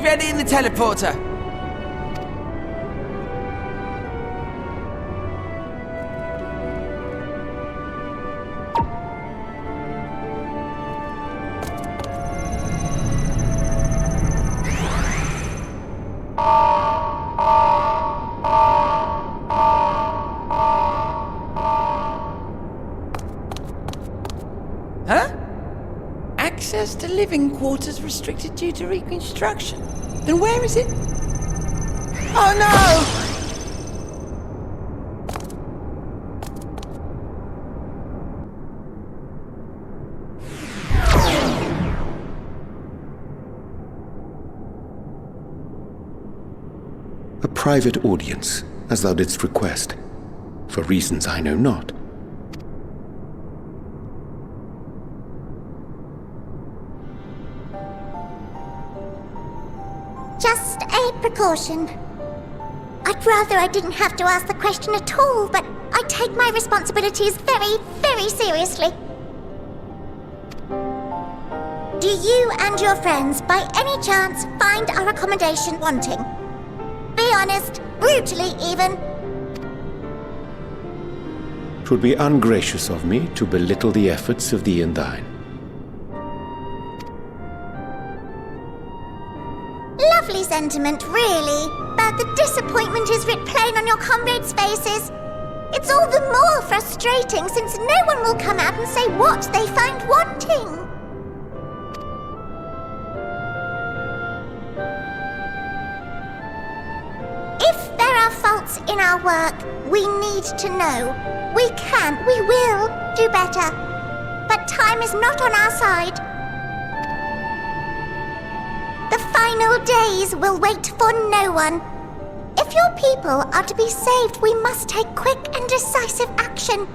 Ready in the teleporter. Huh? Access to living quarters restricted due to reconstruction. Then where is it? Oh no! A private audience, as thou didst request, for reasons I know not. Just a precaution. I'd rather I didn't have to ask the question at all, but I take my responsibilities very, very seriously. Do you and your friends, by any chance, find our accommodation wanting? Be honest, brutally even. 'Twould be ungracious of me to belittle the efforts of thee and thine. Lovely sentiment, really, but the disappointment is writ plain on your comrades' faces. It's all the more frustrating since no one will come out and say what they find wanting. If there are faults in our work, we need to know. We will do better. But time is not on our side. The final days will wait for no one. If your people are to be saved, we must take quick and decisive action.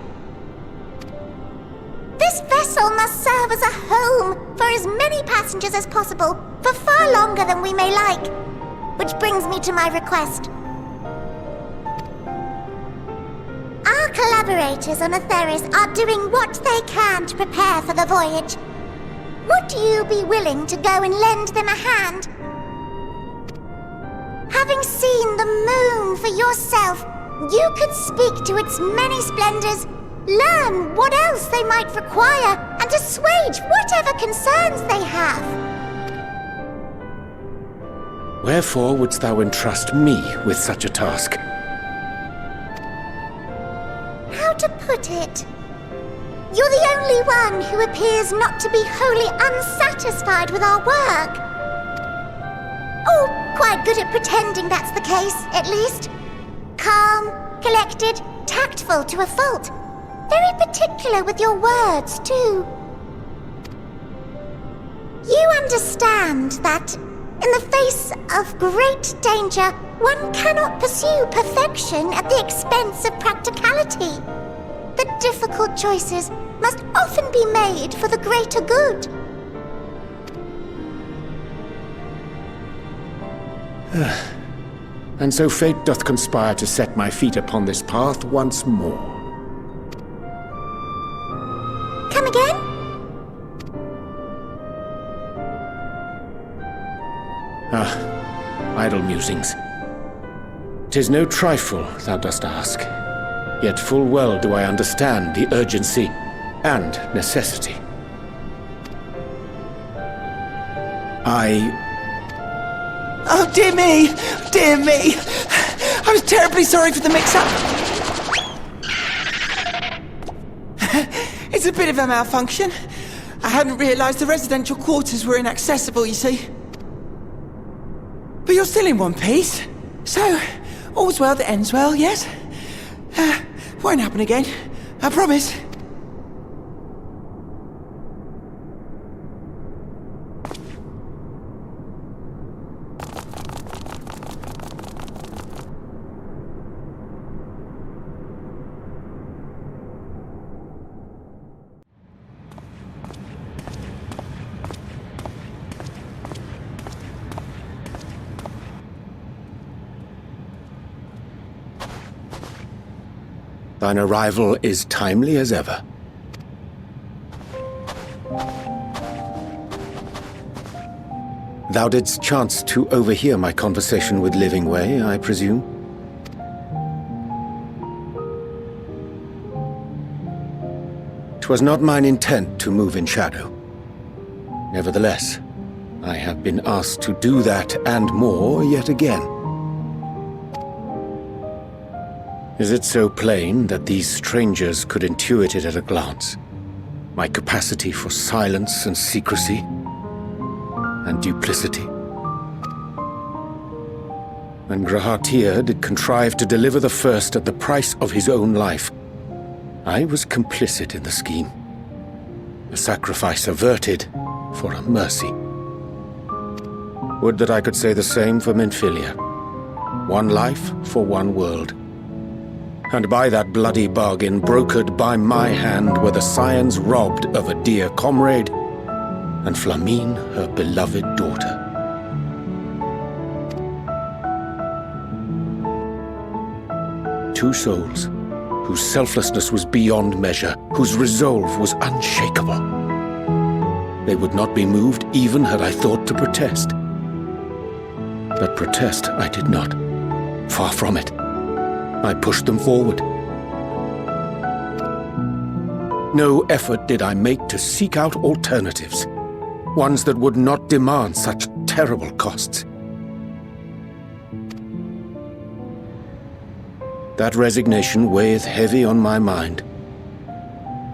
This vessel must serve as a home for as many passengers as possible, for far longer than we may like. Which brings me to my request. Our collaborators on Atheris are doing what they can to prepare for the voyage. Would you be willing to go and lend them a hand? Having seen the moon for yourself, you could speak to its many splendors, learn what else they might require, and assuage whatever concerns they have. Wherefore wouldst thou entrust me with such a task? How to put it? You're the only one who appears not to be wholly unsatisfied with our work. Or quite good at pretending that's the case, at least. Calm, collected, tactful to a fault. Very particular with your words, too. You understand that, in the face of great danger, one cannot pursue perfection at the expense of practicality. The difficult choices must often be made for the greater good. And so fate doth conspire to set my feet upon this path once more. Come again? Idle musings. 'Tis no trifle thou dost ask. Yet full well do I understand the urgency and necessity. Oh, dear me! Dear me! I was terribly sorry for the mix-up. It's a bit of a malfunction. I hadn't realized the residential quarters were inaccessible, you see. But you're still in one piece. So, all's well that ends well, yes? Won't happen again. I promise. Thine arrival is timely as ever. Thou didst chance to overhear my conversation with Livingway, I presume? 'Twas not mine intent to move in shadow. Nevertheless, I have been asked to do that and more yet again. Is it so plain that these strangers could intuit it at a glance? My capacity for silence and secrecy and duplicity? And Grahatir did contrive to deliver the first at the price of his own life. I was complicit in the scheme. A sacrifice averted for a mercy. Would that I could say the same for Menphilia. One life for one world. And by that bloody bargain brokered by my hand were the Scions robbed of a dear comrade, and Flamine her beloved daughter. Two souls, whose selflessness was beyond measure, whose resolve was unshakable. They would not be moved even had I thought to protest. But protest I did not. Far from it. I pushed them forward. No effort did I make to seek out alternatives, ones that would not demand such terrible costs. That resignation weigheth heavy on my mind,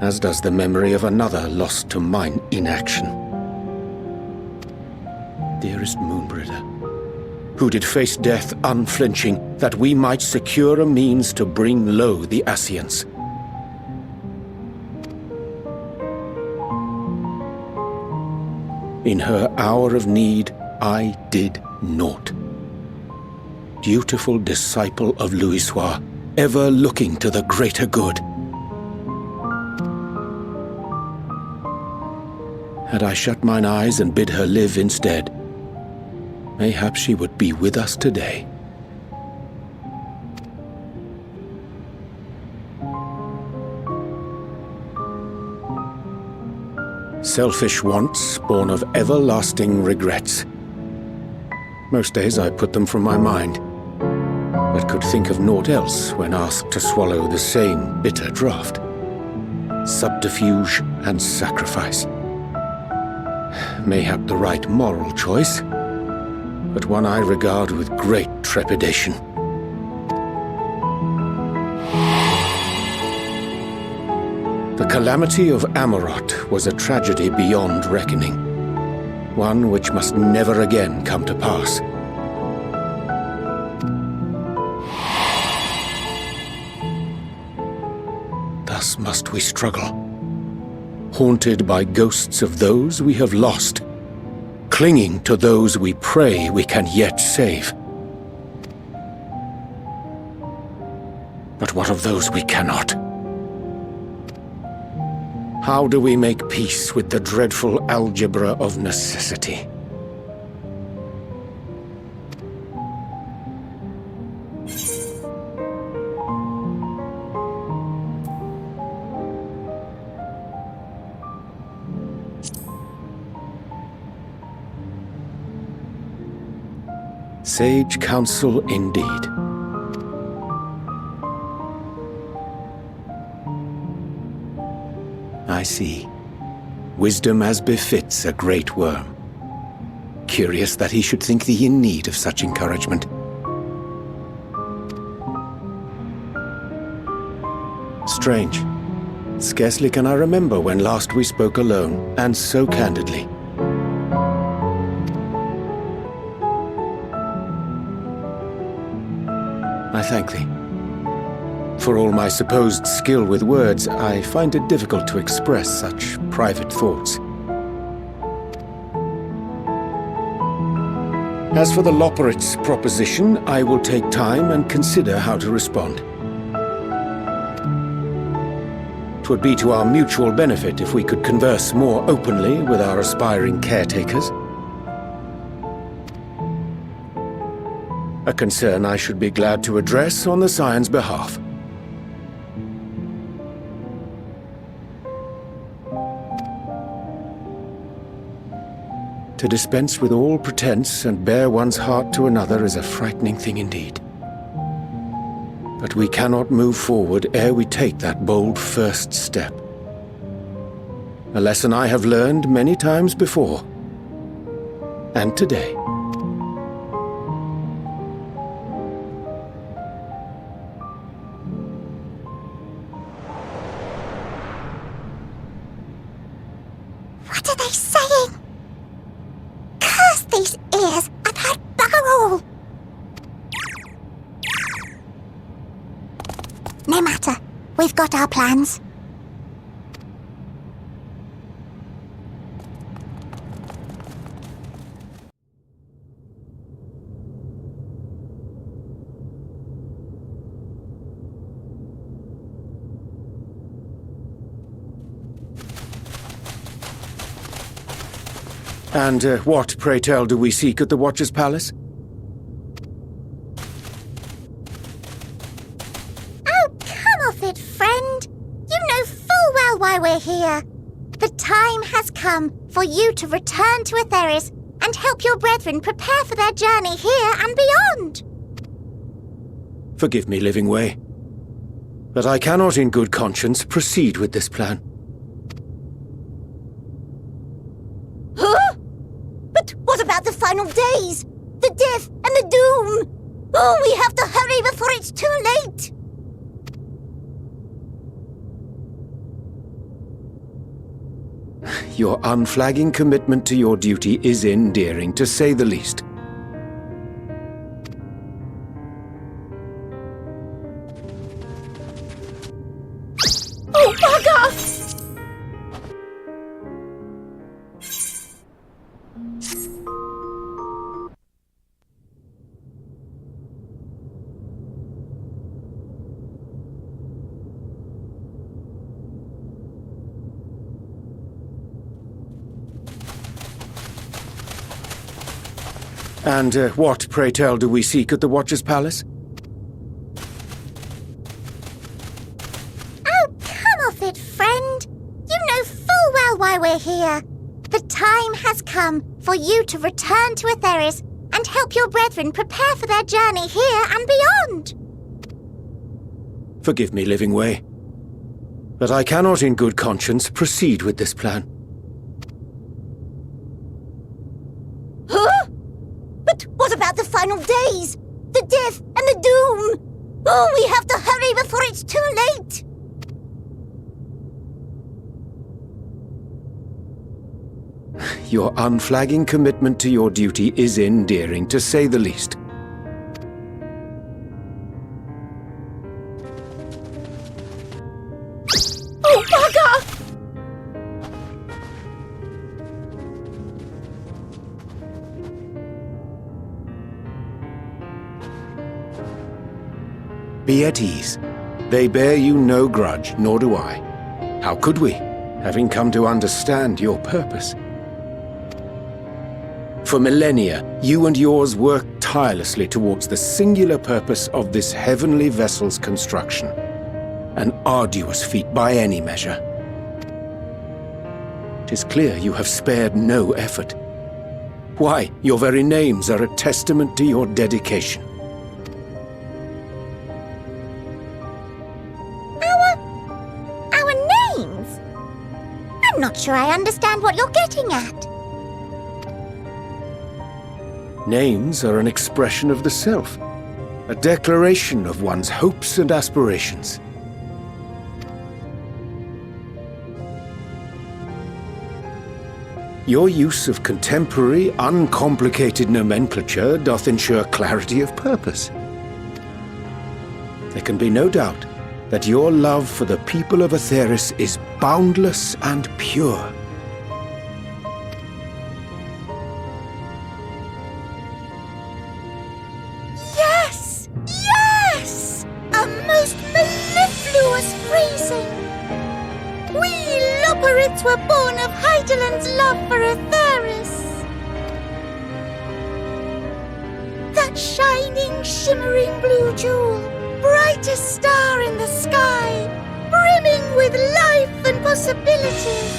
as does the memory of another lost to mine inaction. Dearest Moonbringer, who did face death unflinching, that we might secure a means to bring low the Ascians. In her hour of need, I did naught. Dutiful disciple of Louisoix, ever looking to the greater good. Had I shut mine eyes and bid her live instead, mayhap she would be with us today. Selfish wants born of everlasting regrets. Most days I put them from my mind, but could think of naught else when asked to swallow the same bitter draught. Subterfuge and sacrifice. Mayhap the right moral choice, but one I regard with great trepidation. The Calamity of Amarot was a tragedy beyond reckoning, one which must never again come to pass. Thus must we struggle, haunted by ghosts of those we have lost, clinging to those we pray we can yet save. But what of those we cannot? How do we make peace with the dreadful algebra of necessity? Sage counsel indeed. I see. Wisdom as befits a great worm. Curious that he should think thee in need of such encouragement. Strange. Scarcely can I remember when last we spoke alone, and so candidly. I thank thee. For all my supposed skill with words, I find it difficult to express such private thoughts. As for the Loporrit's proposition, I will take time and consider how to respond. 'Twould be to our mutual benefit if we could converse more openly with our aspiring caretakers. A concern I should be glad to address on the Scion's behalf. To dispense with all pretense and bare one's heart to another is a frightening thing indeed. But we cannot move forward ere we take that bold first step. A lesson I have learned many times before. And today. What are they saying? Curse these ears and that bugger all! No matter. We've got our plans. And what, pray tell, do we seek at the Watcher's Palace? Oh, come off it, friend. You know full well why we're here. The time has come for you to return to Etheris and help your brethren prepare for their journey here and beyond. Forgive me, Living Way, but I cannot in good conscience proceed with this plan. Huh? But what about the final days? The death and the doom? Oh, we have to hurry before it's too late! Your unflagging commitment to your duty is endearing, to say the least. Oh, bugger! And what, pray tell, do we seek at the Watcher's Palace? Oh, come off it, friend. You know full well why we're here. The time has come for you to return to Etheris and help your brethren prepare for their journey here and beyond. Forgive me, Living Way, but I cannot in good conscience proceed with this plan. Huh? But what about the final days? The death and the doom? Oh, we have to hurry before it's too late! Your unflagging commitment to your duty is endearing, to say the least. Oh, bugger! Be at ease. They bear you no grudge, nor do I. How could we, having come to understand your purpose? For millennia, you and yours worked tirelessly towards the singular purpose of this heavenly vessel's construction. An arduous feat by any measure. 'Tis clear you have spared no effort. Why, your very names are a testament to your dedication. Our names? I'm not sure I understand what you're getting at. Names are an expression of the self, a declaration of one's hopes and aspirations. Your use of contemporary, uncomplicated nomenclature doth ensure clarity of purpose. There can be no doubt that your love for the people of Etheris is boundless and pure. Yes! Yes! A most mellifluous phrasing! We Loporrits were born of Hydaelyn's love for Etheris. That shining, shimmering blue jewel, brightest star in the sky, brimming with life and possibilities.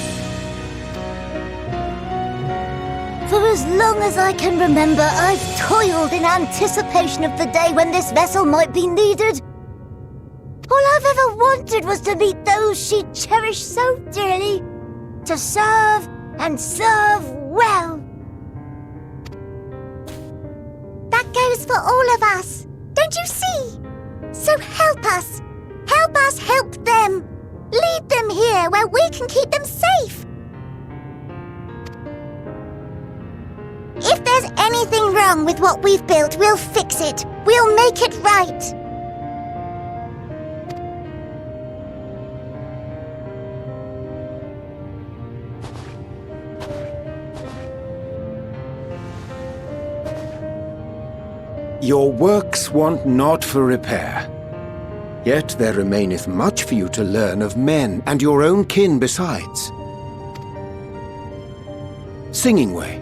For as long as I can remember, I've toiled in anticipation of the day when this vessel might be needed. All I've ever wanted was to meet those she cherished so dearly. To serve, and serve well. That goes for all of us, don't you see? So help us. Help us help them. Lead them here where we can keep them safe. If there's anything wrong with what we've built, we'll fix it. We'll make it right. Your works want not for repair. Yet there remaineth much for you to learn of men, and your own kin besides. Singing Way,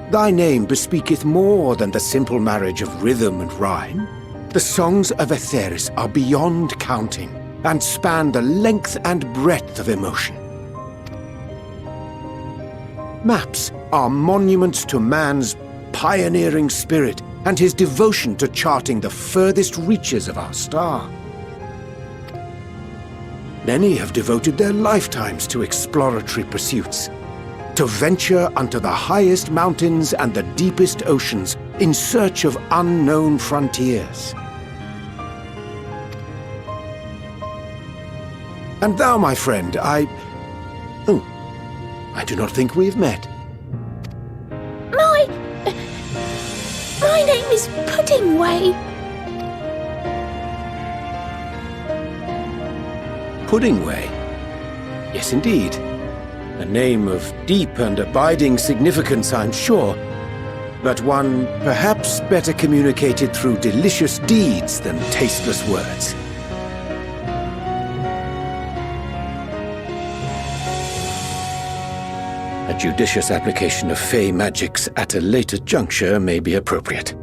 thy name bespeaketh more than the simple marriage of rhythm and rhyme. The songs of Aetheris are beyond counting, and span the length and breadth of emotion. Maps are monuments to man's pioneering spirit, and his devotion to charting the furthest reaches of our star. Many have devoted their lifetimes to exploratory pursuits, to venture unto the highest mountains and the deepest oceans in search of unknown frontiers. And thou, my friend, I do not think we've met. My name is Puddingway. Puddingway? Yes, indeed. A name of deep and abiding significance, I'm sure, but one perhaps better communicated through delicious deeds than tasteless words. A judicious application of fey magics at a later juncture may be appropriate.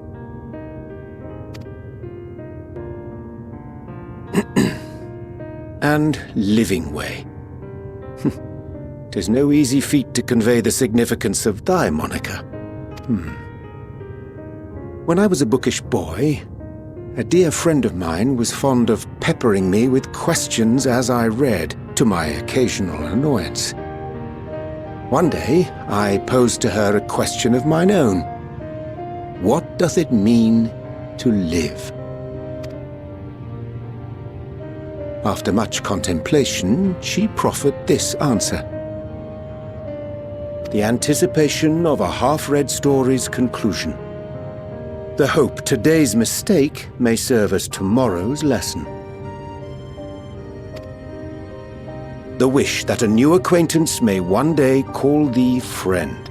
And Living Way. 'Tis no easy feat to convey the significance of thy moniker. When I was a bookish boy, a dear friend of mine was fond of peppering me with questions as I read, to my occasional annoyance. One day, I posed to her a question of mine own. What doth it mean to live? After much contemplation, she proffered this answer. The anticipation of a half-read story's conclusion. The hope today's mistake may serve as tomorrow's lesson. The wish that a new acquaintance may one day call thee friend.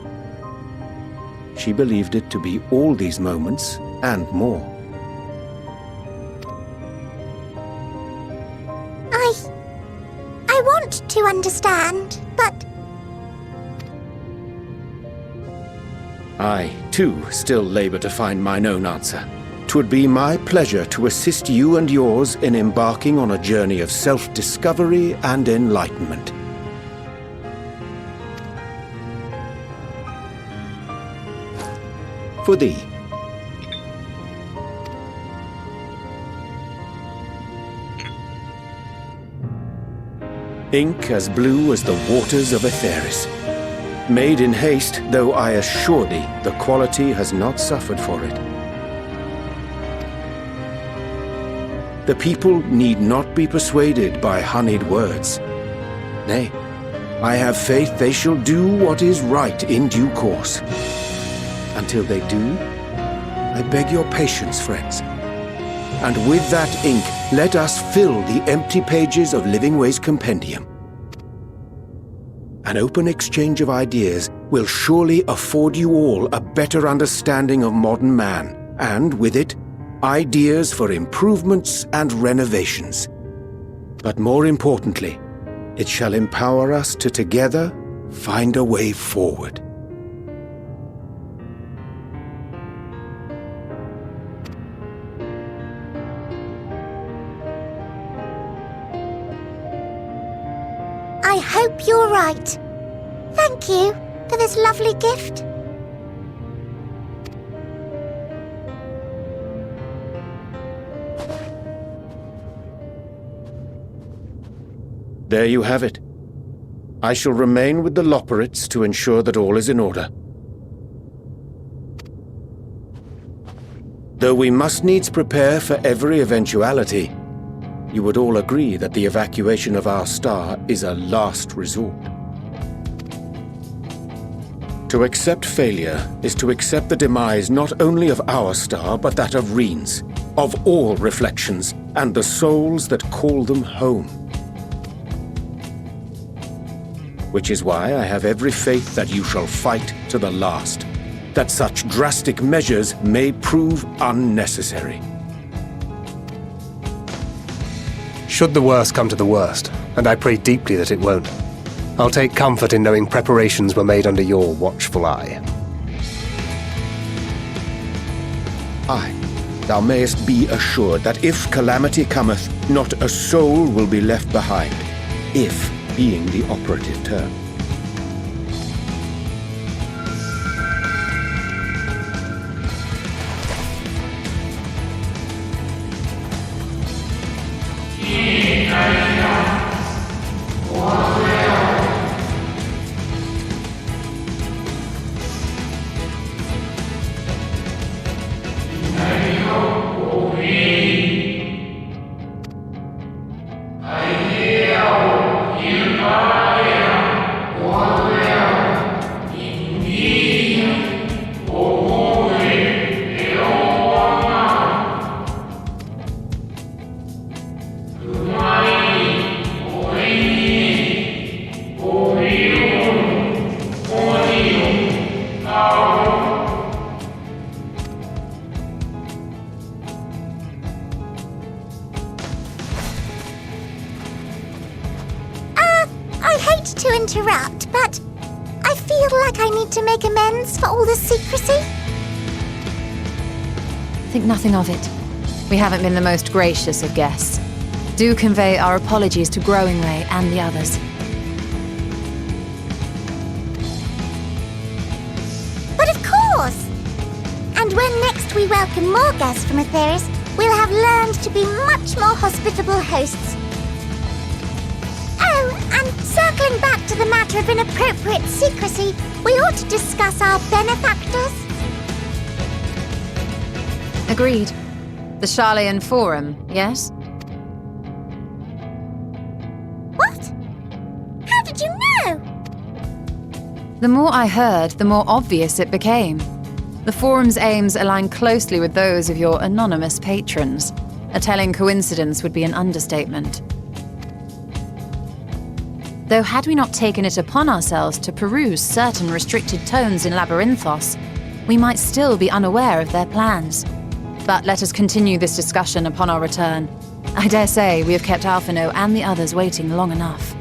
She believed it to be all these moments and more. I want to understand, but... I, too, still labour to find mine own answer. 'Twould be my pleasure to assist you and yours in embarking on a journey of self-discovery and enlightenment. For thee. Ink as blue as the waters of Aetheris. Made in haste, though I assure thee, the quality has not suffered for it. The people need not be persuaded by honeyed words. Nay, I have faith they shall do what is right in due course. Until they do, I beg your patience, friends. And with that ink, let us fill the empty pages of Living Way's compendium. An open exchange of ideas will surely afford you all a better understanding of modern man, and with it, ideas for improvements and renovations. But more importantly, it shall empower us to together find a way forward. I hope you're right. Thank you for this lovely gift. There you have it. I shall remain with the Loporrits to ensure that all is in order. Though we must needs prepare for every eventuality, you would all agree that the evacuation of our star is a last resort. To accept failure is to accept the demise not only of our star, but that of Reen's, of all reflections, and the souls that call them home. Which is why I have every faith that you shall fight to the last, that such drastic measures may prove unnecessary. Should the worst come to the worst, and I pray deeply that it won't, I'll take comfort in knowing preparations were made under your watchful eye. Aye, thou mayest be assured that if Calamity cometh, not a soul will be left behind, if being the operative term. To interrupt, but I feel like I need to make amends for all the secrecy. Think nothing of it. We haven't been the most gracious of guests. Do convey our apologies to Growingway and the others. But of course! And when next we welcome more guests from Atheris, we'll have learned to be much more hospitable hosts. And circling back to the matter of inappropriate secrecy, we ought to discuss our benefactors. Agreed. The Sharlayan Forum, yes? What? How did you know? The more I heard, the more obvious it became. The Forum's aims align closely with those of your anonymous patrons. A telling coincidence would be an understatement. Though had we not taken it upon ourselves to peruse certain restricted tones in Labyrinthos, we might still be unaware of their plans. But let us continue this discussion upon our return. I dare say we have kept Alphino and the others waiting long enough.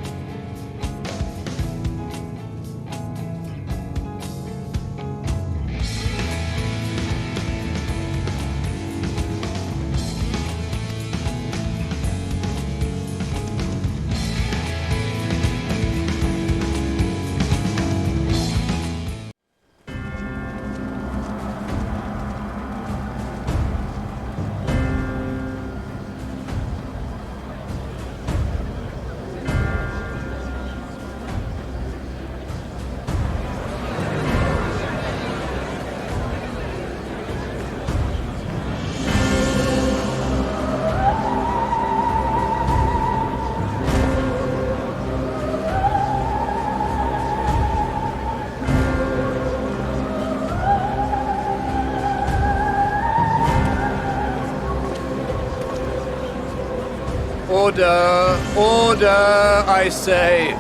Order! Order, I say!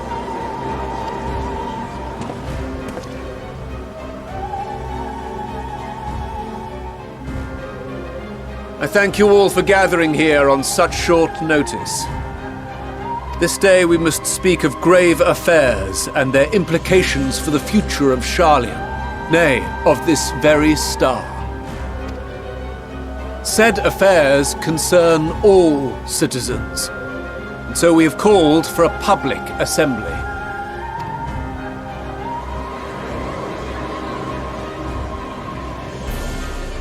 I thank you all for gathering here on such short notice. This day we must speak of grave affairs and their implications for the future of Sharlayan, nay, of this very star. Said affairs concern all citizens, and so we have called for a public assembly.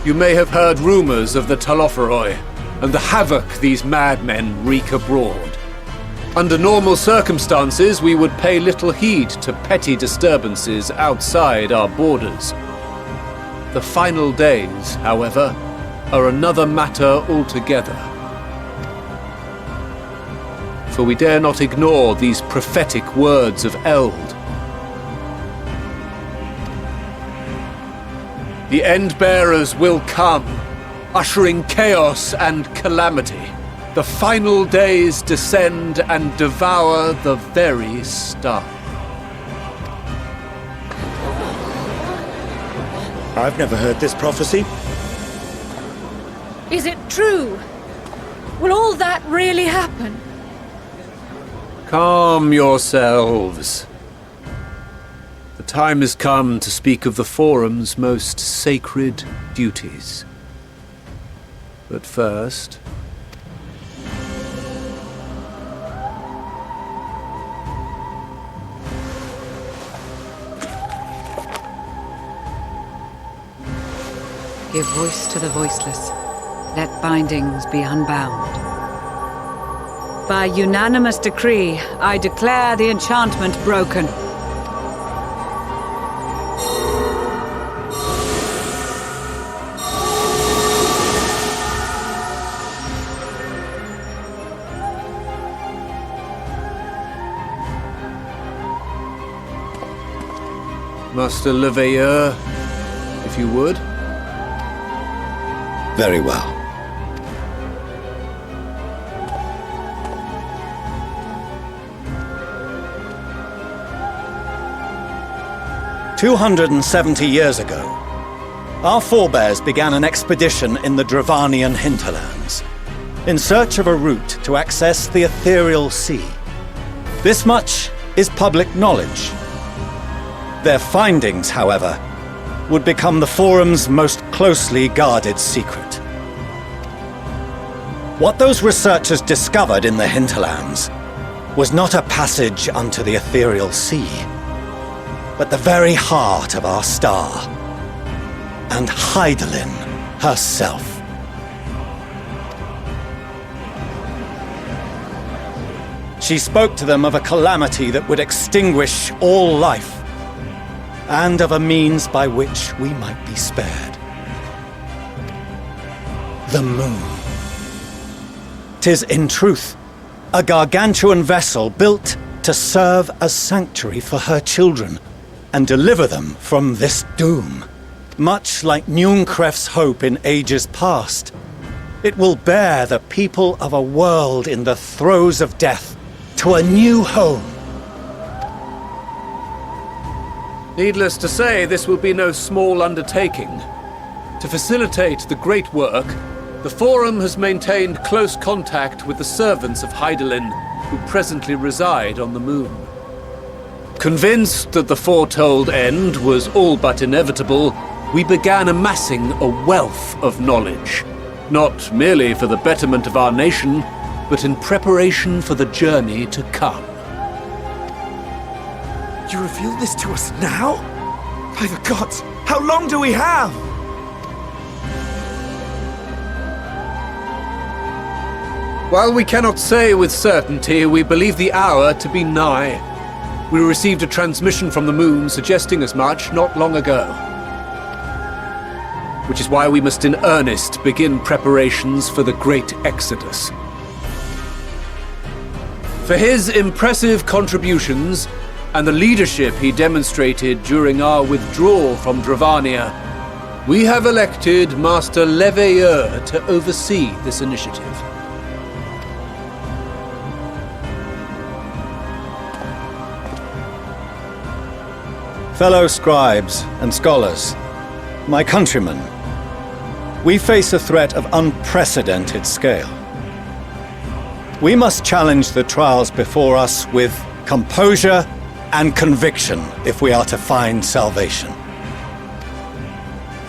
You may have heard rumors of the Talopheroi and the havoc these madmen wreak abroad. Under normal circumstances, we would pay little heed to petty disturbances outside our borders. The final days, however, are another matter altogether. For we dare not ignore these prophetic words of Eld. The Endbearers will come, ushering chaos and calamity. The final days descend and devour the very star. I've never heard this prophecy. Is it true? Will all that really happen? Calm yourselves. The time has come to speak of the Forum's most sacred duties. But first... Give voice to the voiceless. Let bindings be unbound. By unanimous decree, I declare the enchantment broken. Master Leveilleur, if you would. Very well. "270 years ago, our forebears began an expedition in the Dravanian hinterlands, in search of a route to access the ethereal sea. This much is public knowledge. Their findings, however, would become the Forum's most closely guarded secret. What those researchers discovered in the hinterlands was not a passage unto the ethereal sea, but the very heart of our star, and Hydaelyn herself. She spoke to them of a calamity that would extinguish all life, and of a means by which we might be spared. The moon. 'Tis in truth a gargantuan vessel built to serve as sanctuary for her children and deliver them from this doom. Much like Nunkref's hope in ages past, it will bear the people of a world in the throes of death to a new home. Needless to say, this will be no small undertaking. To facilitate the great work, the Forum has maintained close contact with the servants of Hydaelyn, who presently reside on the moon. Convinced that the foretold end was all but inevitable, we began amassing a wealth of knowledge, not merely for the betterment of our nation, but in preparation for the journey to come. You reveal this to us now? By the gods, how long do we have? While we cannot say with certainty, we believe the hour to be nigh. We received a transmission from the moon suggesting as much not long ago. Which is why we must in earnest begin preparations for the great exodus. For his impressive contributions, and the leadership he demonstrated during our withdrawal from Dravania, we have elected Master Leveilleur to oversee this initiative. Fellow scribes and scholars, my countrymen, we face a threat of unprecedented scale. We must challenge the trials before us with composure and conviction if we are to find salvation.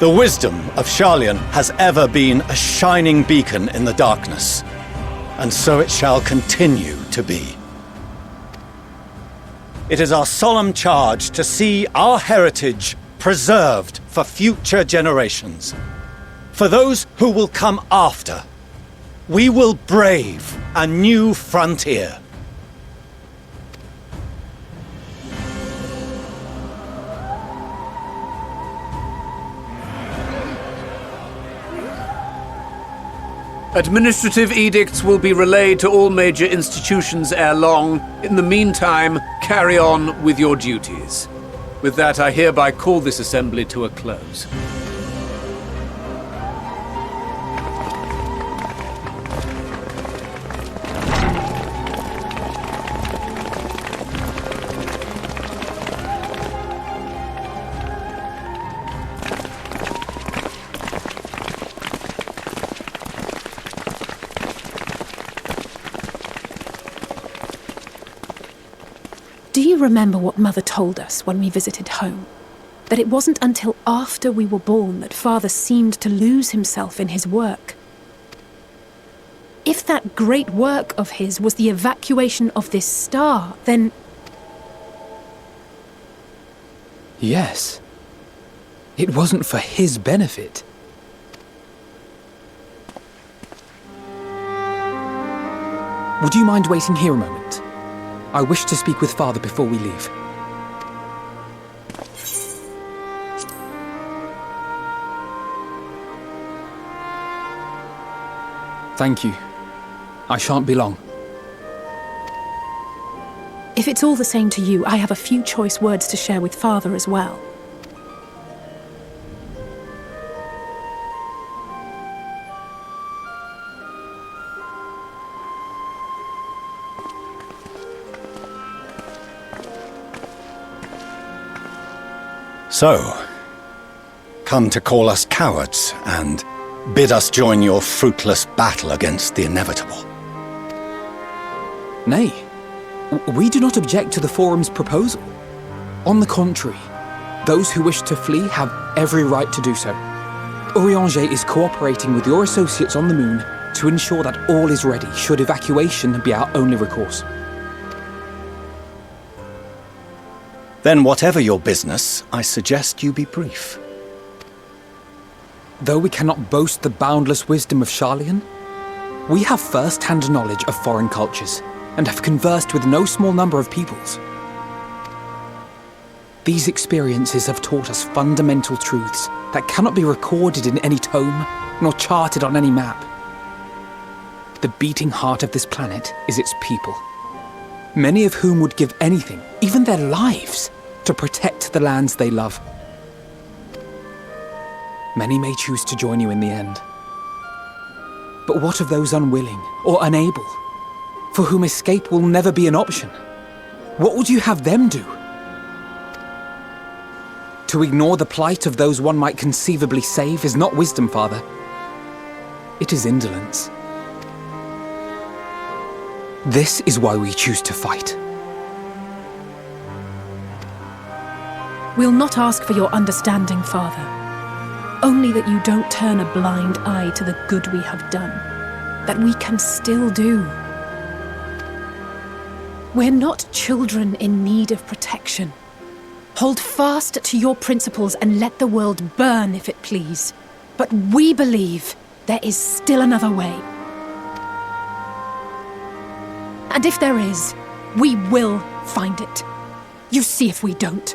The wisdom of Sharlayan has ever been a shining beacon in the darkness, and so it shall continue to be. It is our solemn charge to see our heritage preserved for future generations. For those who will come after, we will brave a new frontier. Administrative edicts will be relayed to all major institutions ere long. In the meantime, carry on with your duties. With that, I hereby call this assembly to a close. Do you remember what Mother told us when we visited home? That it wasn't until after we were born that Father seemed to lose himself in his work. If that great work of his was the evacuation of this star, then... Yes. It wasn't for his benefit. Would you mind waiting here a moment? I wish to speak with Father before we leave. Thank you. I shan't be long. If it's all the same to you, I have a few choice words to share with Father as well. So, come to call us cowards and bid us join your fruitless battle against the inevitable. Nay, we do not object to the Forum's proposal. On the contrary, those who wish to flee have every right to do so. Urianger is cooperating with your associates on the moon to ensure that all is ready should evacuation be our only recourse. Then whatever your business, I suggest you be brief. Though we cannot boast the boundless wisdom of Sharlayan, we have first-hand knowledge of foreign cultures and have conversed with no small number of peoples. These experiences have taught us fundamental truths that cannot be recorded in any tome nor charted on any map. The beating heart of this planet is its people, many of whom would give anything, even their lives, to protect the lands they love. Many may choose to join you in the end. But what of those unwilling or unable, for whom escape will never be an option? What would you have them do? To ignore the plight of those one might conceivably save is not wisdom, Father. It is indolence. This is why we choose to fight. We'll not ask for your understanding, Father. Only that you don't turn a blind eye to the good we have done, that we can still do. We're not children in need of protection. Hold fast to your principles and let the world burn if it please. But we believe there is still another way. And if there is, we will find it. You see if we don't.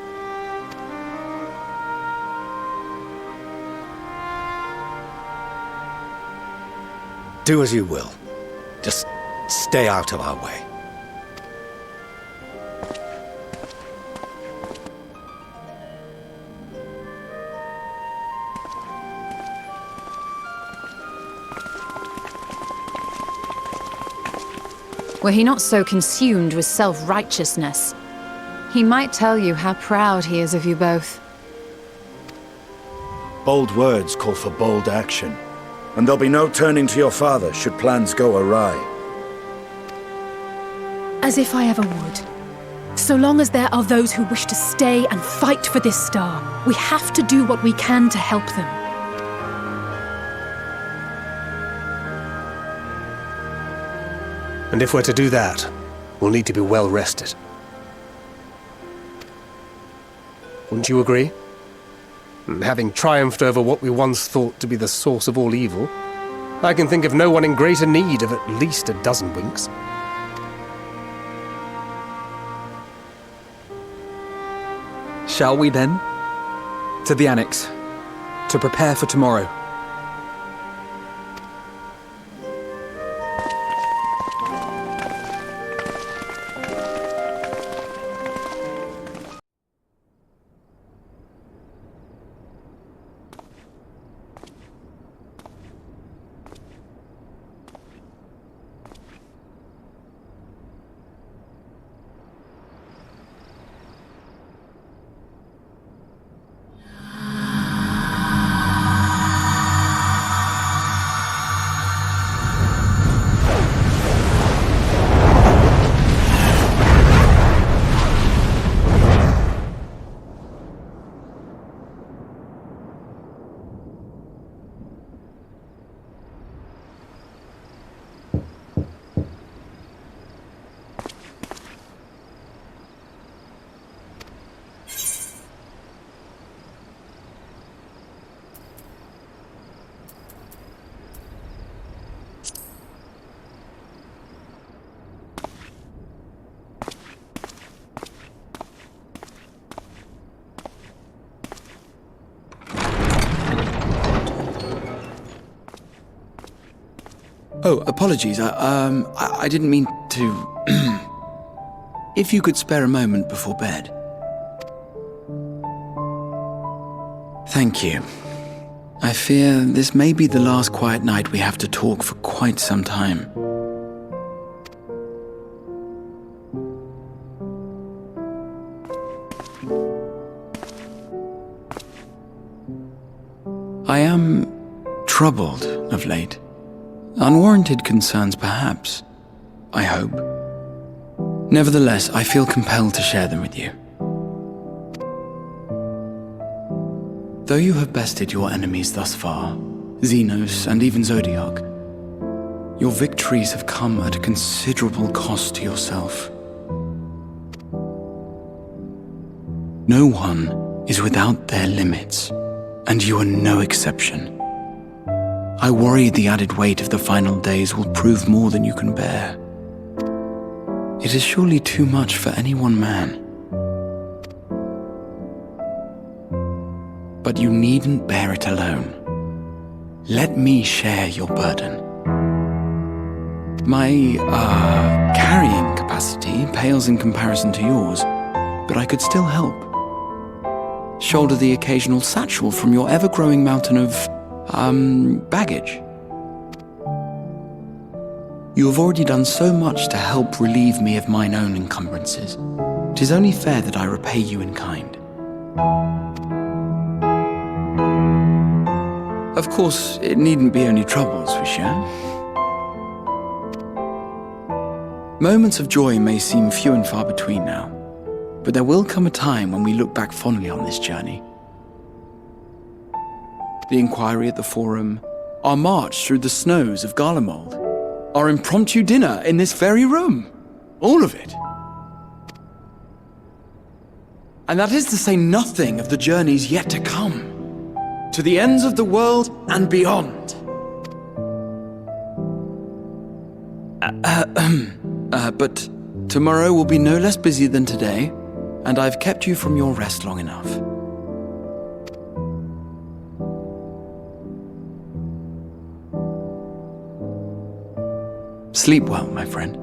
Do as you will. Just stay out of our way. Were he not so consumed with self-righteousness, he might tell you how proud he is of you both. Bold words call for bold action, and there'll be no turning to your father should plans go awry. As if I ever would. So long as there are those who wish to stay and fight for this star, we have to do what we can to help them. And if we're to do that, we'll need to be well rested. Wouldn't you agree? And having triumphed over what we once thought to be the source of all evil, I can think of no one in greater need of at least a dozen winks. Shall we then? To the Annex, to prepare for tomorrow. Oh, apologies. I didn't mean to... If you could spare a moment before bed. Thank you. I fear this may be the last quiet night we have to talk for quite some time. I am troubled of late. Unwarranted concerns, perhaps. I hope. Nevertheless, I feel compelled to share them with you. Though you have bested your enemies thus far, Xenos and even Zodiac, your victories have come at a considerable cost to yourself. No one is without their limits, and you are no exception. I worry the added weight of the final days will prove more than you can bear. It is surely too much for any one man. But you needn't bear it alone. Let me share your burden. My, carrying capacity pales in comparison to yours, but I could still help. Shoulder the occasional satchel from your ever-growing mountain of, baggage. You have already done so much to help relieve me of mine own encumbrances. 'Tis only fair that I repay you in kind. Of course, it needn't be only troubles we share. Moments of joy may seem few and far between now, but there will come a time when we look back fondly on this journey. The inquiry at the Forum, our march through the snows of Garlemald, our impromptu dinner in this very room. All of it. And that is to say nothing of the journeys yet to come, to the ends of the world and beyond. But tomorrow will be no less busy than today, and I've kept you from your rest long enough. Sleep well, my friend.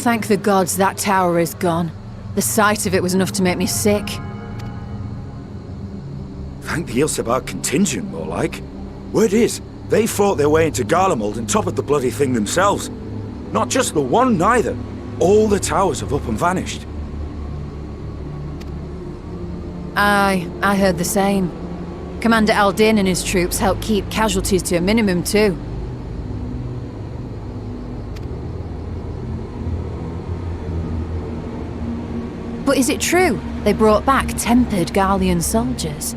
Thank the gods that tower is gone. The sight of it was enough to make me sick. Thank the Ilsabar contingent, more like. Word is, they fought their way into Garlemald and toppled the bloody thing themselves. Not just the one, neither. All the towers have up and vanished. Aye, I heard the same. Commander Aldin and his troops helped keep casualties to a minimum too. But is it true they brought back tempered Garlean soldiers?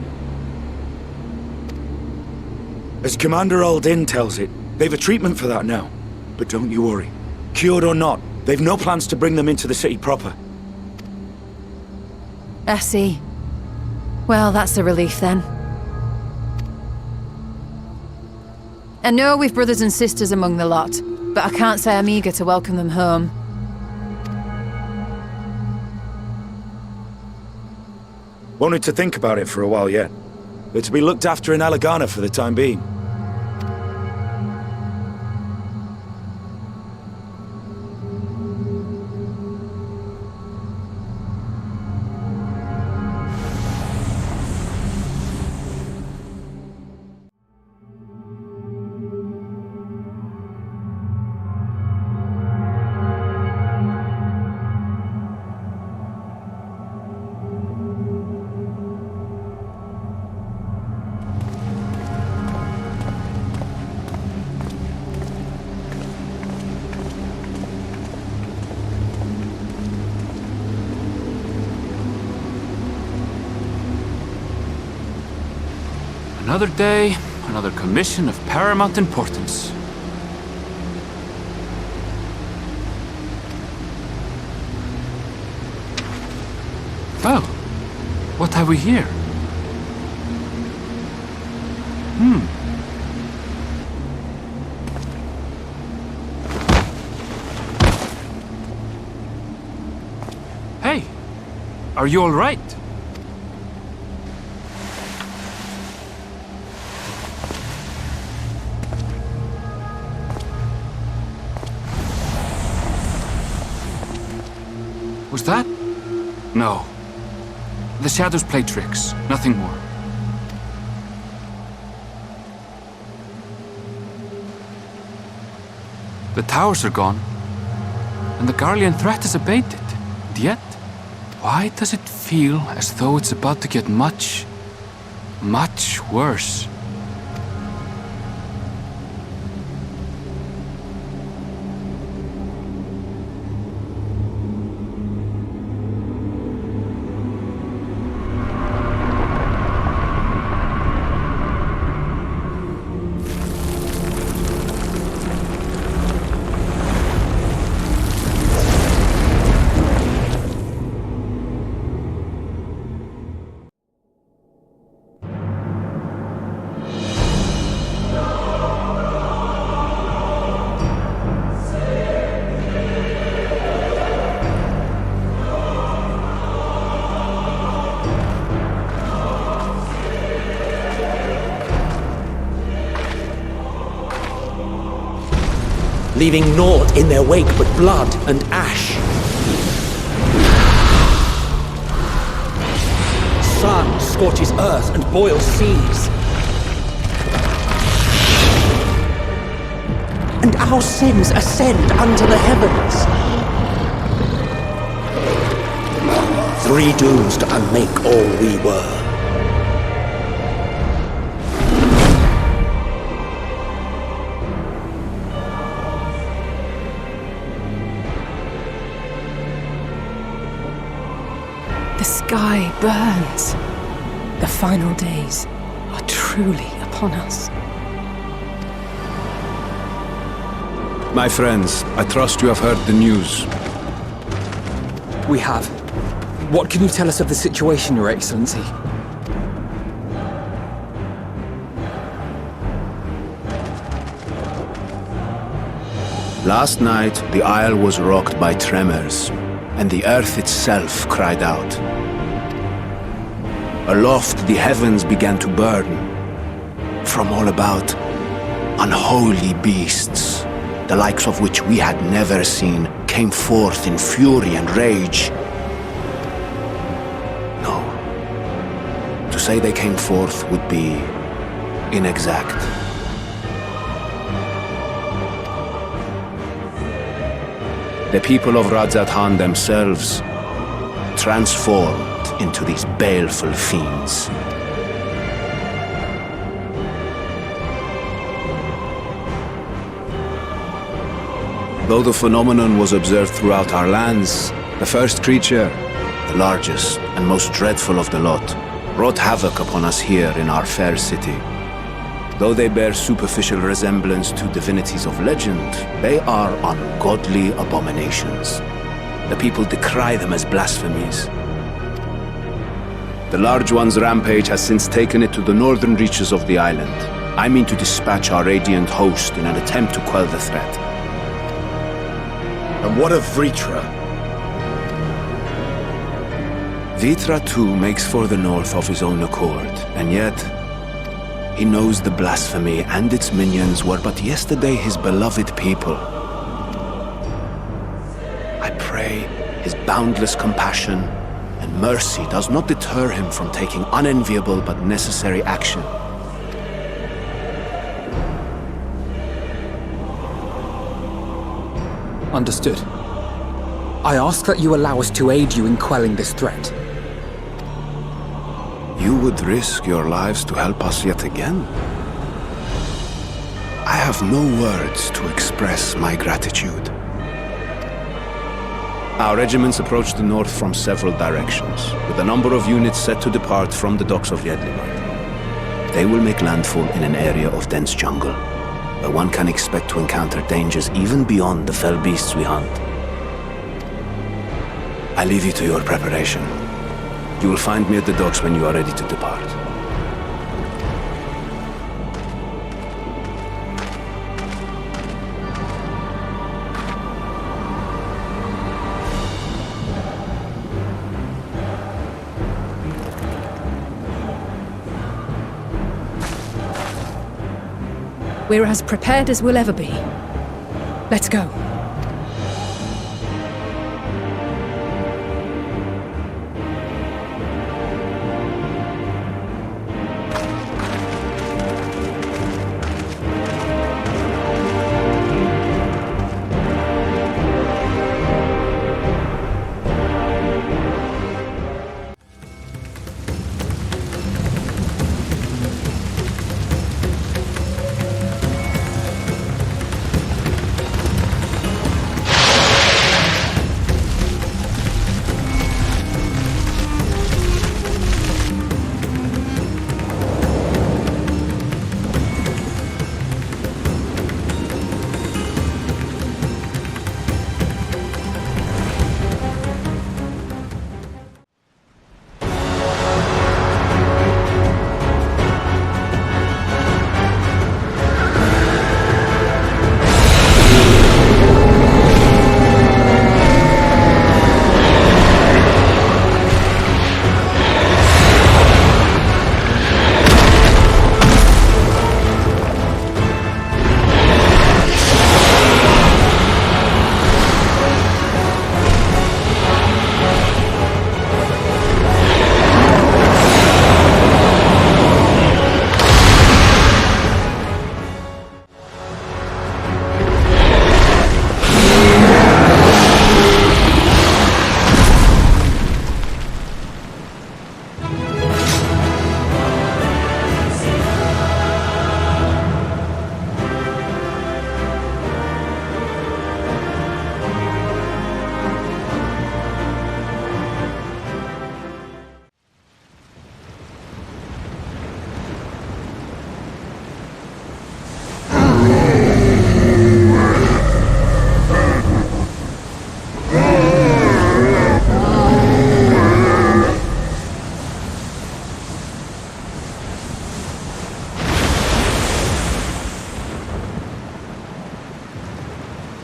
As Commander Aldin tells it, they've a treatment for that now. But don't you worry. Cured or not, they've no plans to bring them into the city proper. I see. Well, that's a relief then. I know we've brothers and sisters among the lot, but I can't say I'm eager to welcome them home. Wanted to think about it for a while yet. They're to be looked after in Alagana for the time being. Another day, another commission of paramount importance. Well, what have we here? Hey, are you all right? Was that? No. The shadows play tricks, nothing more. The towers are gone, and the Garlean threat has abated. And yet, why does it feel as though it's about to get much, much worse? Leaving naught in their wake but blood and ash. Sun scorches earth and boils seas. And our sins ascend unto the heavens. 3 dooms to unmake all we were. The sky burns. The final days are truly upon us. My friends, I trust you have heard the news. We have. What can you tell us of the situation, Your Excellency? Last night, the Isle was rocked by tremors, and the earth itself cried out. Aloft, the heavens began to burn. From all about, unholy beasts, the likes of which we had never seen, came forth in fury and rage. No. To say they came forth would be inexact. The people of Radzat-Han themselves transformed into these baleful fiends. Though the phenomenon was observed throughout our lands, the first creature, the largest and most dreadful of the lot, wrought havoc upon us here in our fair city. Though they bear superficial resemblance to divinities of legend, they are ungodly abominations. The people decry them as blasphemies. The Large One's rampage has since taken it to the northern reaches of the island. I mean to dispatch our radiant host in an attempt to quell the threat. And what of Vritra? Vritra too makes for the north of his own accord, and yet he knows the blasphemy and its minions were but yesterday his beloved people. I pray his boundless compassion and mercy does not deter him from taking unenviable but necessary action. Understood. I ask that you allow us to aid you in quelling this threat. You would risk your lives to help us yet again? I have no words to express my gratitude. Our regiments approach the north from several directions, with a number of units set to depart from the docks of Yedlimat. They will make landfall in an area of dense jungle, where one can expect to encounter dangers even beyond the fell beasts we hunt. I leave you to your preparation. You will find me at the docks when you are ready to depart. We're as prepared as we'll ever be. Let's go.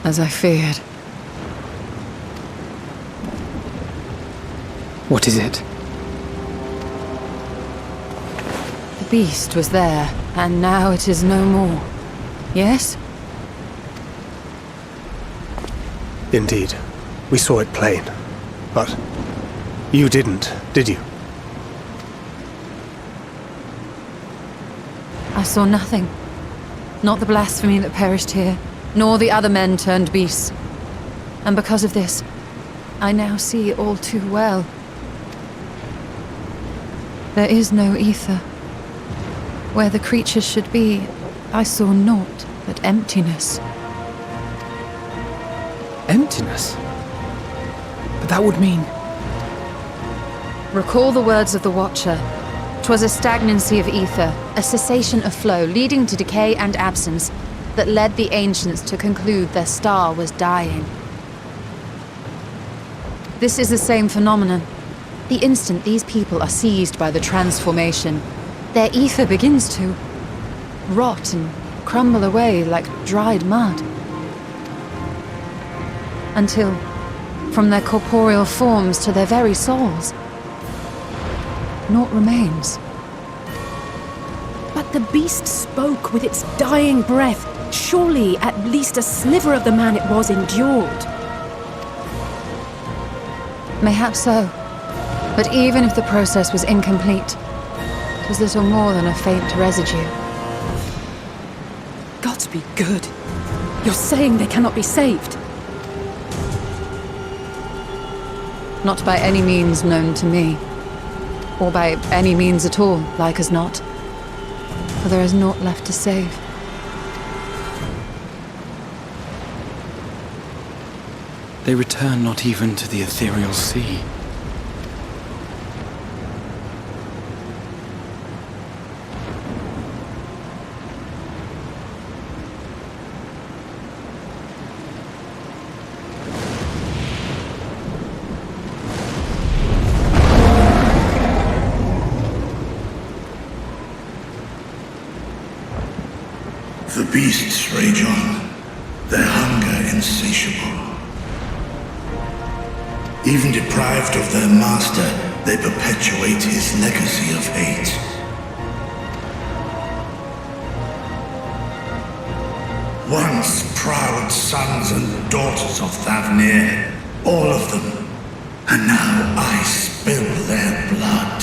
As I feared. What is it? The beast was there, and now it is no more. Yes? Indeed. We saw it plain. But you didn't, did you? I saw nothing. Not the blasphemy that perished here, nor the other men turned beasts. And because of this, I now see all too well. There is no ether. Where the creatures should be, I saw naught but emptiness. Emptiness? But that would mean... Recall the words of the Watcher. 'Twas a stagnancy of ether, a cessation of flow leading to decay and absence, that led the ancients to conclude their star was dying. This is the same phenomenon. The instant these people are seized by the transformation, their ether begins to rot and crumble away like dried mud. Until, from their corporeal forms to their very souls, naught remains. But the beast spoke with its dying breath. Surely at least a sliver of the man it was endured. Mayhap so. But even if the process was incomplete, it was little more than a faint residue. Gods be good. You're saying they cannot be saved? Not by any means known to me. Or by any means at all, like as not. For there is naught left to save. They return not even to the ethereal sea. beasts rage on, their hunger insatiable. Even deprived of their master, they perpetuate his legacy of hate. Once proud sons and daughters of Thavnir, all of them, and now I spill their blood.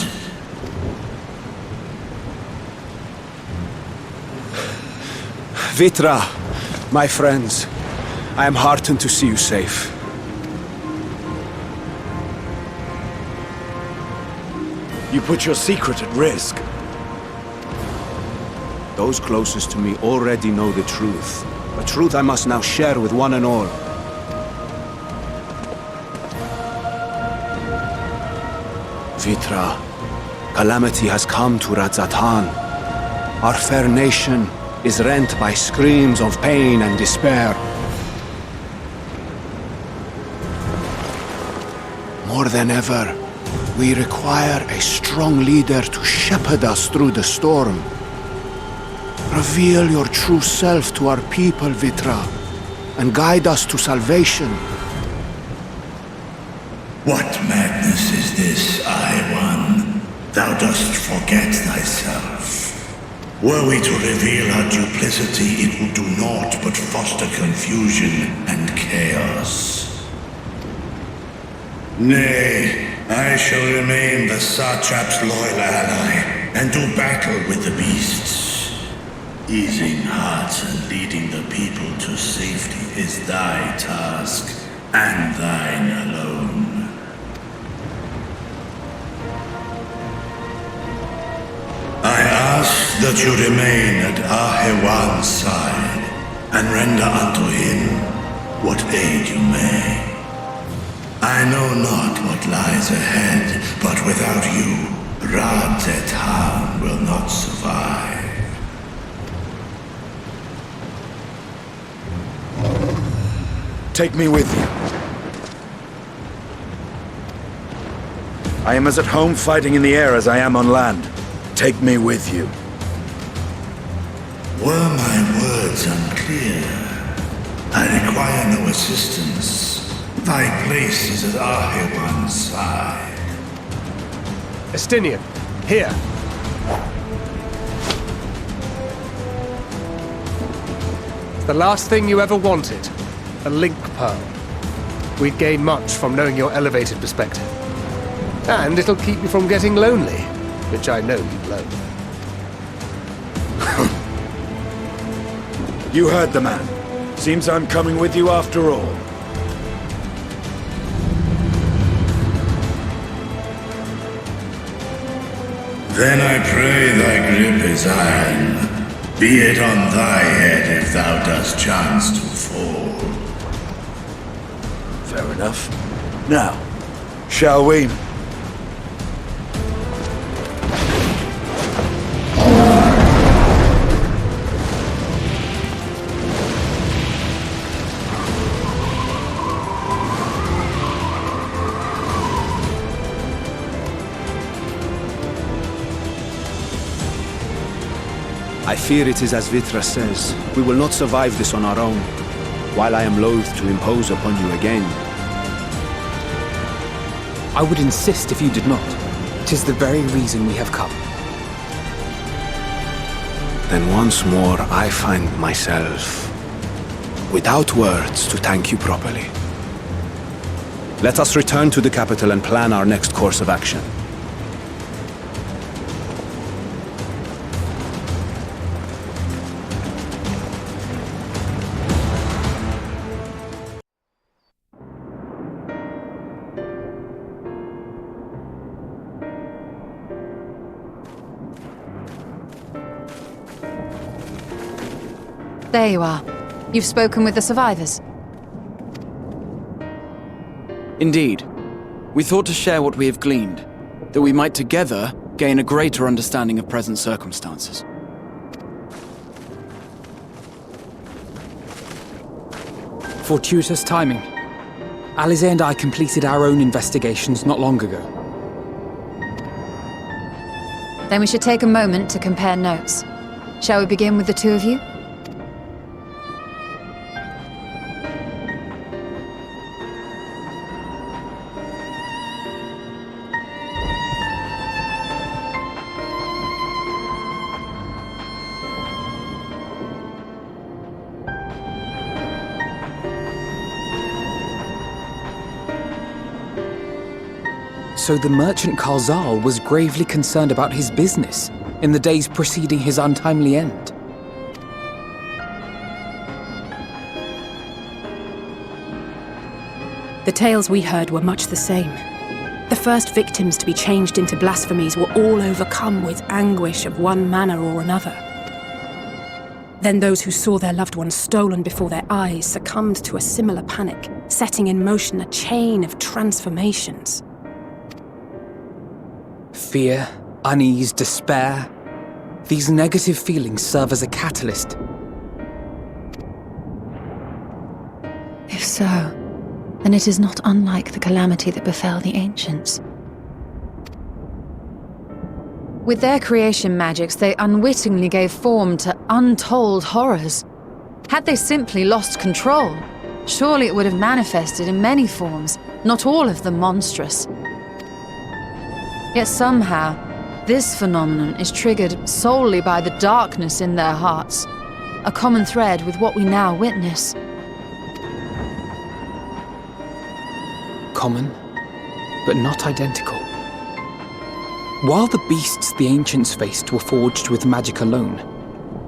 Vitra, my friends, I am heartened to see you safe. You put your secret at risk. Those closest to me already know the truth. A truth I must now share with one and all. Vitra, Calamity has come to Radzatan. Our fair nation is rent by screams of pain and despair. More than ever, we require a strong leader to shepherd us through the storm. Reveal your true self to our people, Vitra, and guide us to salvation. What madness is this, I-One? Thou dost forget thyself. Were we to reveal our duplicity, it would do naught but foster confusion and chaos. Nay, I shall remain the Satrap's loyal ally, and do battle with the beasts. Easing hearts and leading the people to safety is thy task, and thine alone. I ask that you remain at Ahewan's side, and render unto him what aid you may. I know not what lies ahead, but without you, Radzatan will not survive. Take me with you. I am as at home fighting in the air as I am on land. Take me with you. Were my words unclear? I require no assistance. Thy place is at Ahewan's side. Estinian, here. It's the last thing you ever wanted. A link pearl. We'd gain much from knowing your elevated perspective. And it'll keep you from getting lonely, which I know you'd love. You heard the man. Seems I'm coming with you after all. Then I pray thy grip is iron. Be it on thy head if thou dost chance to fall. Fair enough. Now, shall we? I fear it is as Vitra says. We will not survive this on our own, while I am loath to impose upon you again. I would insist if you did not. 'Tis the very reason we have come. Then once more I find myself without words to thank you properly. Let us return to the capital and plan our next course of action. There you are. You've spoken with the survivors. Indeed. We thought to share what we have gleaned, that we might together gain a greater understanding of present circumstances. Fortuitous timing. Alize and I completed our own investigations not long ago. Then we should take a moment to compare notes. Shall we begin with the two of you? So the merchant Karzal was gravely concerned about his business in the days preceding his untimely end. The tales we heard were much the same. The first victims to be changed into blasphemies were all overcome with anguish of one manner or another. Then those who saw their loved ones stolen before their eyes succumbed to a similar panic, setting in motion a chain of transformations. Fear, unease, despair. These negative feelings serve as a catalyst. If so, then it is not unlike the calamity that befell the ancients. With their creation magics, they unwittingly gave form to untold horrors. Had they simply lost control, surely it would have manifested in many forms, not all of them monstrous. Yet somehow, this phenomenon is triggered solely by the darkness in their hearts, a common thread with what we now witness. Common, but not identical. While the beasts the ancients faced were forged with magic alone,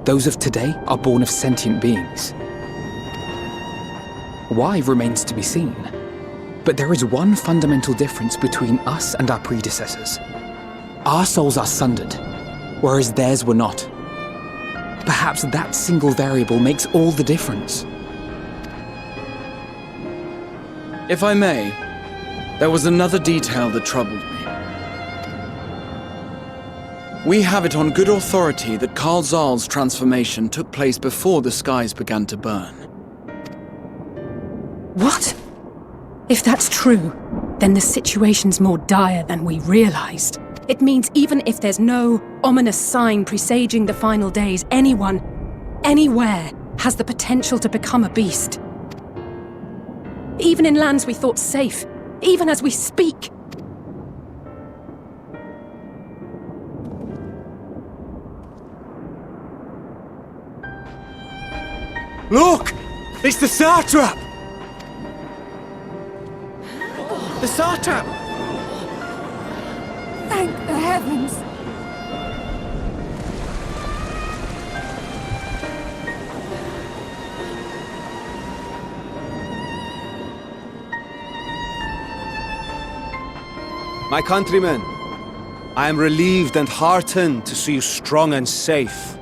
those of today are born of sentient beings. Why remains to be seen, but there is one fundamental difference between us and our predecessors. Our souls are sundered, whereas theirs were not. Perhaps that single variable makes all the difference. If I may, there was another detail that troubled me. We have it on good authority that Karzal's transformation took place before the skies began to burn. What? If that's true, then the situation's more dire than we realized. It means even if there's no ominous sign presaging the final days, anyone, anywhere, has the potential to become a beast. Even in lands we thought safe, even as we speak. Look! It's the Satrap! The Satrap! Thank the heavens! My countrymen, I am relieved and heartened to see you strong and safe.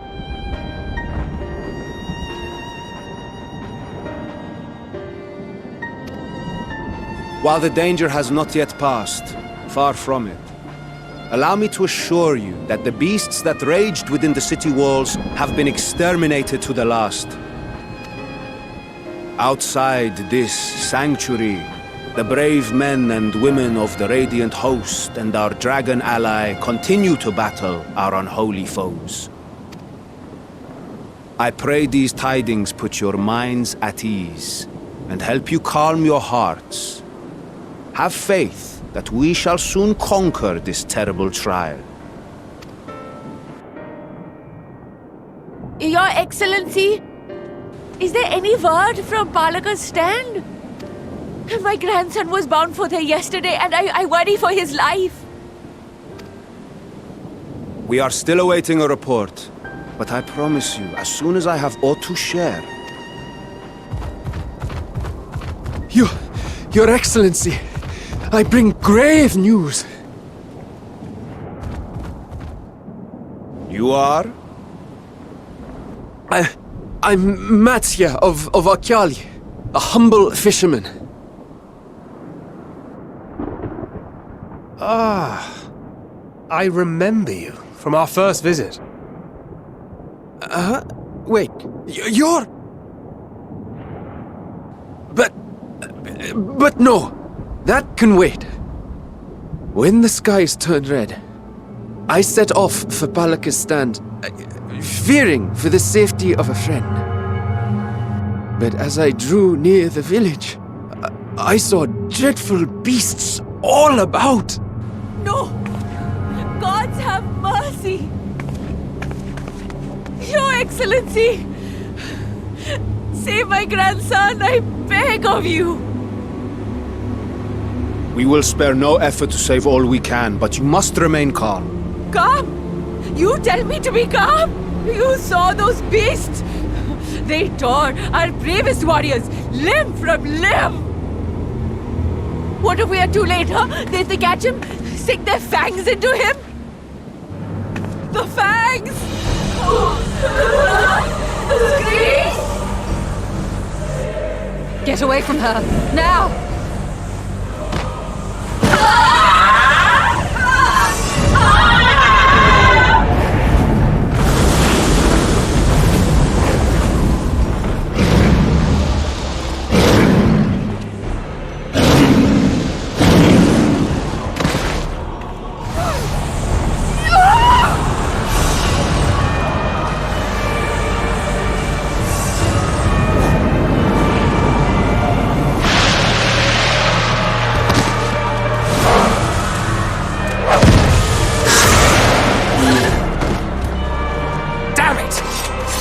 While the danger has not yet passed, far from it, allow me to assure you that the beasts that raged within the city walls have been exterminated to the last. Outside this sanctuary, the brave men and women of the Radiant Host and our dragon ally continue to battle our unholy foes. I pray these tidings put your minds at ease and help you calm your hearts. Have faith that we shall soon conquer this terrible trial. Your Excellency, is there any word from Balaka's stand? My grandson was bound for there yesterday, and I worry for his life. We are still awaiting a report, but I promise you, as soon as I have aught to share... Your Excellency, I bring grave news. You are? I'm Matsya of Akyali, a humble fisherman. Ah, I remember you from our first visit. Wait, you're... But no, that can wait. When the skies turned red, I set off for Balaka's stand, fearing for the safety of a friend. But as I drew near the village, I saw dreadful beasts all about. No! Gods have mercy! Your Excellency! Save my grandson, I beg of you! We will spare no effort to save all we can, but you must remain calm. Calm? You tell me to be calm? You saw those beasts? They tore our bravest warriors limb from limb! What if we are too late, huh? They catch him, sink their fangs into him? The fangs! The screams! Get away from her, now!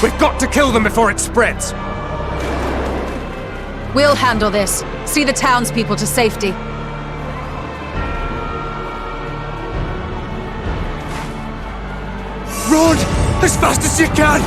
We've got to kill them before it spreads! We'll handle this. See the townspeople to safety. Run! As fast as you can!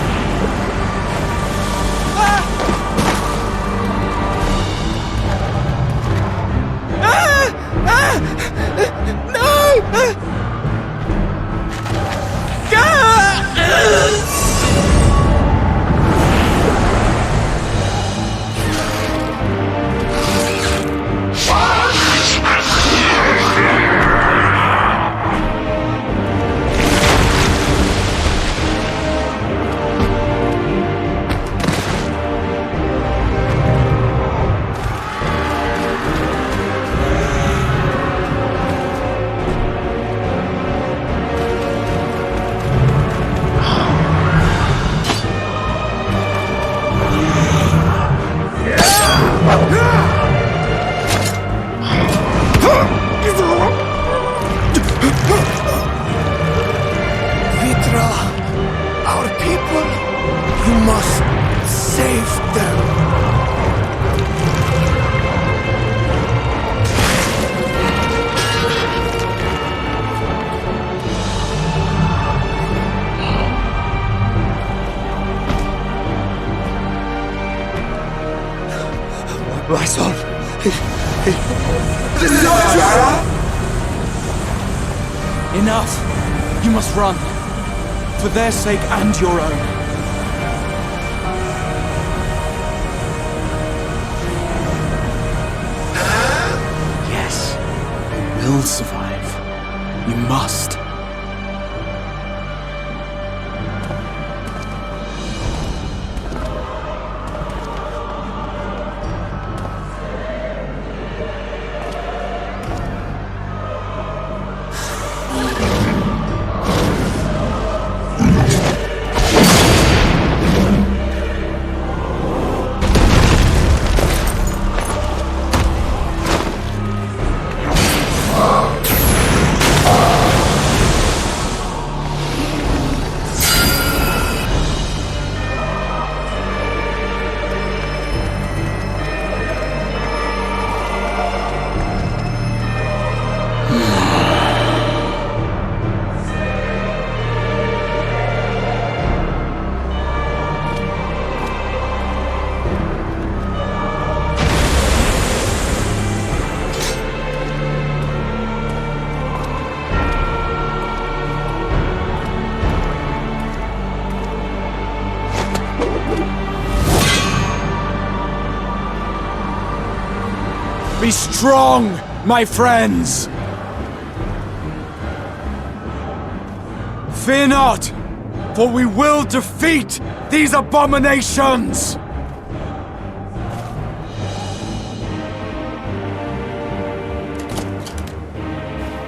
My son! Enough! You must run. For their sake and your own. Yes. You will survive. You must. Be strong, my friends! Fear not, for we will defeat these abominations!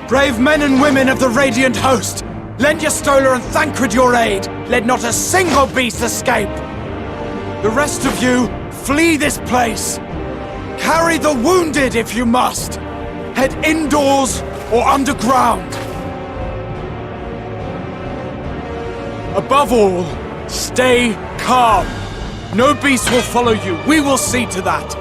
Brave men and women of the Radiant Host, lend your Stola and Thancred your aid! Let not a single beast escape! The rest of you, flee this place! Carry the wounded if you must! Head indoors or underground! Above all, stay calm! No beast will follow you, we will see to that!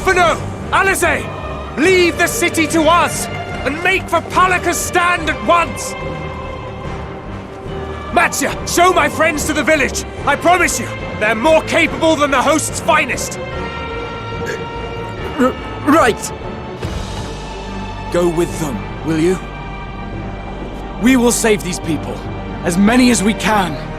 Stefano! Alice! Leave the city to us, and make for Palaka's stand at once! Matya, show my friends to the village! I promise you, they're more capable than the host's finest! Right! Go with them, will you? We will save these people, as many as we can.